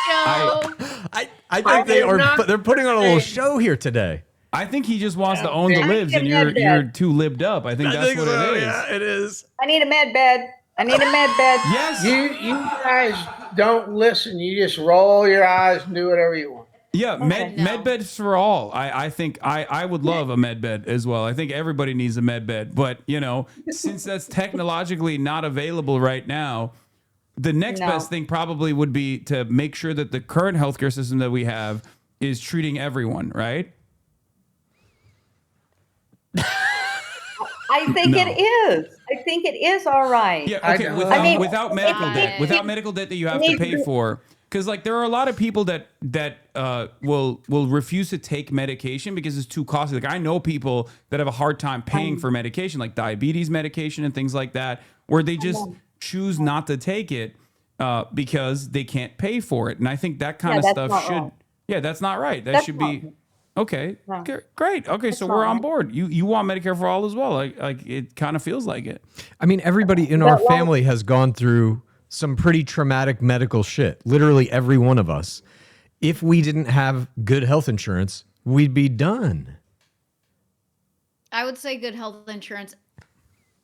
I think they are. They're putting on a little show here today. I think he just wants to own Yeah. the libs, and you're too libbed up. I think that's what it is. Yeah, it is. I need a med bed. I need a med bed. Yes. You guys don't listen. You just roll your eyes and do whatever you want. Yeah, med beds for all. I think I would love a med bed as well. I think everybody needs a med bed, but since that's technologically not available right now, the next best thing probably would be to make sure that the current healthcare system that we have is treating everyone, right? I think it is. I think it is all right. Yeah, okay. Without medical debt, without medical debt that you have to pay for, because there are a lot of people that will refuse to take medication because it's too costly. Like I know people that have a hard time paying for medication, like diabetes medication and things like that, where they just choose not to take it because they can't pay for it. And I think that kind of stuff should. Wrong. Yeah, that's not right. That should be. Wrong. Okay, great. Okay, so we're on board. You want Medicare for all as well. Like it kind of feels like it. I mean, everybody in our family has gone through some pretty traumatic medical shit. Literally every one of us. If we didn't have good health insurance, we'd be done. I would say good health insurance.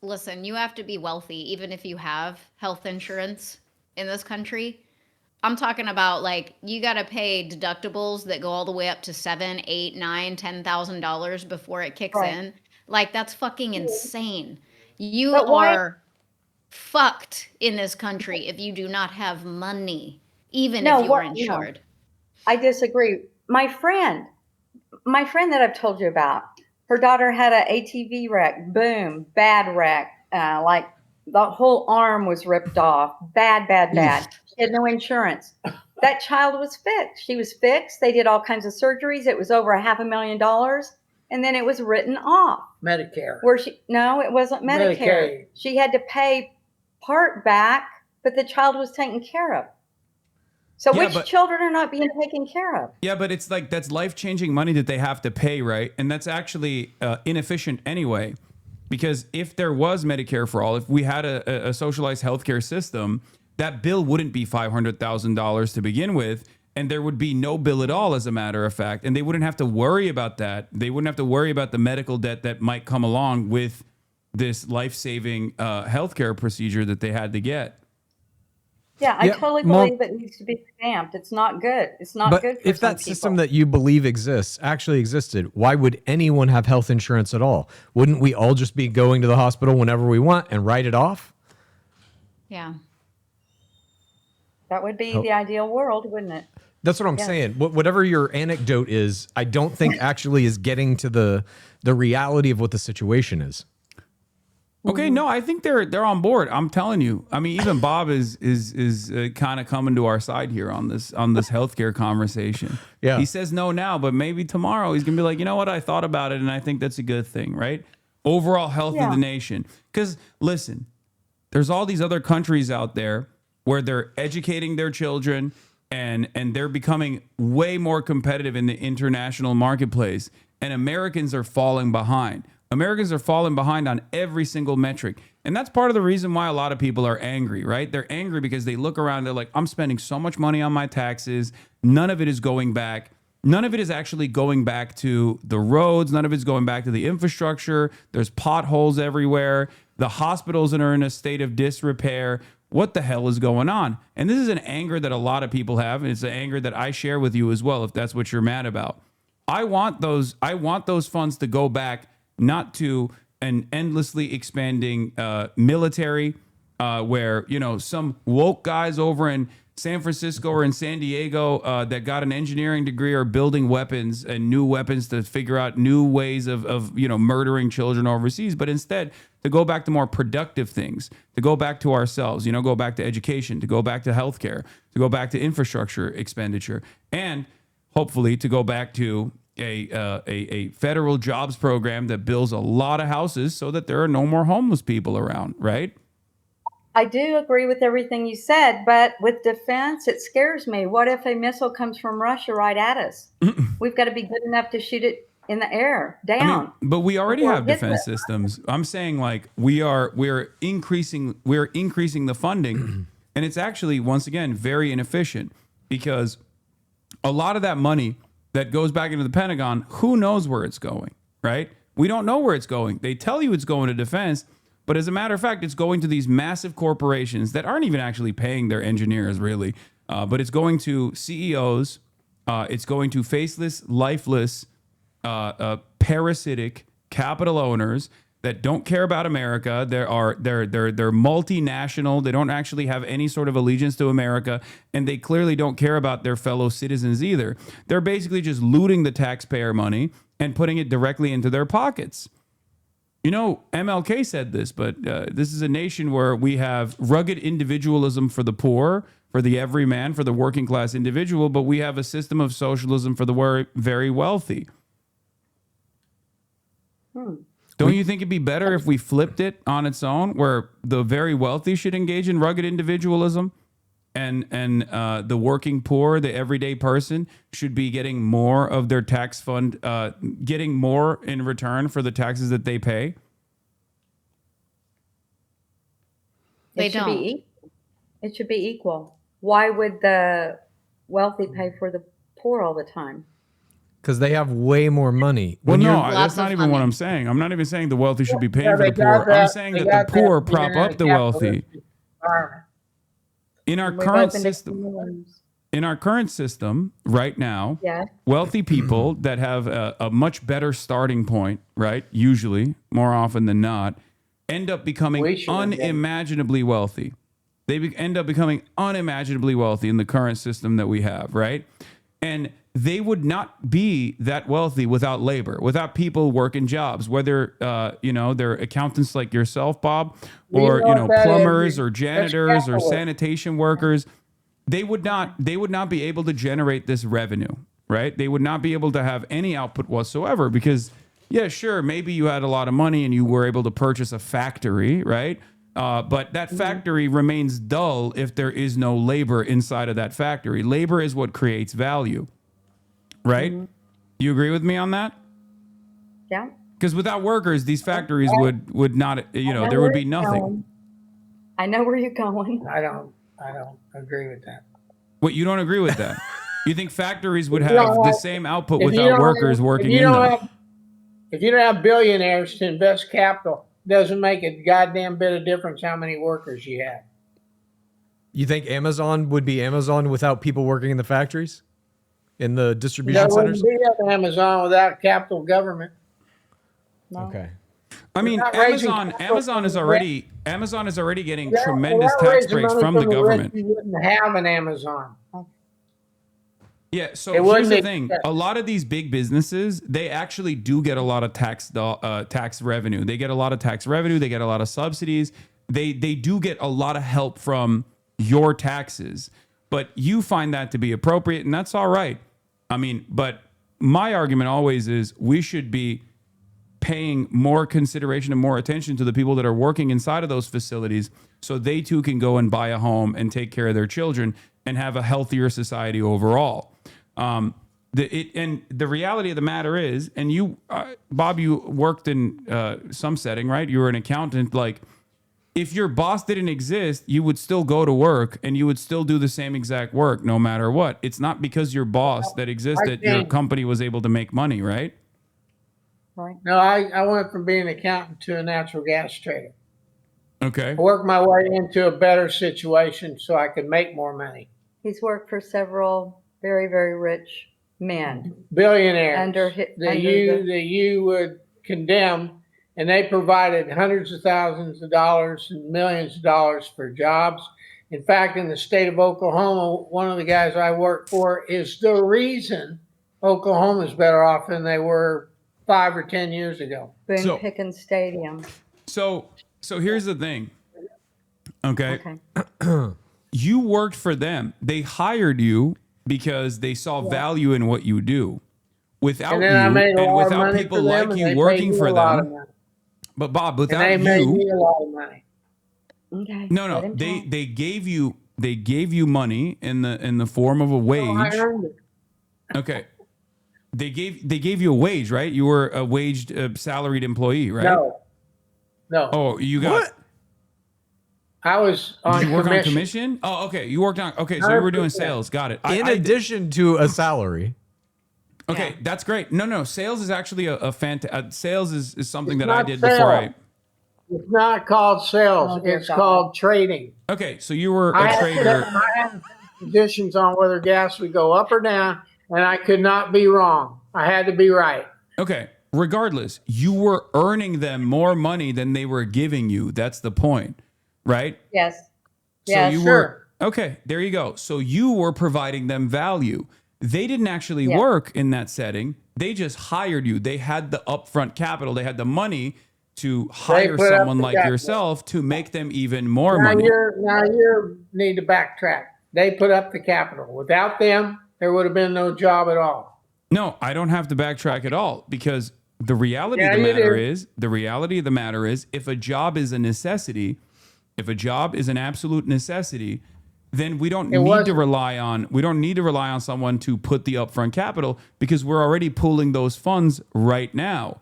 Listen, you have to be wealthy even if you have health insurance in this country. I'm talking about you got to pay deductibles that go all the way up to $7,000, $8,000, $9,000, $10,000 before it kicks in. That's fucking insane. You are fucked in this country if you do not have money, even if you are insured. I disagree. My friend that I've told you about, her daughter had an ATV wreck. Boom, bad wreck. The whole arm was ripped off. Bad. She had no insurance. That child was fixed. She was fixed. They did all kinds of surgeries. It was over $500,000, and then it was written off. Medicare. No, it wasn't Medicare. Medicaid. She had to pay part back, but the child was taken care of. So which children are not being taken care of? Yeah, but it's that's life-changing money that they have to pay, right? And that's actually inefficient anyway. Because if there was Medicare for all, if we had a socialized healthcare system, that bill wouldn't be $500,000 to begin with, and there would be no bill at all, as a matter of fact. And they wouldn't have to worry about that. They wouldn't have to worry about the medical debt that might come along with this life-saving healthcare procedure that they had to get. Yeah, I totally believe it needs to be stamped. It's not good. It's not good for if that system that you believe actually existed, why would anyone have health insurance at all? Wouldn't we all just be going to the hospital whenever we want and write it off? Yeah. That would be the ideal world, wouldn't it? That's what I'm saying. Whatever your anecdote is, I don't think actually is getting to the reality of what the situation is. Okay, no, I think they're on board. I'm telling you. I mean, even Bob is kind of coming to our side here on this healthcare conversation. Yeah, he says no now, but maybe tomorrow he's gonna be like, you know what? I thought about it, and I think that's a good thing, right? Overall health of the nation. Because listen, there's all these other countries out there where they're educating their children and they're becoming way more competitive in the international marketplace, and Americans are falling behind. Americans are falling behind on every single metric. And that's part of the reason why a lot of people are angry, right? They're angry because they look around, they're like, I'm spending so much money on my taxes. None of it is going back. None of it is actually going back to the roads. None of it's going back to the infrastructure. There's potholes everywhere. The hospitals are in a state of disrepair. What the hell is going on? And this is an anger that a lot of people have. And it's an anger that I share with you as well, if that's what you're mad about. I want those funds to go back not to an endlessly expanding military where, some woke guys over in San Francisco or in San Diego that got an engineering degree are building weapons and new weapons to figure out new ways of murdering children overseas. But instead, to go back to more productive things, to go back to ourselves, go back to education, to go back to healthcare, to go back to infrastructure expenditure, and hopefully to go back to a federal jobs program that builds a lot of houses so that there are no more homeless people around, right? I do agree with everything you said, but with defense, it scares me. What if a missile comes from Russia right at us? We've got to be good enough to shoot it in the air, down. But we already have defense systems. I'm saying we're increasing the funding, and it's actually, once again, very inefficient because a lot of that money that goes back into the Pentagon, who knows where it's going, right? We don't know where it's going. They tell you it's going to defense, but as a matter of fact, it's going to these massive corporations that aren't even actually paying their engineers, really. But it's going to CEOs. It's going to faceless, lifeless, parasitic capital owners that don't care about America. They're multinational. They don't actually have any sort of allegiance to America, and they clearly don't care about their fellow citizens either. They're basically just looting the taxpayer money and putting it directly into their pockets. You know, MLK said this, but this is a nation where we have rugged individualism for the poor, for the everyman, for the working class individual, but we have a system of socialism for the very wealthy. Don't you think it'd be better if we flipped it on its own, where the very wealthy should engage in rugged individualism, and the working poor, the everyday person, should be getting more of their tax fund, getting more in return for the taxes that they pay? They don't. It should be equal. Why would the wealthy pay for the poor all the time? Because they have way more money. Well, no, that's not even what I'm saying. I'm not even saying the wealthy should be paying for the poor. I'm saying that the poor prop up the wealthy. In our current system, right now, wealthy people that have a much better starting point, right, usually, more often than not, end up becoming unimaginably wealthy. They end up becoming unimaginably wealthy in the current system that we have, right? And they would not be that wealthy without labor, without people working jobs, whether, they're accountants like yourself, Bob, or, plumbers or janitors or sanitation workers. They would not be able to generate this revenue, right? They would not be able to have any output whatsoever because, yeah, sure, maybe you had a lot of money and you were able to purchase a factory, right? But that factory remains dull if there is no labor inside of that factory. Labor is what creates value, right? You agree with me on that? Yeah. Because without workers, these factories would not, there would be nothing. I know where you're going. I don't agree with that. What, you don't agree with that? You think factories would have the same output without workers working in them? If you don't have billionaires to invest capital, doesn't make a goddamn bit of difference how many workers you have. You think Amazon would be Amazon without people working in the factories? In the distribution centers? There wouldn't be Amazon without capital government. No. Okay. I mean, Amazon is already getting tremendous tax breaks from the government. You wouldn't have an Amazon. Yeah, so here's the thing. A lot of these big businesses, they actually do get a lot of tax revenue. They get a lot of tax revenue. They get a lot of subsidies. They do get a lot of help from your taxes. But you find that to be appropriate, and that's all right. I mean, but my argument always is we should be paying more consideration and more attention to the people that are working inside of those facilities so they too can go and buy a home and take care of their children and have a healthier society overall. And the reality of the matter is, and you, Bob, you worked in some setting, right? You were an accountant. Like, if your boss didn't exist, you would still go to work and you would still do the same exact work no matter what. It's not because your boss that existed, your company was able to make money, right? Right. No, I went from being an accountant to a natural gas trader. Okay. I worked my way into a better situation so I could make more money. He's worked for several very, very rich men. Billionaires that you would condemn, and they provided hundreds of thousands of dollars and millions of dollars for jobs. In fact, in the state of Oklahoma, one of the guys I work for is the reason Oklahoma is better off than they were 5 or 10 years ago. Boone Pickens Stadium. So here's the thing. Okay. You worked for them. They hired you because they saw value in what you do. Without you and without people like you working for them. But Bob, without you, they made me a lot of money. Okay. No, they gave you money in the form of a wage. No, I earned it. Okay. They gave you a wage, right? You were a waged salaried employee, right? No. Oh, you got what? I was on Did you work commission. on commission? Oh, okay. You worked on so you were doing sales. Got it. In addition to a salary. Okay, that's great. No, sales is actually sales is something It's that I not did sales. before I. It's not called sales. It's called trading. Okay, so you were I a had trader. I had positions on whether gas would go up or down, and I could not be wrong. I had to be right. Okay, regardless, you were earning them more money than they were giving you. That's the point, right? Yes. So you sure. were okay. There you go. So you were providing them value. They didn't actually Yeah. work in that setting. They just hired you. They had the upfront capital. They had the money to hire put up someone the like capital. yourself to make them even more Now money. you need to backtrack. They put up the capital. Without them, there would have been no job at all. No, I don't have to backtrack at all because the reality Yeah, of the you matter do. is if a job is a necessity, if a job is an absolute necessity, then we don't need to rely on someone to put the upfront capital because we're already pulling those funds right now.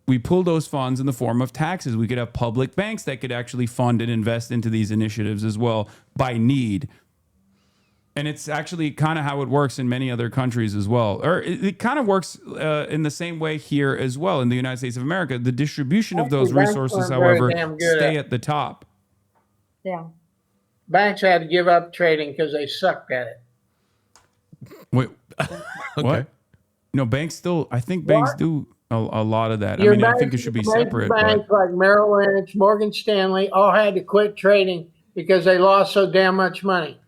We pull those funds in the form of taxes. We could have public banks that could actually fund and invest into these initiatives as well by need. And it's actually kind of how it works in many other countries as well. Or it kind of works in the same way here as well in the United States of America. The distribution of those Banks resources, weren't very however, damn good stay at at the top. Yeah. Banks had to give up trading because they sucked at it. Wait, what? No, banks still, I think banks do a lot of that. I mean, I think it should be separate. Banks But like Merrill Lynch, Morgan Stanley, all had to quit trading because they lost so damn much money.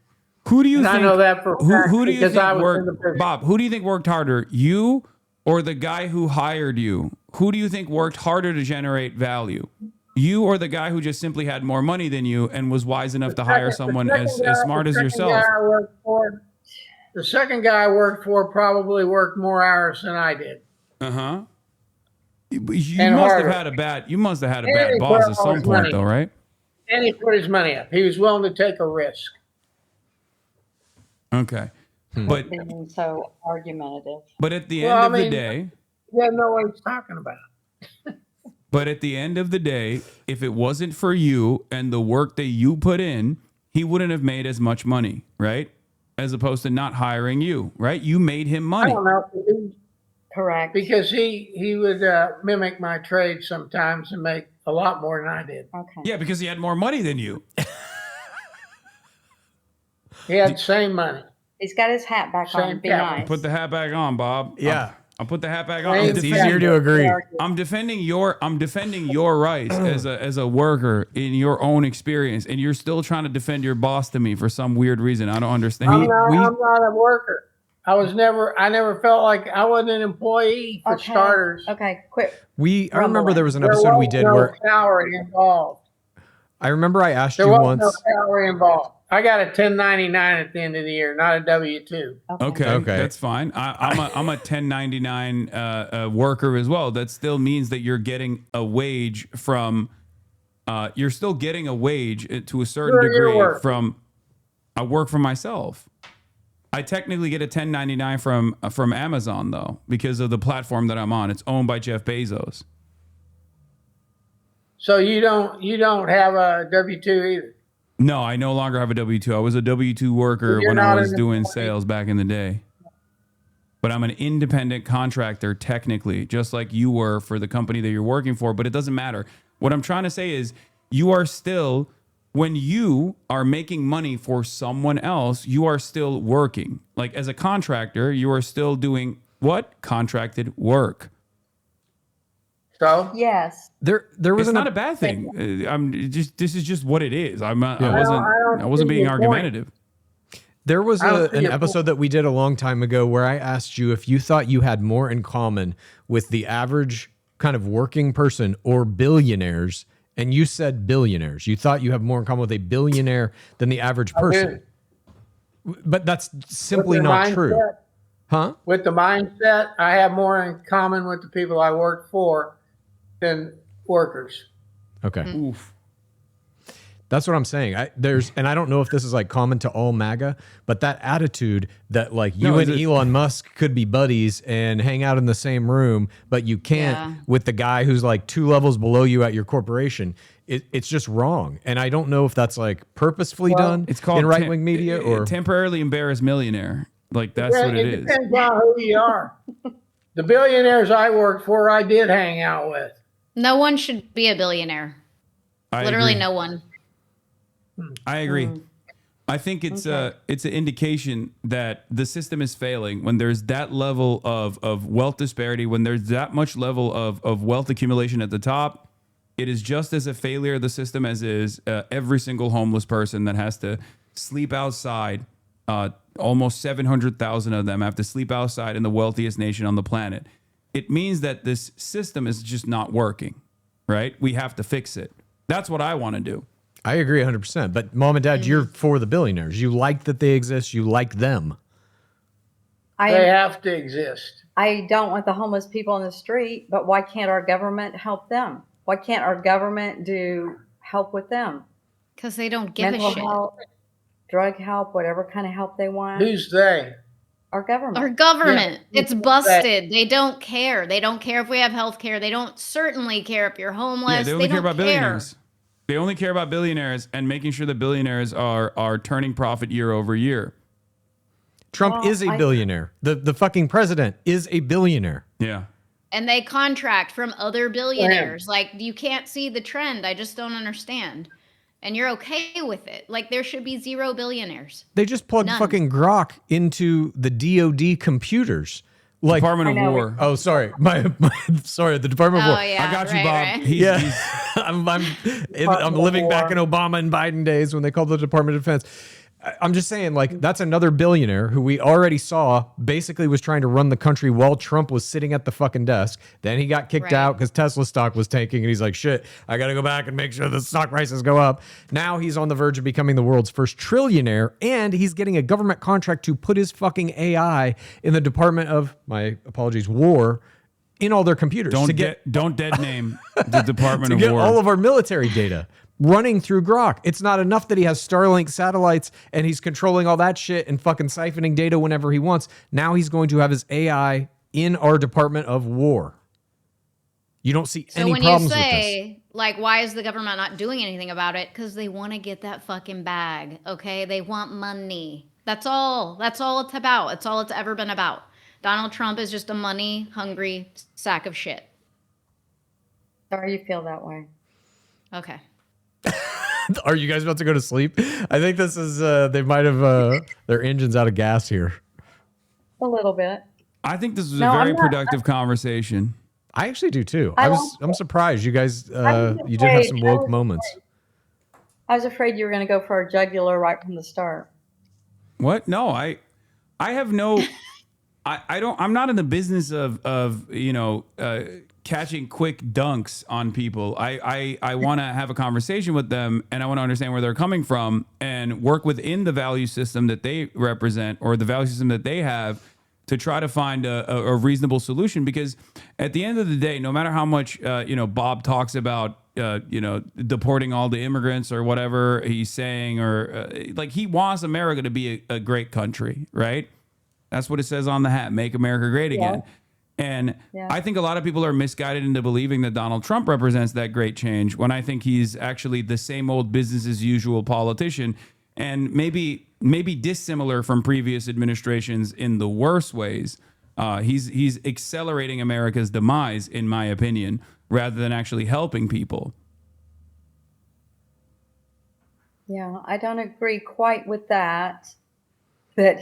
who do you And think, I know that for a fact who do you because I think was in the worked, business. Bob, who do you think worked harder, you or the guy who hired you? Who do you think worked harder to generate value? You or the guy who just simply had more money than you and was wise enough to hire someone as smart as yourself? The second guy I worked for probably worked more hours than I did. Uh-huh. You And must harder. have had a bad And bad he boss put at all some his point money. though, right? And he put his money up. He was willing to take a risk. Okay. But Being so argumentative. at the Well, end I of the mean, day, You had know what he's talking about. but at the end of the day, if it wasn't for you and the work that you put in, he wouldn't have made as much money, right? As opposed to not hiring you, right? You made him I money. don't know. Correct. Because he would mimic my trade sometimes and make a lot more than I did. Okay. Yeah, because he had more money than you. He had the same money. He's got his hat back Same on. Be capital. nice. Put the hat back on, Bob. Yeah. I'll put the hat back on. It's easier to agree. I'm defending your rights as a worker in your own experience, and you're still trying to defend your boss to me for some weird reason. I don't understand. I'm not a worker. I never felt like I wasn't an employee for Okay. starters. Okay, quit. I remember there was an There episode we was did no where salary involved. I remember I asked There you was once. no salary involved. I got a 1099 at the end of the year, not a W-2. Okay, that's fine. I'm a 1099 worker as well. That still means that you're getting a wage from. You're still getting a wage to a certain Where you degree work? from. I work for myself. I technically get a 1099 from Amazon though, because of the platform that I'm on. It's owned by Jeff Bezos. So you don't have a W-2 either. No, I no longer have a W-2. I was a W-2 worker You're when I not was an doing employee. sales back in the day. But I'm an independent contractor technically, just like you were for the company that you're working for, but it doesn't matter. What I'm trying to say is you are still, when you are making money for someone else, you are still working. Like as a contractor, you are still doing what? Contracted work. So yes, there was it's not a bad thing. This is just what it is. I don't wasn't see being your point. argumentative. There was I don't see an your episode that we did a long time ago where I asked you if you thought you had more in common with the average kind of working person or billionaires, and you said billionaires. You thought you have more in common with a billionaire than the average person. But that's simply With the not true. mindset- Huh? With the mindset, I have more in common with the people I work for than workers. Okay. Oof. That's what I'm saying. And I don't know if this is like common to all MAGA, but that attitude that like you No, and is it- Elon Musk could be buddies and hang out in the same room, but you can't Yeah. with the guy who's like 2 levels below you at your corporation. It's just wrong. And I don't know if that's like purposefully done It's called in right-wing media or temporarily embarrassed millionaire. Like that's what it is. Depends on who you are. The billionaires I worked for, I did hang out with. No one should be a billionaire. I Literally agree. no one. I agree. I think it's an indication that the system is failing when there's that level of wealth disparity, when there's that much level of wealth accumulation at the top. It is just as a failure of the system as is every single homeless person that has to sleep outside. Almost 700,000 of them have to sleep outside in the wealthiest nation on the planet. It means that this system is just not working, right? We have to fix it. That's what I want to do. I agree 100%. But mom and dad, you're for the billionaires. You like that they exist. You like them. They have to exist. I don't want the homeless people in the street, but why can't our government help them? Why can't our government help with them? Because they don't give Mental a shit. help, drug help, whatever kind of help they want. Who's they? Our government. Our government. Yeah. It's busted. They don't care. They don't care if we have health care. They don't certainly care if you're homeless. Yeah, they only care don't about billionaires. They only care about billionaires and making sure that billionaires are turning profit year over year. Trump is a billionaire. The fucking president is a billionaire. Yeah. And they contract from other billionaires. Like, you can't see the trend. I just don't understand. And you're okay with it. Like, there should be 0 billionaires. They just plugged None. fucking Grok into the DOD computers. Like Department of War. Oh, sorry. Sorry, the Department of War. Yeah, I got you, right, Bob. right. I'm living back in Obama and Biden days when they called the Department of Defense. I'm just saying, like, that's another billionaire who we already saw basically was trying to run the country while Trump was sitting at the fucking desk. Then he got kicked out because Tesla stock was tanking, and he's like, shit, I got to go back and make sure the stock prices go up. Now he's on the verge of becoming the world's first trillionaire, and he's getting a government contract to put his fucking AI in the Department of, my apologies, War, in all their computers. Don't dead name the Department to of get War. all of our military data running through Grok. It's not enough that he has Starlink satellites and he's controlling all that shit and fucking siphoning data whenever he wants. Now he's going to have his AI in our Department of War. You don't see any problems with this. So when you say, like, why is the government not doing anything about it? Because they want to get that fucking bag, okay? They want money. That's all. That's all it's about. It's all it's ever been about. Donald Trump is just a money-hungry sack of shit. Sorry you feel that way. Okay. Are you guys about to go to sleep? I think this is, they might have their engines out of gas here. A little bit. I think this was No, a very I'm not- productive conversation. I actually do too. I I'm surprised you guys, was you did have afraid. some I woke was moments. I was afraid you were going to go for a jugular right from the start. What? No, I have no. I'm not in the business of catching quick dunks on people. I want to have a conversation with them, and I want to understand where they're coming from and work within the value system that they represent or the value system that they have to try to find a reasonable solution. Because at the end of the day, no matter how much Bob talks about deporting all the immigrants or whatever he's saying, or like he wants America to be a great country, right? That's what it says on the hat, make America great again. And I think a lot of people are misguided into believing that Donald Trump represents that great change when I think he's actually the same old business as usual politician, and maybe dissimilar from previous administrations in the worst ways. He's accelerating America's demise, in my opinion, rather than actually helping people. Yeah, I don't agree quite with that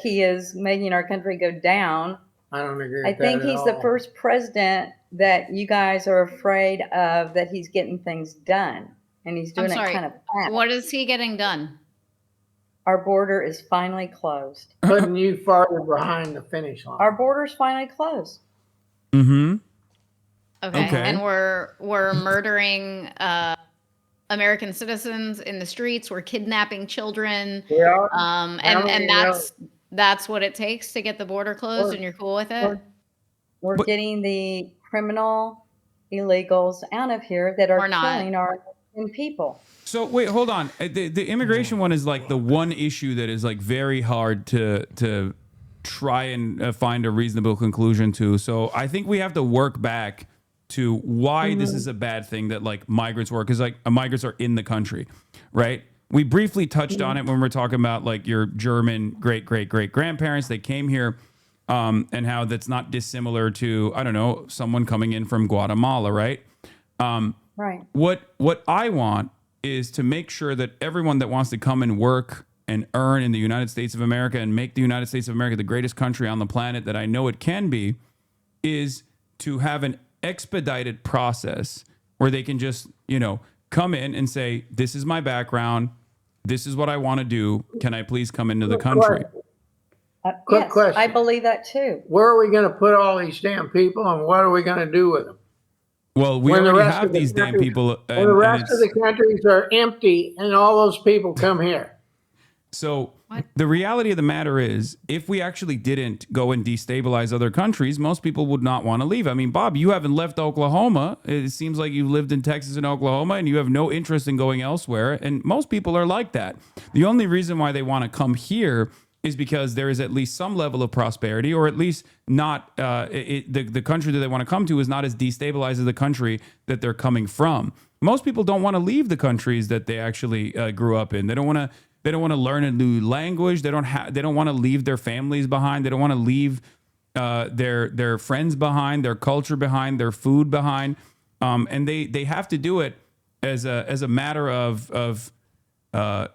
he is making our country go down. I don't agree with I think that at he's the all. first president that you guys are afraid of, that he's getting things done. And he's I'm doing sorry. it kind of fast. What is he getting done? Our border is finally closed. Putting you farther behind the finish line. Our border's finally closed. Mm-hmm. Okay. And we're murdering American citizens in the streets. We're kidnapping children. Yeah. And that's what it takes to get the border closed, and you're cool with it? We're getting the criminal illegals out of here that are killing our people. So wait, hold on. The immigration one is like the one issue that is like very hard to try and find a reasonable conclusion to. So I think we have to work back to why this is a bad thing that like migrants work, because like migrants are in the country, right? we briefly touched on it when we're talking about like your German great grandparents. They came here, and how that's not dissimilar to, I don't know, someone coming in from Guatemala, right? Right. What I want is to make sure that everyone that wants to come and work and earn in the United States of America and make the United States of America the greatest country on the planet that I know it can be, is to have an expedited process where they can just, come in and say, this is my background. This is what I want to do. Can I please come into the country? Quick Yes, question. I believe that too. Where are we going to put all these damn people, and what are we going to do with them? Well, we When the already rest have of the these damn countries- people. When the rest of the countries are empty, and all those people come here. So the reality of the matter is, if we actually didn't go and destabilize other countries, most people would not want to leave. I mean, Bob, you haven't left Oklahoma. It seems like you've lived in Texas and Oklahoma, and you have no interest in going elsewhere. And most people are like that. The only reason why they want to come here is because there is at least some level of prosperity, or at least not the country that they want to come to is not as destabilized as the country that they're coming from. Most people don't want to leave the countries that they actually grew up in. They don't want to. They don't want to learn a new language. They don't want to leave their families behind. They don't want to leave their friends behind, their culture behind, their food behind. And they have to do it as a matter of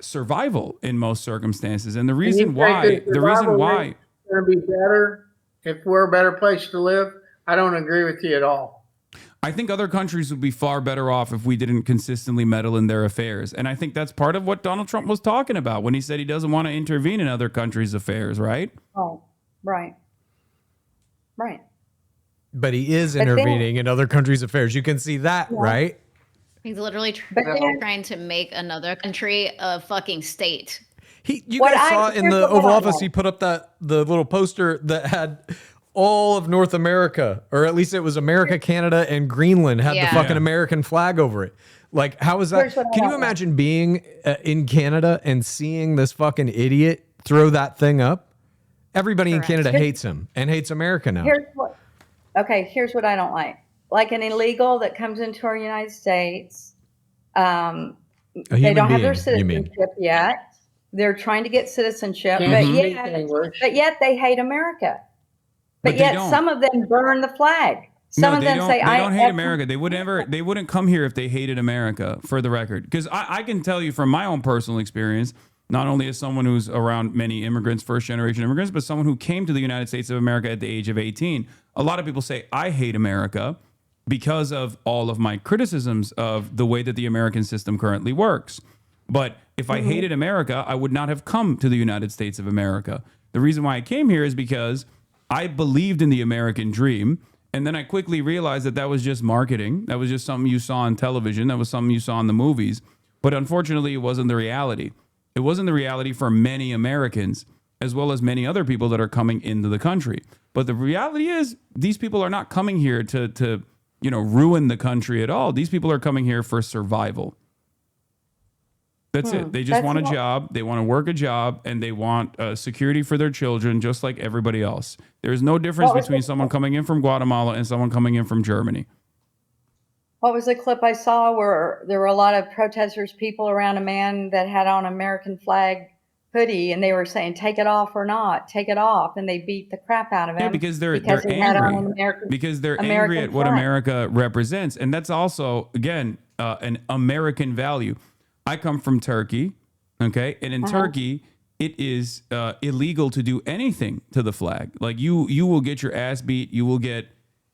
survival in most circumstances. And the reason why It's going to be better if we're a better place to live. I don't agree with you at all. I think other countries would be far better off if we didn't consistently meddle in their affairs. And I think that's part of what Donald Trump was talking about when he said he doesn't want to intervene in other countries' affairs, right? Oh, right. Right. But he is But then- intervening in other countries' affairs. You can see that, right? He's literally trying to make another country a fucking state. You guys saw in the Oval Office, he put up the little poster that had all of North America, or at least it was America, Canada, and Greenland had the fucking American flag over it. Like, how is that? Can you imagine being in Canada and seeing this fucking idiot throw that thing up? Everybody in Canada hates him and hates America now. Here's what I don't like. Like an illegal that comes into our United States, they don't have their citizenship yet. They're trying to get citizenship, but yet they hate America. But yet some of them burn the flag. Some of them say, "I don't hate America." They wouldn't come here if they hated America. For the record, because I can tell you from my own personal experience, not only as someone who's around many immigrants, first generation immigrants, but someone who came to the United States of America at the age of 18. A lot of people say I hate America because of all of my criticisms of the way that the American system currently works. But if I hated America, I would not have come to the United States of America. The reason why I came here is because I believed in the American dream. And then I quickly realized that that was just marketing. That was just something you saw on television. That was something you saw in the movies. But unfortunately, it wasn't the reality. It wasn't the reality for many Americans, as well as many other people that are coming into the country. But the reality is, these people are not coming here to ruin the country at all. These people are coming here for survival. That's it. They just want a job. They want to work a job, and they want security for their children, just like everybody else. There is no difference between someone coming in from Guatemala and someone coming in from Germany. What was the clip I saw where there were a lot of protesters, people around a man that had on an American flag hoodie, and they were saying, take it off or not, take it off. And they beat the crap out of him. Yeah, because they're he had on an angry. Because they're American angry at what flag. America represents. And that's also, again, an American value. I come from Turkey, okay? And in Turkey, it is illegal to do anything to the flag. Like you will get your ass beat. You will get,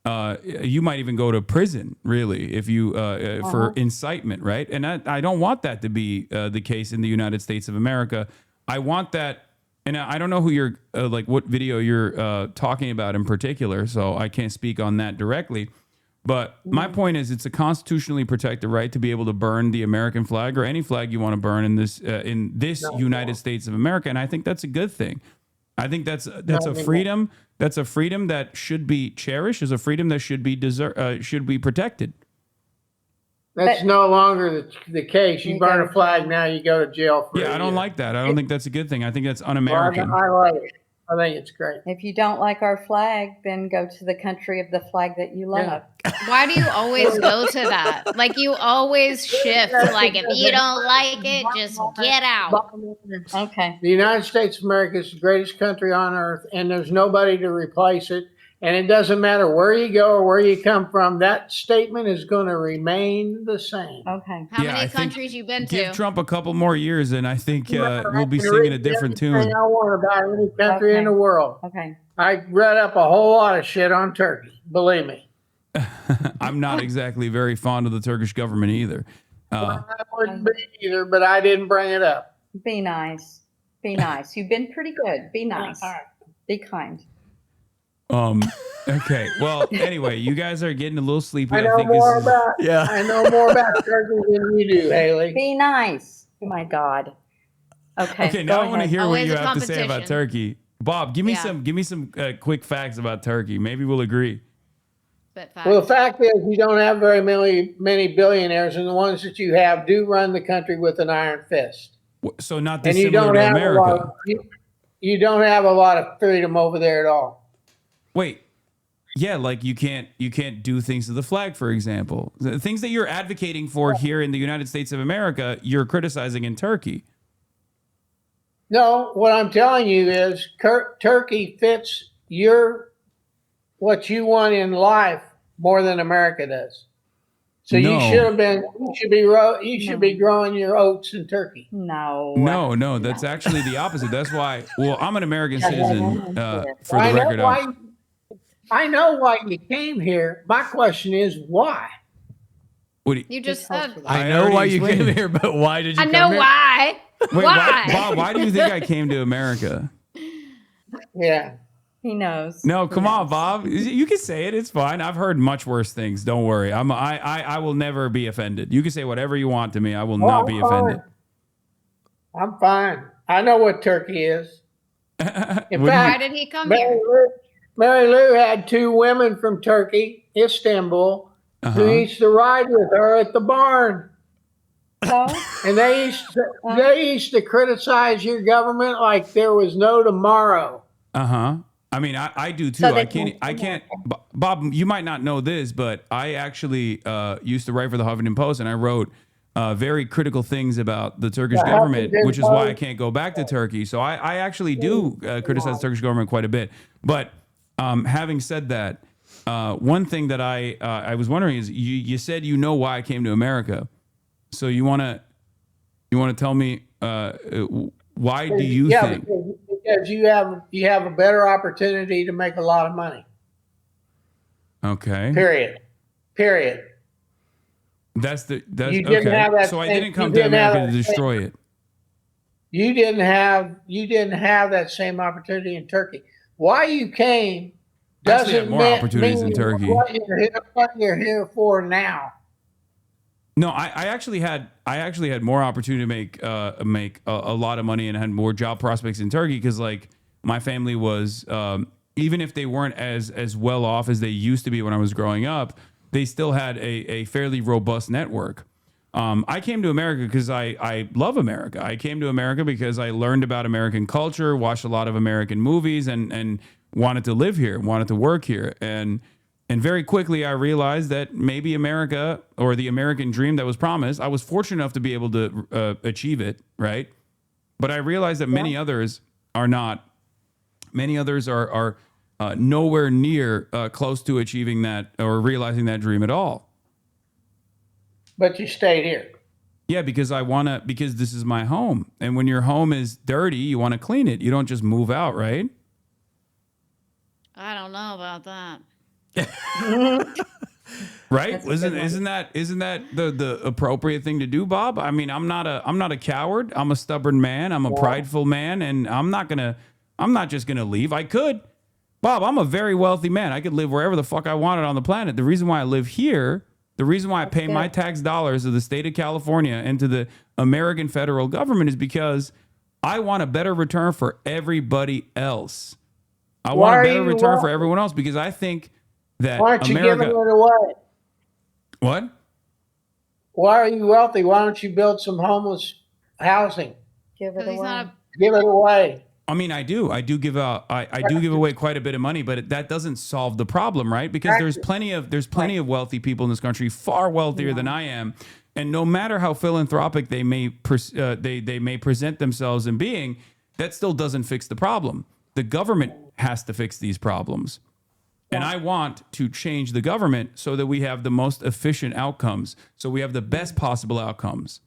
you might even go to prison, really, if you for incitement, right? And I don't want that to be the case in the United States of America. I want that, and I don't know who you're like what video you're talking about in particular, so I can't speak on that directly. But my point is, it's a constitutionally protected right to be able to burn the American flag or any flag you want to burn in this United States of America, and I think that's a good thing. I think that's a freedom. That's a freedom that should be cherished. Is a freedom that should be protected. That's no longer the case. You burn a flag now, you go to jail for I don't like that. I don't think that's a good thing. I think that's un-American. I like it. I think it's great. If you don't like our flag, then go to the country of the flag that you love. Why do you always go to that? Like you always shift. Like if you don't like it, just get out. Okay. The United States of America is the greatest country on earth, and there's nobody to replace it. And it doesn't matter where you go or where you come from. That statement is going to remain the same. Okay. How Yeah, many I think countries you been Give to? Trump a couple more years, and I think we'll be I can singing read a different everything tune. I want about any country in the world. Okay. I read up a whole lot of shit on Turkey. Believe me. I'm not exactly very fond of the Turkish government either. I wouldn't be either, but I didn't bring it up. Be nice. Be nice. You've been pretty good. Be nice. Be kind. Okay. Well, anyway, you guys are getting a little sleepy. I know think more this is, about. Yeah. I know more about Turkey than you do, Haley. Be nice. Oh my God. Okay. Okay, now I want to hear what Always you a have to say about competition. Turkey. Bob, give me Yeah. some quick facts about Turkey. Maybe we'll agree. But Well, the fact is, you don't have very many billionaires, and the ones that you have do run the country with an iron fist. So not And you dissimilar don't to have a lot. America. You don't have a lot of freedom over there at all. Wait. Yeah, like you can't do things to the flag, for example. The things that you're advocating for here in the United States of America, you're criticizing in Turkey. No, what I'm telling you is Turkey fits what you want in life more than America does. So No. you should be growing your oats in Turkey. No. No, that's actually the opposite. That's why. Well, I'm an American citizen for the record. I know why you came here. My question is why? What do you, you just said. I know already why you explained came it. here, but why did you I come know here? why. Wait, Why? Bob, why do you think I came to America? Yeah. He knows. No, come on, Bob. You can say it. It's fine. I've heard much worse things. Don't worry. I will never be offended. You can say whatever you want to me. I will not be offended. I'm fine. I know what Turkey is. In What do Why fact, did he come here? Mary Lou had 2 women from Turkey, Istanbul, who used to ride with her at the barn. And they used to criticize your government like there was no tomorrow. I mean, I do too. So I can't. Bob, you might not know this, but I actually used to write for the Huffington Post, and I wrote very critical things about the Turkish government, which is why I can't go back to Turkey. So I actually do criticize the Turkish government quite a bit. But having said that, one thing that I was wondering is you said you know why I came to America. So you want to tell me why do you think? Because you have a better opportunity to make a lot of money. Okay. Period. That's You didn't okay. have that So I same- didn't you come to didn't have America to that same- destroy it. You didn't have that same opportunity in Turkey. Why you came I actually doesn't had more opportunities in mean Turkey. what you're here for now. No, I actually had more opportunity to make a lot of money and had more job prospects in Turkey because like my family was even if they weren't as well off as they used to be when I was growing up, they still had a fairly robust network. I came to America because I love America. I came to America because I learned about American culture, watched a lot of American movies, and wanted to live here, wanted to work here, and very quickly I realized that maybe America or the American dream that was promised, I was fortunate enough to be able to achieve it, right? But I realized that many others are not. Many others are nowhere near close to achieving that or realizing that dream at all. But you stayed here. Yeah, because because this is my home. And when your home is dirty, you want to clean it. You don't just move out, right? I don't know about that. Right? Isn't that the appropriate thing to do, Bob? I mean, I'm not a coward. I'm a stubborn man. I'm a prideful man, and I'm not just gonna leave. I could. Bob, I'm a very wealthy man. I could live wherever the fuck I wanted on the planet. The reason why I live here, the reason why I pay my tax dollars to the state of California and to the American federal government is because I want a better return for everybody else. I want a better return for everyone else because I think that Why aren't you America. giving it away? What? Why are you wealthy? Why don't you build some homeless housing? Give it away. Give it away. I mean, I do give out, I do give away quite a bit of money, but that doesn't solve the problem, right? Because there's plenty of wealthy people in this country, far wealthier than I am. And no matter how philanthropic they may they may present themselves in being, that still doesn't fix the problem. The government has to fix these problems. And I want to change the government so that we have the most efficient outcomes, so we have the best possible outcomes.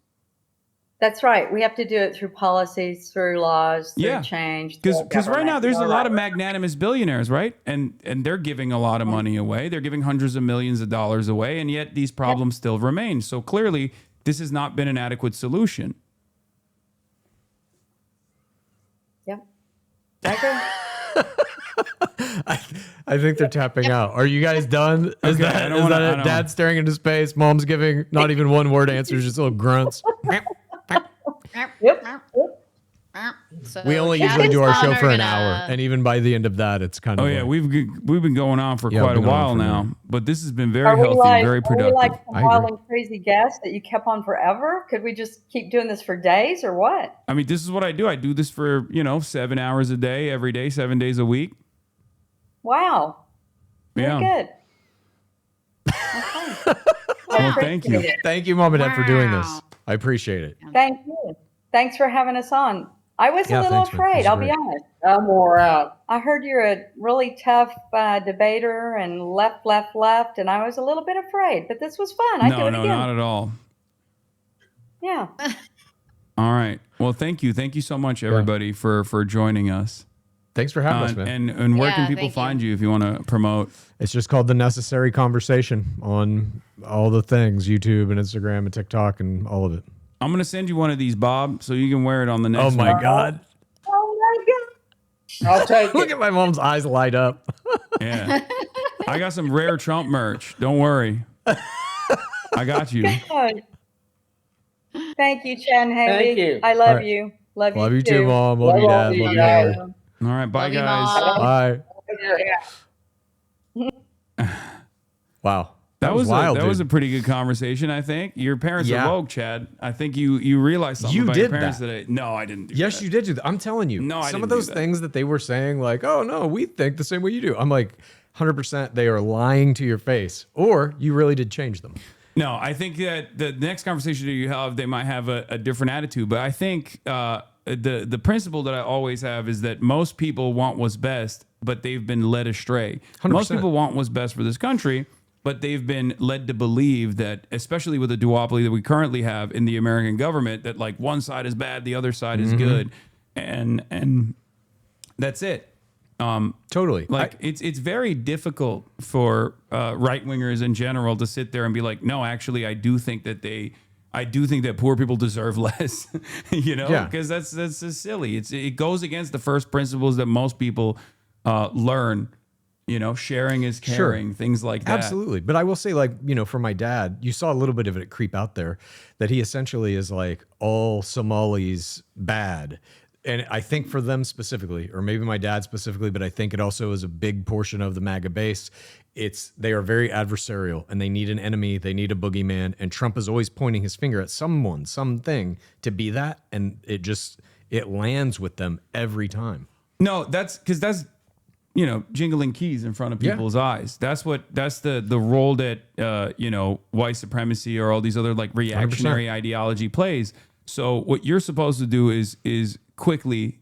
That's right. We have to do it through policies, through laws, through change. Because right now there's a lot of magnanimous billionaires, right? And they're giving a lot of money away. They're giving hundreds of millions of dollars away, and yet these problems still remain. So clearly, this has not been an adequate solution. Yep. I agree. I think they're tapping out. Are you guys done? Is that it? Dad staring into space, mom's giving not even one word answers, just little grunts. Yep. So We only Chad usually and do our Hasan show are for an gonna- hour, and even by the end of that, it's kind of. Oh yeah, we've been going on for Yeah, quite a we've been going while on for a now, minute. but this has been very Are we healthy, like, very are we productive. like some I wild agree. and crazy guests that you kept on forever? Could we just keep doing this for days or what? I mean, this is what I do. I do this for 7 hours a day, every day, 7 days a week. Wow. Very Yeah. good. Okay. Well, thank you. Thank you, Mom and Dad, for doing this. I appreciate it. Thank you. Thanks for having us on. I was Yeah, a little thanks, man. This afraid, is I'll be great. honest. I'm more out. I heard you're a really tough debater and left, and I was a little bit afraid, but this was fun. I'd do No, it no, again. not at all. Yeah. All right. Well, thank you. Thank you so much, everybody, for joining us. Thanks for having us, man. And where Yeah, can people thank find you if you want to promote? It's just called The Necessary Conversation on all the things, YouTube and Instagram and TikTok and all of it. I'm going to send you one of these, Bob, so you can wear it on the next Oh my one. God. Oh my God. I'll take Look it. at my mom's eyes light up. Yeah. I got some rare Trump merch. Don't worry. I got you. Good. Thank you, Chen Haley. Thank you. I love All right. you. Love Love you you too, Mom. Love you, Dad. Love you, Haley. All right. Bye, Love you, guys. Mom. Bye. Wow. That was wild. that was a dude. pretty good conversation, I think. Your parents Yeah. are woke, Chad. I think you realized something You about your did parents that. today. No, I didn't do Yes, that. you did do that. I'm telling you. No, I some didn't of do those that. things that they were saying, like, oh no, we think the same way you do. I'm like, 100% they are lying to your face, or you really did change them. No, I think that the next conversation that you have, they might have a different attitude. But I think the principle that I always have is that most people want what's best, but they've been led astray. 100%. Most people want what's best for this country, but they've been led to believe that, especially with the duopoly that we currently have in the American government, that like one side is bad, the other side is good, and that's it. Totally. Like it's very difficult for right wingers in general to sit there and be like, no, actually, I do think that poor people deserve less, Yeah. because that's just silly. It goes against the first principles that most people learn. Sharing is caring, things like that. Absolutely. But I will say, like, for my dad, you saw a little bit of it creep out there, that he essentially is like all Somalis bad. And I think for them specifically, or maybe my dad specifically, but I think it also is a big portion of the MAGA base. They are very adversarial, and they need an enemy. They need a boogeyman. And Trump is always pointing his finger at someone, something to be that. And it lands with them every time. No, that's jingling keys in front of people's eyes. That's the role that white supremacy or all these other like reactionary 100%. ideology plays. So what you're supposed to do is quickly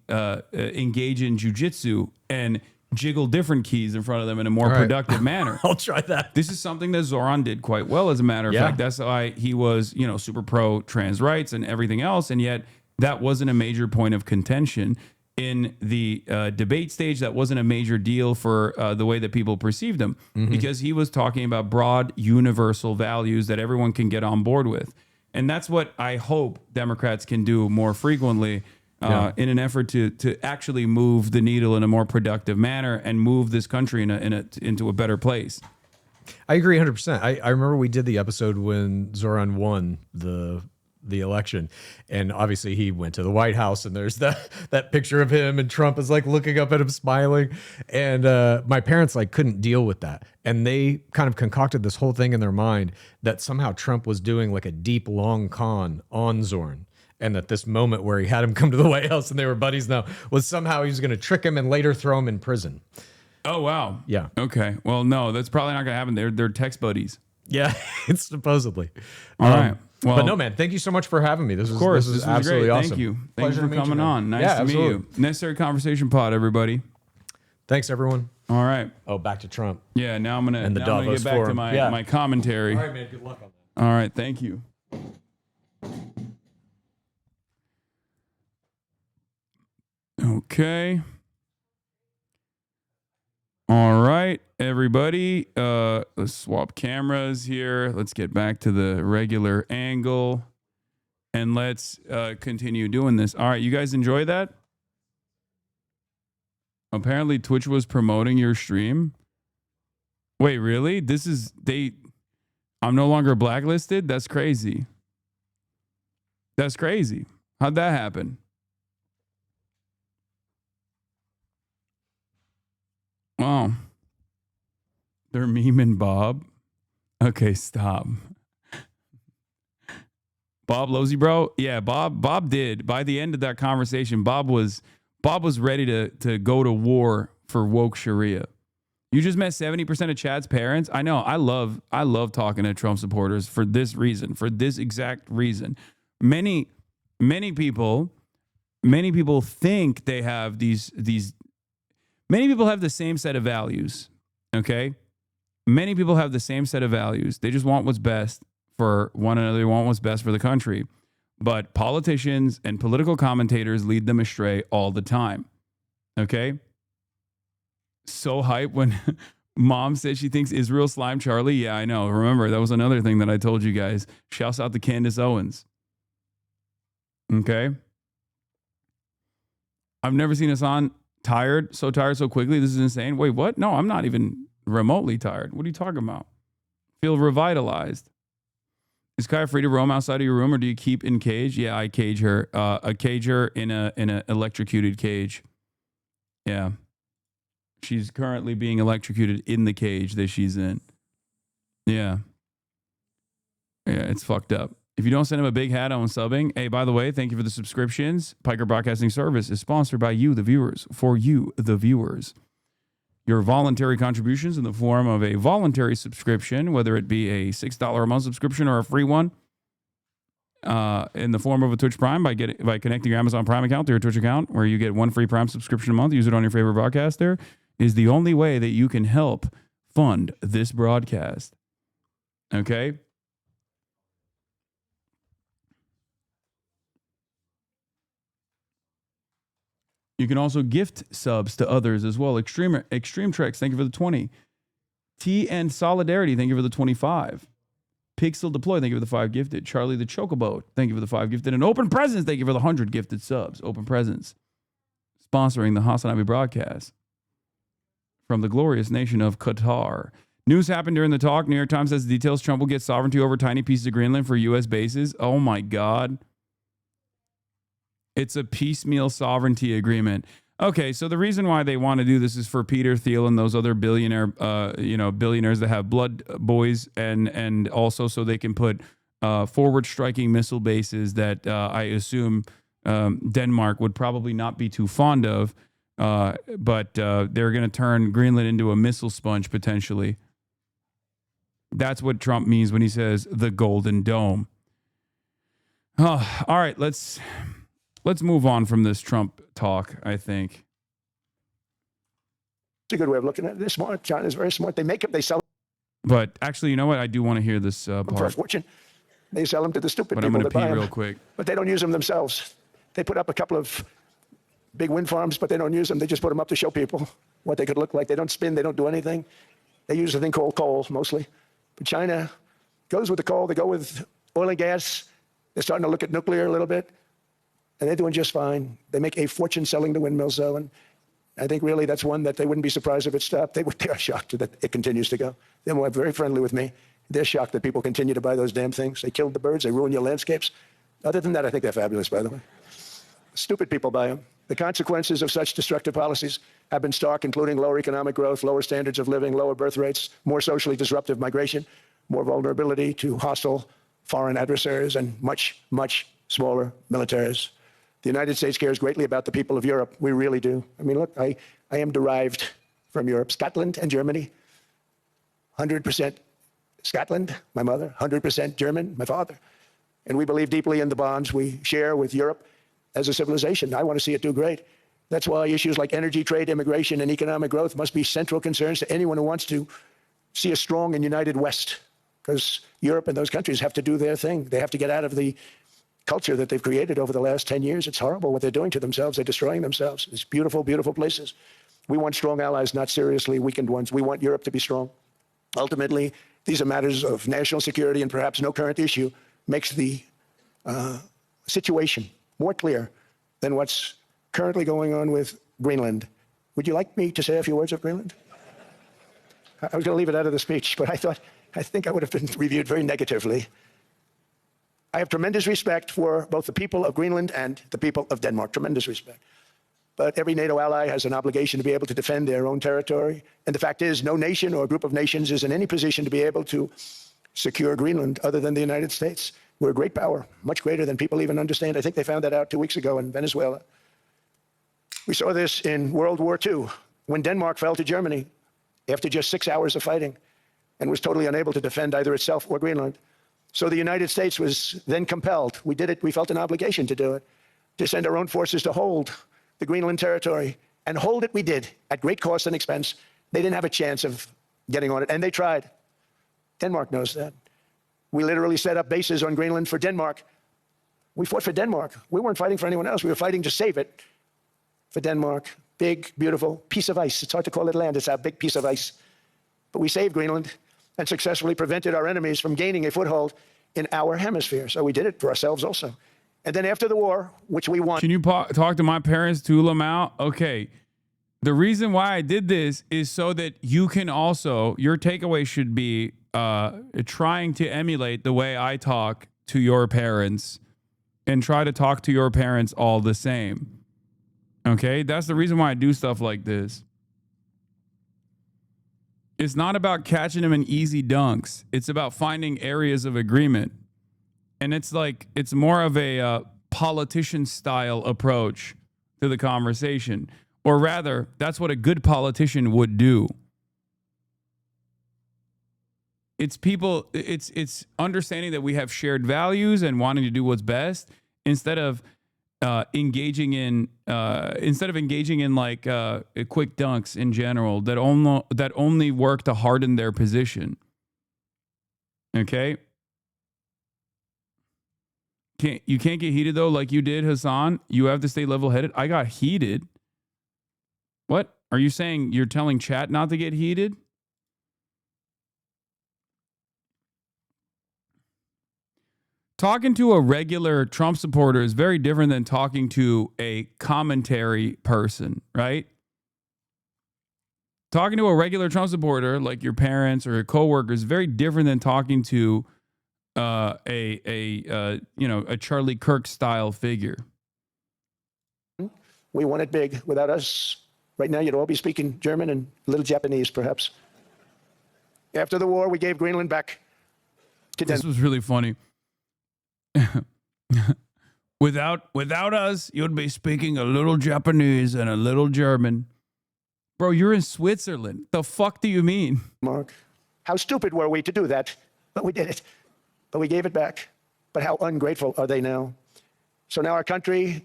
engage in jujitsu and jiggle different keys in front of them in a more All right. productive manner. I'll try that. This is something that Zoran did quite well, as a matter of Yeah. fact. That's why he was, super pro trans rights and everything else. And yet that wasn't a major point of contention in the debate stage. That wasn't a major deal for the way that people perceived him, because he was talking about broad universal values that everyone can get on board with. And that's what I hope Democrats can do more frequently in an effort to actually move the needle in a more productive manner and move this country into a better place. I agree 100%. I remember we did the episode when Zoran won the election, and obviously he went to the White House, and there's that picture of him, and Trump is like looking up at him smiling, and my parents like couldn't deal with that, and they kind of concocted this whole thing in their mind that somehow Trump was doing like a deep long con on Zoran. and that this moment where he had him come to the White House and they were buddies now was somehow he was going to trick him and later throw him in prison. Oh, wow. Yeah. Okay. Well, no, that's probably not going to happen. They're text buddies. Yeah, it's supposedly. All right. Well, but no, man, thank you so much for having me. This of course, was this was absolutely great. awesome. Thank you. Thank Pleasure you to for meet coming man. on. Nice Yeah, to meet absolutely. you. Necessary Conversation Pod, everybody. Thanks, everyone. All right. Oh, back to Trump. Yeah, now I'm gonna And the now I'm gonna Davos get back to Forum. my Yeah. my commentary. All right, man. Good luck on that. All right, thank you. Okay. All right, everybody. Let's swap cameras here. Let's get back to the regular angle. And let's continue doing this. All right, you guys enjoy that? Apparently Twitch was promoting your stream. Wait, really? I'm no longer blacklisted? That's crazy. That's crazy. How'd that happen? Wow. They're memeing Bob. Okay, stop. Bob Losey, bro. Yeah, Bob did. By the end of that conversation, Bob was ready to go to war for woke Sharia. You just met 70% of Chad's parents. I know. I love talking to Trump supporters for this reason, for this exact reason. Many people think they have these many people have the same set of values. Okay? Many people have the same set of values. They just want what's best for one another. They want what's best for the country. But politicians and political commentators lead them astray all the time. Okay? So hype when mom says she thinks Israel slimed Charlie. Yeah, I know. Remember, that was another thing that I told you guys. Shouts out to Candace Owens. Okay? I've never seen Hasan tired so quickly. This is insane. Wait, what? No, I'm not even remotely tired. What are you talking about? Feel revitalized. Is Kaya free to roam outside of your room, or do you keep in cage? Yeah, I cage her. A cage her in a electrocuted cage. Yeah. She's currently being electrocuted in the cage that she's in. Yeah. Yeah, it's fucked up. If you don't send him a big hat on subbing, hey, by the way, thank you for the subscriptions. Piker Broadcasting Service is sponsored by you, the viewers, for you, the viewers. Your voluntary contributions in the form of a voluntary subscription, whether it be a $6 a month subscription or a free one, in the form of a Twitch Prime by connecting your Amazon Prime account to your Twitch account, where you get one free Prime subscription a month. Use it on your favorite broadcaster, is the only way that you can help fund this broadcast. Okay? You can also gift subs to others as well. Extreme Treks, thank you for the 20. T and Solidarity, thank you for the 25. Pixel Deploy, thank you for the 5 gifted. Charlie the Chocobo, thank you for the 5 gifted. And Open Presents, thank you for the 100 gifted subs. Open Presents, sponsoring the HasanAbi Broadcast from the glorious nation of Qatar. News happened during the talk. New York Times says the details. Trump will get sovereignty over tiny pieces of Greenland for U.S. bases. Oh my God. It's a piecemeal sovereignty agreement. Okay, so the reason why they want to do this is for Peter Thiel and those other billionaires that have blood boys, and also so they can put forward striking missile bases that I assume Denmark would probably not be too fond of, but they're going to turn Greenland into a missile sponge potentially. That's what Trump means when he says the Golden Dome. Oh, all right, let's move on from this Trump talk, I think. It's a good way of looking at it. They're smart. China's very smart. They sell But actually, you know what? I do want to hear this them for a part. fortune. They sell them to the stupid But people I'm going that to buy pee them. real quick. But they don't use them themselves. They put up a couple of big wind farms, but they don't use them. They just put them up to show people what they could look like. They don't spin. They don't do anything. They use a thing called coal, mostly. But China goes with the coal. They go with oil and gas. They're starting to look at nuclear a little bit. And they're doing just fine. They make a fortune selling the windmills, though. And I think really that's one that they wouldn't be surprised if it stopped. They're shocked that it continues to go. They're very friendly with me. They're shocked that people continue to buy those damn things. They killed the birds. They ruin your landscapes. Other than that, I think they're fabulous, by the way. Stupid people buy them. The consequences of such destructive policies have been stark, including lower economic growth, lower standards of living, lower birth rates, more socially disruptive migration, more vulnerability to hostile foreign adversaries, and much, much smaller militaries. The United States cares greatly about the people of Europe. We really do. I mean, look, I am derived from Europe. Scotland and Germany, 100% Scotland, my mother, 100% German, my father. And we believe deeply in the bonds we share with Europe as a civilization. I want to see it do great. That's why issues like energy, trade, immigration, and economic growth must be central concerns to anyone who wants to see a strong and united West, because Europe and those countries have to do their thing. They have to get out of the culture that they've created over the last 10 years. It's horrible what they're doing to themselves. They're destroying themselves. It's beautiful, beautiful places. We want strong allies, not seriously weakened ones. We want Europe to be strong. Ultimately, these are matters of national security, and perhaps no current issue makes the situation more clear than what's currently going on with Greenland. Would you like me to say a few words of Greenland? I was going to leave it out of the speech, but I think I would have been reviewed very negatively. I have tremendous respect for both the people of Greenland and the people of Denmark, tremendous respect. But every NATO ally has an obligation to be able to defend their own territory. And the fact is, no nation or group of nations is in any position to be able to secure Greenland other than the United States. We're a great power, much greater than people even understand. I think they found that out 2 weeks ago in Venezuela. We saw this in World War II, when Denmark fell to Germany after just 6 hours of fighting and was totally unable to defend either itself or Greenland. So the United States was then compelled, we did it, we felt an obligation to do it, to send our own forces to hold the Greenland territory. And hold it we did, at great cost and expense. They didn't have a chance of getting on it, and they tried. Denmark knows that. We literally set up bases on Greenland for Denmark. We fought for Denmark. We weren't fighting for anyone else. We were fighting to save it for Denmark. Big, beautiful piece of ice. It's hard to call it land. It's a big piece of ice. But we saved Greenland and successfully prevented our enemies from gaining a foothold in our hemisphere. So we did it for ourselves also. And then after the war, which we won. Can you talk to my parents, tool them out? Okay. The reason why I did this is so that you can also, your takeaway should be trying to emulate the way I talk to your parents and try to talk to your parents all the same. Okay? That's the reason why I do stuff like this. It's not about catching them in easy dunks. It's about finding areas of agreement. And it's like, it's more of a politician style approach to the conversation. Or rather, that's what a good politician would do. It's people, it's understanding that we have shared values and wanting to do what's best instead of engaging in like quick dunks in general that only work to harden their position. Okay? You can't get heated though, like you did, Hasan. You have to stay level-headed. I got heated. What? Are you saying you're telling chat not to get heated? Talking to a regular Trump supporter is very different than talking to a commentary person, right? Talking to a regular Trump supporter, like your parents or a coworker, is very different than talking to a Charlie Kirk style figure. We won it big. Without us, right now you'd all be speaking German and a little Japanese, perhaps. After the war, we gave Greenland back to Denmark. This was really funny. Without us, you'd be speaking a little Japanese and a little German. Bro, you're in Switzerland. The fuck do you mean? Mark, how stupid were we to do that? But we did it. But we gave it back. But how ungrateful are they now? So now our country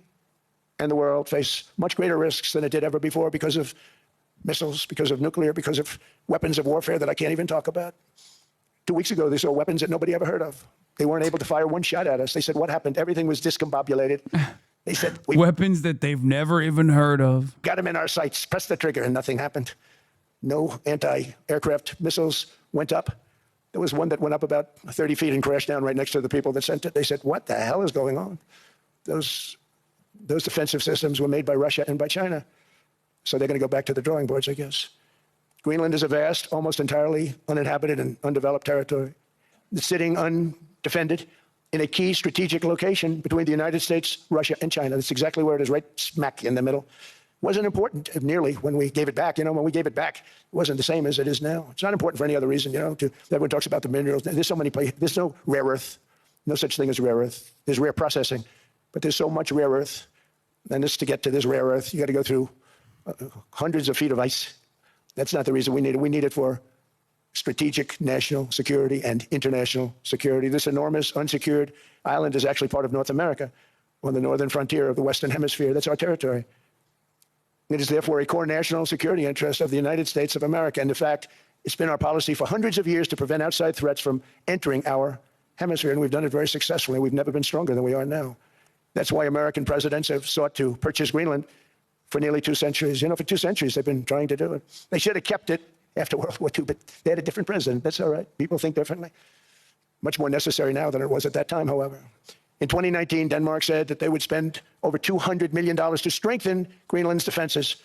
and the world face much greater risks than it did ever before because of missiles, because of nuclear, because of weapons of warfare that I can't even talk about. 2 weeks ago, they saw weapons that nobody ever heard of. They weren't able to fire one shot at us. They said, what happened? Everything was discombobulated. They said, weapons that they've never even heard of. Got them in our sights, pressed the trigger, and nothing happened. No anti-aircraft missiles went up. There was one that went up about 30 feet and crashed down right next to the people that sent it. They said, what the hell is going on? Those defensive systems were made by Russia and by China. So they're going to go back to the drawing boards, I guess. Greenland is a vast, almost entirely uninhabited and undeveloped territory. It's sitting undefended in a key strategic location between the United States, Russia, and China. That's exactly where it is, right smack in the middle. Wasn't important nearly when we gave it back. When we gave it back, it wasn't the same as it is now. It's not important for any other reason, everyone talks about the minerals. There's so many places. There's no rare earth, no such thing as rare earth. There's rare processing. but there's so much rare earth. And just to get to this rare earth, you got to go through hundreds of feet of ice. That's not the reason we need it. We need it for strategic national security and international security. This enormous unsecured island is actually part of North America, on the northern frontier of the Western Hemisphere. That's our territory. It is therefore a core national security interest of the United States of America. And in fact, it's been our policy for hundreds of years to prevent outside threats from entering our hemisphere, and we've done it very successfully. We've never been stronger than we are now. That's why American presidents have sought to purchase Greenland for nearly 2 centuries. You know, for 2 centuries, they've been trying to do it. They should have kept it after World War II, but they had a different president. That's all right. People think differently. Much more necessary now than it was at that time, however. In 2019, Denmark said that they would spend over $200 million to strengthen Greenland's defenses.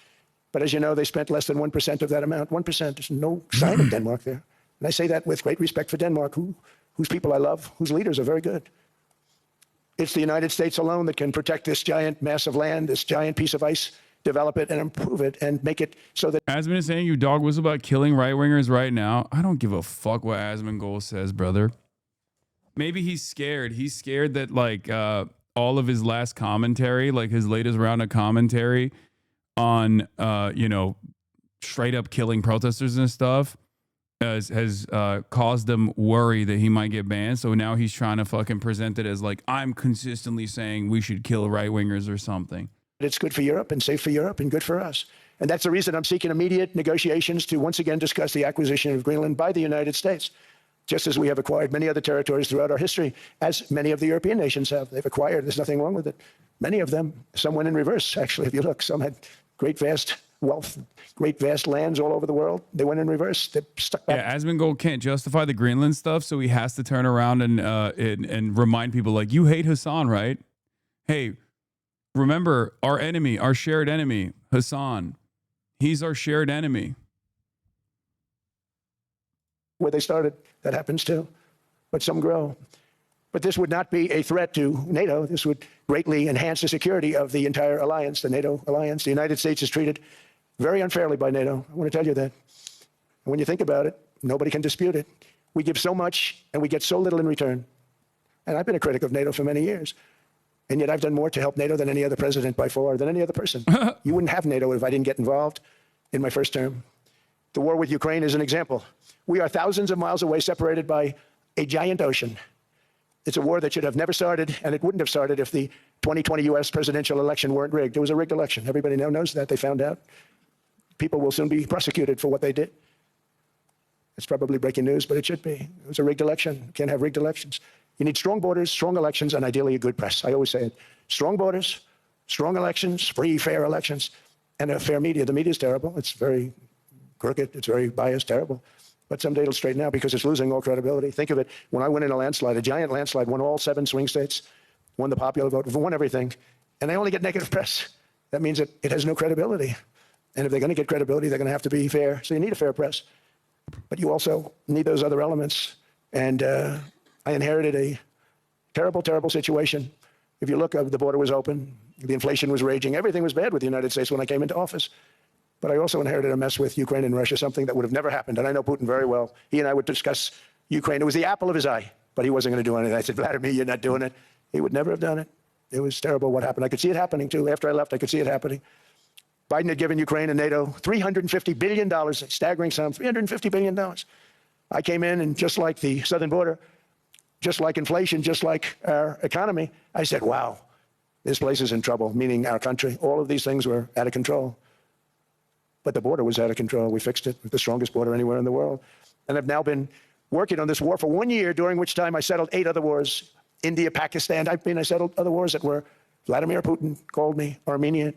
But as you know, they spent less than 1% of that amount. 1%. There's no sign of Denmark there. And I say that with great respect for Denmark, whose people I love, whose leaders are very good. It's the United States alone that can protect this giant mass of land, this giant piece of ice, develop it and improve it and make it so that... Asman is saying you dog whistle about killing right-wingers right now. I don't give a fuck what Asmongold says, brother. Maybe he's scared. He's scared that, like, all of his last commentary, like his latest round of commentary on, you know, straight up killing protesters and stuff has caused them worry that he might get banned. So now he's trying to fucking present it as like, I'm consistently saying we should kill right-wingers or something. It's good for Europe and safe for Europe and good for us. And that's the reason I'm seeking immediate negotiations to once again discuss the acquisition of Greenland by the United States, just as we have acquired many other territories throughout our history, as many of the European nations have. They've acquired. There's nothing wrong with it. Many of them, some went in reverse, actually, if you look. Some had great, vast wealth, great, vast lands all over the world. They went in reverse. They stuck back. Yeah, Asmongold can't justify the Greenland stuff, so he has to turn around and remind people, like, you hate Hasan, right? Hey, remember our enemy, our shared enemy, Hasan. He's our shared enemy. Where they started, that happens too. But some grow. But this would not be a threat to NATO. This would greatly enhance the security of the entire alliance, the NATO alliance. The United States is treated very unfairly by NATO. I want to tell you that. And when you think about it, nobody can dispute it. We give so much and we get so little in return. And I've been a critic of NATO for many years. And yet I've done more to help NATO than any other president by far, than any other person. You wouldn't have NATO if I didn't get involved in my first term. The war with Ukraine is an example. We are thousands of miles away, separated by a giant ocean. It's a war that should have never started, and it wouldn't have started if the 2020 U.S. presidential election weren't rigged. It was a rigged election. Everybody now knows that. They found out. People will soon be prosecuted for what they did. It's probably breaking news, but it should be. It was a rigged election. You can't have rigged elections. You need strong borders, strong elections, and ideally a good press. I always say it. Strong borders, strong elections, free, fair elections, and a fair media. The media is terrible. It's very crooked. It's very biased, terrible. But someday it'll straighten out because it's losing all credibility. Think of it. When I went in a landslide, a giant landslide, won all 7 swing states, won the popular vote, won everything, and they only get negative press. That means that it has no credibility. And if they're going to get credibility, they're going to have to be fair. So you need a fair press. But you also need those other elements. And I inherited a terrible, terrible situation. If you look, the border was open. The inflation was raging. Everything was bad with the United States when I came into office. But I also inherited a mess with Ukraine and Russia, something that would have never happened. And I know Putin very well. He and I would discuss Ukraine. It was the apple of his eye, but he wasn't going to do anything. I said, Vladimir, you're not doing it. He would never have done it. It was terrible what happened. I could see it happening, too. After I left, I could see it happening. Biden had given Ukraine and NATO $350 billion, a staggering sum, $350 billion. I came in, and just like the southern border, just like inflation, just like our economy, I said, wow, this place is in trouble, meaning our country. All of these things were out of control. But the border was out of control. We fixed it. The strongest border anywhere in the world. And I've now been working on this war for 1 year, during which time I settled 8 other wars. India, Pakistan. I settled other wars that were, Vladimir Putin called me, Armenia,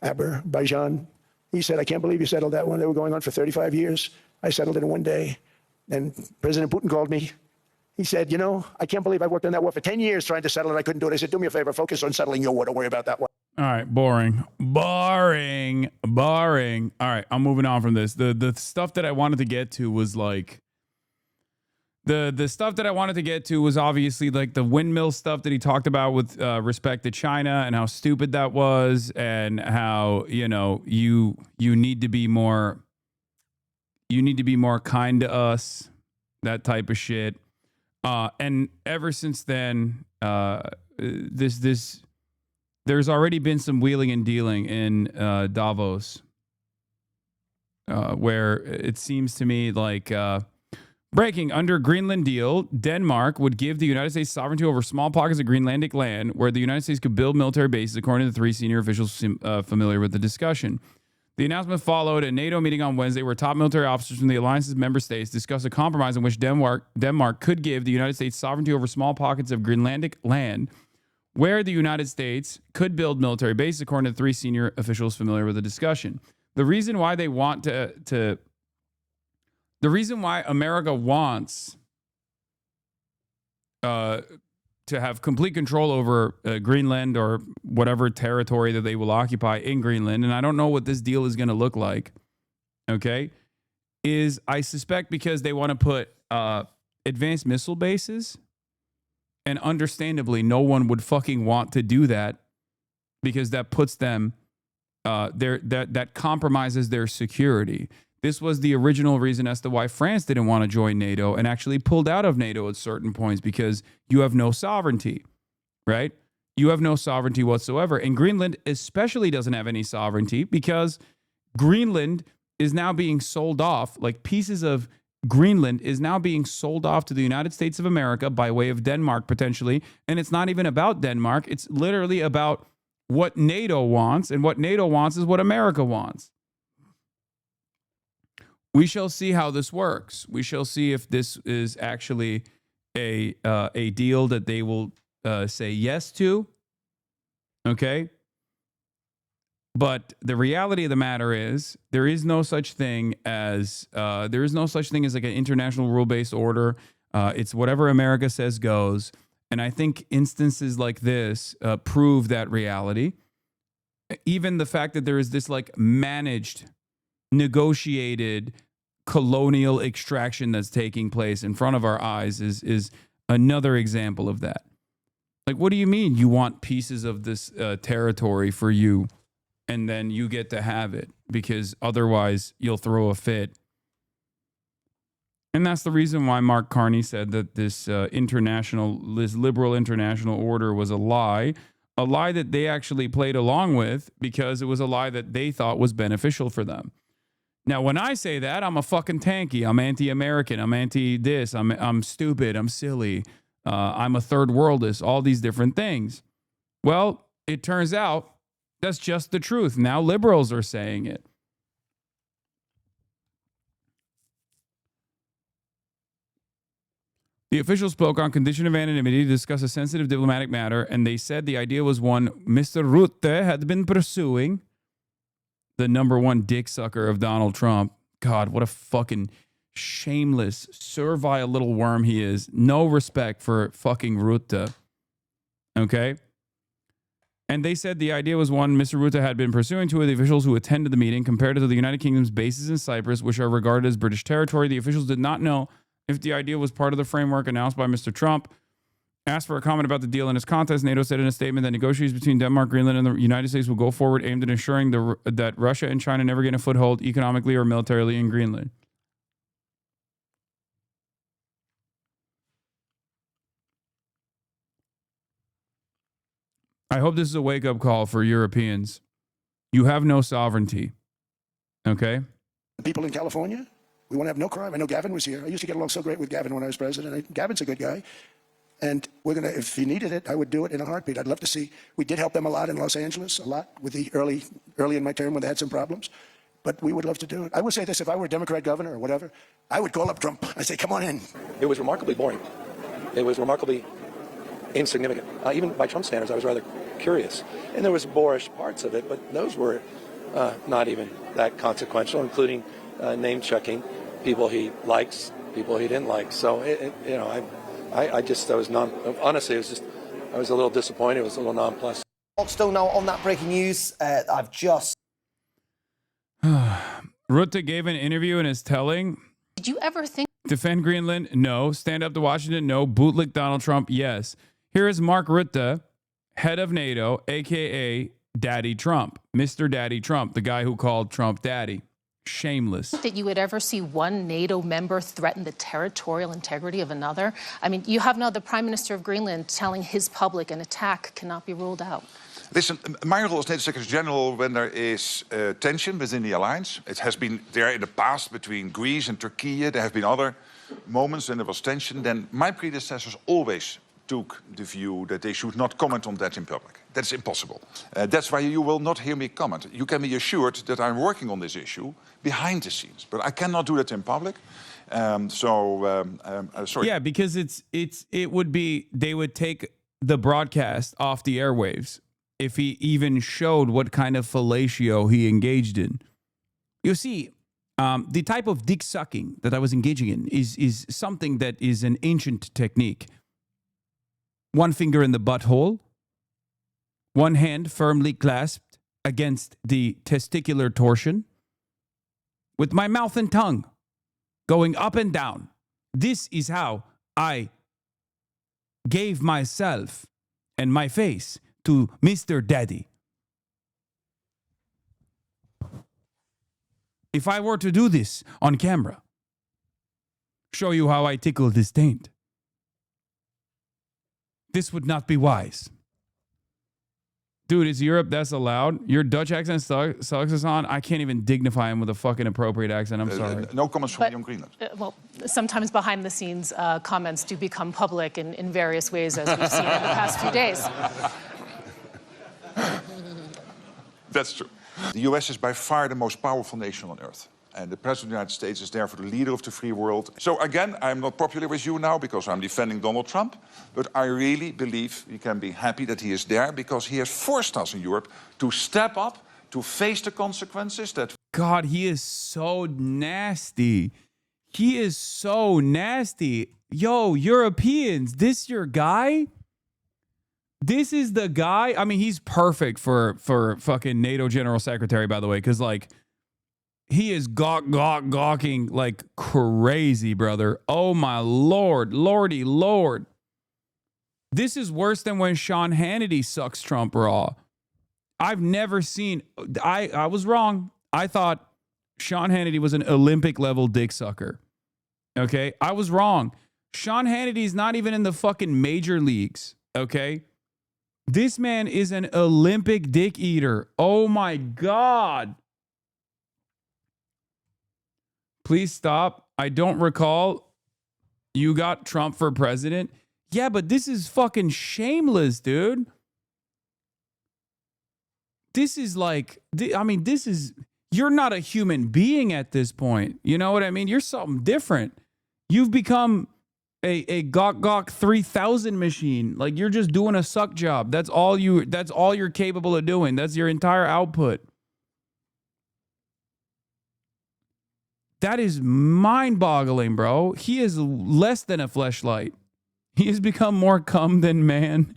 Azerbaijan. He said, I can't believe you settled that one. They were going on for 35 years. I settled it in 1 day. And President Putin called me. He said, you know, I can't believe I worked on that war for 10 years trying to settle it. I couldn't do it. I said, do me a favor, focus on settling your war. Don't worry about that one. All right, boring. All right, I'm moving on from this. The stuff that I wanted to get to was like the stuff that I wanted to get to was obviously like the windmill stuff that he talked about with respect to China and how stupid that was, and how, you know, you need to be more kind to us, that type of shit. And ever since then, this there's already been some wheeling and dealing in Davos, where it seems to me like breaking under Greenland deal, Denmark would give the United States sovereignty over small pockets of Greenlandic land where the United States could build military bases, according to the 3 senior officials familiar with the discussion. The announcement followed a NATO meeting on Wednesday where top military officers from the alliance's member states discussed a compromise in which Denmark could give the United States sovereignty over small pockets of Greenlandic land where the United States could build military bases, according to 3 senior officials familiar with the discussion. The reason why they want the reason why America wants to have complete control over Greenland or whatever territory that they will occupy in Greenland, and I don't know what this deal is going to look like, okay, is I suspect because they want to put advanced missile bases, and understandably, no one would fucking want to do that because that puts them, that compromises their security. This was the original reason as to why France didn't want to join NATO and actually pulled out of NATO at certain points, because you have no sovereignty, right? You have no sovereignty whatsoever. And Greenland especially doesn't have any sovereignty because Greenland is now being sold off, like pieces of Greenland is now being sold off to the United States of America by way of Denmark potentially. And it's not even about Denmark. It's literally about what NATO wants, and what NATO wants is what America wants. We shall see how this works. We shall see if this is actually a deal that they will say yes to. Okay. But the reality of the matter is there is no such thing as like an international rule-based order. It's whatever America says goes. And I think instances like this prove that reality. Even the fact that there is this like managed, negotiated colonial extraction that's taking place in front of our eyes is another example of that. Like, what do you mean you want pieces of this territory for you and then you get to have it because otherwise you'll throw a fit? And that's the reason why Mark Carney said that this liberal international order was a lie that they actually played along with because it was a lie that they thought was beneficial for them. Now, when I say that, I'm a fucking tanky. I'm anti-American. I'm anti-this. I'm stupid. I'm silly. I'm a third worldist. All these different things. Well, it turns out that's just the truth. Now liberals are saying it. The official spoke on condition of anonymity to discuss a sensitive diplomatic matter, and they said the idea was one Mr. Rutte had been pursuing. The number one dick sucker of Donald Trump. God, what a fucking shameless, servile little worm he is. No respect for fucking Rutte. Okay? And they said the idea was one Mr. Rutte had been pursuing. 2 of the officials who attended the meeting compared it to the United Kingdom's bases in Cyprus, which are regarded as British territory. The officials did not know if the idea was part of the framework announced by Mr. Trump. Asked for a comment about the deal in its context, NATO said in a statement that negotiations between Denmark, Greenland, and the United States will go forward aimed at ensuring that Russia and China never gain a foothold economically or militarily in Greenland. I hope this is a wake-up call for Europeans. You have no sovereignty. Okay? The people in California, we want to have no crime. I know Gavin was here. I used to get along so great with Gavin when I was president. Gavin's a good guy. And we're going to, if he needed it, I would do it in a heartbeat. I'd love to see, we did help them a lot in Los Angeles, a lot with the early in my term when they had some problems. But we would love to do it. I would say this, if I were a Democrat governor or whatever, I would call up Trump. I'd say, come on in. It was remarkably boring. It was remarkably insignificant. Even by Trump standards, I was rather curious. And there was boorish parts of it, but those were not even that consequential, including name-checking people he likes, people he didn't like. So, honestly, I was a little disappointed. It was a little nonplussed. Still now on that breaking news, I've just... Rutte gave an interview and is telling... Did you ever think... Defend Greenland? No. Stand up to Washington? No. Bootlick Donald Trump? Yes. Here is Mark Rutte, head of NATO, a.k.a. Daddy Trump. Mr. Daddy Trump, the guy who called Trump Daddy. Shameless. That you would ever see one NATO member threaten the territorial integrity of another? I mean, you have now the Prime Minister of Greenland telling his public an attack cannot be ruled out. Listen, my role as NATO Secretary General when there is tension within the alliance, it has been there in the past between Greece and Turkey, there have been other moments when there was tension, then my predecessors always took the view that they should not comment on that in public. That's impossible. That's why you will not hear me comment. You can be assured that I'm working on this issue behind the scenes, but I cannot do that in public. Sorry. Yeah, because it would be, they would take the broadcast off the airwaves if he even showed what kind of fellatio he engaged in. You see, the type of dick sucking that I was engaging in is something that is an ancient technique. One finger in the butthole, one hand firmly clasped against the testicular torsion, with my mouth and tongue going up and down. This is how I gave myself and my face to Mr. Daddy. If I were to do this on camera, show you how I tickle this taint, this would not be wise. Dude, is Europe that's allowed? Your Dutch accent sucks, Hasan. I can't even dignify him with a fucking appropriate accent. I'm sorry. No comments from me on Greenland. Well, sometimes behind the scenes comments do become public in various ways, as we've seen in the past few days. That's true. The US is by far the most powerful nation on earth. And the President of the United States is therefore the leader of the free world. So again, I'm not popular with you now because I'm defending Donald Trump. But I really believe we can be happy that he is there because he has forced us in Europe to step up, to face the consequences that... God, he is so nasty. He is so nasty. Yo, Europeans, this your guy? This is the guy? I mean, he's perfect for fucking NATO General Secretary, by the way, because, like, he is gawking like crazy, brother. Oh, my Lord. Lordy Lord. This is worse than when Sean Hannity sucks Trump raw. I've never seen... I was wrong. I thought Sean Hannity was an Olympic-level dick sucker. Okay? I was wrong. Sean Hannity's not even in the fucking major leagues. Okay? This man is an Olympic dick eater. Oh, my God. Please stop. I don't recall you got Trump for president. Yeah, but this is fucking shameless, dude. This is like, I mean, this is, you're not a human being at this point. You know what I mean? You're something different. You've become a gawk 3000 machine. Like, you're just doing a suck job. That's all you're capable of doing. That's your entire output. That is mind-boggling, bro. He is less than a fleshlight. He has become more cum than man.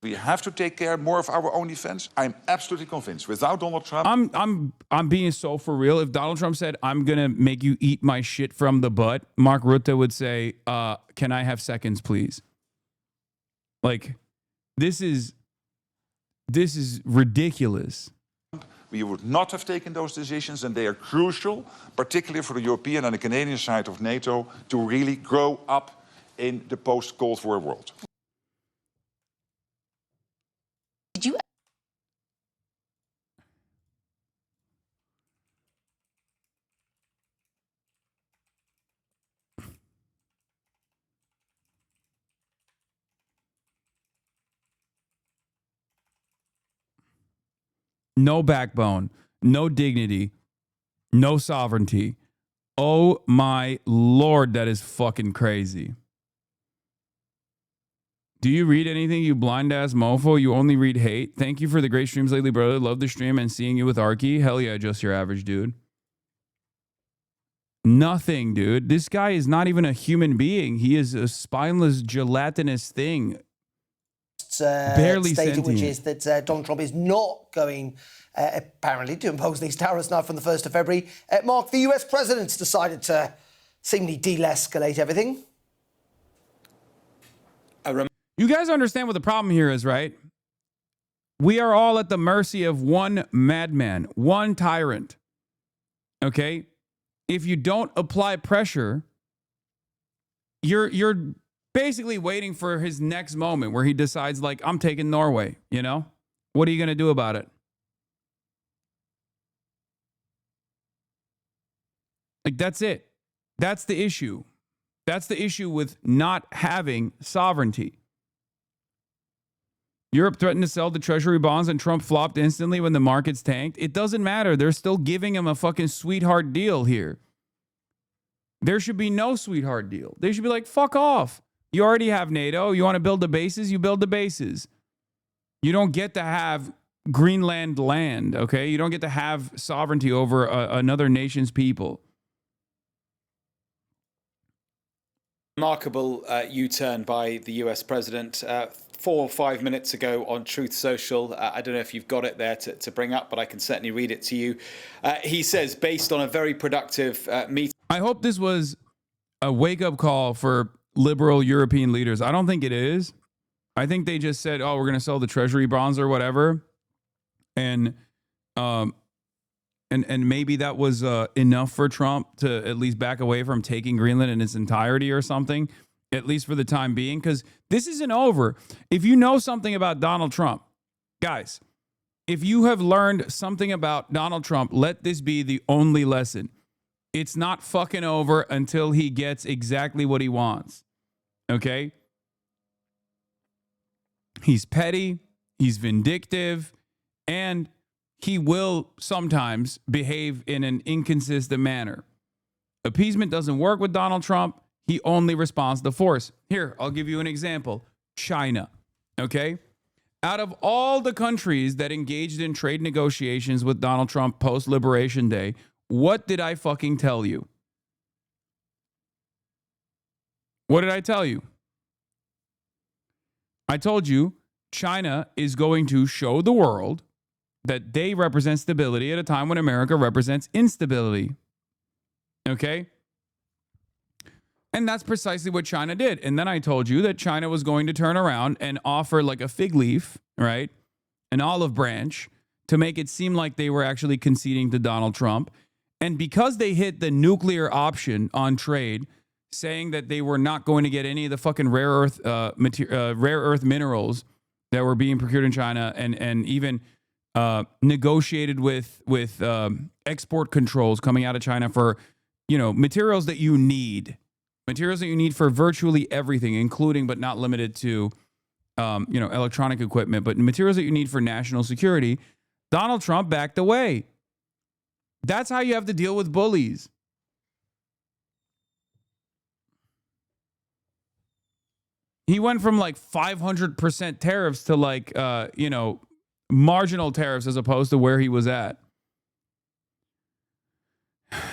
We have to take care more of our own defense. I'm absolutely convinced. Without Donald Trump... I'm being so for real. If Donald Trump said, I'm going to make you eat my shit from the butt, Mark Rutte would say, can I have seconds, please? Like, this is ridiculous. We would not have taken those decisions, and they are crucial, particularly for the European and the Canadian side of NATO, to really grow up in the post-Cold War world. Did you? No backbone, no dignity, no sovereignty. Oh my Lord, that is fucking crazy. Do you read anything, you blind ass mofo? You only read hate? Thank you for the great streams lately, brother. Love the stream and seeing you with Arky. Hell yeah, just your average dude. Nothing, dude. This guy is not even a human being. He is a spineless, gelatinous thing. Barely stated, sentient. which is that Donald Trump is not going, apparently, to impose these tariffs now from the 1st of February. Mark, the US president's decided to seemingly de-escalate everything. You guys understand what the problem here is, right? We are all at the mercy of one madman, one tyrant. Okay? If you don't apply pressure, you're basically waiting for his next moment where he decides, like, I'm taking Norway, you know? What are you going to do about it? Like, that's it. That's the issue. That's the issue with not having sovereignty. Europe threatened to sell the treasury bonds and Trump flopped instantly when the markets tanked. It doesn't matter. They're still giving him a fucking sweetheart deal here. There should be no sweetheart deal. They should be like, fuck off. You already have NATO. You want to build the bases? You build the bases. You don't get to have Greenland land, okay? You don't get to have sovereignty over another nation's people. Remarkable U-turn by the US president 4 or 5 minutes ago on Truth Social. I don't know if you've got it there to bring up, but I can certainly read it to you. He says, based on a very productive meeting. I hope this was a wake-up call for liberal European leaders. I don't think it is. I think they just said, oh, we're going to sell the treasury bonds or whatever. And maybe that was enough for Trump to at least back away from taking Greenland in its entirety or something, at least for the time being, because this isn't over. If you know something about Donald Trump, guys, if you have learned something about Donald Trump, let this be the only lesson. It's not fucking over until he gets exactly what he wants. Okay? He's petty, he's vindictive, and he will sometimes behave in an inconsistent manner. Appeasement doesn't work with Donald Trump. He only responds to force. Here, I'll give you an example. China, okay? Out of all the countries that engaged in trade negotiations with Donald Trump post-Liberation Day, what did I fucking tell you? What did I tell you? I told you China is going to show the world that they represent stability at a time when America represents instability. Okay? And that's precisely what China did. And then I told you that China was going to turn around and offer like a fig leaf, right? An olive branch to make it seem like they were actually conceding to Donald Trump. And because they hit the nuclear option on trade, saying that they were not going to get any of the fucking rare earth minerals that were being procured in China and even negotiated with export controls coming out of China for, you know, materials that you need for virtually everything, including but not limited to, electronic equipment, but materials that you need for national security. Donald Trump backed away. That's how you have to deal with bullies. He went from like 500% tariffs to like, marginal tariffs as opposed to where he was at.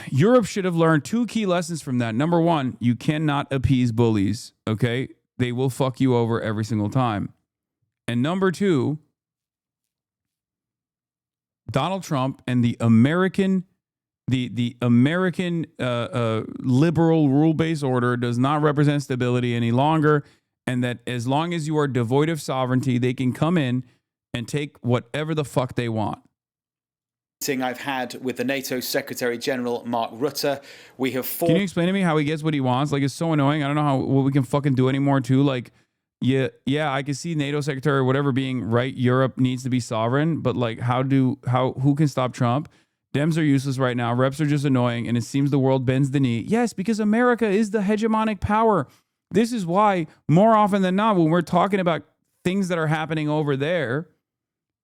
Europe should have learned 2 key lessons from that. Number 1, you cannot appease bullies, okay? They will fuck you over every single time. And number 2, Donald Trump and the American liberal rule-based order does not represent stability any longer, and that as long as you are devoid of sovereignty, they can come in and take whatever the fuck they want. I've had with the NATO Secretary General Mark Rutte. We have Can you explain to me how he gets what he wants? Like, it's so annoying. I don't know what we can fucking do anymore too. Like, yeah, I can see NATO Secretary or whatever being right. Europe needs to be sovereign, but like, who can stop Trump? Dems are useless right now. Reps are just annoying, and it seems the world bends the knee. Yes, because America is the hegemonic power. This is why more often than not, when we're talking about things that are happening over there,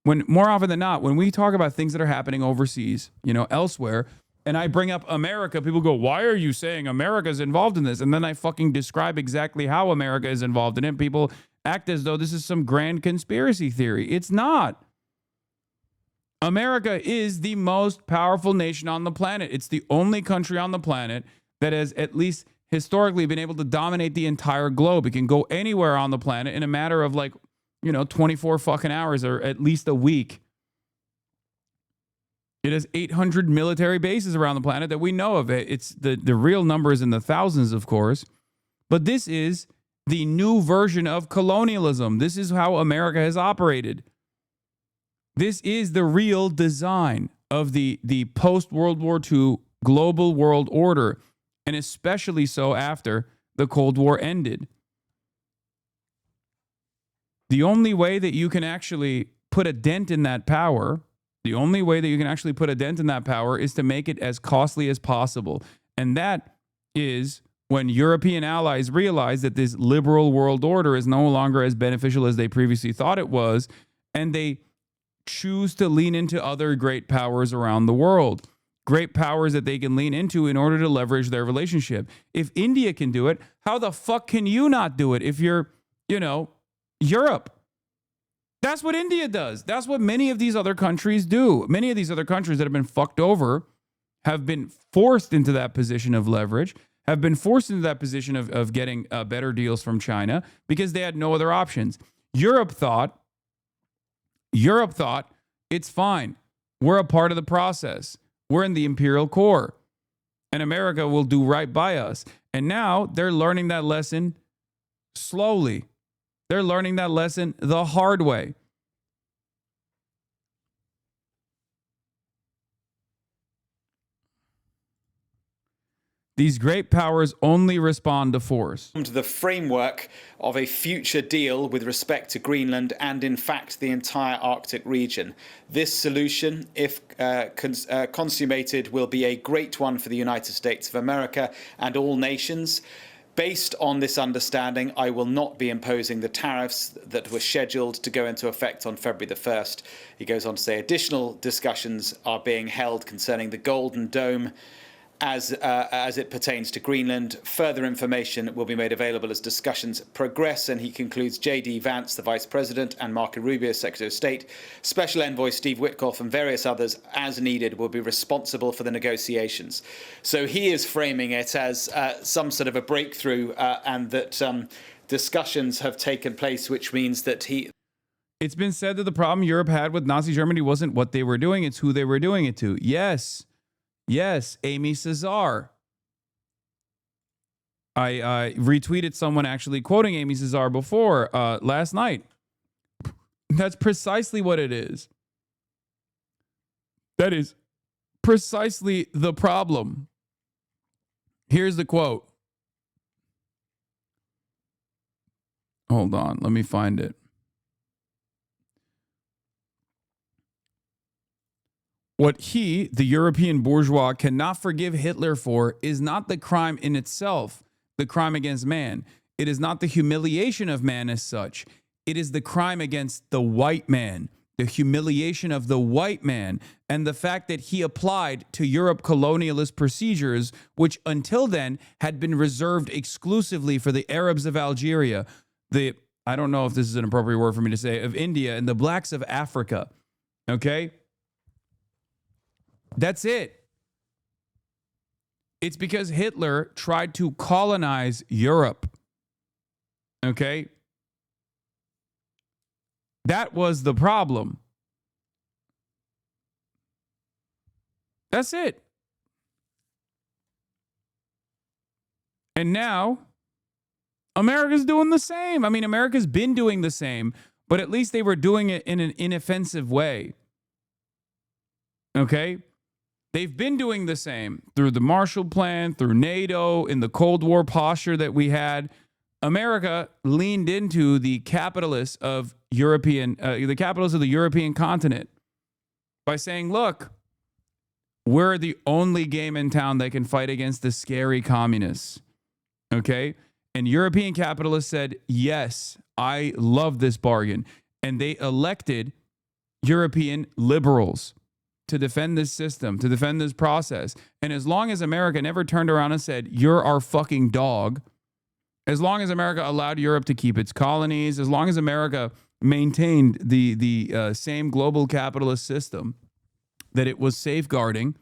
when we talk about things that are happening overseas, elsewhere, and I bring up America, people go, why are you saying America's involved in this? And then I fucking describe exactly how America is involved in it. People act as though this is some grand conspiracy theory. It's not. America is the most powerful nation on the planet. It's the only country on the planet that has at least historically been able to dominate the entire globe. It can go anywhere on the planet in a matter of 24 fucking hours or at least a week. It has 800 military bases around the planet that we know of. It's the real number is in the thousands, of course. But this is the new version of colonialism. This is how America has operated. This is the real design of the post-World War II global world order, and especially so after the Cold War ended. The only way that you can actually put a dent in that power, is to make it as costly as possible. And that is when European allies realize that this liberal world order is no longer as beneficial as they previously thought it was, and they choose to lean into other great powers around the world. Great powers that they can lean into in order to leverage their relationship. If India can do it, how the fuck can you not do it if you're, Europe? That's what India does. That's what many of these other countries do. Many of these other countries that have been fucked over have been forced into that position of leverage, have been forced into that position of getting better deals from China because they had no other options. Europe thought it's fine. We're a part of the process. We're in the imperial core, and America will do right by us. And now they're learning that lesson slowly. They're learning that lesson the hard way. These great powers only respond to force. To the framework of a future deal with respect to Greenland and, in fact, the entire Arctic region. This solution, if consummated, will be a great one for the United States of America and all nations. Based on this understanding, I will not be imposing the tariffs that were scheduled to go into effect on February the 1st. He goes on to say additional discussions are being held concerning the Golden Dome as it pertains to Greenland. Further information will be made available as discussions progress. And he concludes J.D. Vance, the Vice President, and Marco Rubio, Secretary of State, Special Envoy Steve Witkoff, and various others, as needed, will be responsible for the negotiations. So he is framing it as some sort of a breakthrough and that discussions have taken place, which means that he... It's been said that the problem Europe had with Nazi Germany wasn't what they were doing, it's who they were doing it to. Yes, Amy Cesar. I retweeted someone actually quoting Amy Cesar before last night. That's precisely what it is. That is precisely the problem. Here's the quote. Hold on, let me find it. What he, the European bourgeois, cannot forgive Hitler for is not the crime in itself, the crime against man. It is not the humiliation of man as such. It is the crime against the white man, the humiliation of the white man, and the fact that he applied to Europe colonialist procedures, which until then had been reserved exclusively for the Arabs of Algeria, I don't know if this is an appropriate word for me to say, of India, and the blacks of Africa. Okay? That's it. It's because Hitler tried to colonize Europe. Okay? That was the problem. That's it. And now, America's doing the same. I mean, America's been doing the same, but at least they were doing it in an inoffensive way. Okay? They've been doing the same through the Marshall Plan, through NATO, in the Cold War posture that we had. America leaned into the capitalists of the European continent by saying, look, we're the only game in town that can fight against the scary communists. Okay? And European capitalists said, yes, I love this bargain. And they elected European liberals to defend this system, to defend this process. And as long as America never turned around and said, you're our fucking dog, as long as America allowed Europe to keep its colonies, as long as America maintained the same global capitalist system that it was safeguarding,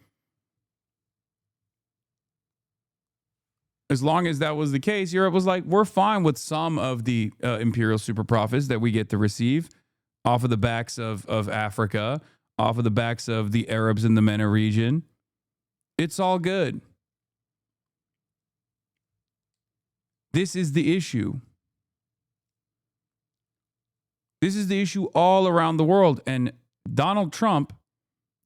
as long as that was the case, Europe was like, we're fine with some of the imperial super profits that we get to receive off of the backs of Africa, off of the backs of the Arabs in the MENA region. It's all good. This is the issue. This is the issue all around the world. And Donald Trump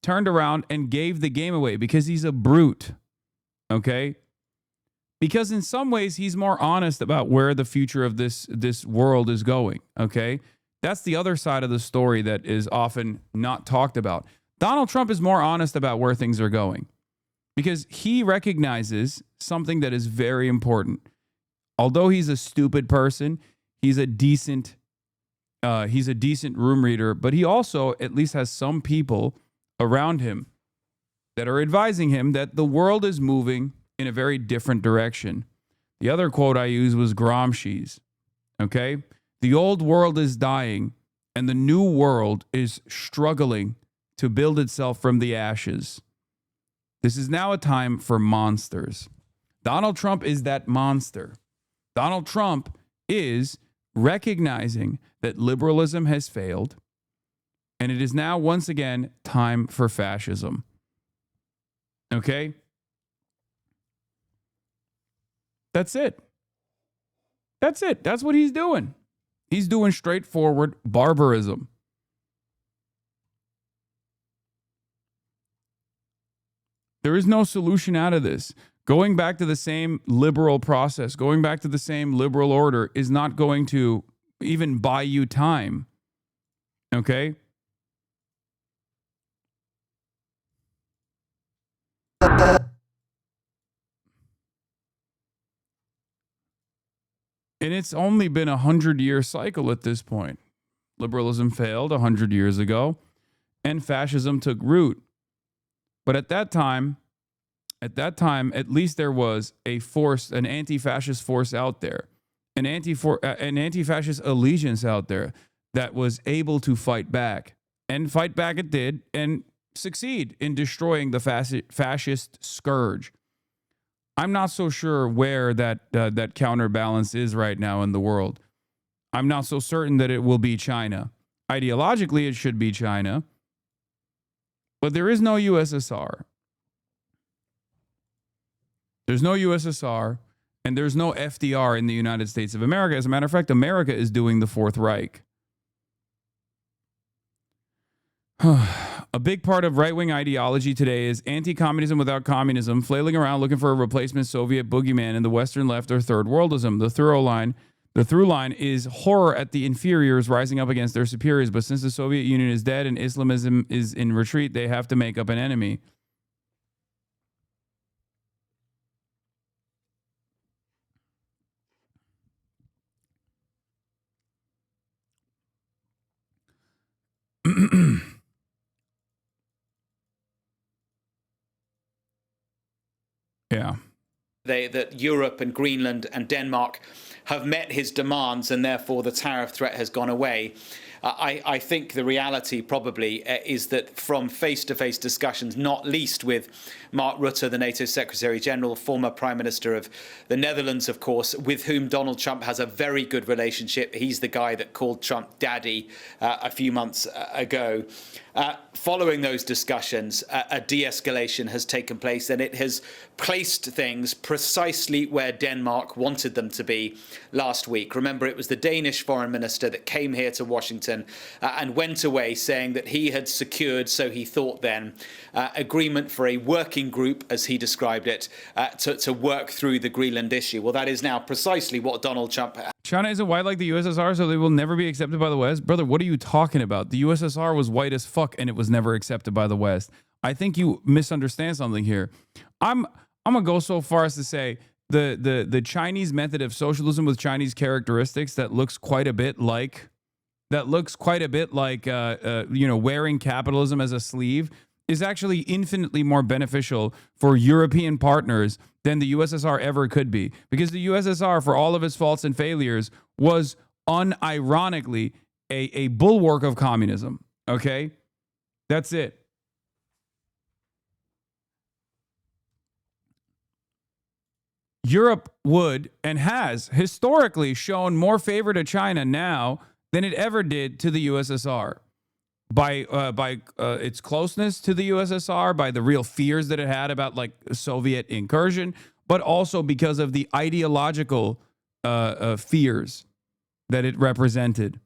turned around and gave the game away because he's a brute. Okay? Because in some ways, he's more honest about where the future of this world is going. Okay? That's the other side of the story that is often not talked about. Donald Trump is more honest about where things are going because he recognizes something that is very important. Although he's a stupid person, he's a decent room reader, but he also at least has some people around him that are advising him that the world is moving in a very different direction. The other quote I used was Gramsci's. Okay? The old world is dying, and the new world is struggling to build itself from the ashes. This is now a time for monsters. Donald Trump is that monster. Donald Trump is recognizing that liberalism has failed, and it is now once again time for fascism. Okay? That's it. That's it. That's what he's doing. He's doing straightforward barbarism. There is no solution out of this. Going back to the same liberal process, going back to the same liberal order is not going to even buy you time. Okay? And it's only been a 100-year cycle at this point. Liberalism failed 100 years ago, and fascism took root. But at that time, at least there was a force, an anti-fascist force out there, an anti-fascist allegiance out there that was able to fight back. And fight back it did, and succeed in destroying the fascist scourge. I'm not so sure where that counterbalance is right now in the world. I'm not so certain that it will be China. Ideologically, it should be China. But there is no USSR. There's no USSR, and there's no FDR in the United States of America. As a matter of fact, America is doing the Fourth Reich. A big part of right-wing ideology today is anti-communism without communism, flailing around looking for a replacement Soviet boogeyman in the Western left or third worldism. The through line is horror at the inferiors rising up against their superiors. But since the Soviet Union is dead and Islamism is in retreat, they have to make up an enemy. Yeah. That Europe and Greenland and Denmark have met his demands and therefore the tariff threat has gone away. I think the reality probably is that from face-to-face discussions, not least with Mark Rutte, the NATO Secretary General, former Prime Minister of the Netherlands, of course, with whom Donald Trump has a very good relationship. He's the guy that called Trump daddy a few months ago. Following those discussions, a de-escalation has taken place, and it has placed things precisely where Denmark wanted them to be last week. Remember, it was the Danish foreign minister that came here to Washington and went away saying that he had secured, so he thought then, agreement for a working group, as he described it, to work through the Greenland issue. Well, that is now precisely what Donald Trump... China isn't white like the USSR, so they will never be accepted by the West. Brother, what are you talking about? The USSR was white as fuck, and it was never accepted by the West. I think you misunderstand something here. I'm gonna go so far as to say the Chinese method of socialism with Chinese characteristics that looks quite a bit like wearing capitalism as a sleeve is actually infinitely more beneficial for European partners than the USSR ever could be. Because the USSR, for all of its faults and failures, was unironically a bulwark of communism. Okay? That's it. Europe would and has historically shown more favor to China now than it ever did to the USSR. By its closeness to the USSR, by the real fears that it had about like Soviet incursion, but also because of the ideological fears that it represented.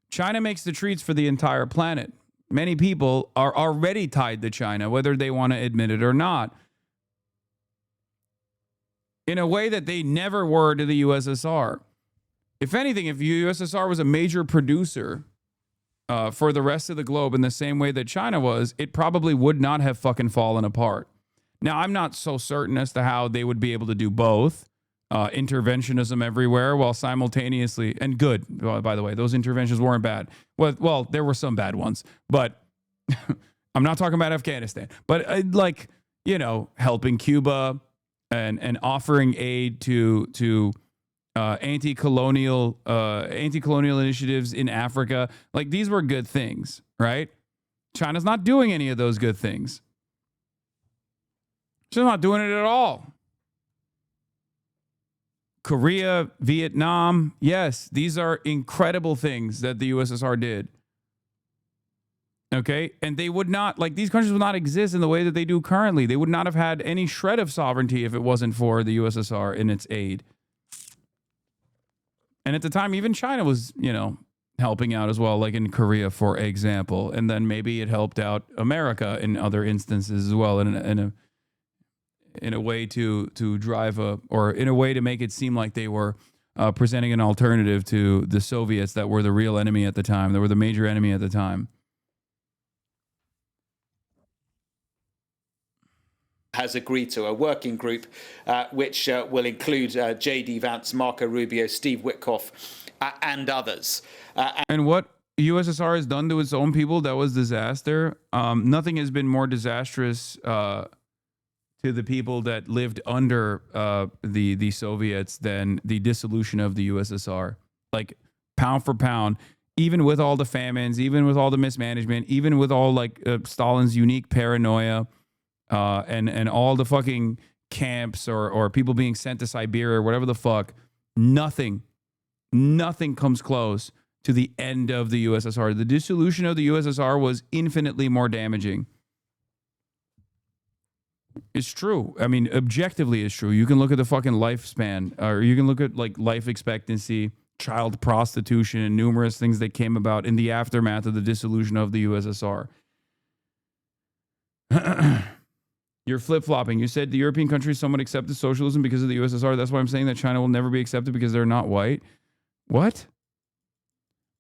China makes the treats for the entire planet. Many people are already tied to China, whether they want to admit it or not, in a way that they never were to the USSR. If anything, if USSR was a major producer for the rest of the globe in the same way that China was, it probably would not have fucking fallen apart. Now, I'm not so certain as to how they would be able to do both. Interventionism everywhere while simultaneously, and good, by the way, those interventions weren't bad. Well, there were some bad ones, but I'm not talking about Afghanistan. But helping Cuba and offering aid to anti-colonial initiatives in Africa, like these were good things, right? China's not doing any of those good things. She's not doing it at all. Korea, Vietnam, yes, these are incredible things that the USSR did. Okay? And they would not, like, these countries would not exist in the way that they do currently. They would not have had any shred of sovereignty if it wasn't for the USSR and its aid. And at the time, even China was, helping out as well, like in Korea, for example. And then maybe it helped out America in other instances as well, in a way to drive in a way to make it seem like they were presenting an alternative to the Soviets that were the real enemy at the time. They were the major enemy at the time. Has agreed to a working group which will include J.D. Vance, Marco Rubio, Steve Witkoff, and others. And what USSR has done to its own people, that was disaster. Nothing has been more disastrous to the people that lived under the Soviets than the dissolution of the USSR. Like, pound for pound, even with all the famines, even with all the mismanagement, even with all Stalin's unique paranoia, and all the fucking camps or people being sent to Siberia or whatever the fuck, nothing comes close to the end of the USSR. The dissolution of the USSR was infinitely more damaging. It's true. I mean, objectively, it's true. You can look at the fucking lifespan, or you can look at life expectancy, child prostitution, and numerous things that came about in the aftermath of the dissolution of the USSR. You're flip-flopping. You said the European countries somewhat accepted socialism because of the USSR. That's why I'm saying that China will never be accepted because they're not white. What?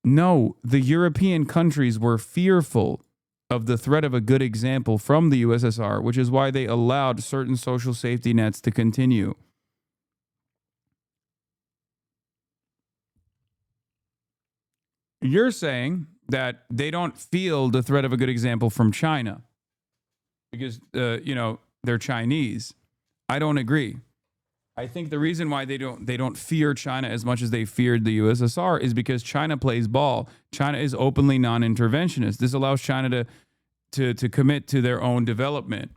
No, the European countries were fearful of the threat of a good example from the USSR, which is why they allowed certain social safety nets to continue. You're saying that they don't feel the threat of a good example from China because, they're Chinese. I don't agree. I think the reason why they don't fear China as much as they feared the USSR is because China plays ball. China is openly non-interventionist. This allows China to commit to their own development.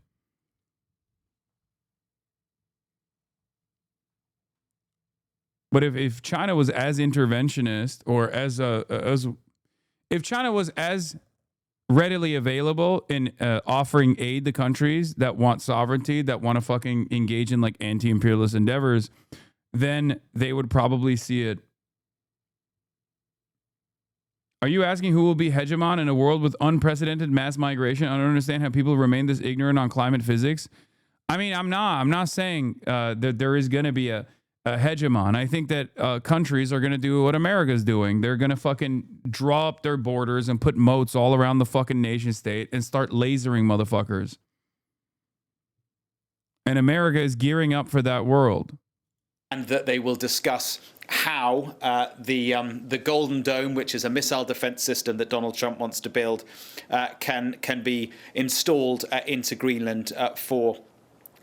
But if China was as interventionist, or if China was as readily available in offering aid to countries that want sovereignty, that want to fucking engage in anti-imperialist endeavors, then they would probably see it. Are you asking who will be hegemon in a world with unprecedented mass migration? I don't understand how people remain this ignorant on climate physics. I mean, I'm not saying that there is going to be a hegemon. I think that countries are going to do what America's doing. They're going to fucking draw up their borders and put moats all around the fucking nation state and start lasering motherfuckers. And America is gearing up for that world. And that they will discuss how the Golden Dome, which is a missile defense system that Donald Trump wants to build, can be installed into Greenland for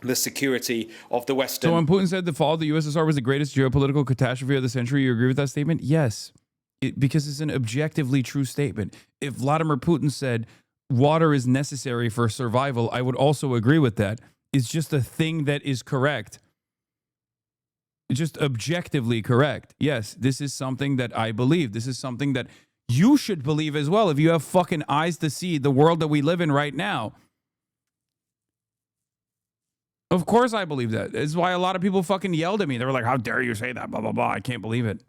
the security of the Western. So when Putin said the fall of the USSR was the greatest geopolitical catastrophe of the century, you agree with that statement? Yes, because it's an objectively true statement. If Vladimir Putin said water is necessary for survival, I would also agree with that. It's just a thing that is correct. It's just objectively correct. Yes, this is something that I believe. This is something that you should believe as well if you have fucking eyes to see the world that we live in right now. Of course I believe that. This is why a lot of people fucking yelled at me. They were like, how dare you say that? Blah, blah, blah. I can't believe it.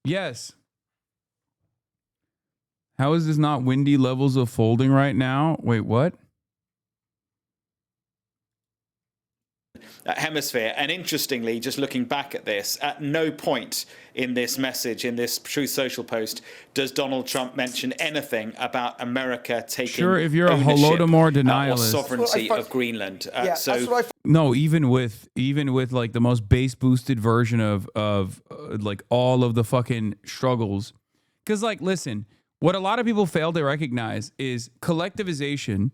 Yes. How is this not windy levels of folding right now? Wait, what? hemisphere. And interestingly, just looking back at this, at no point in this message, in this Truth Social post, does Donald Trump mention anything about America taking Sure, if you're a ownership Holodomor or denialist. sovereignty of Greenland. No, even with like the most base boosted version of like all of the fucking struggles, because like listen, what a lot of people fail to recognize is collectivization,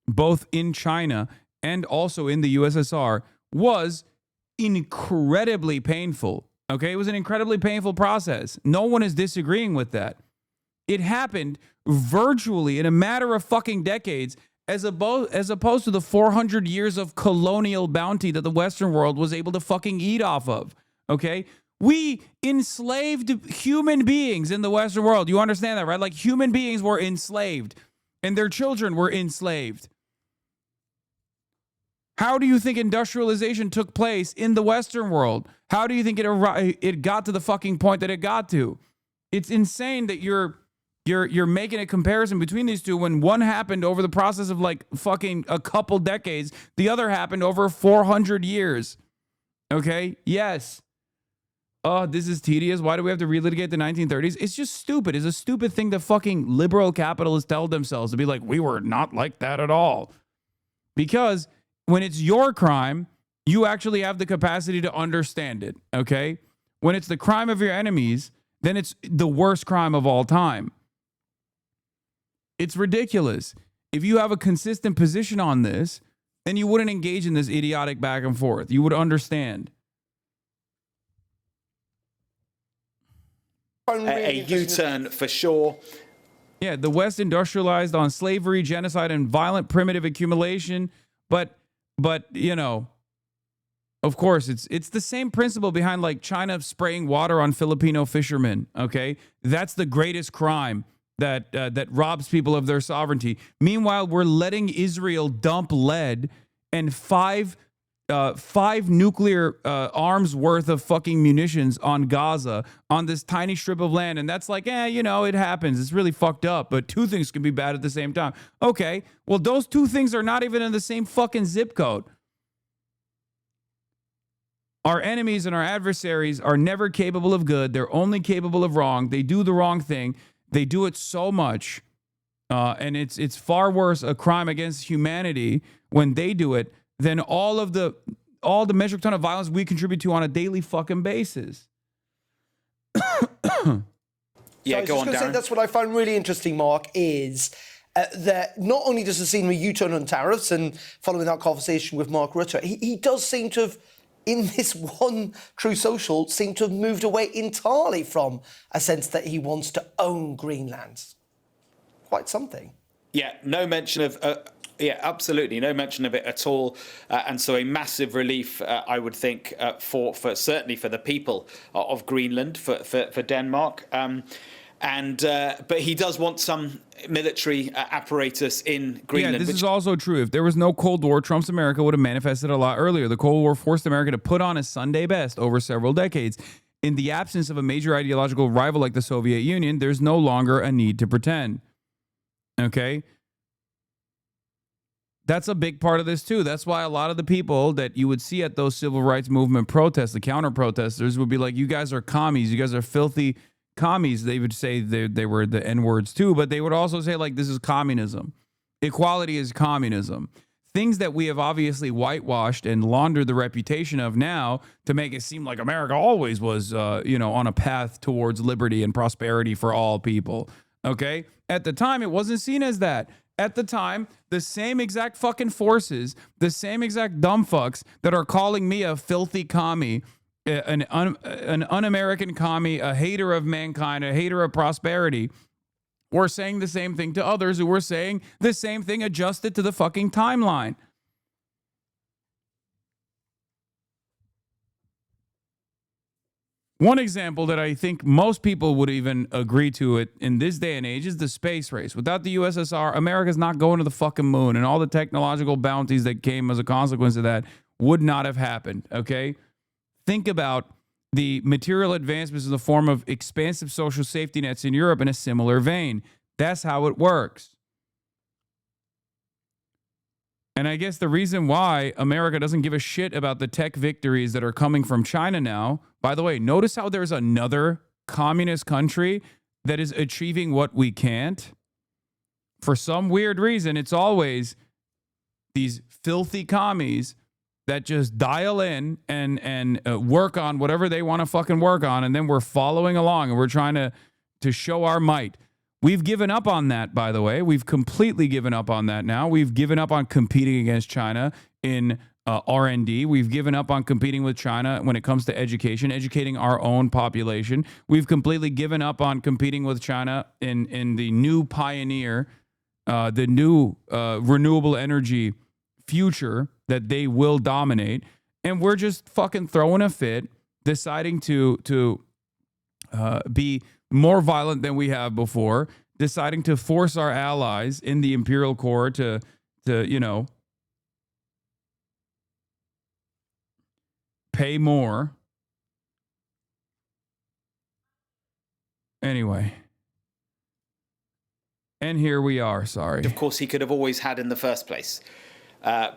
both in China and also in the USSR, was incredibly painful. Okay, it was an incredibly painful process. No one is disagreeing with that. It happened virtually in a matter of fucking decades, as opposed to the 400 years of colonial bounty that the Western world was able to fucking eat off of. Okay? We enslaved human beings in the Western world. You understand that, right? Like human beings were enslaved and their children were enslaved. How do you think industrialization took place in the Western world? How do you think it got to the fucking point that it got to? It's insane that you're making a comparison between these two when one happened over the process of like fucking a couple decades. The other happened over 400 years. Okay? Yes. Oh, this is tedious. Why do we have to relitigate the 1930s? It's just stupid. It's a stupid thing that fucking liberal capitalists tell themselves, to be like, we were not like that at all. Because when it's your crime, you actually have the capacity to understand it. Okay? When it's the crime of your enemies, then it's the worst crime of all time. It's ridiculous. If you have a consistent position on this, then you wouldn't engage in this idiotic back and forth. You would understand. A U-turn for sure. Yeah, the West industrialized on slavery, genocide, and violent primitive accumulation. But you know, of course, it's the same principle behind like China spraying water on Filipino fishermen. Okay, that's the greatest crime that robs people of their sovereignty. Meanwhile, we're letting Israel dump lead and five nuclear arms worth of fucking munitions on Gaza on this tiny strip of land. And that's like, you know, it happens. It's really fucked up. But two things can be bad at the same time. Okay, well, those two things are not even in the same fucking zip code. Our enemies and our adversaries are never capable of good. They're only capable of wrong. They do the wrong thing. They do it so much. And it's far worse a crime against humanity when they do it than all the metric ton of violence we contribute to on a daily fucking basis. Yeah, go on, Darren. That's what I find really interesting, Mark, is that not only does it seem a U-turn on tariffs, and following that conversation with Mark Rutte, he does seem to have, in this one Truth Social, seem to have moved away entirely from a sense that he wants to own Greenland. Quite something. Yeah, no mention of... yeah, absolutely. No mention of it at all. And so a massive relief, I would think, for certainly for the people of Greenland, for Denmark. But he does want some military apparatus in Greenland. Yeah, this is also true. If there was no Cold War, Trump's America would have manifested a lot earlier. The Cold War forced America to put on a Sunday best over several decades. In the absence of a major ideological rival like the Soviet Union, there's no longer a need to pretend. Okay? That's a big part of this, too. That's why a lot of the people that you would see at those civil rights movement protests, the counter-protesters, would be like, you guys are commies. You guys are filthy commies. They would say they were the N-words, too. But they would also say, like, this is communism. Equality is communism. Things that we have obviously whitewashed and laundered the reputation of now to make it seem like America always was, on a path towards liberty and prosperity for all people. Okay? At the time, it wasn't seen as that. At the time, the same exact fucking forces, the same exact dumb fucks that are calling me a filthy commie, an un-American commie, a hater of mankind, a hater of prosperity, were saying the same thing to others who were saying the same thing adjusted to the fucking timeline. One example that I think most people would even agree to it in this day and age is the space race. Without the USSR, America's not going to the fucking moon, and all the technological bounties that came as a consequence of that would not have happened, okay? Think about the material advancements in the form of expansive social safety nets in Europe in a similar vein. That's how it works. And I guess the reason why America doesn't give a shit about the tech victories that are coming from China now, by the way, notice how there's another communist country that is achieving what we can't. For some weird reason, it's always these filthy commies that just dial in and work on whatever they want to fucking work on, and then we're following along and we're trying to show our might. We've given up on that, by the way. We've completely given up on that now. We've given up on competing against China in R&D. We've given up on competing with China when it comes to education, educating our own population. We've completely given up on competing with China in the new pioneer, the new renewable energy future that they will dominate. And we're just fucking throwing a fit, deciding to be more violent than we have before, deciding to force our allies in the imperial core to you know, pay more. Anyway. And here we are, sorry. Of course, he could have always had in the first place,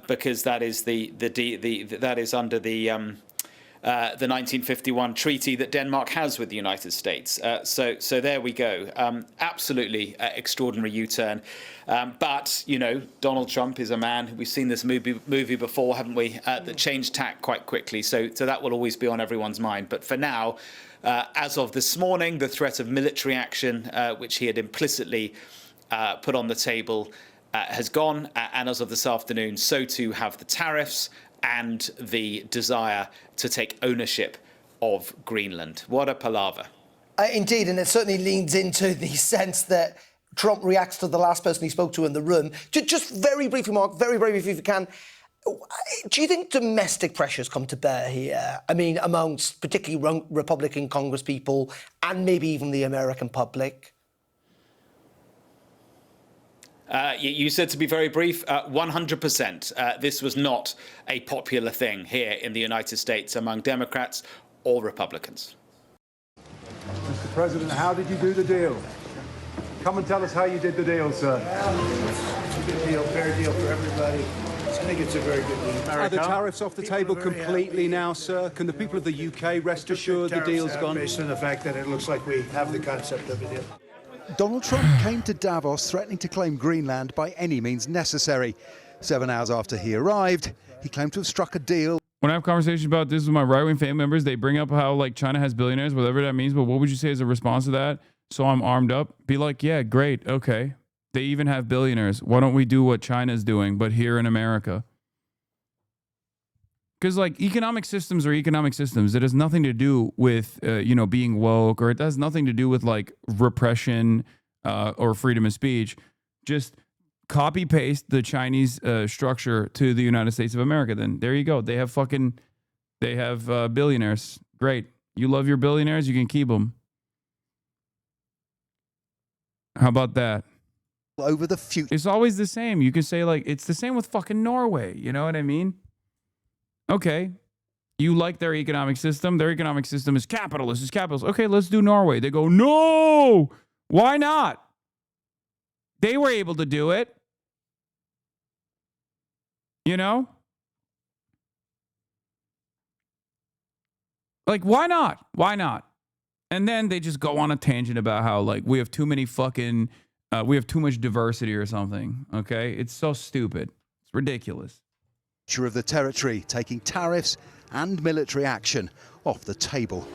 because that is that is under the 1951 treaty that Denmark has with the United States. So there we go. Absolutely extraordinary U-turn. But, you know, Donald Trump is a man, we've seen this movie before, haven't we, that changed tack quite quickly. So that will always be on everyone's mind. But for now, as of this morning, the threat of military action, which he had implicitly put on the table, has gone. And as of this afternoon, so too have the tariffs and the desire to take ownership of Greenland. What a palaver. Indeed, and it certainly leans into the sense that Trump reacts to the last person he spoke to in the room. Just very briefly, Mark, very briefly if you can, do you think domestic pressures come to bear here? I mean, amongst particularly Republican Congress people and maybe even the American public? You said to be very brief, 100%. This was not a popular thing here in the United States among Democrats or Republicans. Mr. President, how did you do the deal? Come and tell us how you did the deal, sir. It's a good deal, fair deal for everybody. I think it's a very good deal. Are the tariffs off the table completely now, sir? Can the people of the UK rest assured the deal's gone? Based on the fact that it looks like we have the concept of a deal. Donald Trump came to Davos threatening to claim Greenland by any means necessary. 7 hours after he arrived, he claimed to have struck a deal. When I have conversations about this with my right-wing family members, they bring up how like China has billionaires, whatever that means. But what would you say as a response to that? So I'm armed up. Be like, yeah, great. Okay. They even have billionaires. Why don't we do what China's doing, but here in America? Because like economic systems are economic systems. It has nothing to do with, being woke, or it has nothing to do with like repression or freedom of speech. Just copy paste the Chinese structure to the United States of America. Then there you go. They have billionaires. Great. You love your billionaires. You can keep them. How about that? Over the future. It's always the same. You can say like, it's the same with fucking Norway. You know what I mean? Okay. You like their economic system. Their economic system is capitalist. It's capitalist. Okay, let's do Norway. They go, no, why not? They were able to do it. You know? Like, why not? Why not? And then they just go on a tangent about how, like, we have too many fucking, we have too much diversity or something. Okay? It's so stupid. It's ridiculous. Of the territory, taking tariffs and military action off the table.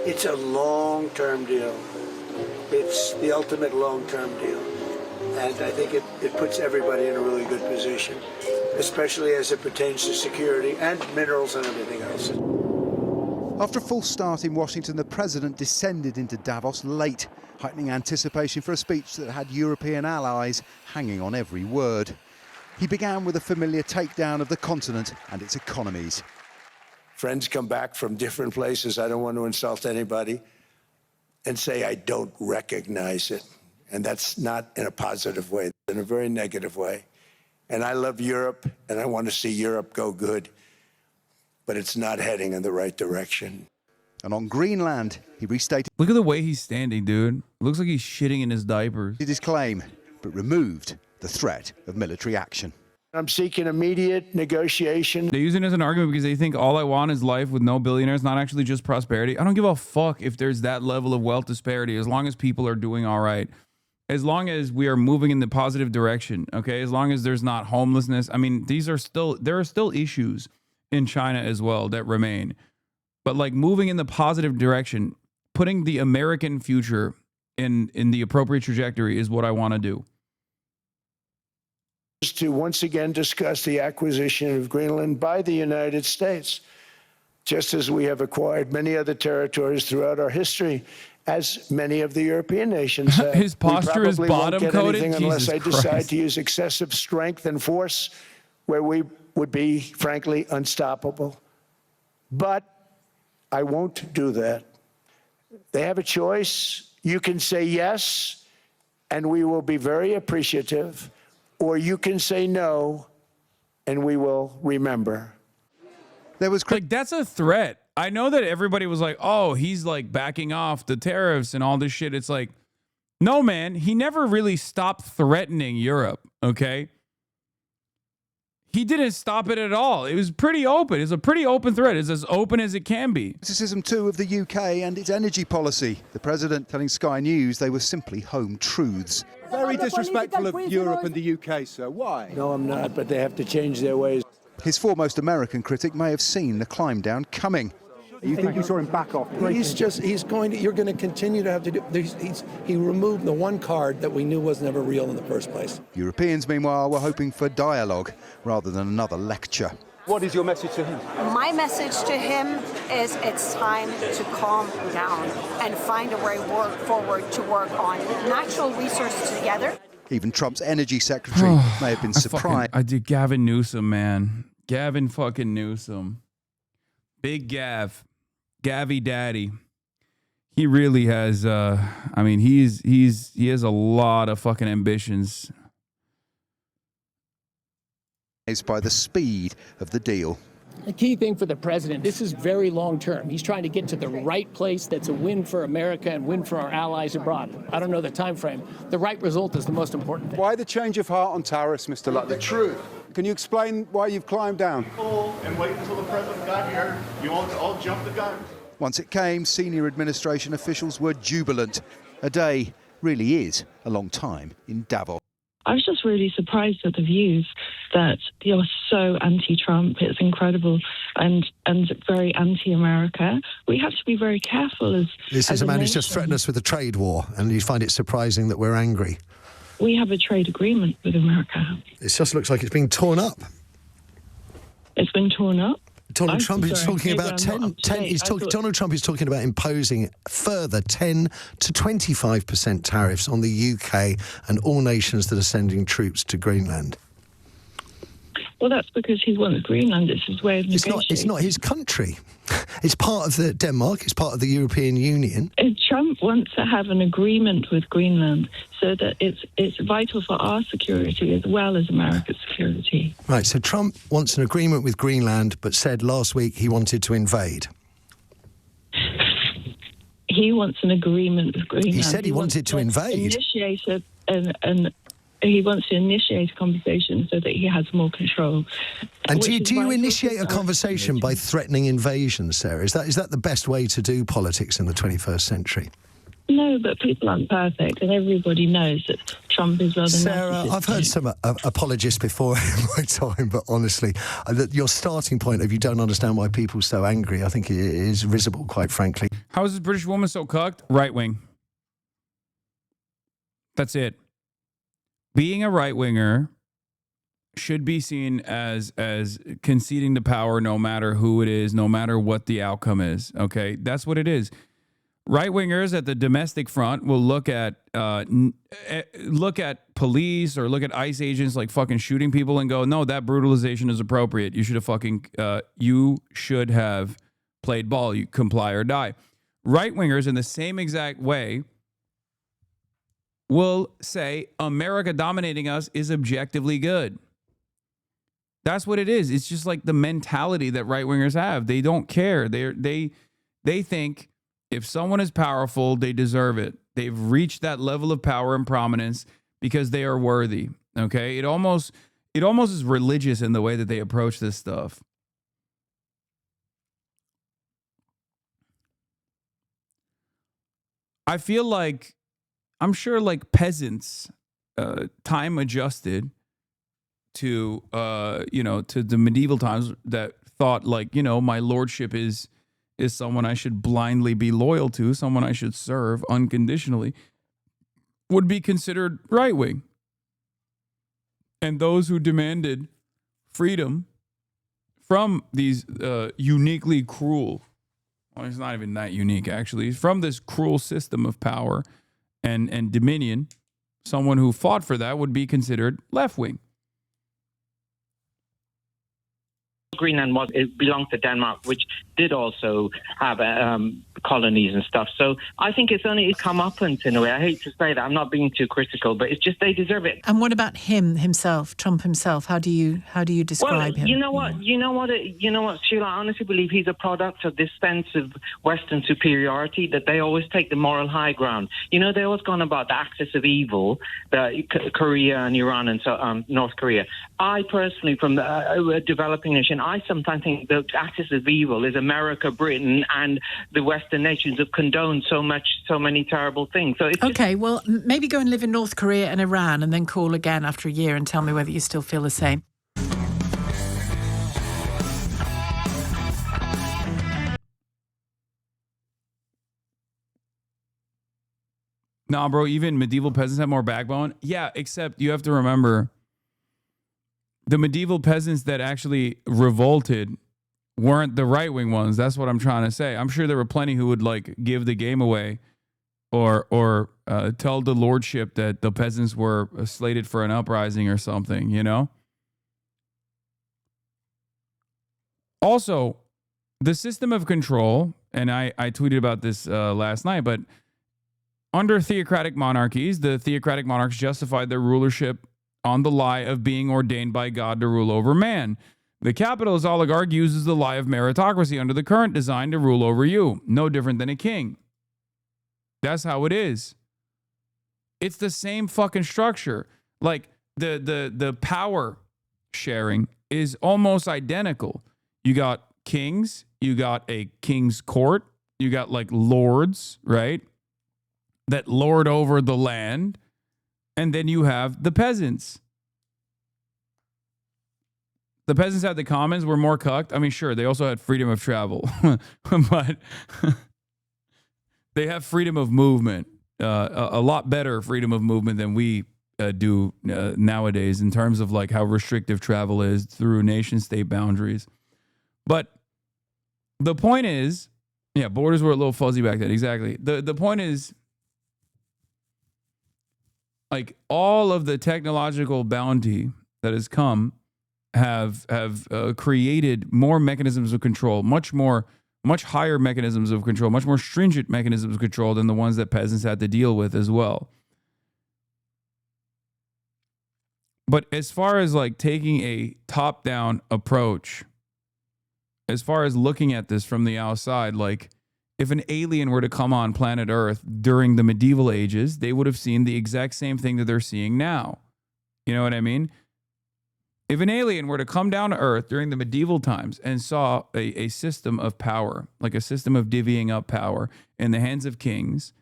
It's a long-term deal. It's the ultimate long-term deal. And I think it puts everybody in a really good position, especially as it pertains to security and minerals and everything else. After a false start in Washington, the president descended into Davos late, heightening anticipation for a speech that had European allies hanging on every word. He began with a familiar takedown of the continent and its economies. Friends come back from different places. I don't want to insult anybody and say I don't recognize it. And that's not in a positive way, in a very negative way. And I love Europe, and I want to see Europe go good, but it's not heading in the right direction. And on Greenland, he restated... Look at the way he's standing, dude. Looks like he's shitting in his diapers. ...his claim, but removed the threat of military action. I'm seeking immediate negotiation. They use it as an argument because they think all I want is life with no billionaires, not actually just prosperity. I don't give a fuck if there's that level of wealth disparity, as long as people are doing all right. As long as we are moving in the positive direction, okay? As long as there's not homelessness. I mean, there are still issues in China as well that remain. But like moving in the positive direction, putting the American future in the appropriate trajectory is what I want to do. To once again discuss the acquisition of Greenland by the United States, just as we have acquired many other territories throughout our history, as many of the European nations have. His posture is We probably won't get bottom-coded? anything unless Jesus I decide Christ. to use excessive strength and force where we would be, frankly, unstoppable. But I won't do that. They have a choice. You can say yes, and we will be very appreciative, or you can say no, and we will remember. There was like, that's a threat. I know that everybody was like, oh, he's like backing off the tariffs and all this shit. It's like, no, man, he never really stopped threatening Europe, okay? He didn't stop it at all. It was pretty open. It's a pretty open threat. It's as open as it can be. Criticism too of the UK and its energy policy. The president telling Sky News they were simply home truths. Very disrespectful of Europe and the UK, sir. Why? No, I'm not, but they have to change their ways. His foremost American critic may have seen the climb down coming. You think you saw him back off? You're going to continue to have to do, he removed the one card that we knew was never real in the first place. Europeans, meanwhile, were hoping for dialogue rather than another lecture. What is your message to him? My message to him is it's time to calm down and find a way forward to work on natural resources together. Even Trump's energy secretary may have been surprised. I did Gavin Newsom, man. Gavin fucking Newsom. Big Gav. Gavy Daddy. He really has I mean, he has a lot of fucking ambitions. By the speed of the deal. The key thing for the president, this is very long term. He's trying to get to the right place that's a win for America and win for our allies abroad. I don't know the time frame. The right result is the most important thing. Why the change of heart on tariffs, Mr. Lutton? The truth. Can you explain why you've climbed down? And wait until the president got here. You all jump the gun. Once it came, senior administration officials were jubilant. A day really is a long time in Davos. I was just really surprised at the views that you're so anti-Trump. It's incredible and very anti-America. We have to be very careful as This is a man who's just threatened us with a trade war, and you find it surprising that we're angry. We have a trade agreement with America. It just looks like it's being torn up. It's been torn up. Donald Trump is talking about 10. Donald Trump is talking about imposing further 10 to 25% tariffs on the UK and all nations that are sending troops to Greenland. Well, that's because he wants Greenland. It's his way of negotiating. It's not his country. It's part of Denmark. It's part of the European Union. Trump wants to have an agreement with Greenland so that it's vital for our security as well as America's security. Right, so Trump wants an agreement with Greenland, but said last week he wanted to invade. He wants an agreement with Greenland. He said he wanted to invade. He wants to initiate a conversation so that he has more control. And do you initiate a conversation by threatening invasion, Sarah? Is that the best way to do politics in the 21st century? No, but people aren't perfect, and everybody knows that Trump is rather Sarah, I've heard some apologists before in my time, but honestly, your starting point of you don't understand why people are so angry, I think it is risible, quite frankly. How is this British woman so cucked? Right wing. That's it. Being a right-winger should be seen as conceding the power no matter who it is, no matter what the outcome is, okay? That's what it is. Right-wingers at the domestic front will look at police or look at ICE agents like fucking shooting people and go, no, that brutalization is appropriate. You should have played ball. You comply or die. Right-wingers in the same exact way will say America dominating us is objectively good. That's what it is. It's just like the mentality that right-wingers have. They don't care. They think if someone is powerful, they deserve it. They've reached that level of power and prominence because they are worthy. Okay? it almost is religious in the way that they approach this stuff. I feel like, I'm sure like peasants, time adjusted to, to the medieval times that thought like, my lordship is someone I should blindly be loyal to, someone I should serve unconditionally, would be considered right-wing. And those who demanded freedom from these uniquely cruel, well, it's not even that unique actually, from this cruel system of power and dominion, someone who fought for that would be considered left-wing. Greenland it belonged to Denmark, which did also have colonies and stuff. So I think it's only comeuppance in a way. I hate to say that. I'm not being too critical, but it's just they deserve it. And what about himself, Trump himself? How do you describe him? You know what, Sheila? I honestly believe he's a product of this sense of Western superiority that they always take the moral high ground. They always gone about the axis of evil, Korea and Iran and so North Korea. I personally, from the developing nation, I sometimes think the axis of evil is America, Britain, and the Western nations have condoned so many terrible things. So it's well, maybe go and live in North Korea and Iran and then call again after a year and tell me whether you still feel the same. Nah, bro, even medieval peasants have more backbone. Yeah, except you have to remember the medieval peasants that actually revolted weren't the right-wing ones. That's what I'm trying to say. I'm sure there were plenty who would like give the game away or tell the lordship that the peasants were slated for an uprising or something, Also, the system of control, and I tweeted about this last night, but under theocratic monarchies, the theocratic monarchs justified their rulership on the lie of being ordained by God to rule over man. The capitalist oligarch uses the lie of meritocracy under the current design to rule over you. No different than a king. That's how it is. It's the same fucking structure. Like the power sharing is almost identical. You got kings, you got a king's court, you got like lords, right? That lord over the land. And then you have the peasants. The peasants had the commons, were more cucked. I mean, sure, they also had freedom of travel, but they have freedom of movement, a lot better freedom of movement than we do nowadays in terms of like how restrictive travel is through nation state boundaries. But the point is, yeah, borders were a little fuzzy back then. Exactly. The point is, like all of the technological bounty that has come have created more mechanisms of control, much higher mechanisms of control, much more stringent mechanisms of control than the ones that peasants had to deal with as well. But as far as like taking a top-down approach, as far as looking at this from the outside, like if an alien were to come on planet Earth during the medieval ages, they would have seen the exact same thing that they're seeing now. You know what I mean? If an alien were to come down to Earth during the medieval times and saw a system of power, like a system of divvying up power in the hands of kings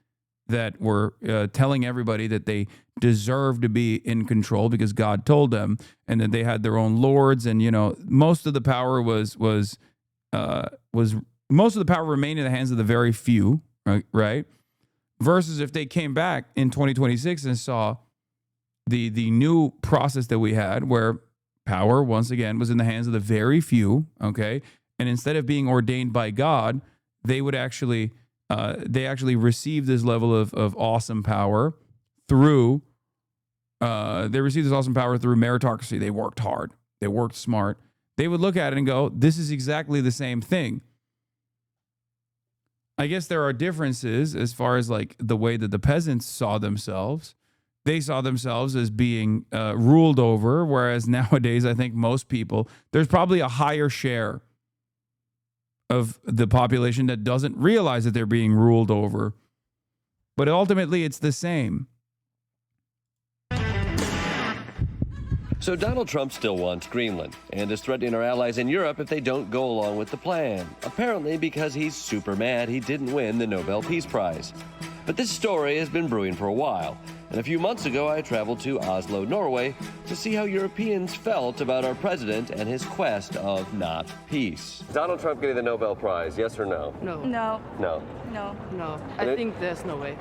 that were telling everybody that they deserved to be in control because God told them, and that they had their own lords, and most of the power was most of the power remained in the hands of the very few, right? Versus if they came back in 2026 and saw the new process that we had where power, once again, was in the hands of the very few, okay? And instead of being ordained by God, they would actually received this level of awesome power through, meritocracy. They worked hard. They worked smart. They would look at it and go, this is exactly the same thing. I guess there are differences as far as like the way that the peasants saw themselves. They saw themselves as being ruled over, whereas nowadays I think most people, there's probably a higher share of the population that doesn't realize that they're being ruled over. But ultimately it's the same. So Donald Trump still wants Greenland and is threatening our allies in Europe if they don't go along with the plan, apparently because he's super mad he didn't win the Nobel Peace Prize. But this story has been brewing for a while, and a few months ago I traveled to Oslo, Norway, to see how Europeans felt about our president and his quest of not peace. Donald Trump getting the Nobel Prize, yes or no? No. No. No. I think there's no way.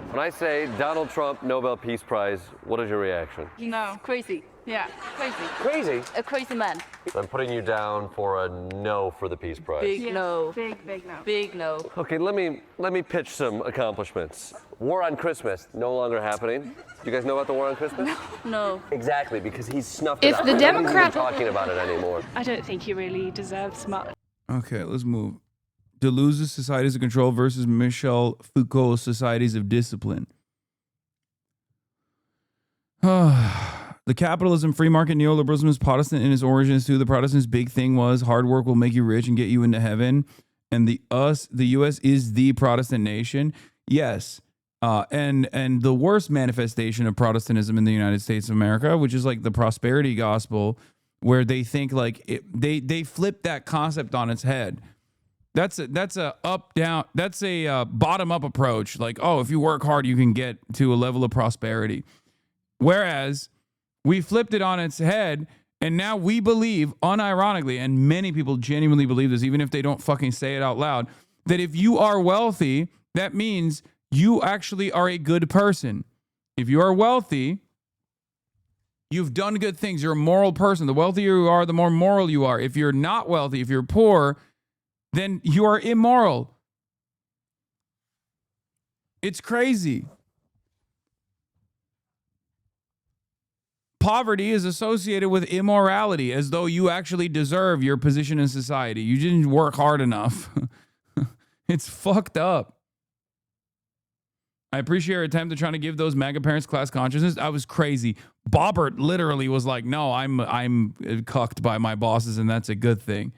When I say Donald Trump Nobel Peace Prize, what is your reaction? No. Crazy. Yeah, crazy. Crazy? A crazy man. I'm putting you down for a no for the Peace Prize. Big no. Big no. Big no. Okay, let me pitch some accomplishments. War on Christmas, no longer happening. You guys know about the War on Christmas? No. Exactly, because he's snuffed it If out. the Nobody's even Democrat- talking about it anymore. I don't think he really deserves much. Okay, let's move. Deleuze's Societies of Control versus Michel Foucault's Societies of Discipline. The capitalism, free market neoliberalism is Protestant in its origins too. The Protestants' big thing was hard work will make you rich and get you into heaven. And the U.S. is the Protestant nation. Yes. And the worst manifestation of Protestantism in the United States of America, which is like the prosperity gospel, where they think like they flip that concept on its head. That's a up down. That's a bottom up approach. Like, oh, if you work hard, you can get to a level of prosperity. Whereas we flipped it on its head, and now we believe, unironically, and many people genuinely believe this, even if they don't fucking say it out loud, that if you are wealthy, that means you actually are a good person. If you are wealthy, you've done good things. You're a moral person. The wealthier you are, the more moral you are. If you're not wealthy, if you're poor, then you are immoral. It's crazy. Poverty is associated with immorality, as though you actually deserve your position in society. You didn't work hard enough. It's fucked up. I appreciate your attempt at trying to give those MAGA parents class consciousness. I was crazy. Bobbert literally was like, no, I'm cucked by my bosses, and that's a good thing.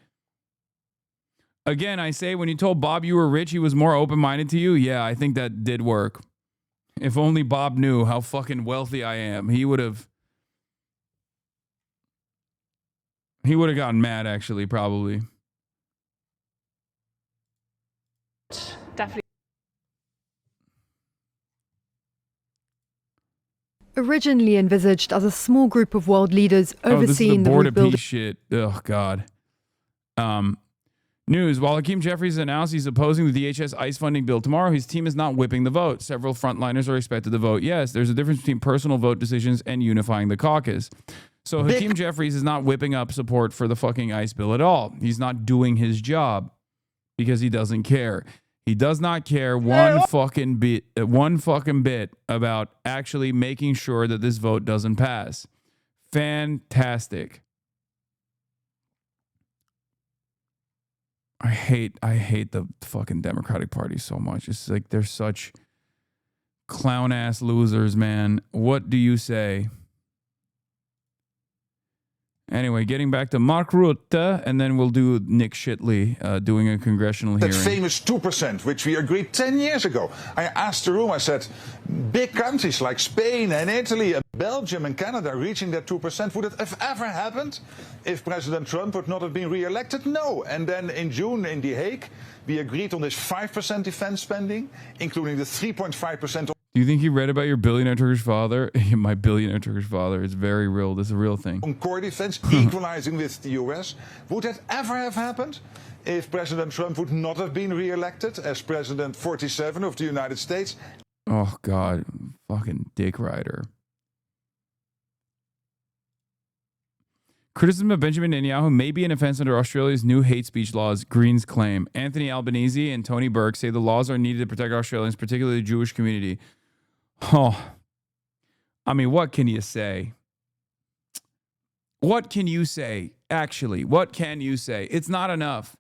Again, I say, when you told Bob you were rich, he was more open-minded to you. Yeah, I think that did work. If only Bob knew how fucking wealthy I am, he would have gotten mad, actually, probably. Definitely. Originally envisaged as a small group of world leaders overseeing the Board of rebuilding. Peace shit. Oh, God. News. While Hakeem Jeffries announced he's opposing the DHS ICE funding bill tomorrow, his team is not whipping the vote. Several frontliners are expected to vote yes. There's a difference between personal vote decisions and unifying the caucus. So Hakeem Jeffries is not whipping up support for the fucking ICE bill at all. He's not doing his job because he doesn't care. He does not care one fucking bit about actually making sure that this vote doesn't pass. Fantastic. I hate the fucking Democratic Party so much. It's like they're such clown ass losers, man. What do you say? Anyway, getting back to Mark Rutte, and then we'll do Nick Shitley doing a congressional hearing. That famous 2%, which we agreed 10 years ago. I asked the room, I said, big countries like Spain and Italy and Belgium and Canada reaching that 2%, would it have ever happened if President Trump would not have been re-elected? No. And then in June in The Hague, we agreed on this 5% defense spending, including the 3.5%. Do you think he read about your billionaire Turkish father? My billionaire Turkish father. It's very real. This is a real thing. On core defense, equalizing with the US. Would that ever have happened if President Trump would not have been re-elected as President 47 of the United States? Oh, God. Fucking dick rider. Criticism of Benjamin Netanyahu may be an offense under Australia's new hate speech laws, Greens claim. Anthony Albanese and Tony Burke say the laws are needed to protect Australians, particularly the Jewish community. Oh, I mean, what can you say? What can you say? Actually, what can you say? It's not enough.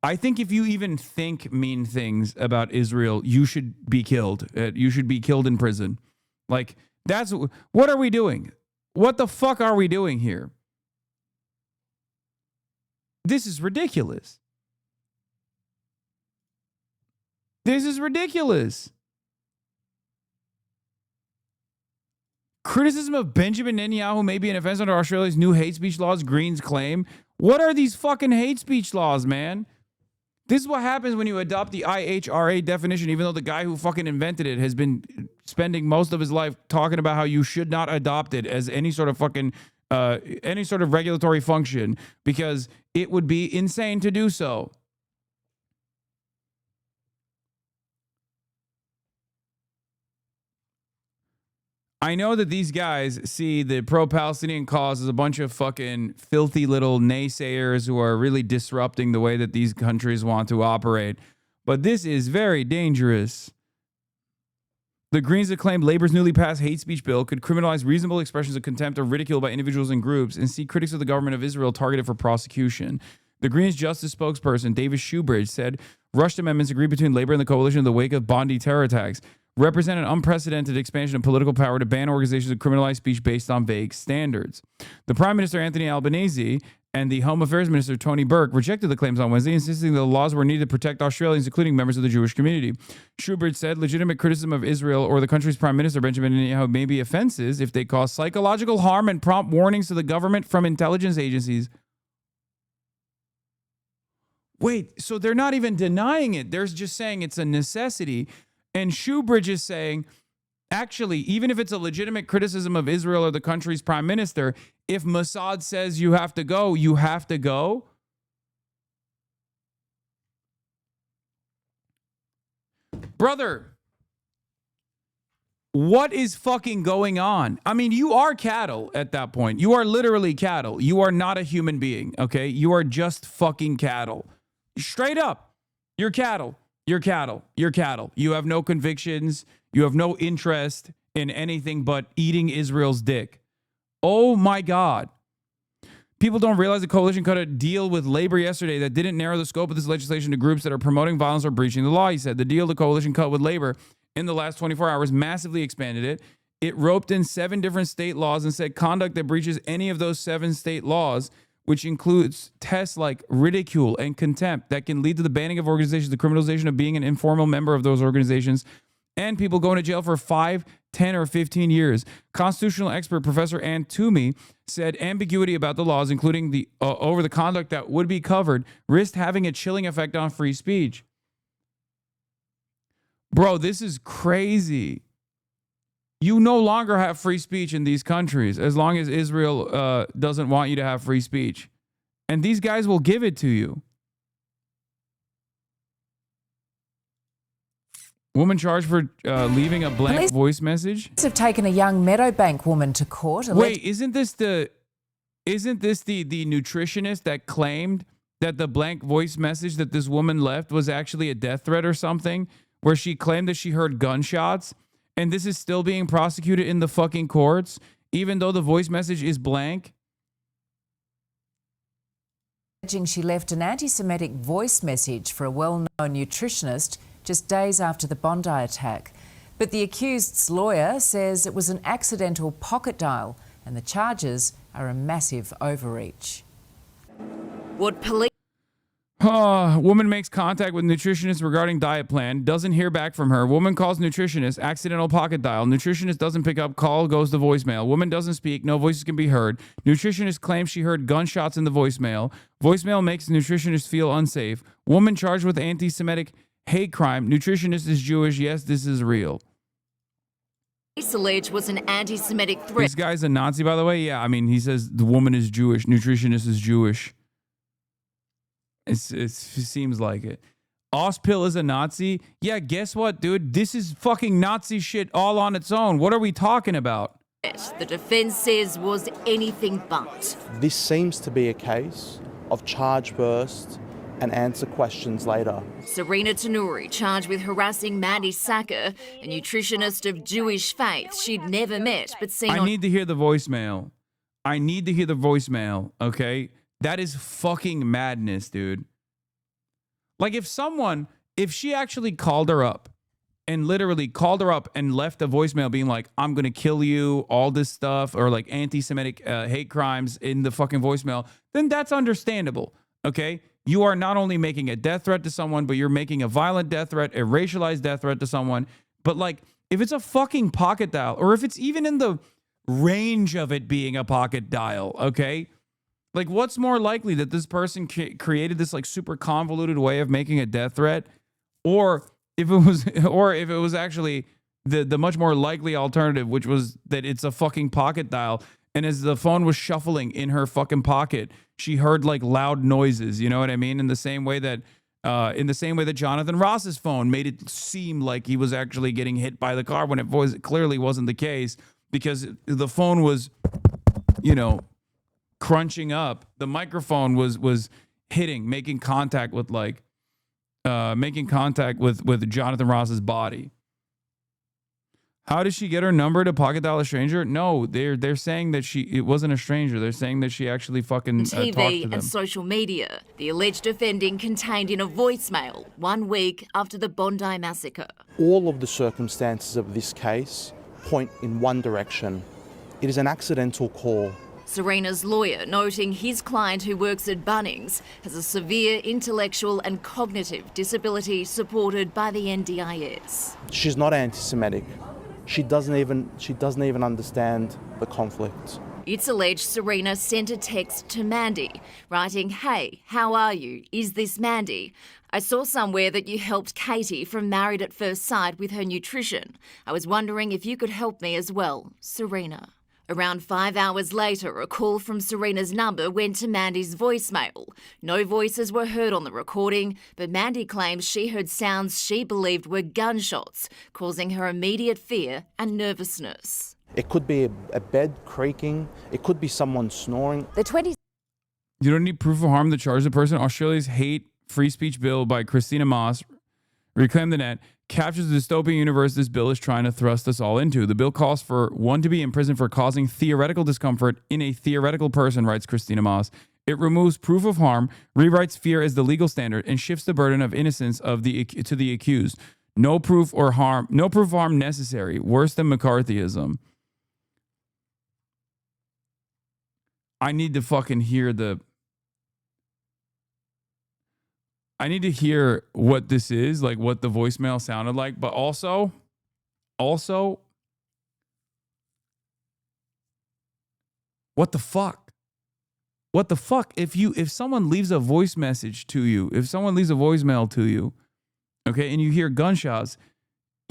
I think if you even think mean things about Israel, you should be killed. You should be killed in prison. Like, that's what are we doing? What the fuck are we doing here? This is ridiculous. This is ridiculous. Criticism of Benjamin Netanyahu may be an offense under Australia's new hate speech laws, Greens claim. What are these fucking hate speech laws, man? This is what happens when you adopt the IHRA definition, even though the guy who fucking invented it has been spending most of his life talking about how you should not adopt it as any sort of fucking, any sort of regulatory function, because it would be insane to do so. I know that these guys see the pro-Palestinian cause as a bunch of fucking filthy little naysayers who are really disrupting the way that these countries want to operate. But this is very dangerous. The Greens have claimed Labor's newly passed hate speech bill could criminalize reasonable expressions of contempt or ridicule by individuals and groups and see critics of the government of Israel targeted for prosecution. The Greens Justice spokesperson, David Shoebridge, said rushed amendments agreed between Labor and the coalition in the wake of Bondi terror attacks represent an unprecedented expansion of political power to ban organizations who criminalize speech based on vague standards. The Prime Minister, Anthony Albanese, and the Home Affairs Minister, Tony Burke, rejected the claims on Wednesday, insisting that the laws were needed to protect Australians, including members of the Jewish community. Shoebridge said legitimate criticism of Israel or the country's Prime Minister, Benjamin Netanyahu, may be offenses if they cause psychological harm and prompt warnings to the government from intelligence agencies. Wait, so they're not even denying it. They're just saying it's a necessity. And Shoebridge is saying, actually, even if it's a legitimate criticism of Israel or the country's prime minister, if Mossad says you have to go, you have to go. Brother, what is fucking going on? I mean, you are cattle at that point. You are literally cattle. You are not a human being, okay? You are just fucking cattle. Straight up, you're cattle. You're cattle. You're cattle. You have no convictions. You have no interest in anything but eating Israel's dick. Oh my God. People don't realize the coalition cut a deal with Labor yesterday that didn't narrow the scope of this legislation to groups that are promoting violence or breaching the law, he said. The deal the coalition cut with Labor in the last 24 hours massively expanded it. It roped in 7 different state laws and said conduct that breaches any of those 7 state laws, which includes tests like ridicule and contempt that can lead to the banning of organizations, the criminalization of being an informal member of those organizations, and people going to jail for 5, 10, or 15 years. Constitutional expert Professor Ann Toomey said ambiguity about the laws, including the over the conduct that would be covered, risked having a chilling effect on free speech. Bro, this is crazy. You no longer have free speech in these countries as long as Israel doesn't want you to have free speech. And these guys will give it to you. Woman charged for leaving a blank voice message. Police have taken a young Meadowbank woman to court. Wait, isn't this the nutritionist that claimed that the blank voice message that this woman left was actually a death threat or something, where she claimed that she heard gunshots? And this is still being prosecuted in the fucking courts, even though the voice message is blank? She left an anti-Semitic voice message for a well-known nutritionist just days after the Bondi attack. But the accused's lawyer says it was an accidental pocket dial and the charges are a massive overreach. What police... Woman makes contact with nutritionist regarding diet plan. Doesn't hear back from her. Woman calls nutritionist. Accidental pocket dial. Nutritionist doesn't pick up. Call goes to voicemail. Woman doesn't speak. No voices can be heard. Nutritionist claims she heard gunshots in the voicemail. Voicemail makes nutritionist feel unsafe. Woman charged with anti-Semitic hate crime. Nutritionist is Jewish. Yes, this is real. Police allege was an anti-Semitic threat. This guy's a Nazi, by the way. Yeah, I mean, he says the woman is Jewish. Nutritionist is Jewish. It seems like it. Ospil is a Nazi? Yeah, guess what, dude? This is fucking Nazi shit all on its own. What are we talking about? The defence says was anything but. This seems to be a case of charge first and answer questions later. Serena Tanuri charged with harassing Mandy Sacker, a nutritionist of Jewish faith she'd never met but seen I need to hear the voicemail. I need to hear the voicemail, okay? That is fucking madness, dude. Like if she actually called her up and literally called her up and left a voicemail being like, I'm going to kill you, all this stuff, or like anti-Semitic hate crimes in the fucking voicemail, then that's understandable, okay? You are not only making a death threat to someone, but you're making a violent death threat, a racialized death threat to someone. But like, if it's a fucking pocket dial, or if it's even in the range of it being a pocket dial, okay? Like, what's more likely, that this person created this like super convoluted way of making a death threat, or if it was actually the much more likely alternative, which was that it's a fucking pocket dial, and as the phone was shuffling in her fucking pocket, she heard like loud noises, you know what I mean? In the same way that Jonathan Ross's phone made it seem like he was actually getting hit by the car when it clearly wasn't the case, because the phone was, you know, crunching up. The microphone was hitting, making contact with Jonathan Ross's body. How did she get her number to pocket dial a stranger? No, they're saying that it wasn't a stranger. They're saying that she actually fucking talked to TV them. and social media. The alleged offending contained in a voicemail 1 week after the Bondi massacre. All of the circumstances of this case point in one direction. It is an accidental call. Serena's lawyer noting his client, who works at Bunnings, has a severe intellectual and cognitive disability supported by the NDIS. She's not anti-Semitic. She doesn't even understand the conflict. It's alleged Serena sent a text to Mandy, writing, "Hey, how are you? Is this Mandy? I saw somewhere that you helped Katie from Married at First Sight with her nutrition. I was wondering if you could help me as well, Serena." Around 5 hours later, a call from Serena's number went to Mandy's voicemail. No voices were heard on the recording, but Mandy claims she heard sounds she believed were gunshots, causing her immediate fear and nervousness. It could be a bed creaking. It could be someone snoring. You don't need proof of harm to charge the person. Australia's hate free speech bill by Christina Moss, Reclaim the Net, captures the dystopian universe this bill is trying to thrust us all into. The bill calls for one to be imprisoned for causing theoretical discomfort in a theoretical person, writes Christina Moss. It removes proof of harm, rewrites fear as the legal standard, and shifts the burden of innocence to the accused. No proof of harm necessary. Worse than McCarthyism. I need to fucking hear I need to hear what this is, like what the voicemail sounded like, but also, what the fuck? What the fuck? If someone leaves a voice message to you, if someone leaves a voicemail to you, okay, and you hear gunshots,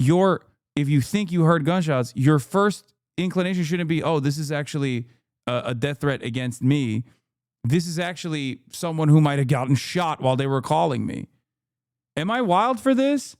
if you think you heard gunshots, your first inclination shouldn't be, oh, this is actually a death threat against me. This is actually someone who might have gotten shot while they were calling me. Am I wild for this?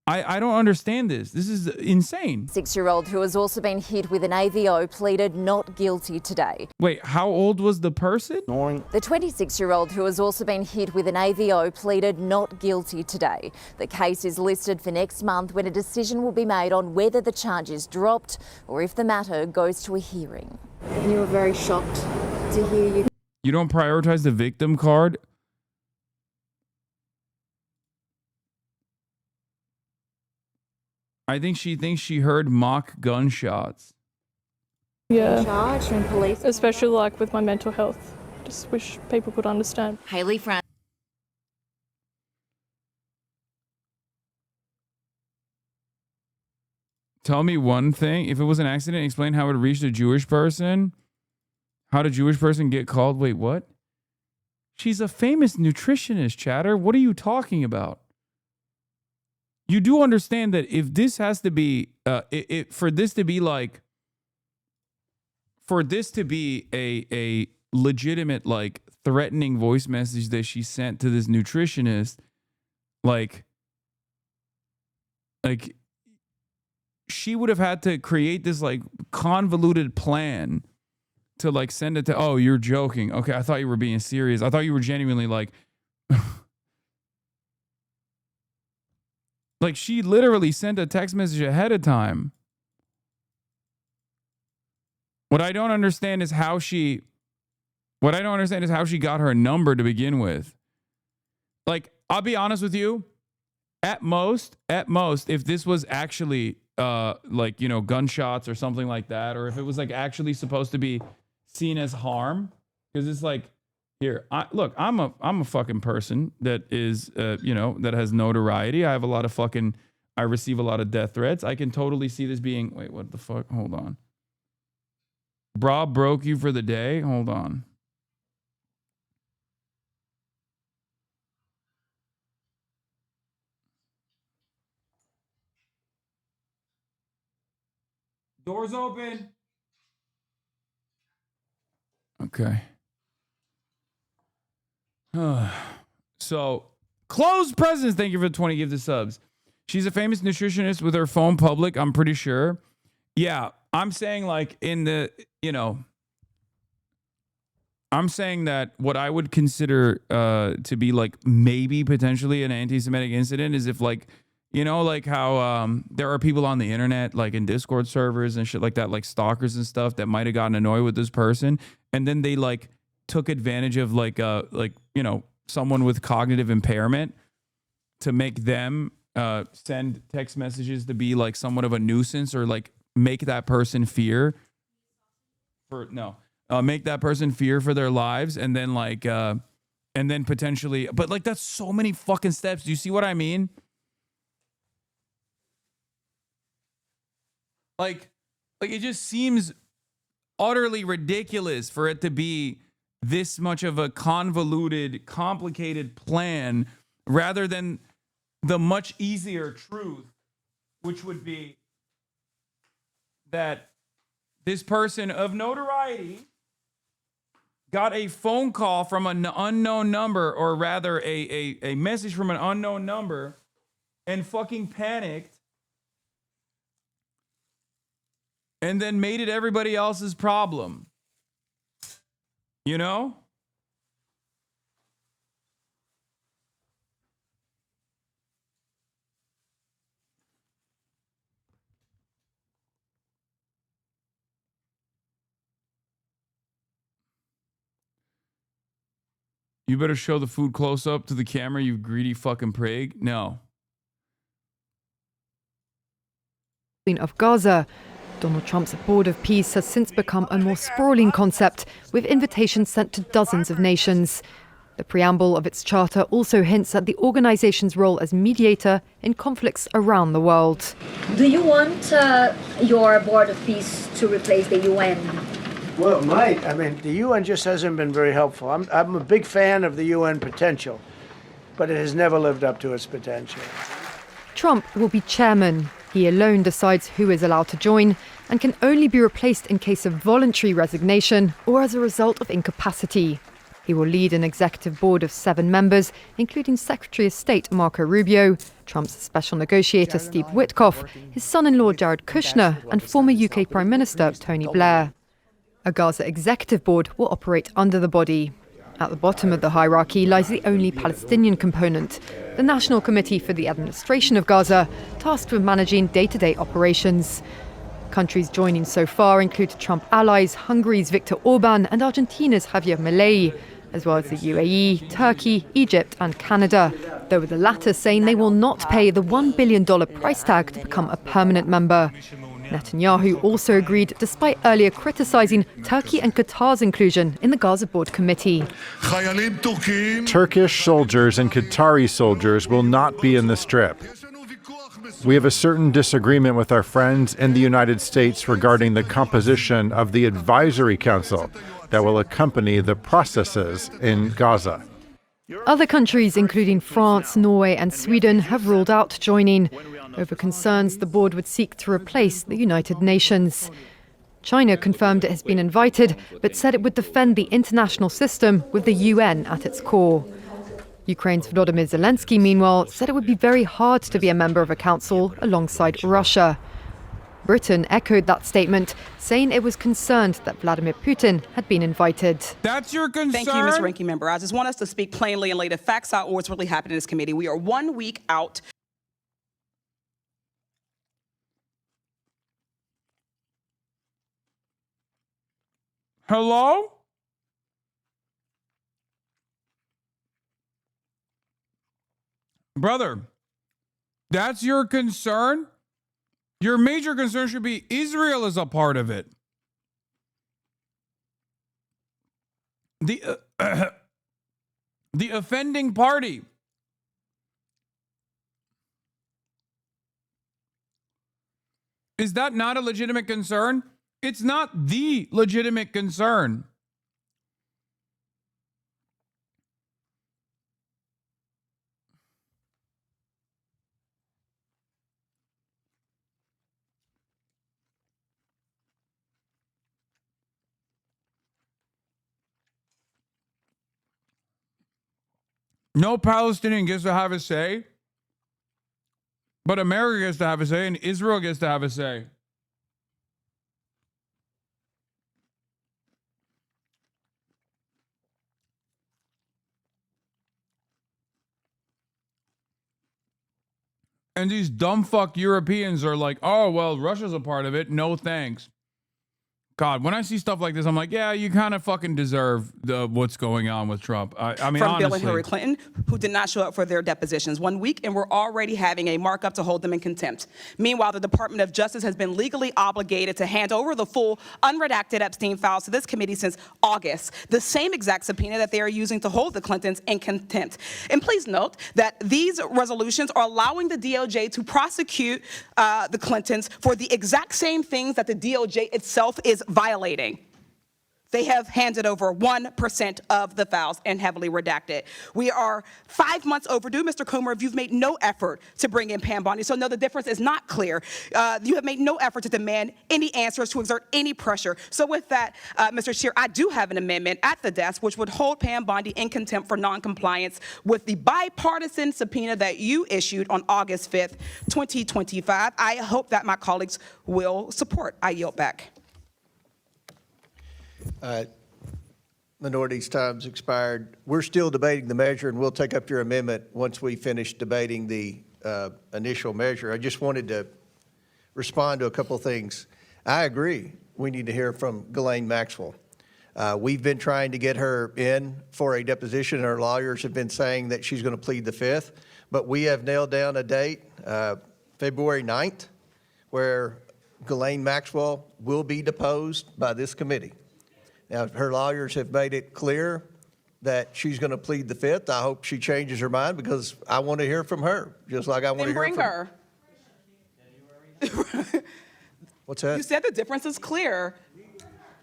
I don't understand this. This is insane. 6-year-old who has also been hit with an AVO pleaded not guilty today. Wait, how old was the person? The 26-year-old who has also been hit with an AVO pleaded not guilty today. The case is listed for next month, when a decision will be made on whether the charge is dropped or if the matter goes to a hearing. You were very shocked to hear you. You don't prioritize the victim card? I think she thinks she heard mock gunshots. Yeah, especially like with my mental health. Just wish people could understand. Hayley Fran. Tell me one thing. If it was an accident, explain how it reached a Jewish person. How did a Jewish person get called? Wait, what? She's a famous nutritionist, chatter. What are you talking about? You do understand that if this has to be, for this to be a legitimate, like, threatening voice message that she sent to this nutritionist, like she would have had to create this, like, convoluted plan to, like, send it to, oh, you're joking. Okay, I thought you were being serious. I thought you were genuinely, like... Like, she literally sent a text message ahead of time. What I don't understand is how she got her number to begin with. Like, I'll be honest with you. At most, if this was actually like, you know, gunshots or something like that, or if it was like actually supposed to be seen as harm, because it's like, here, I'm a fucking person that is, you know, that has notoriety. I have a lot of fucking I receive a lot of death threats. I can totally see this being, wait, what the fuck? Hold on. Bra broke you for the day? Hold on. Doors open. Okay. So, closed presence. Thank you for the 20 gifted subs. She's a famous nutritionist with her phone public, I'm pretty sure. Yeah, I'm saying like in the, I'm saying that what I would consider to be like maybe potentially an anti-Semitic incident is if like, like how there are people on the internet, like in Discord servers and shit like that, like stalkers and stuff that might have gotten annoyed with this person. And then they like took advantage of someone with cognitive impairment to make them send text messages to be like somewhat of a nuisance or like make that person fear make that person fear for their lives. And then like, and then potentially, but like, that's so many fucking steps. Do you see what I mean? Like it just seems utterly ridiculous for it to be this much of a convoluted, complicated plan rather than the much easier truth, which would be that this person of notoriety got a phone call from an unknown number, or rather a message from an unknown number, and fucking panicked, and then made it everybody else's problem. You know? You better show the food close up to the camera, you greedy fucking prig. No. Of Gaza. Donald Trump's Board of Peace has since become a more sprawling concept, with invitations sent to dozens of nations. The preamble of its charter also hints at the organization's role as mediator in conflicts around the world. Do you want your Board of Peace to replace the UN? Well, it might. I mean, the UN just hasn't been very helpful. I'm a big fan of the UN potential, but it has never lived up to its potential. Trump will be chairman. He alone decides who is allowed to join and can only be replaced in case of voluntary resignation or as a result of incapacity. He will lead an executive board of 7 members, including Secretary of State Marco Rubio, Trump's special negotiator Steve Witkoff, his son-in-law Jared Kushner, and former UK Prime Minister Tony Blair. A Gaza executive board will operate under the body. At the bottom of the hierarchy lies the only Palestinian component, the National Committee for the Administration of Gaza, tasked with managing day-to-day operations. Countries joining so far include Trump allies Hungary's Viktor Orban and Argentina's Javier Milei, as well as the UAE, Turkey, Egypt and Canada, though with the latter saying they will not pay the $1 billion price tag to become a permanent member. Netanyahu also agreed, despite earlier criticising Turkey and Qatar's inclusion in the Gaza Board Committee. Turkish soldiers and Qatari soldiers will not be in the Strip. We have a certain disagreement with our friends in the United States regarding the composition of the advisory council that will accompany the processes in Gaza. Other countries, including France, Norway and Sweden, have ruled out joining over concerns the board would seek to replace the United Nations. China confirmed it has been invited, but said it would defend the international system with the UN at its core. Ukraine's Volodymyr Zelensky, meanwhile, said it would be very hard to be a member of a council alongside Russia. Britain echoed that statement, saying it was concerned that Vladimir Putin had been invited. That's your concern? Thank you, Mr. Ranking Member. I just want us to speak plainly and lay the facts out what's really happening in this committee. We are 1 week out. Hello? Brother, that's your concern? Your major concern should be Israel is a part of it. The offending party. Is that not a legitimate concern? It's not the legitimate concern. No Palestinian gets to have a say, but America gets to have a say and Israel gets to have a say. And these dumb fuck Europeans are like, oh, well, Russia's a part of it. No thanks. God, when I see stuff like this, I'm like, yeah, you kind of fucking deserve what's going on with Trump. I mean, from honestly. Bill and Hillary Clinton, who did not show up for their depositions 1 week, and we're already having a markup to hold them in contempt. Meanwhile, the Department of Justice has been legally obligated to hand over the full unredacted Epstein files to this committee since August, the same exact subpoena that they are using to hold the Clintons in contempt. And please note that these resolutions are allowing the DOJ to prosecute the Clintons for the exact same things that the DOJ itself is violating. They have handed over 1% of the files and heavily redacted. We are 5 months overdue. Mr. Coomer, you've made no effort to bring in Pam Bondi, so no, the difference is not clear. You have made no effort to demand any answers, to exert any pressure. So with that, Mr. Scheer, I do have an amendment at the desk which would hold Pam Bondi in contempt for noncompliance with the bipartisan subpoena that you issued on August 5th, 2025. I hope that my colleagues will support. I yield back. Minority's time's expired. We're still debating the measure, and we'll take up your amendment once we finish debating the initial measure. I just wanted to respond to a couple of things. I agree. We need to hear from Ghislaine Maxwell. We've been trying to get her in for a deposition, and our lawyers have been saying that she's going to plead the 5th, but we have nailed down a date, February 9th, where Ghislaine Maxwell will be deposed by this committee. Now, her lawyers have made it clear that she's going to plead the 5th. I hope she changes her mind because I want to hear from her, just like I want to hear from her. What's that? You said the difference is clear.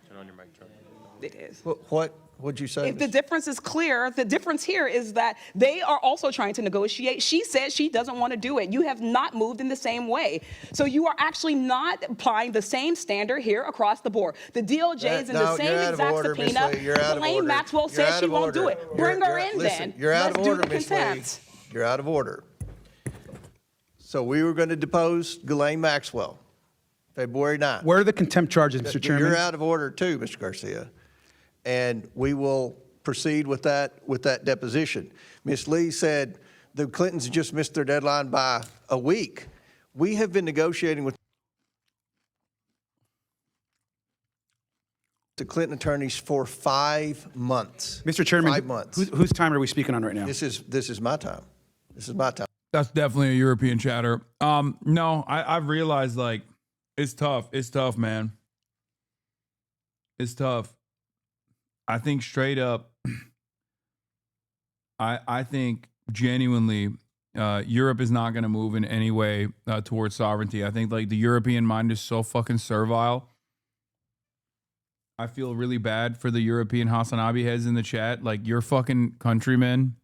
Turn on your mic, Charlie. It is. What would you say? If the difference is clear, the difference here is that they are also trying to negotiate. She said she doesn't want to do it. You have not moved in the same way. So you are actually not applying the same standard here across the board. The DOJ is in the same exact subpoena. Ghislaine Maxwell says she won't do it. Bring her in then. You're out of order, Ms. Lee. You're out of order. So we were going to depose Ghislaine Maxwell, February 9th. Where are the contempt charges, Mr. Chairman? You're out of order too, Mr. Garcia. And we will proceed with that deposition. Ms. Lee said the Clintons just missed their deadline by a week. We have been negotiating with the Clinton attorneys for 5 months. Mr. Chairman, 5 months. Whose time are we speaking on right now? This is my time. This is my time. That's definitely a European chatter. No, I've realized like it's tough. It's tough, man. It's tough. I think straight up, I think genuinely Europe is not going to move in any way towards sovereignty. I think like the European mind is so fucking servile. I feel really bad for the European HasanAbi heads in the chat. Like your fucking countrymen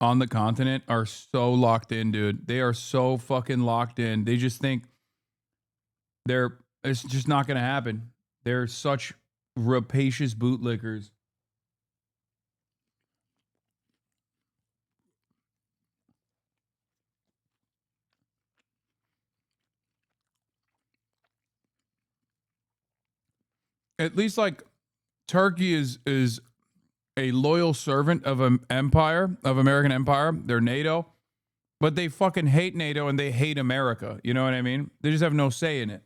on the continent are so locked in, dude. They are so fucking locked in. They just think it's just not going to happen. They're such rapacious bootlickers. At least like Turkey is a loyal servant of an empire, of American empire. They're NATO, but they fucking hate NATO and they hate America. You know what I mean? They just have no say in it.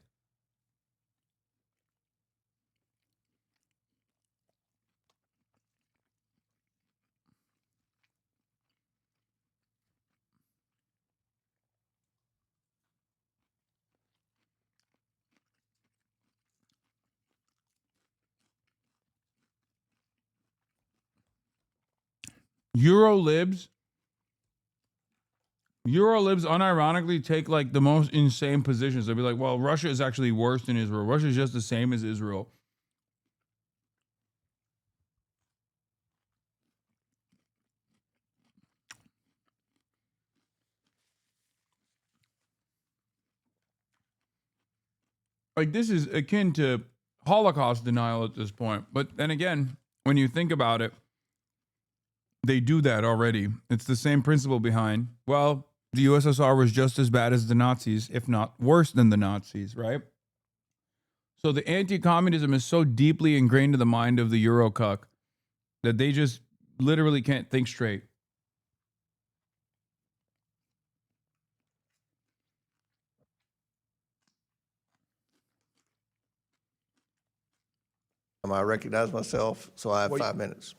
Eurolibs Eurolibs unironically take like the most insane positions. They'll be like, well, Russia is actually worse than Israel. Russia is just the same as Israel. Like, this is akin to Holocaust denial at this point. But then again, when you think about it, they do that already. It's the same principle behind, well, the USSR was just as bad as the Nazis, if not worse than the Nazis, right? So the anti-communism is so deeply ingrained in the mind of the Eurocuck that they just literally can't think straight. I recognize myself, so I have 5 minutes.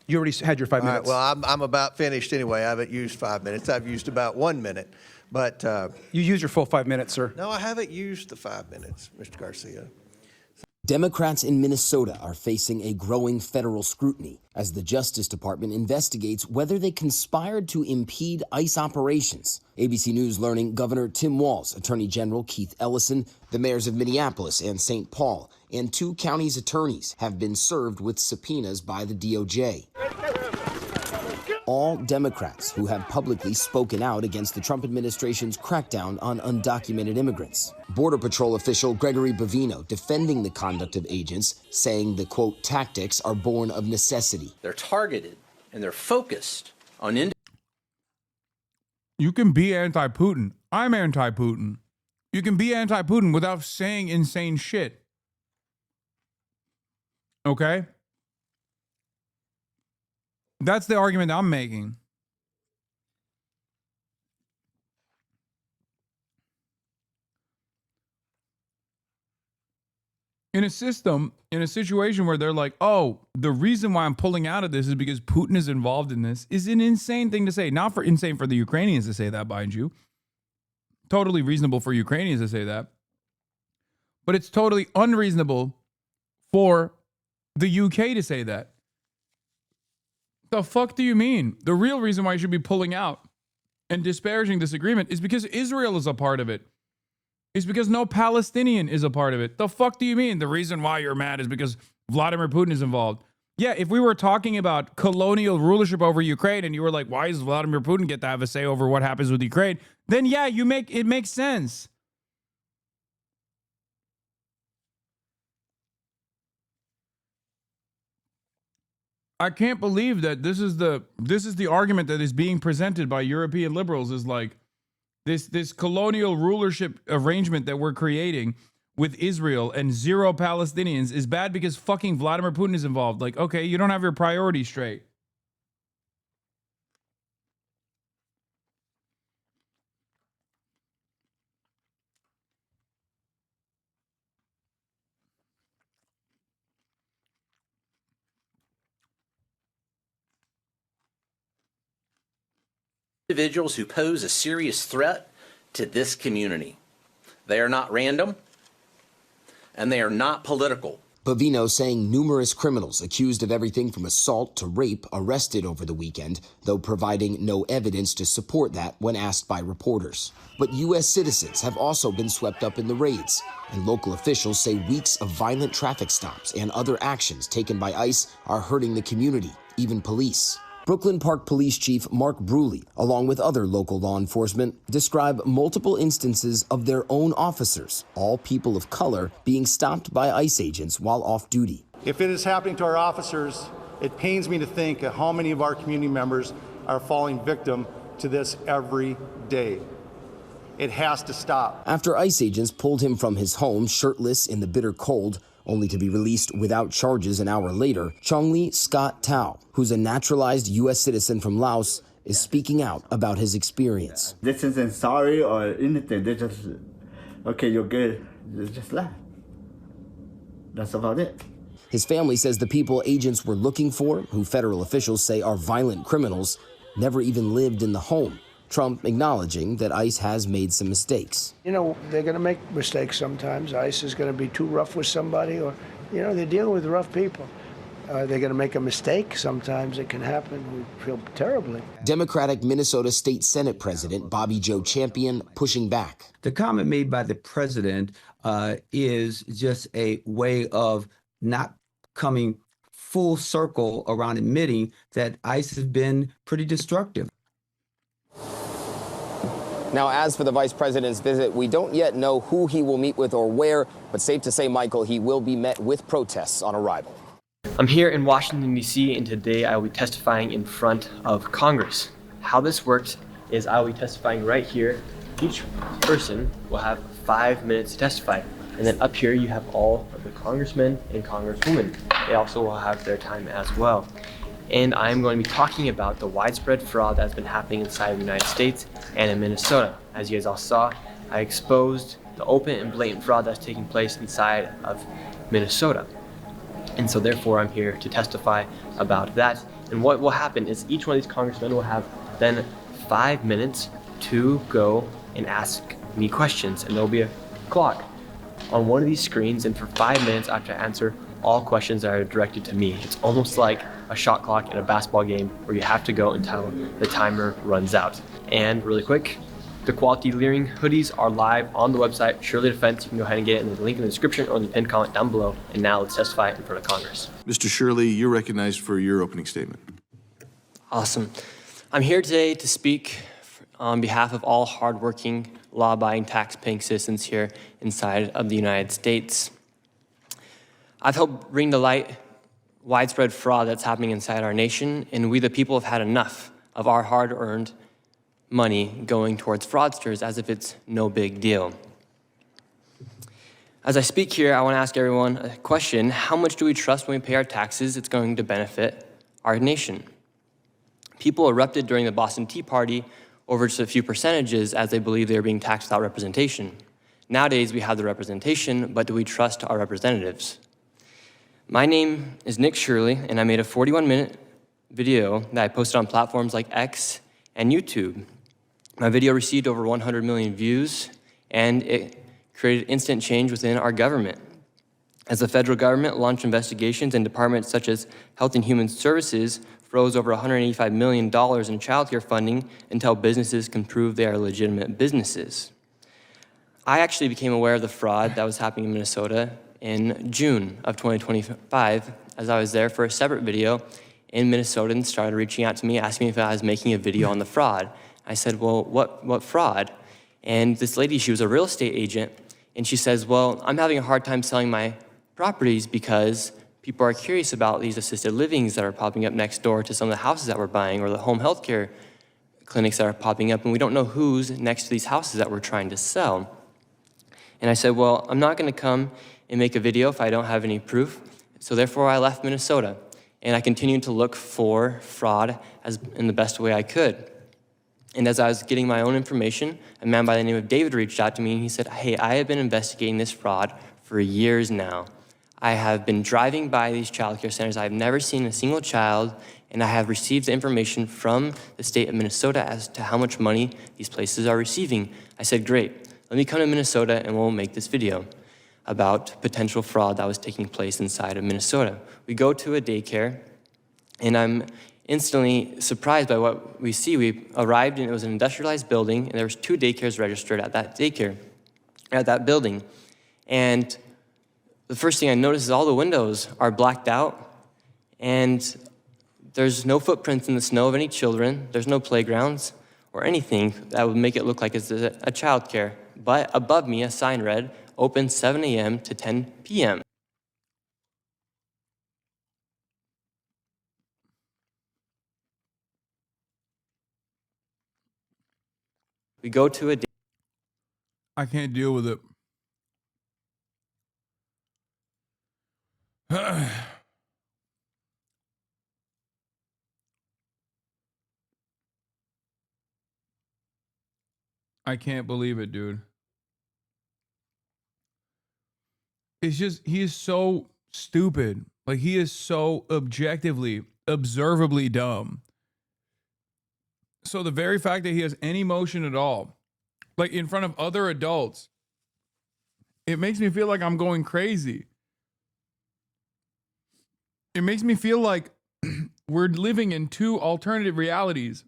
You already had your 5 minutes. Well, I'm about finished anyway. I haven't used 5 minutes. I've used about 1 minute. But you used your full 5 minutes, sir. No, I haven't used the 5 minutes, Mr. Garcia. Democrats in Minnesota are facing a growing federal scrutiny as the Justice Department investigates whether they conspired to impede ICE operations. ABC News learning Governor Tim Walz, Attorney General Keith Ellison, the mayors of Minneapolis and St. Paul, and 2 counties' attorneys have been served with subpoenas by the DOJ. All Democrats who have publicly spoken out against the Trump administration's crackdown on undocumented immigrants. Border Patrol official Gregory Bovino defending the conduct of agents, saying the, quote, tactics are born of necessity. They're targeted and they're focused on You can be anti-Putin. I'm anti-Putin. You can be anti-Putin without saying insane shit. Okay? That's the argument I'm making. In a system, in a situation where they're like, oh, the reason why I'm pulling out of this is because Putin is involved in this, is an insane thing to say. Not for insane for the Ukrainians to say that, mind you. Totally reasonable for Ukrainians to say that. But it's totally unreasonable for the UK to say that. The fuck do you mean? The real reason why you should be pulling out and disparaging this agreement is because Israel is a part of it. It's because no Palestinian is a part of it. The fuck do you mean? The reason why you're mad is because Vladimir Putin is involved. Yeah, if we were talking about colonial rulership over Ukraine and you were like, why does Vladimir Putin get to have a say over what happens with Ukraine? Then yeah, it makes sense. I can't believe that this is the argument that is being presented by European liberals, is like this colonial rulership arrangement that we're creating with Israel and zero Palestinians is bad because fucking Vladimir Putin is involved. Like, okay, you don't have your priorities straight. individuals who pose a serious threat to this community. They are not random, and they are not political. Bovino saying numerous criminals accused of everything from assault to rape arrested over the weekend, though providing no evidence to support that when asked by reporters. But U.S. citizens have also been swept up in the raids, and local officials say weeks of violent traffic stops and other actions taken by ICE are hurting the community, even police. Brooklyn Park Police Chief Mark Bruley, along with other local law enforcement, describe multiple instances of their own officers, all people of color, being stopped by ICE agents while off duty. If it is happening to our officers, it pains me to think of how many of our community members are falling victim to this every day. It has to stop. After ICE agents pulled him from his home shirtless in the bitter cold, only to be released without charges an hour later, Chongli Scott Tao, who's a naturalized U.S. citizen from Laos, is speaking out about his experience. This isn't sorry or anything. They just, okay, you're good. Just laugh. That's about it. His family says the people agents were looking for, who federal officials say are violent criminals, never even lived in the home. Trump acknowledging that ICE has made some mistakes. You know, they're going to make mistakes sometimes. ICE is going to be too rough with somebody, or, you know, they're dealing with rough people. Are they going to make a mistake? Sometimes it can happen. We feel terribly. Democratic Minnesota State Senate President Bobby Joe Champion pushing back. The comment made by the president is just a way of not coming full circle around admitting that ICE has been pretty destructive. Now, as for the vice president's visit, we don't yet know who he will meet with or where, but safe to say, Michael, he will be met with protests on arrival. I'm here in Washington, D.C., and today I will be testifying in front of Congress. How this works is I will be testifying right here. Each person will have 5 minutes to testify. And then up here you have all of the congressmen and congresswomen. They also will have their time as well. And I'm going to be talking about the widespread fraud that's been happening inside of the United States and in Minnesota. As you guys all saw, I exposed the open and blatant fraud that's taking place inside of Minnesota. And so therefore I'm here to testify about that. And what will happen is each one of these congressmen will have then 5 minutes to go and ask me questions. And there'll be a clock on one of these screens, and for 5 minutes I have to answer all questions that are directed to me. It's almost like a shot clock in a basketball game where you have to go until the timer runs out. And really quick, the quality leering hoodies are live on the website, Surely Defense. You can go ahead and get it in the link in the description or in the pinned comment down below. And now let's testify in front of Congress. Mr. Shirley, you're recognized for your opening statement. Awesome. I'm here today to speak on behalf of all hardworking, law-abiding, tax-paying citizens here inside of the United States. I've helped bring to light widespread fraud that's happening inside our nation, and we the people have had enough of our hard-earned money going towards fraudsters as if it's no big deal. As I speak here, I want to ask everyone a question. How much do we trust when we pay our taxes it's going to benefit our nation? People erupted during the Boston Tea Party over just a few percentages as they believe they were being taxed without representation. Nowadays, we have the representation, but do we trust our representatives? My name is Nick Shirley, and I made a 41-minute video that I posted on platforms like X and YouTube. My video received over 100 million views, and it created instant change within our government. As the federal government launched investigations and departments such as Health and Human Services froze over $185 million in child care funding until businesses can prove they are legitimate businesses. I actually became aware of the fraud that was happening in Minnesota in June of 2025 as I was there for a separate video, and Minnesotans started reaching out to me asking me if I was making a video on the fraud. I said, well, what fraud? And this lady, she was a real estate agent, and she says, well, I'm having a hard time selling my properties because people are curious about these assisted livings that are popping up next door to some of the houses that we're buying, or the home health care clinics that are popping up, and we don't know who's next to these houses that we're trying to sell. And I said, well, I'm not gonna come and make a video if I don't have any proof. So therefore I left Minnesota, and I continued to look for fraud in the best way I could. And as I was getting my own information, a man by the name of David reached out to me and he said, hey, I have been investigating this fraud for years now. I have been driving by these child care centers. I've never seen a single child, and I have received the information from the state of Minnesota as to how much money these places are receiving. I said, great, let me come to Minnesota and we'll make this video about potential fraud that was taking place inside of Minnesota. We go to a daycare, and I'm instantly surprised by what we see. We arrived, and it was an industrialized building, and there was 2 daycares registered at that building. And the first thing I noticed is all the windows are blacked out, and there's no footprints in the snow of any children. There's no playgrounds or anything that would make it look like it's a child care. But above me, a sign read, open 7 a.m. to 10 p.m. We go to a... I can't deal with it. I can't believe it, dude. It's just, he is so stupid. Like, he is so objectively, observably dumb. So the very fact that he has any emotion at all, like in front of other adults, it makes me feel like I'm going crazy. It makes me feel like we're living in two alternative realities.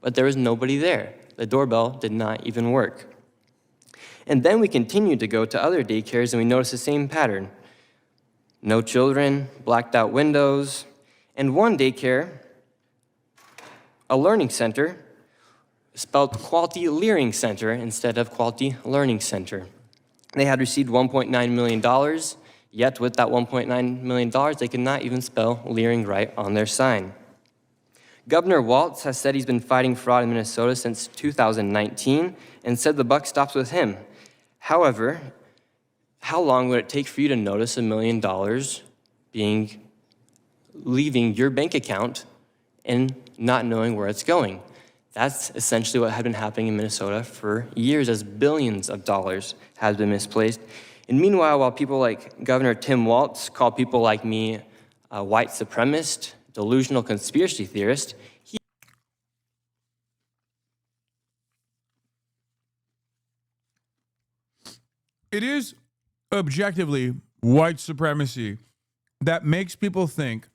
But there was nobody there. The doorbell did not even work. And then we continued to go to other daycares and we noticed the same pattern. No children, blacked out windows, and one daycare, a learning center, spelled Quality Learning Center instead of Quality Learning Center. They had received $1.9 million, yet with that $1.9 million, they could not even spell Leering right on their sign. Governor Walt has said he's been fighting fraud in Minnesota since 2019 and said the buck stops with him. However, how long would it take for you to notice $1 million leaving your bank account and not knowing where it's going? That's essentially what had been happening in Minnesota for years as billions of dollars have been misplaced. And meanwhile, while people like Governor Tim Walz call people like me a white supremacist, delusional conspiracy theorist, it is objectively white supremacy that makes people think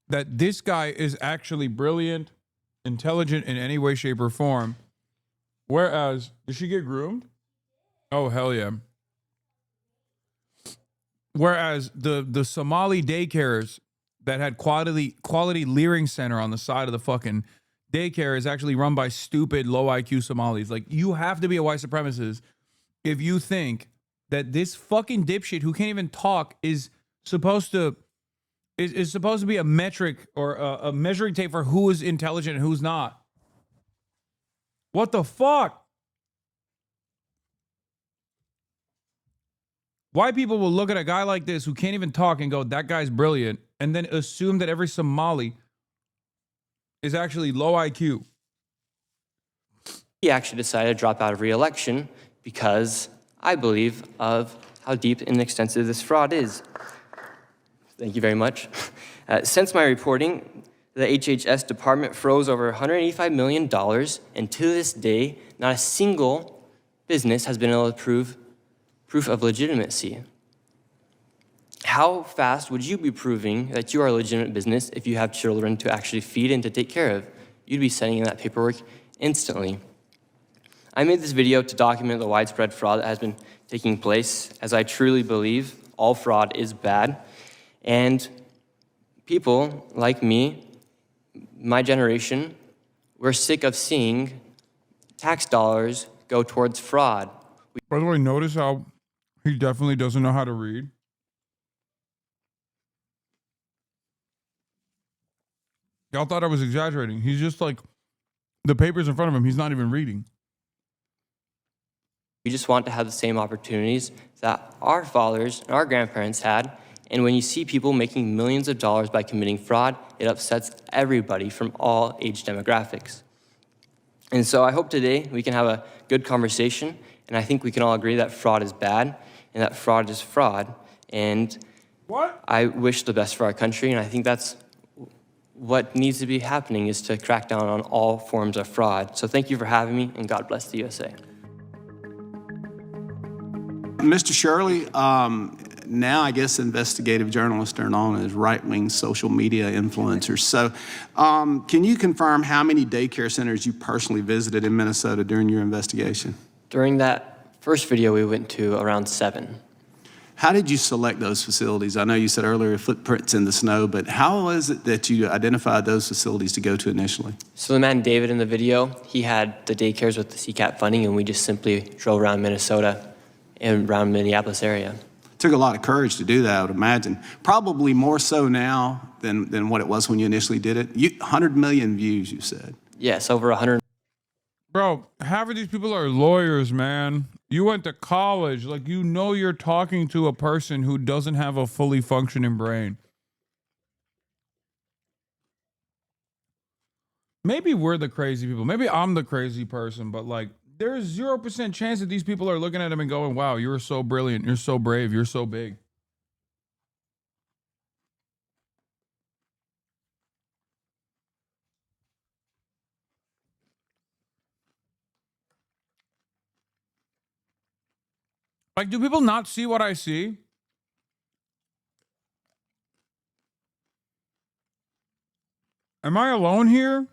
that this guy is actually brilliant, intelligent in any way, shape, or form. Whereas, did she get groomed? Oh, hell yeah. Whereas the Somali daycares that had quality Leering Center on the side of the fucking daycare is actually run by stupid, low IQ Somalis. Like, you have to be a white supremacist if you think that this fucking dipshit who can't even talk is supposed to be a metric or a measuring tape for who is intelligent and who's not. What the fuck? White people will look at a guy like this who can't even talk and go, that guy's brilliant, and then assume that every Somali is actually low IQ. he actually decided to drop out of re-election because I believe of how deep and extensive this fraud is. Thank you very much. Since my reporting, the HHS department froze over $185 million, and to this day, not a single business has been able to prove proof of legitimacy. How fast would you be proving that you are a legitimate business if you have children to actually feed and to take care of? You'd be sending in that paperwork instantly. I made this video to document the widespread fraud that has been taking place, as I truly believe all fraud is bad. And people like me, my generation, we're sick of seeing tax dollars go towards fraud. By the way, notice how he definitely doesn't know how to read. Y'all thought I was exaggerating. He's just like, the paper's in front of him. He's not even reading. We just want to have the same opportunities that our fathers and our grandparents had. And when you see people making millions of dollars by committing fraud, it upsets everybody from all age demographics. And so I hope today we can have a good conversation, and I think we can all agree that fraud is bad and that fraud is fraud. And I wish the best for our country, and I think that's what needs to be happening, is to crack down on all forms of fraud. So thank you for having me, and God bless the USA. Mr. Shirley, now I guess investigative journalists are known as right-wing social media influencers. So can you confirm how many daycare centers you personally visited in Minnesota during your investigation? During that first video, we went to around 7. How did you select those facilities? I know you said earlier footprints in the snow, but how is it that you identified those facilities to go to initially? So the man David in the video, he had the daycares with the CCAP funding, and we just simply drove around Minnesota and around Minneapolis area. Took a lot of courage to do that, I would imagine. Probably more so now than what it was when you initially did it. 100 million views, you said. Yes, over 100. Bro, half of these people are lawyers, man. You went to college. Like, you know you're talking to a person who doesn't have a fully functioning brain. Maybe we're the crazy people. Maybe I'm the crazy person, but like, there's 0% chance that these people are looking at him and going, wow, you're so brilliant. You're so brave. You're so big. Like, do people not see what I see? Am I alone here?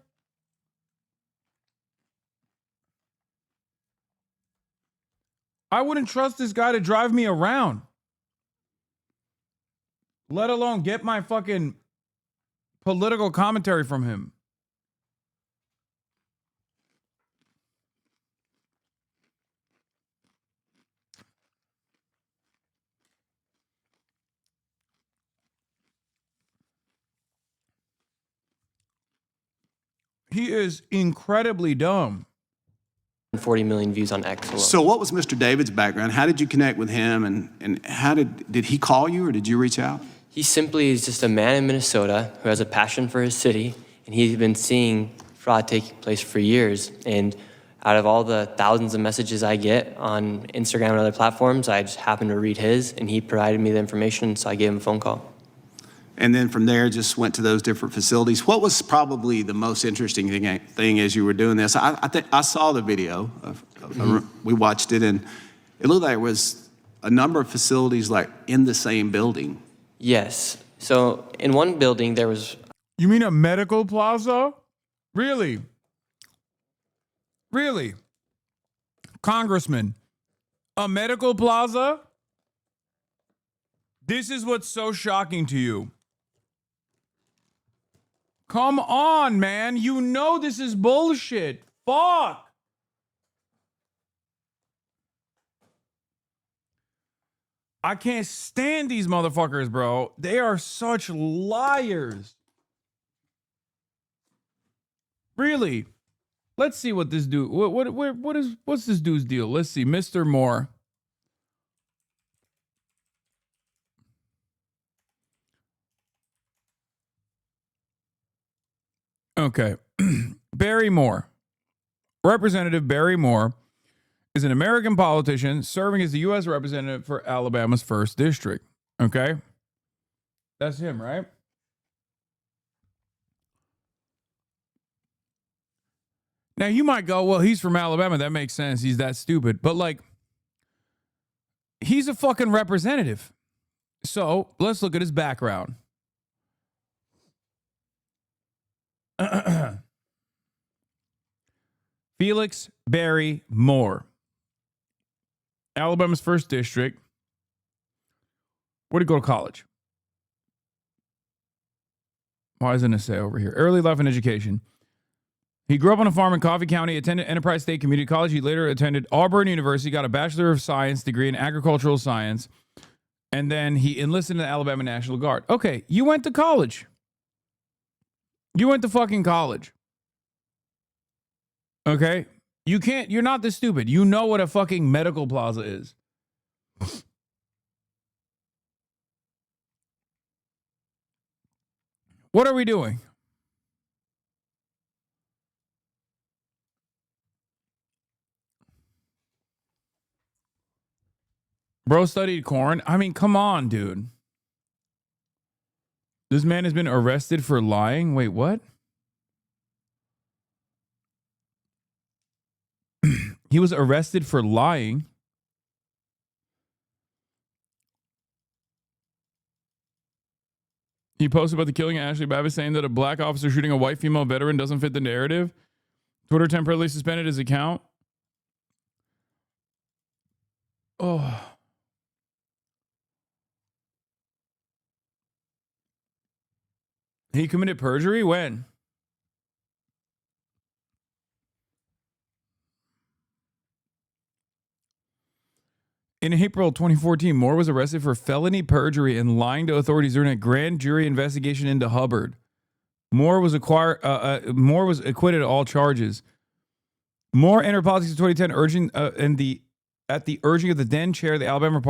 I wouldn't trust this guy to drive me around. Let alone get my fucking political commentary from him. He is incredibly dumb. 40 million views on X alone. So what was Mr. David's background? How did you connect with him, and how did he call you, or did you reach out? He simply is just a man in Minnesota who has a passion for his city, and he's been seeing fraud taking place for years. And out of all the thousands of messages I get on Instagram and other platforms, I just happened to read his, and he provided me the information, so I gave him a phone call. And then from there, just went to those different facilities. What was probably the most interesting thing as you were doing this? I think I saw the video. We watched it, and it looked like there was a number of facilities like in the same building. Yes. So in one building, there was... You mean a medical plaza? Really? Really? Congressman, a medical plaza? This is what's so shocking to you. Come on, man. You know this is bullshit. Fuck. I can't stand these motherfuckers, bro. They are such liars. Really? Let's see what this dude. What's this dude's deal? Let's see, Mr. Moore. Okay. Barry Moore. Representative Barry Moore is an American politician serving as the U.S. representative for Alabama's 1st District. Okay? That's him, right? Now, you might go, well, he's from Alabama. That makes sense. He's that stupid. But, like, he's a fucking representative. So, let's look at his background. Felix Barry Moore, Alabama's 1st District. Where'd he go to college? Why doesn't it say over here? Early life and education. He grew up on a farm in Coffee County, attended Enterprise State Community College. He later attended Auburn University, got a Bachelor of Science degree in Agricultural Science, and then he enlisted in the Alabama National Guard. Okay, you went to college. You went to fucking college. Okay? You're not this stupid. You know what a fucking medical plaza is. What are we doing? Bro studied corn. I mean, come on, dude. This man has been arrested for lying. Wait, what? He was arrested for lying. He posted about the killing of Ashley Babbitt, saying that a black officer shooting a white female veteran doesn't fit the narrative. Twitter temporarily suspended his account. Oh. He committed perjury? When? In April 2014, Moore was arrested for felony perjury and lying to authorities during a grand jury investigation into Hubbard. Moore was acquitted of all charges. Moore entered politics in 2010, at the urging of the then chair of the Alabama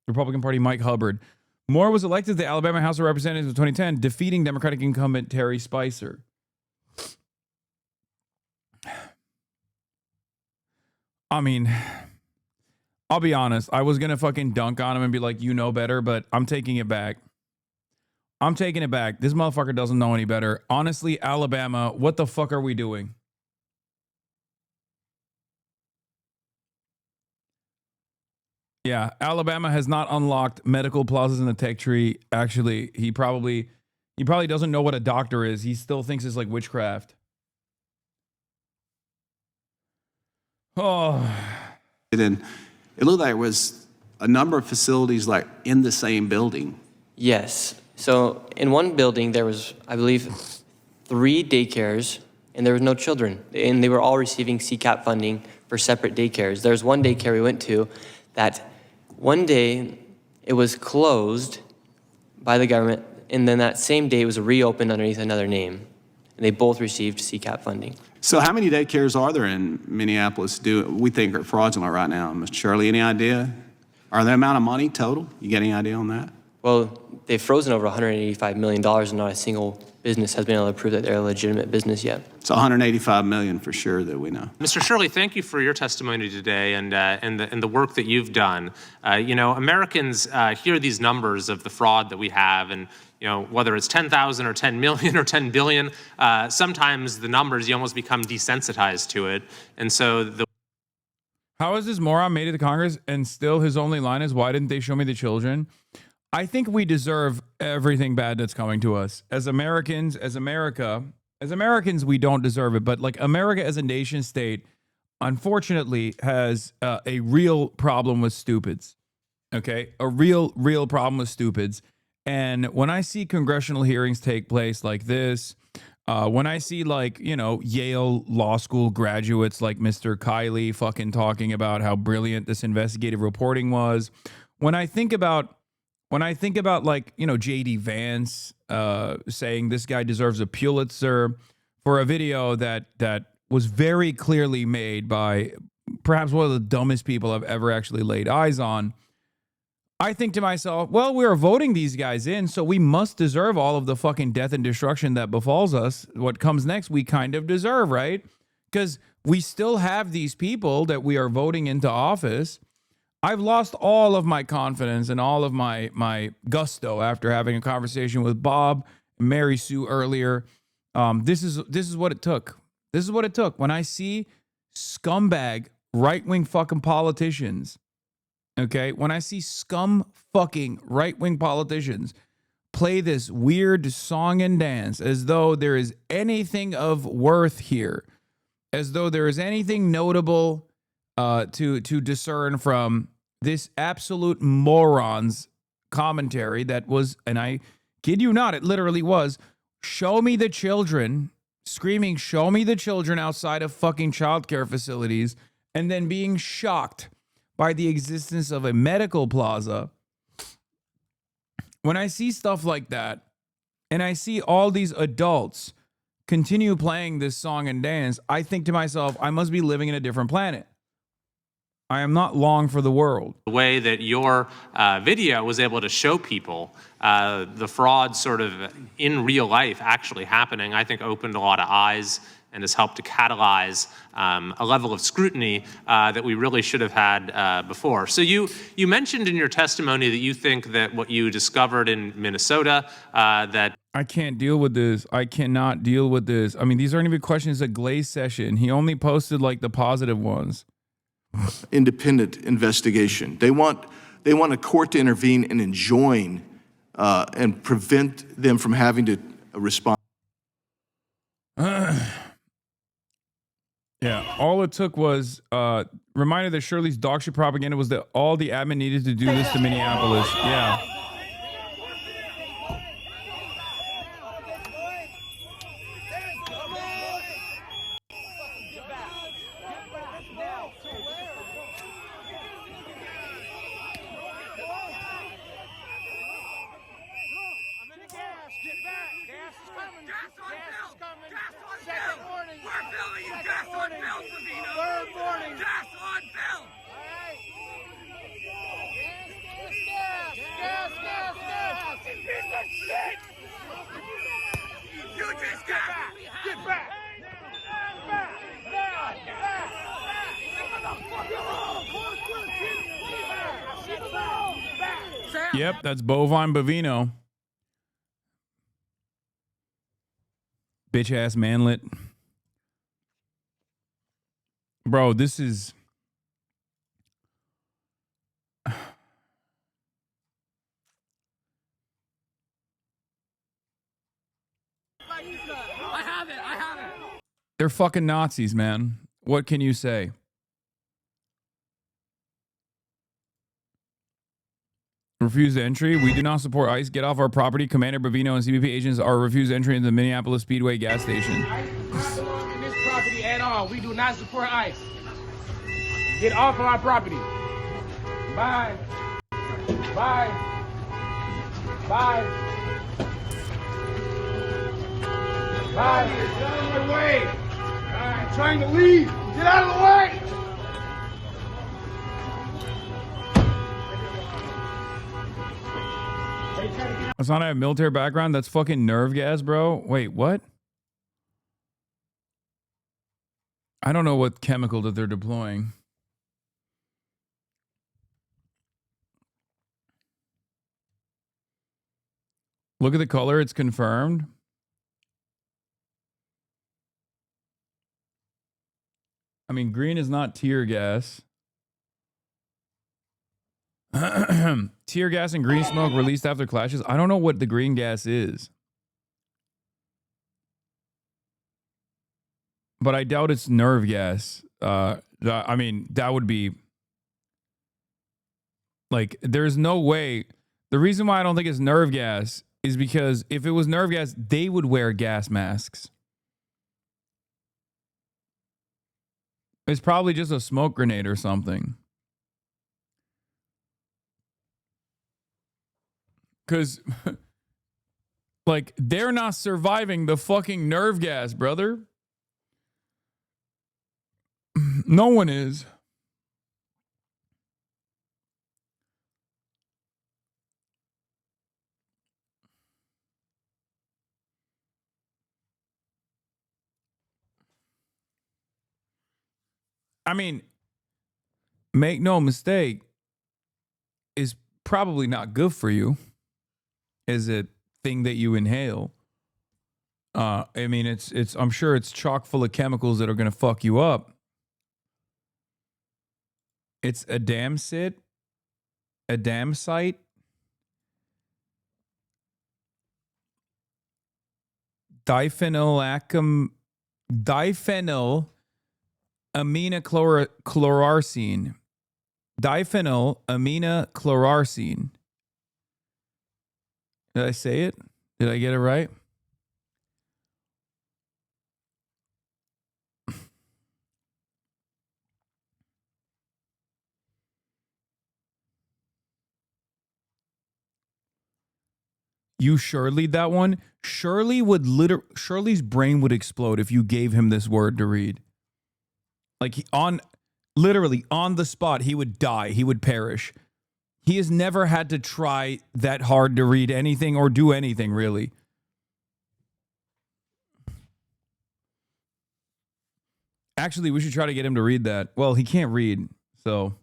Republican Party, Mike Hubbard. Moore was elected to the Alabama House of Representatives in 2010, defeating Democratic incumbent Terry Spicer. I mean, I'll be honest. I was going to fucking dunk on him and be like, you know better, but I'm taking it back. I'm taking it back. This motherfucker doesn't know any better. Honestly, Alabama, what the fuck are we doing? Yeah, Alabama has not unlocked medical plazas in the tech tree. Actually, he probably He probably doesn't know what a doctor is. He still thinks it's like witchcraft. Oh. And it looked like it was a number of facilities like in the same building. Yes. So in one building, there was, I believe, 3 daycares, and there was no children. And they were all receiving CCAP funding for separate daycares. There's one daycare we went to that one day it was closed by the government, and then that same day it was reopened underneath another name. And they both received CCAP funding. So how many daycares are there in Minneapolis we think are fraudulent right now? Mr. Shirley, any idea? Are the amount of money total? You get any idea on that? Well, they've frozen over $185 million, and not a single business has been able to prove that they're a legitimate business yet. It's $185 million for sure that we know. Mr. Shirley, thank you for your testimony today and the work that you've done. Americans hear these numbers of the fraud that we have, and whether it's 10,000 or 10 million or 10 billion, sometimes the numbers, you almost become desensitized to it. And so How is this moron made it to Congress and still his only line is, why didn't they show me the children? I think we deserve everything bad that's coming to us. As Americans, as Americans, we don't deserve it. But like America as a nation state, unfortunately, has a real problem with stupids. Okay? A real problem with stupids. And when I see congressional hearings take place like this, when I see Yale Law School graduates like Mr. Kiley fucking talking about how brilliant this investigative reporting was, when I think about J.D. Vance saying this guy deserves a Pulitzer for a video that was very clearly made by perhaps one of the dumbest people I've ever actually laid eyes on, I think to myself, well, we are voting these guys in, so we must deserve all of the fucking death and destruction that befalls us. What comes next, we kind of deserve, right? Because we still have these people that we are voting into office. I've lost all of my confidence and all of my gusto after having a conversation with Bob and Mary Sue earlier. This is what it took. This is what it took. When I see scumbag right-wing fucking politicians, okay, when I see scum fucking right-wing politicians play this weird song and dance as though there is anything of worth here, as though there is anything notable to discern from this absolute moron's commentary that was, and I kid you not, it literally was, show me the children, screaming, show me the children outside of fucking childcare facilities, and then being shocked by the existence of a medical plaza. When I see stuff like that, and I see all these adults continue playing this song and dance, I think to myself, I must be living in a different planet. I am not long for the world. the way that your video was able to show people the fraud sort of in real life actually happening, I think opened a lot of eyes and has helped to catalyze a level of scrutiny that we really should have had before. So you mentioned in your testimony that you think that what you discovered in Minnesota, that I can't deal with this. I cannot deal with this. I mean, these aren't even questions at Glaze session. He only posted like the positive ones. Independent investigation. They want a court to intervene and enjoin and prevent them from having to respond. Yeah, all it took was reminder that Shirley's dog shit propaganda was that all the admin needed to do this to Minneapolis. Yeah. Yep, that's bovine bovino. Bitch ass manlet. Bro, this is I have it. They're fucking Nazis, man. What can you say? Refused entry. We do not support ICE. Get off our property. Commander Bovino and CBP agents are refused entry into the Minneapolis Speedway gas station. ICE does not belong in this property at all. We do not support ICE. Get off of our property. Bye. Bye. Bye. Bye. Get out of my way. I'm trying to leave. Get out of the way. Hasan, I have military background. That's fucking nerve gas, bro. Wait, what? I don't know what chemical that they're deploying. Look at the color. It's confirmed. I mean, green is not tear gas. Tear gas and green smoke released after clashes. I don't know what the green gas is. But I doubt it's nerve gas. I mean, that would be... Like, there's no way... The reason why I don't think it's nerve gas is because if it was nerve gas, they would wear gas masks. It's probably just a smoke grenade or something. Because, like, they're not surviving the fucking nerve gas, brother. No one is. I mean, make no mistake, is probably not good for you. Is a thing that you inhale. I mean, it's. I'm sure it's chock full of chemicals that are going to fuck you up. It's adamsite, diphenyl aminochlorarcine. Diphenyl aminochlorarcine. Did I say it? Did I get it right? You Shirley'd that one? Shirley's brain would explode if you gave him this word to read. Like literally on the spot, he would die. He would perish. He has never had to try that hard to read anything or do anything, really. Actually, we should try to get him to read that. Well, he can't read, so.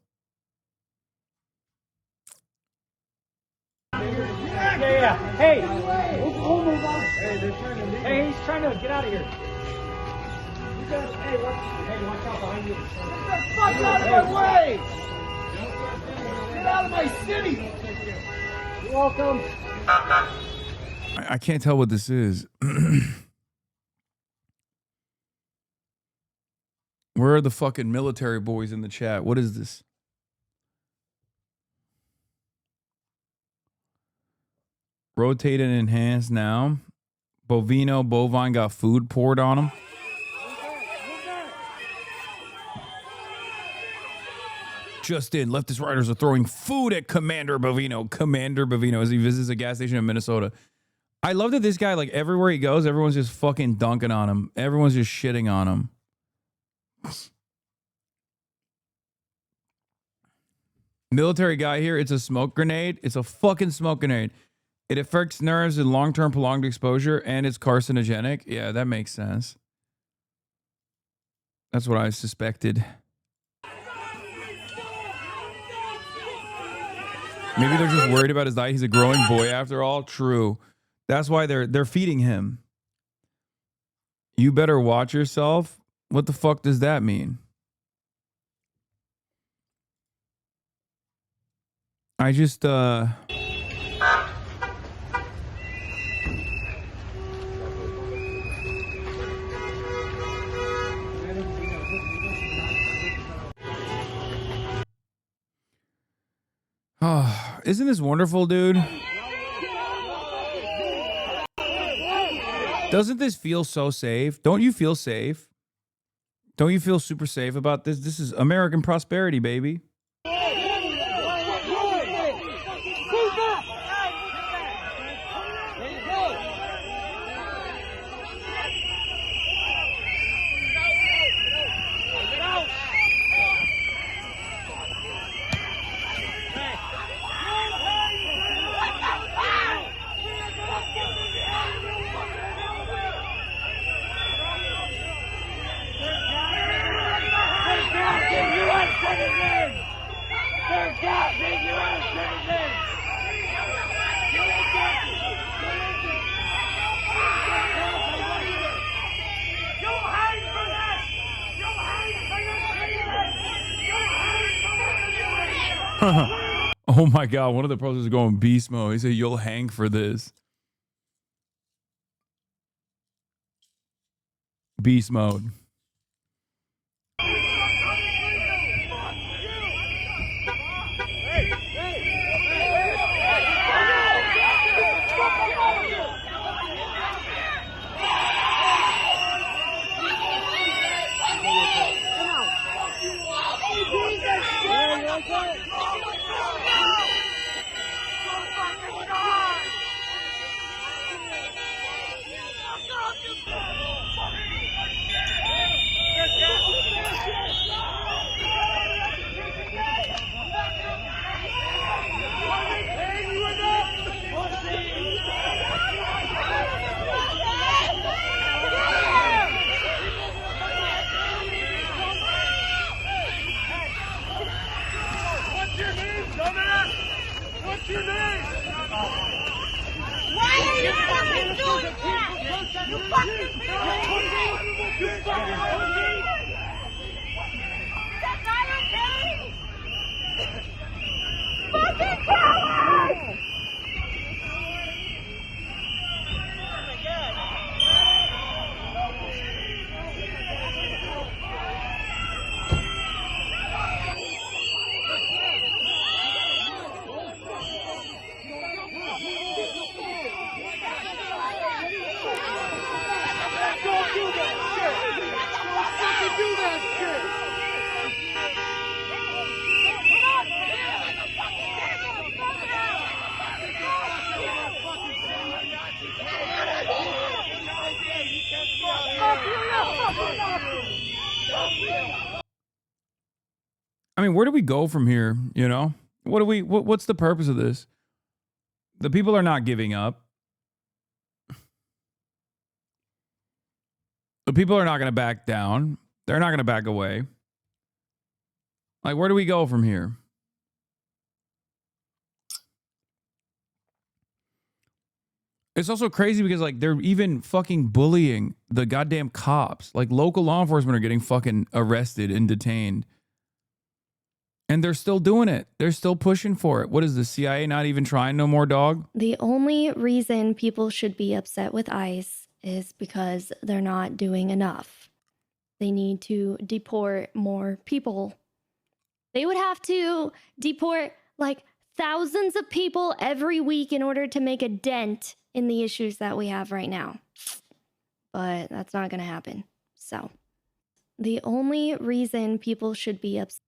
Yeah. Hey, we'll move on. Hey, he's trying to get out of here. You guys, hey, watch out behind you. Get the fuck out of my way! Get out of my city! You're welcome. I can't tell what this is. Where are the fucking military boys in the chat? What is this? Rotate and enhance now. Bovine got food poured on him. Just in, leftist riders are throwing food at Commander Bovino as he visits a gas station in Minnesota. I love that this guy, like, everywhere he goes, everyone's just fucking dunking on him. Everyone's just shitting on him. Military guy here, it's a smoke grenade. It's a fucking smoke grenade. It affects nerves in long-term prolonged exposure, and it's carcinogenic. Yeah, that makes sense. That's what I suspected. Maybe they're just worried about his diet. He's a growing boy after all. True. That's why they're feeding him. You better watch yourself. What the fuck does that mean? I just Oh, isn't this wonderful, dude? Doesn't this feel so safe? Don't you feel safe? Don't you feel super safe about this? This is American prosperity, baby. Oh my God, one of the pros is going beast mode. He said, you'll hang for this. Beast mode. I mean, where do we go from here? You know, what's the purpose of this? The people are not giving up. The people are not going to back down. They're not going to back away. Like, where do we go from here? It's also crazy because, like, they're even fucking bullying the goddamn cops. Like, local law enforcement are getting fucking arrested and detained. And they're still doing it. They're still pushing for it. What is the CIA not even trying no more, dog? The only reason people should be upset with ICE is because they're not doing enough. They need to deport more people. They would have to deport like thousands of people every week in order to make a dent in the issues that we have right now. But that's not going to happen. So the only reason people should be upset.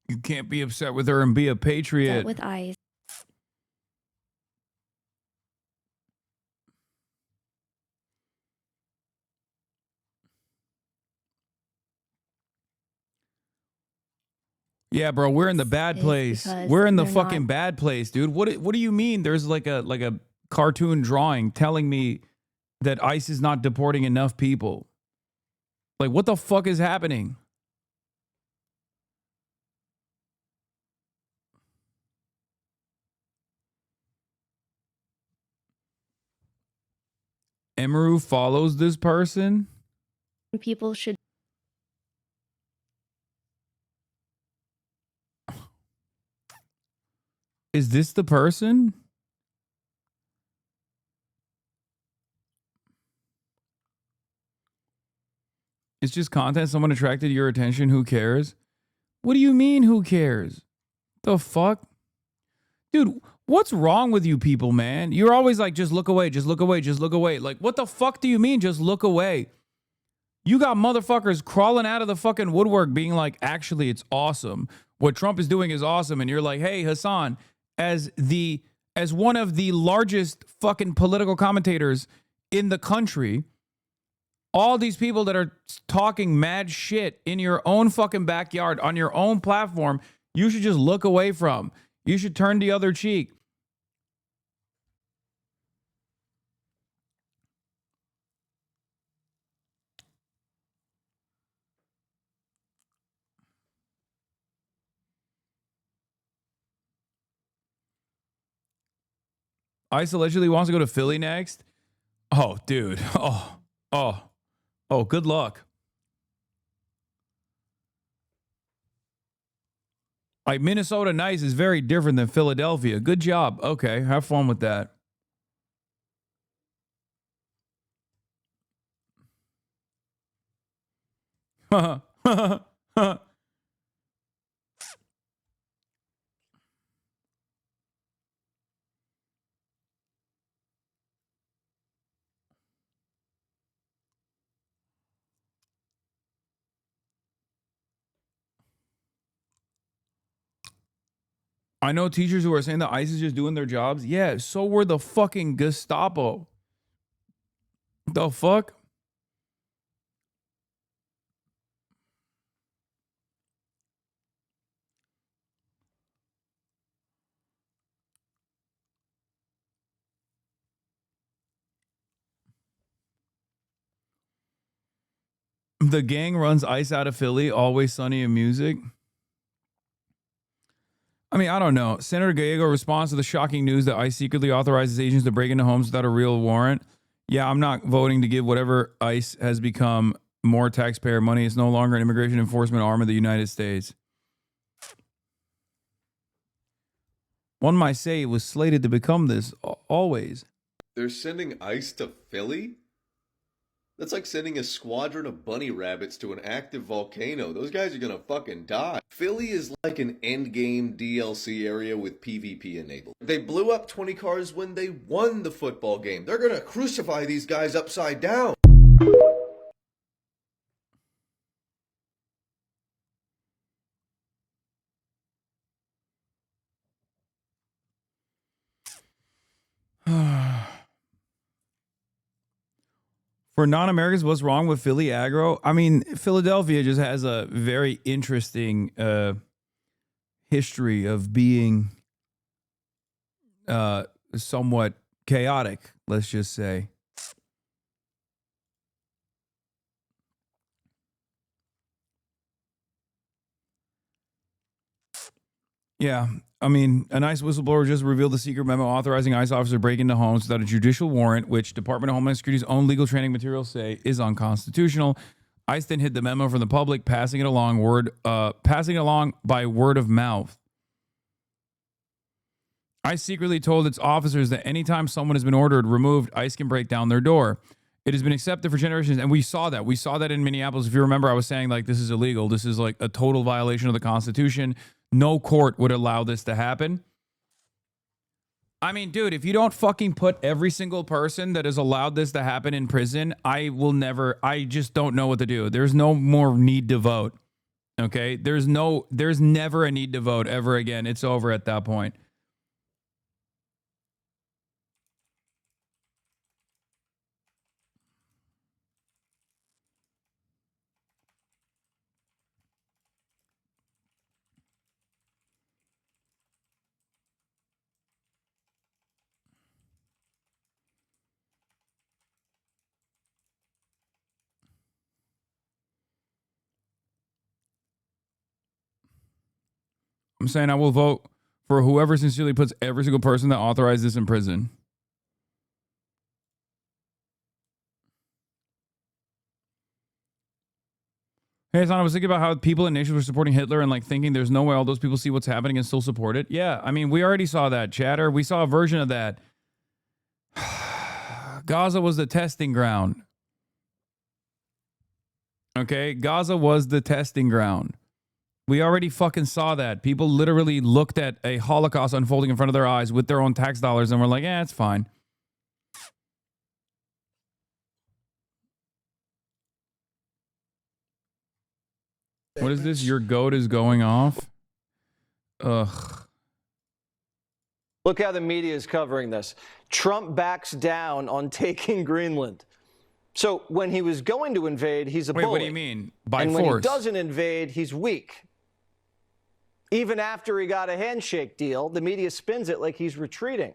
You can't be upset with her and be a patriot. With ICE. Yeah, bro, we're in the bad place. We're in the fucking bad place, dude. What do you mean? There's like a cartoon drawing telling me that ICE is not deporting enough people. Like, what the fuck is happening? Emaru follows this person? People should. Is this the person? It's just content someone attracted your attention. Who cares? What do you mean, who cares? The fuck? Dude, what's wrong with you people, man? You're always like, just look away, just look away, just look away. Like, what the fuck do you mean, just look away? You got motherfuckers crawling out of the fucking woodwork being like, actually, it's awesome. What Trump is doing is awesome. And you're like, hey, Hasan, as one of the largest fucking political commentators in the country, all these people that are talking mad shit in your own fucking backyard, on your own platform, you should just look away from. You should turn the other cheek. ICE allegedly wants to go to Philly next. Oh, dude. Oh, good luck. Like, Minnesota nice is very different than Philadelphia. Good job. Okay, have fun with that. I know teachers who are saying that ICE is just doing their jobs. Yeah, so were the fucking Gestapo. The fuck? The gang runs ICE out of Philly, Always Sunny in Music. I mean, I don't know. Senator Gallego responds to the shocking news that ICE secretly authorizes agents to break into homes without a real warrant. Yeah, I'm not voting to give whatever ICE has become more taxpayer money. It's no longer an immigration enforcement arm of the United States. One might say it was slated to become this always. They're sending ICE to Philly? That's like sending a squadron of bunny rabbits to an active volcano. Those guys are gonna fucking die. Philly is like an endgame DLC area with PvP enabled. They blew up 20 cars when they won the football game. They're gonna crucify these guys upside down. For non-Americans, what's wrong with Philly aggro? I mean, Philadelphia just has a very interesting history of being somewhat chaotic, let's just say. Yeah, I mean, an ICE whistleblower just revealed the secret memo authorizing ICE officers to break into homes without a judicial warrant, which Department of Homeland Security's own legal training materials say is unconstitutional. ICE then hid the memo from the public, passing it along by word of mouth. ICE secretly told its officers that anytime someone has been ordered removed, ICE can break down their door. It has been accepted for generations, and we saw that. We saw that in Minneapolis. If you remember, I was saying, like, this is illegal. This is like a total violation of the Constitution. No court would allow this to happen. I mean, dude, if you don't fucking put every single person that has allowed this to happen in prison, I just don't know what to do. There's no more need to vote. Okay? There's never a need to vote ever again. It's over at that point. I'm saying I will vote for whoever sincerely puts every single person that authorized this in prison. Hey, Hasan, I was thinking about how people in nations were supporting Hitler and like thinking there's no way all those people see what's happening and still support it. Yeah, I mean, we already saw that, chatter. We saw a version of that. Gaza was the testing ground. Okay, Gaza was the testing ground. We already fucking saw that. People literally looked at a Holocaust unfolding in front of their eyes with their own tax dollars and were like, it's fine. What is this? Your goat is going off? Ugh. Look how the media is covering this. Trump backs down on taking Greenland. So when he was going to invade, he's a bully. Wait, what do you mean? By and force? When he doesn't invade, he's weak. Even after he got a handshake deal, the media spins it like he's retreating.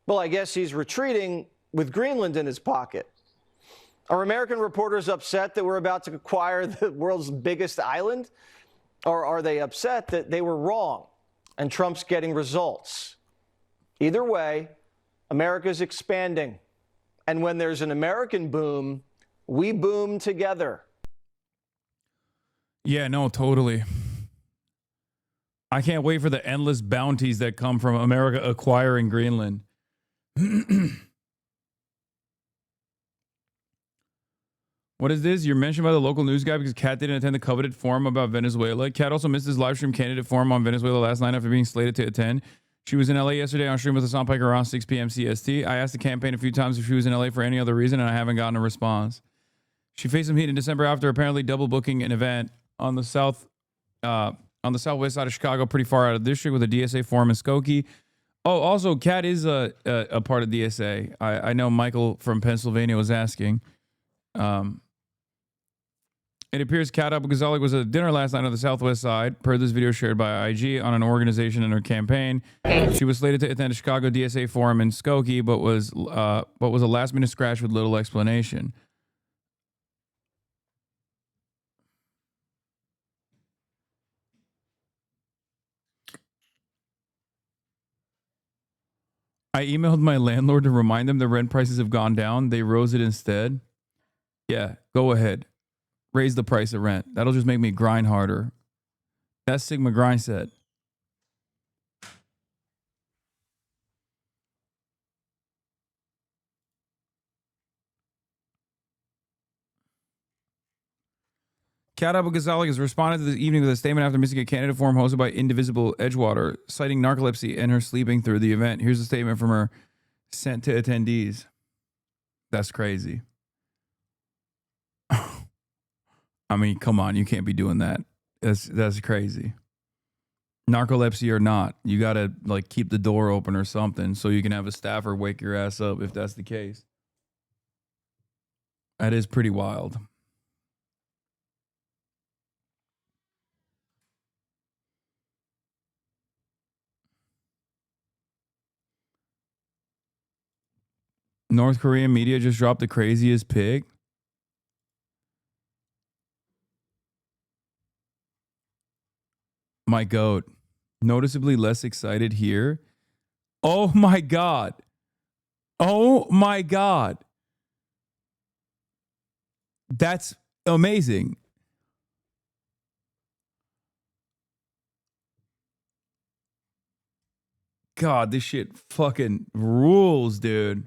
Well, I guess he's retreating with Greenland in his pocket. Are American reporters upset that we're about to acquire the world's biggest island? Or are they upset that they were wrong and Trump's getting results? Either way, America's expanding. And when there's an American boom, we boom together. Yeah, no, totally. I can't wait for the endless bounties that come from America acquiring Greenland. What is this? You're mentioned by the local news guy because Kat didn't attend the coveted forum about Venezuela. Kat also missed his live stream candidate forum on Venezuela last night after being slated to attend. She was in LA yesterday on stream with Hasan Piker around 6 p.m. CST. I asked the campaign a few times if she was in LA for any other reason, and I haven't gotten a response. She faced some heat in December after apparently double booking an event on the southwest side of Chicago, pretty far out of the district, with a DSA forum in Skokie. Oh, also, Kat is a part of DSA. I know Michael from Pennsylvania was asking. It appears Kat Abou-Ghazaleh was at a dinner last night on the southwest side, per this video shared by IG, on an organization in her campaign. She was slated to attend a Chicago DSA forum in Skokie, but was a last-minute scratch with little explanation. I emailed my landlord to remind them the rent prices have gone down. They rose it instead. Yeah, go ahead. Raise the price of rent. That'll just make me grind harder. That's Sigma Grind said. Kat Abou-Ghazaleh has responded to this evening with a statement after missing a candidate forum hosted by Indivisible Edgewater, citing narcolepsy and her sleeping through the event. Here's a statement from her sent to attendees. That's crazy. I mean, come on, you can't be doing that. That's crazy. Narcolepsy or not, you gotta like keep the door open or something so you can have a staffer wake your ass up if that's the case. That is pretty wild. North Korean media just dropped the craziest pig. My goat. Noticeably less excited here. Oh my God. Oh my God. That's amazing. God, this shit fucking rules, dude.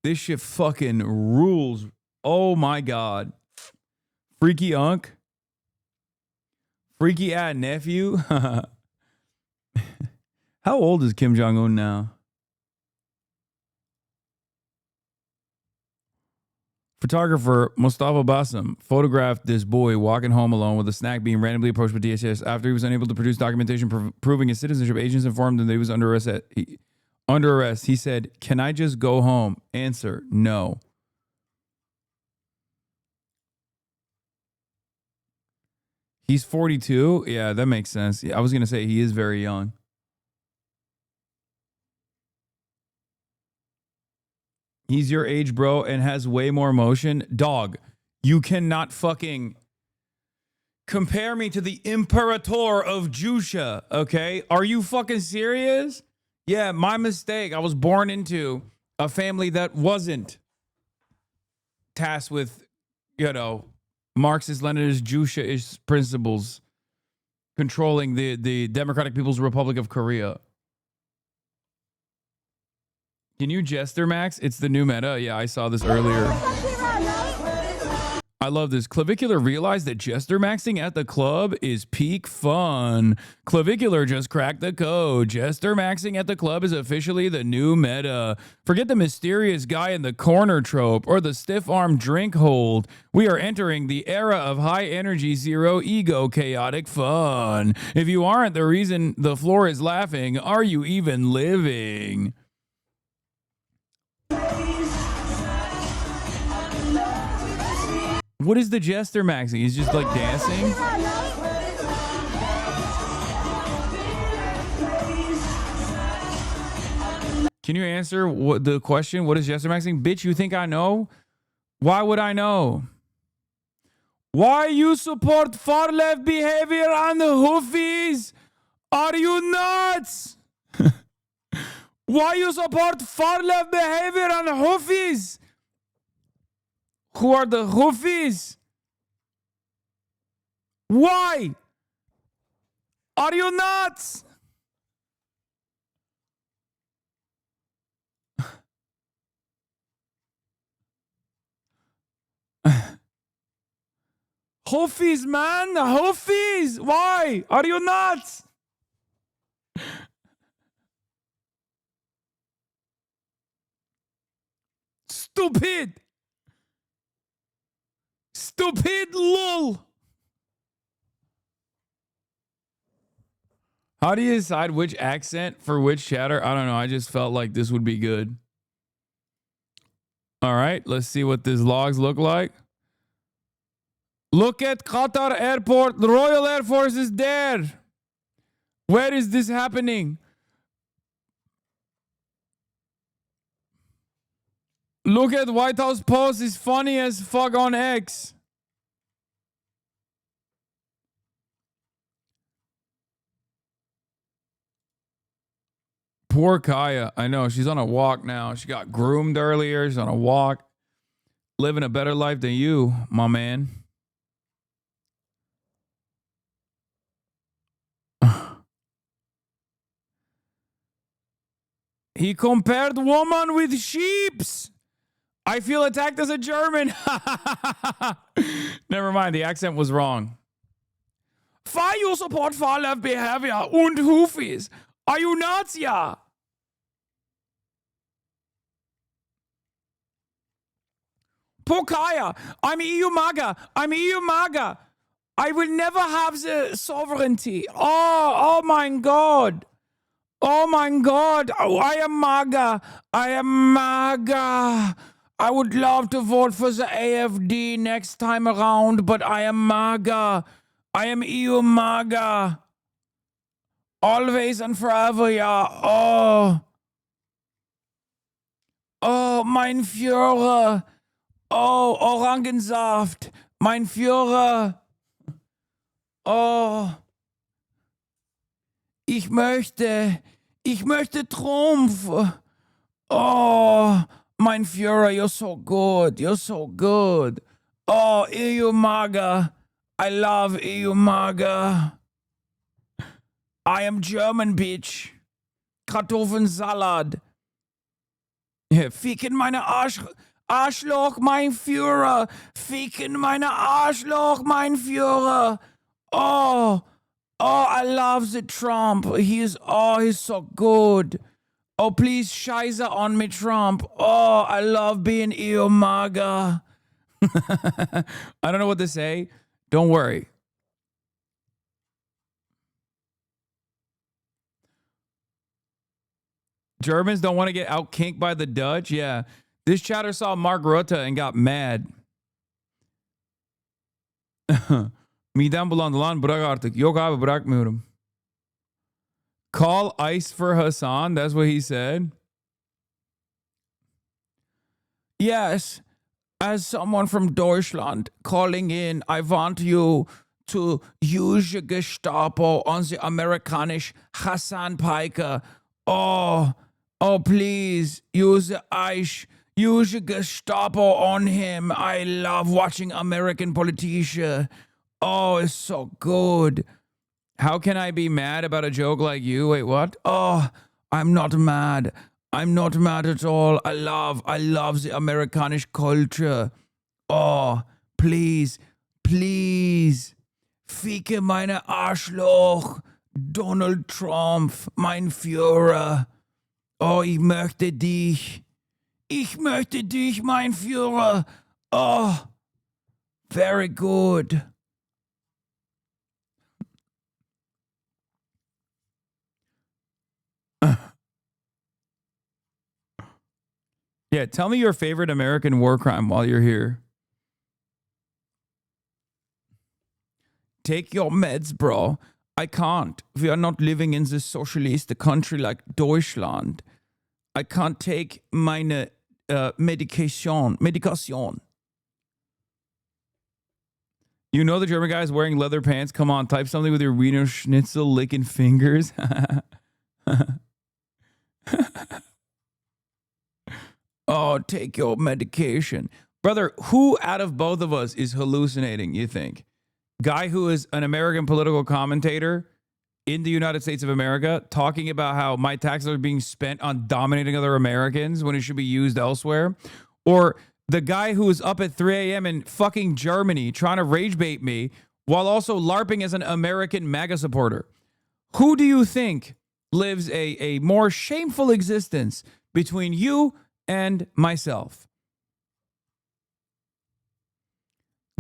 This shit fucking rules. Oh my God. Freaky Unc. Freaky Ad Nephew. How old is Kim Jong-un now? Photographer Mustafa Bassam photographed this boy walking home alone with a snack being randomly approached by DHS after he was unable to produce documentation proving his citizenship. Agents informed him that he was under arrest. He said, "Can I just go home?" Answer, no. He's 42? Yeah, that makes sense. I was going to say he is very young. He's your age, bro, and has way more emotion. Dog, you cannot fucking compare me to the Imperator of Jusha, okay? Are you fucking serious? Yeah, my mistake. I was born into a family that wasn't tasked with, Marxist, Leninist, Jewish principles controlling the Democratic People's Republic of Korea. Can you jester, Max? It's the new meta. Yeah, I saw this earlier. I love this. Clavicular realized that jester maxing at the club is peak fun. Clavicular just cracked the code. Jester maxing at the club is officially the new meta. Forget the mysterious guy in the corner trope or the stiff arm drink hold. We are entering the era of high energy, zero ego, chaotic fun. If you aren't the reason the floor is laughing, are you even living? What is the jester maxing? He's just like dancing? Can you answer what the question? What is jester maxing? Bitch, you think I know? Why would I know? Why you support far left behavior on the hoofies? Are you nuts? Why you support far left behavior on the hoofies? Who are the hoofies? Why? Are you nuts? Hoofies, man, the hoofies. Why? Are you nuts? Stupid. Stupid lol. How do you decide which accent for which chatter? I don't know. I just felt like this would be good. All right, let's see what these logs look like. Look at Qatar airport. The Royal Air Force is there. Where is this happening? Look at White House Post. Is funny as fuck on X. Poor Kaya. I know. She's on a walk now. She got groomed earlier. She's on a walk. Living a better life than you, my man. He compared woman with sheeps. I feel attacked as a German. Never mind. The accent was wrong. Why you support far left behavior und Hufis? Are you nuts, yeah? Pokaya, I'm EU MAGA. I'm EU MAGA. I will never have the sovereignty. Oh my God. Oh my God. Oh, I am MAGA. I am MAGA. I would love to vote for the AFD next time around, but I am MAGA. I am EU MAGA. Always and forever, yeah. Oh, mein Führer. Oh, Orangensaft. Mein Führer. Oh. Ich möchte Trumpf. Oh, mein Führer, you're so good. You're so good. Oh, EU MAGA. I love EU MAGA. I am German, bitch. Kartoffelsalat. Ficken meine Arschloch, mein Führer. Ficken meine Arschloch, mein Führer. Oh, I love the Trump. He's so good. Oh, please, Scheiße on me, Trump. Oh, I love being EU MAGA. I don't know what to say. Don't worry. Germans don't want to get out kinked by the Dutch? Yeah. This chatter saw Mark Rutte and got mad. Midem bulandı lan, bırak artık. Yok abi, bırakmıyorum. Call ICE for Hasan. That's what he said. Yes. As someone from Deutschland calling in, I want you to use your Gestapo on the Amerikanisch Hasan Piker. Oh, please, use the ICE. Use your Gestapo on him. I love watching American politicians. Oh, it's so good. How can I be mad about a joke like you? Wait, what? Oh, I'm not mad. I'm not mad at all. I love the Amerikanisch culture. Oh, please, please, ficke meine Arschloch, Donald Trump, mein Führer. Oh, ich möchte dich, mein Führer. Oh, very good. Yeah, tell me your favorite American war crime while you're here. Take your meds, bro. I can't. We are not living in this socialist country like Deutschland. I can't take meine medication. You know the German guy is wearing leather pants? Come on, type something with your Wiener Schnitzel licking fingers. Oh, take your medication. Brother, who out of both of us is hallucinating, you think? Guy who is an American political commentator in the United States of America talking about how my taxes are being spent on dominating other Americans when it should be used elsewhere? Or the guy who is up at 3 a.m. in fucking Germany trying to rage bait me while also LARPing as an American MAGA supporter? Who do you think lives a more shameful existence between you and myself?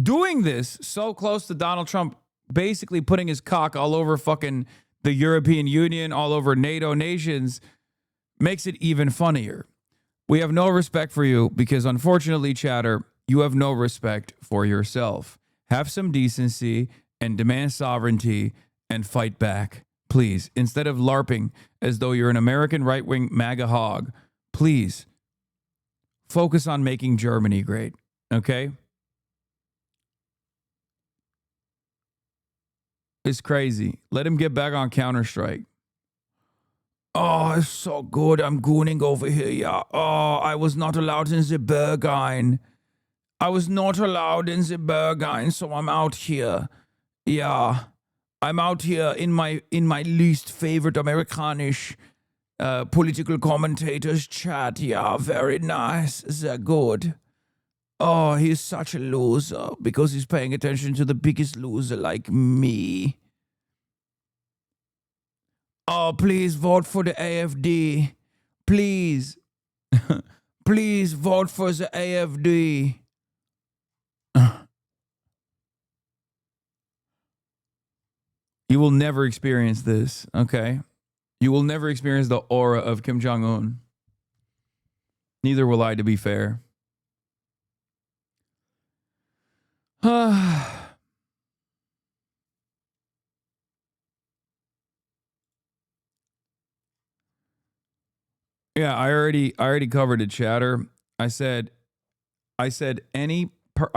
Doing this so close to Donald Trump basically putting his cock all over fucking the European Union, all over NATO nations, makes it even funnier. We have no respect for you because, unfortunately, chatter, you have no respect for yourself. Have some decency and demand sovereignty and fight back, please. Instead of LARPing as though you're an American right-wing MAGA hog, please focus on making Germany great, okay? It's crazy. Let him get back on Counter-Strike. Oh, it's so good. I'm gooning over here, yeah. Oh, I was not allowed in the Berghain. I was not allowed in the Berghain, so I'm out here. Yeah. I'm out here in my least favorite Amerikanisch political commentators chat. Yeah, very nice. They're good. Oh, he's such a loser because he's paying attention to the biggest loser like me. Oh, please vote for the AFD. Please. Please vote for the AFD. You will never experience this, okay? You will never experience the aura of Kim Jong-un. Neither will I, to be fair. Yeah, I already covered it, chatter. I said I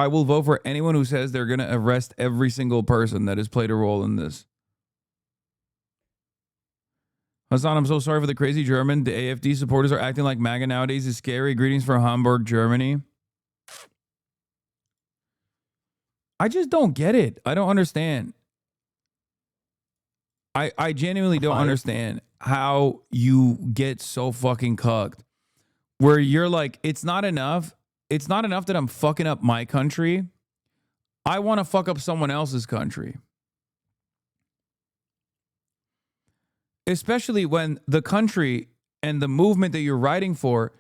will vote for anyone who says they're going to arrest every single person that has played a role in this. Hasan, I'm so sorry for the crazy German. The AFD supporters are acting like MAGA nowadays is scary. Greetings from Hamburg, Germany. I just don't get it. I don't understand. I genuinely don't understand how you get so fucking cucked. Where you're like, it's not enough. It's not enough that I'm fucking up my country. I want to fuck up someone else's country. Especially when the country and the movement that you're writing for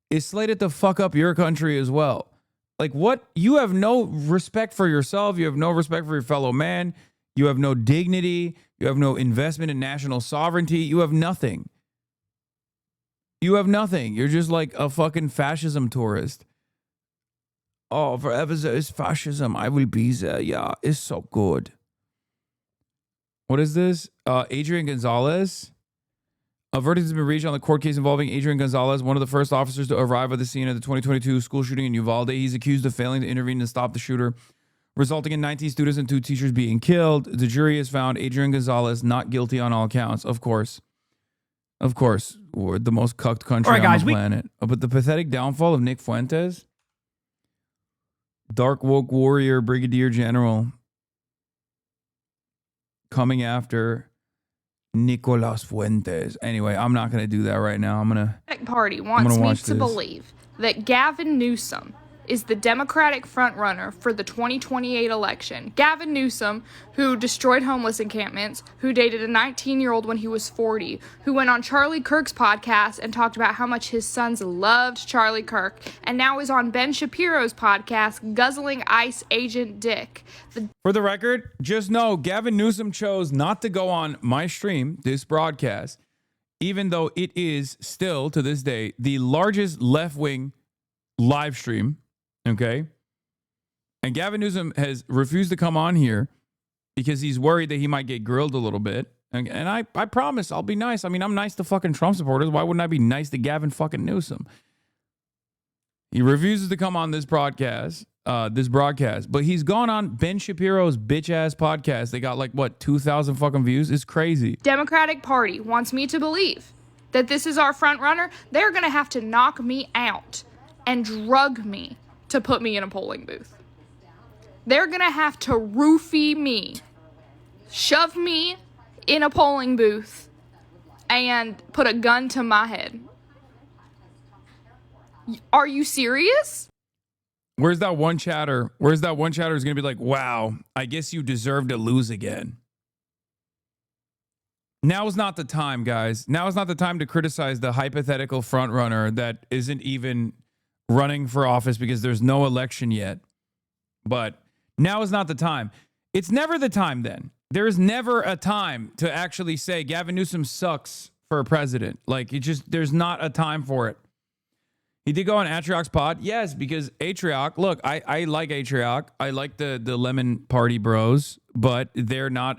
is slated to fuck up your country as well. Like what? You have no respect for yourself. You have no respect for your fellow man. You have no dignity. You have no investment in national sovereignty. You have nothing. You have nothing. You're just like a fucking fascism tourist. Oh, forever there is fascism. I will be there. Yeah, it's so good. What is this? Adrian Gonzalez. A verdict has been reached on the court case involving Adrian Gonzalez, one of the first officers to arrive at the scene of the 2022 school shooting in Uvalde. He's accused of failing to intervene and stop the shooter, resulting in 19 students and 2 teachers being killed. The jury has found Adrian Gonzalez not guilty on all counts. Of course. Of course. We're the most cucked country on the planet. But the pathetic downfall of Nick Fuentes, dark woke warrior, brigadier general, coming after Nicolas Fuentes. Anyway, I'm not going to do that right now. I'm going to... Party wants me to believe that Gavin Newsom is the Democratic frontrunner for the 2028 election. Gavin Newsom, who destroyed homeless encampments, who dated a 19-year-old when he was 40, who went on Charlie Kirk's podcast and talked about how much his sons loved Charlie Kirk, and now is on Ben Shapiro's podcast, guzzling ICE agent dick. For the record, just know Gavin Newsom chose not to go on my stream, this broadcast, even though it is still, to this day, the largest left-wing live stream, okay? And Gavin Newsom has refused to come on here because he's worried that he might get grilled a little bit. And I promise I'll be nice. I mean, I'm nice to fucking Trump supporters. Why wouldn't I be nice to Gavin fucking Newsom? He refuses to come on this broadcast, but he's gone on Ben Shapiro's bitch-ass podcast. They got like, what, 2,000 fucking views? It's crazy. Democratic Party wants me to believe that this is our front runner. They're going to have to knock me out and drug me to put me in a polling booth. They're going to have to roofie me, shove me in a polling booth, and put a gun to my head. Are you serious? Where's that one chatter who's going to be like, wow, I guess you deserve to lose again? Now is not the time, guys. Now is not the time to criticize the hypothetical frontrunner that isn't even running for office because there's no election yet. But now is not the time. It's never the time then. There is never a time to actually say Gavin Newsom sucks for president. Like, there's not a time for it. He did go on Atrioc's pod. Yes, because Atrioc, look, I like Atrioc. I like the Lemon Party bros, but they're not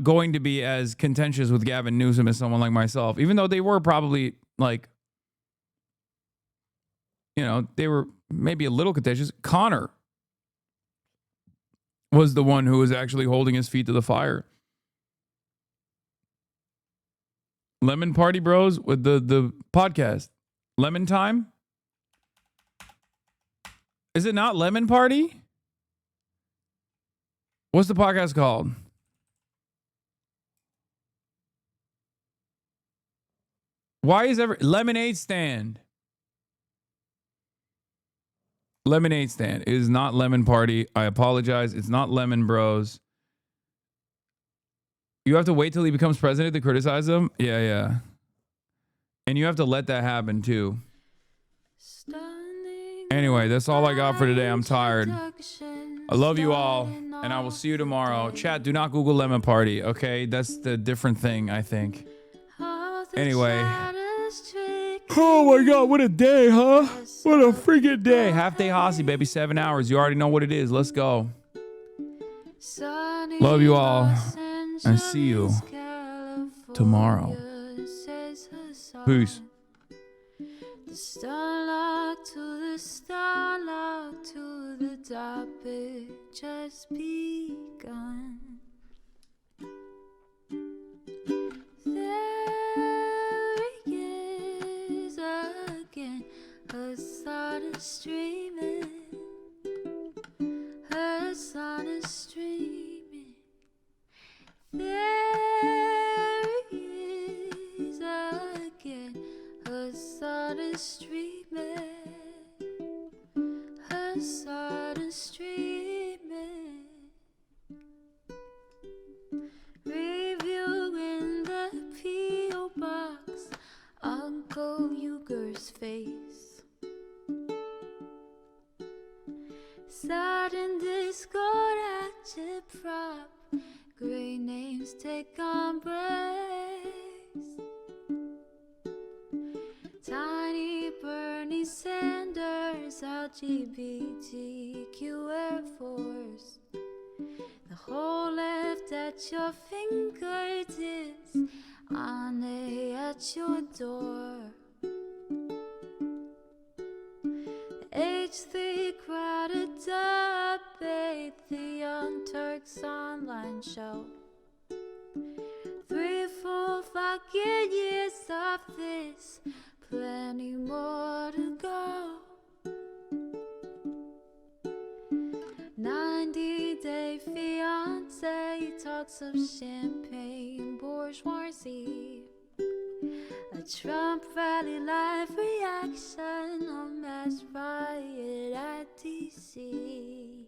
going to be as contentious with Gavin Newsom as someone like myself, even though they were probably like, they were maybe a little contentious. Connor was the one who was actually holding his feet to the fire. Lemon Party Bros with the podcast. Lemon Time? Is it not Lemon Party? What's the podcast called? Why is Lemonade Stand? Lemonade Stand. It is not Lemon Party. I apologize. It's not Lemon Bros. You have to wait till he becomes president to criticize him? Yeah. And you have to let that happen too. Anyway, that's all I got for today. I'm tired. I love you all, and I will see you tomorrow. Chat, do not Google Lemon Party, okay? That's the different thing, I think. Anyway. Oh my God, what a day, huh? What a freaking day. Half day Hasi, baby, 7 hours. You already know what it is. Let's go. Love you all. And see you tomorrow. Peace. The starlock to the starlock to the topic just begun. There he is again, Hasan is streaming. Hasan is streaming. There he is again, Hasan is streaming. Hasan is streaming. Reviewing the P.O. box, Uncle Uger's face. Sudden discord at your prop. Great names take embrace. Tiny Bernie Sanders, LGBTQ Air Force. The whole left at your fingertips, Ane at your door. H3 crowded debate, the Young Turks online show. 3 full fucking years of this, plenty more to go. 90-day fiancé talks of champagne bourgeoisie. A Trump rally live reaction, a mass riot at DC.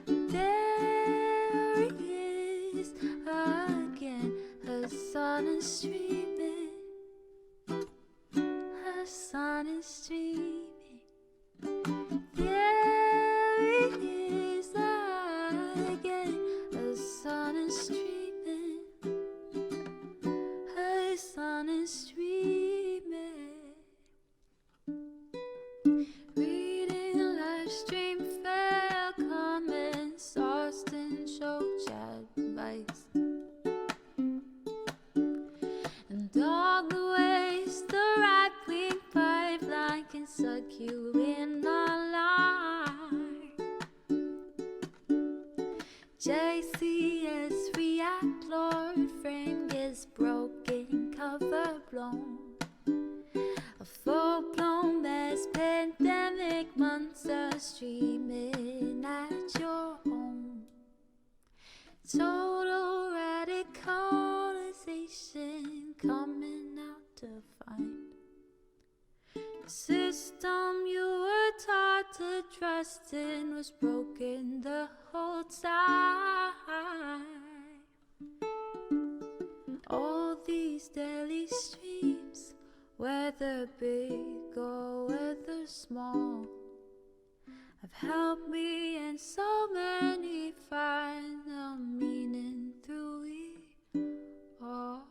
There he is again, Hasan is streaming. Hasan is streaming. There he is again, Hasan is streaming. Hasan is streaming. Reading a live stream, fair comments, Austin show chat advice, and all the ways the right-wing pipeline can suck you in online. JCS react, Lord frame gets broken, cover blown. A full-blown mass pandemic, monster streaming at your home. Total radicalization coming out to find. The system you were taught to trust in was broken the whole time. All these daily streams, whether big or whether small, have helped me and so many find the meaning through it all.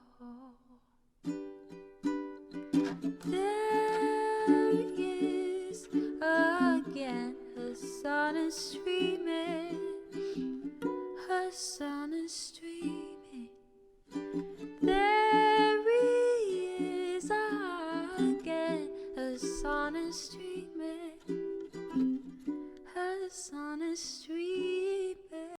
There he is again, Hasan is streaming. Hasan is streaming. There he is again, Hasan is streaming. Hasan is streaming.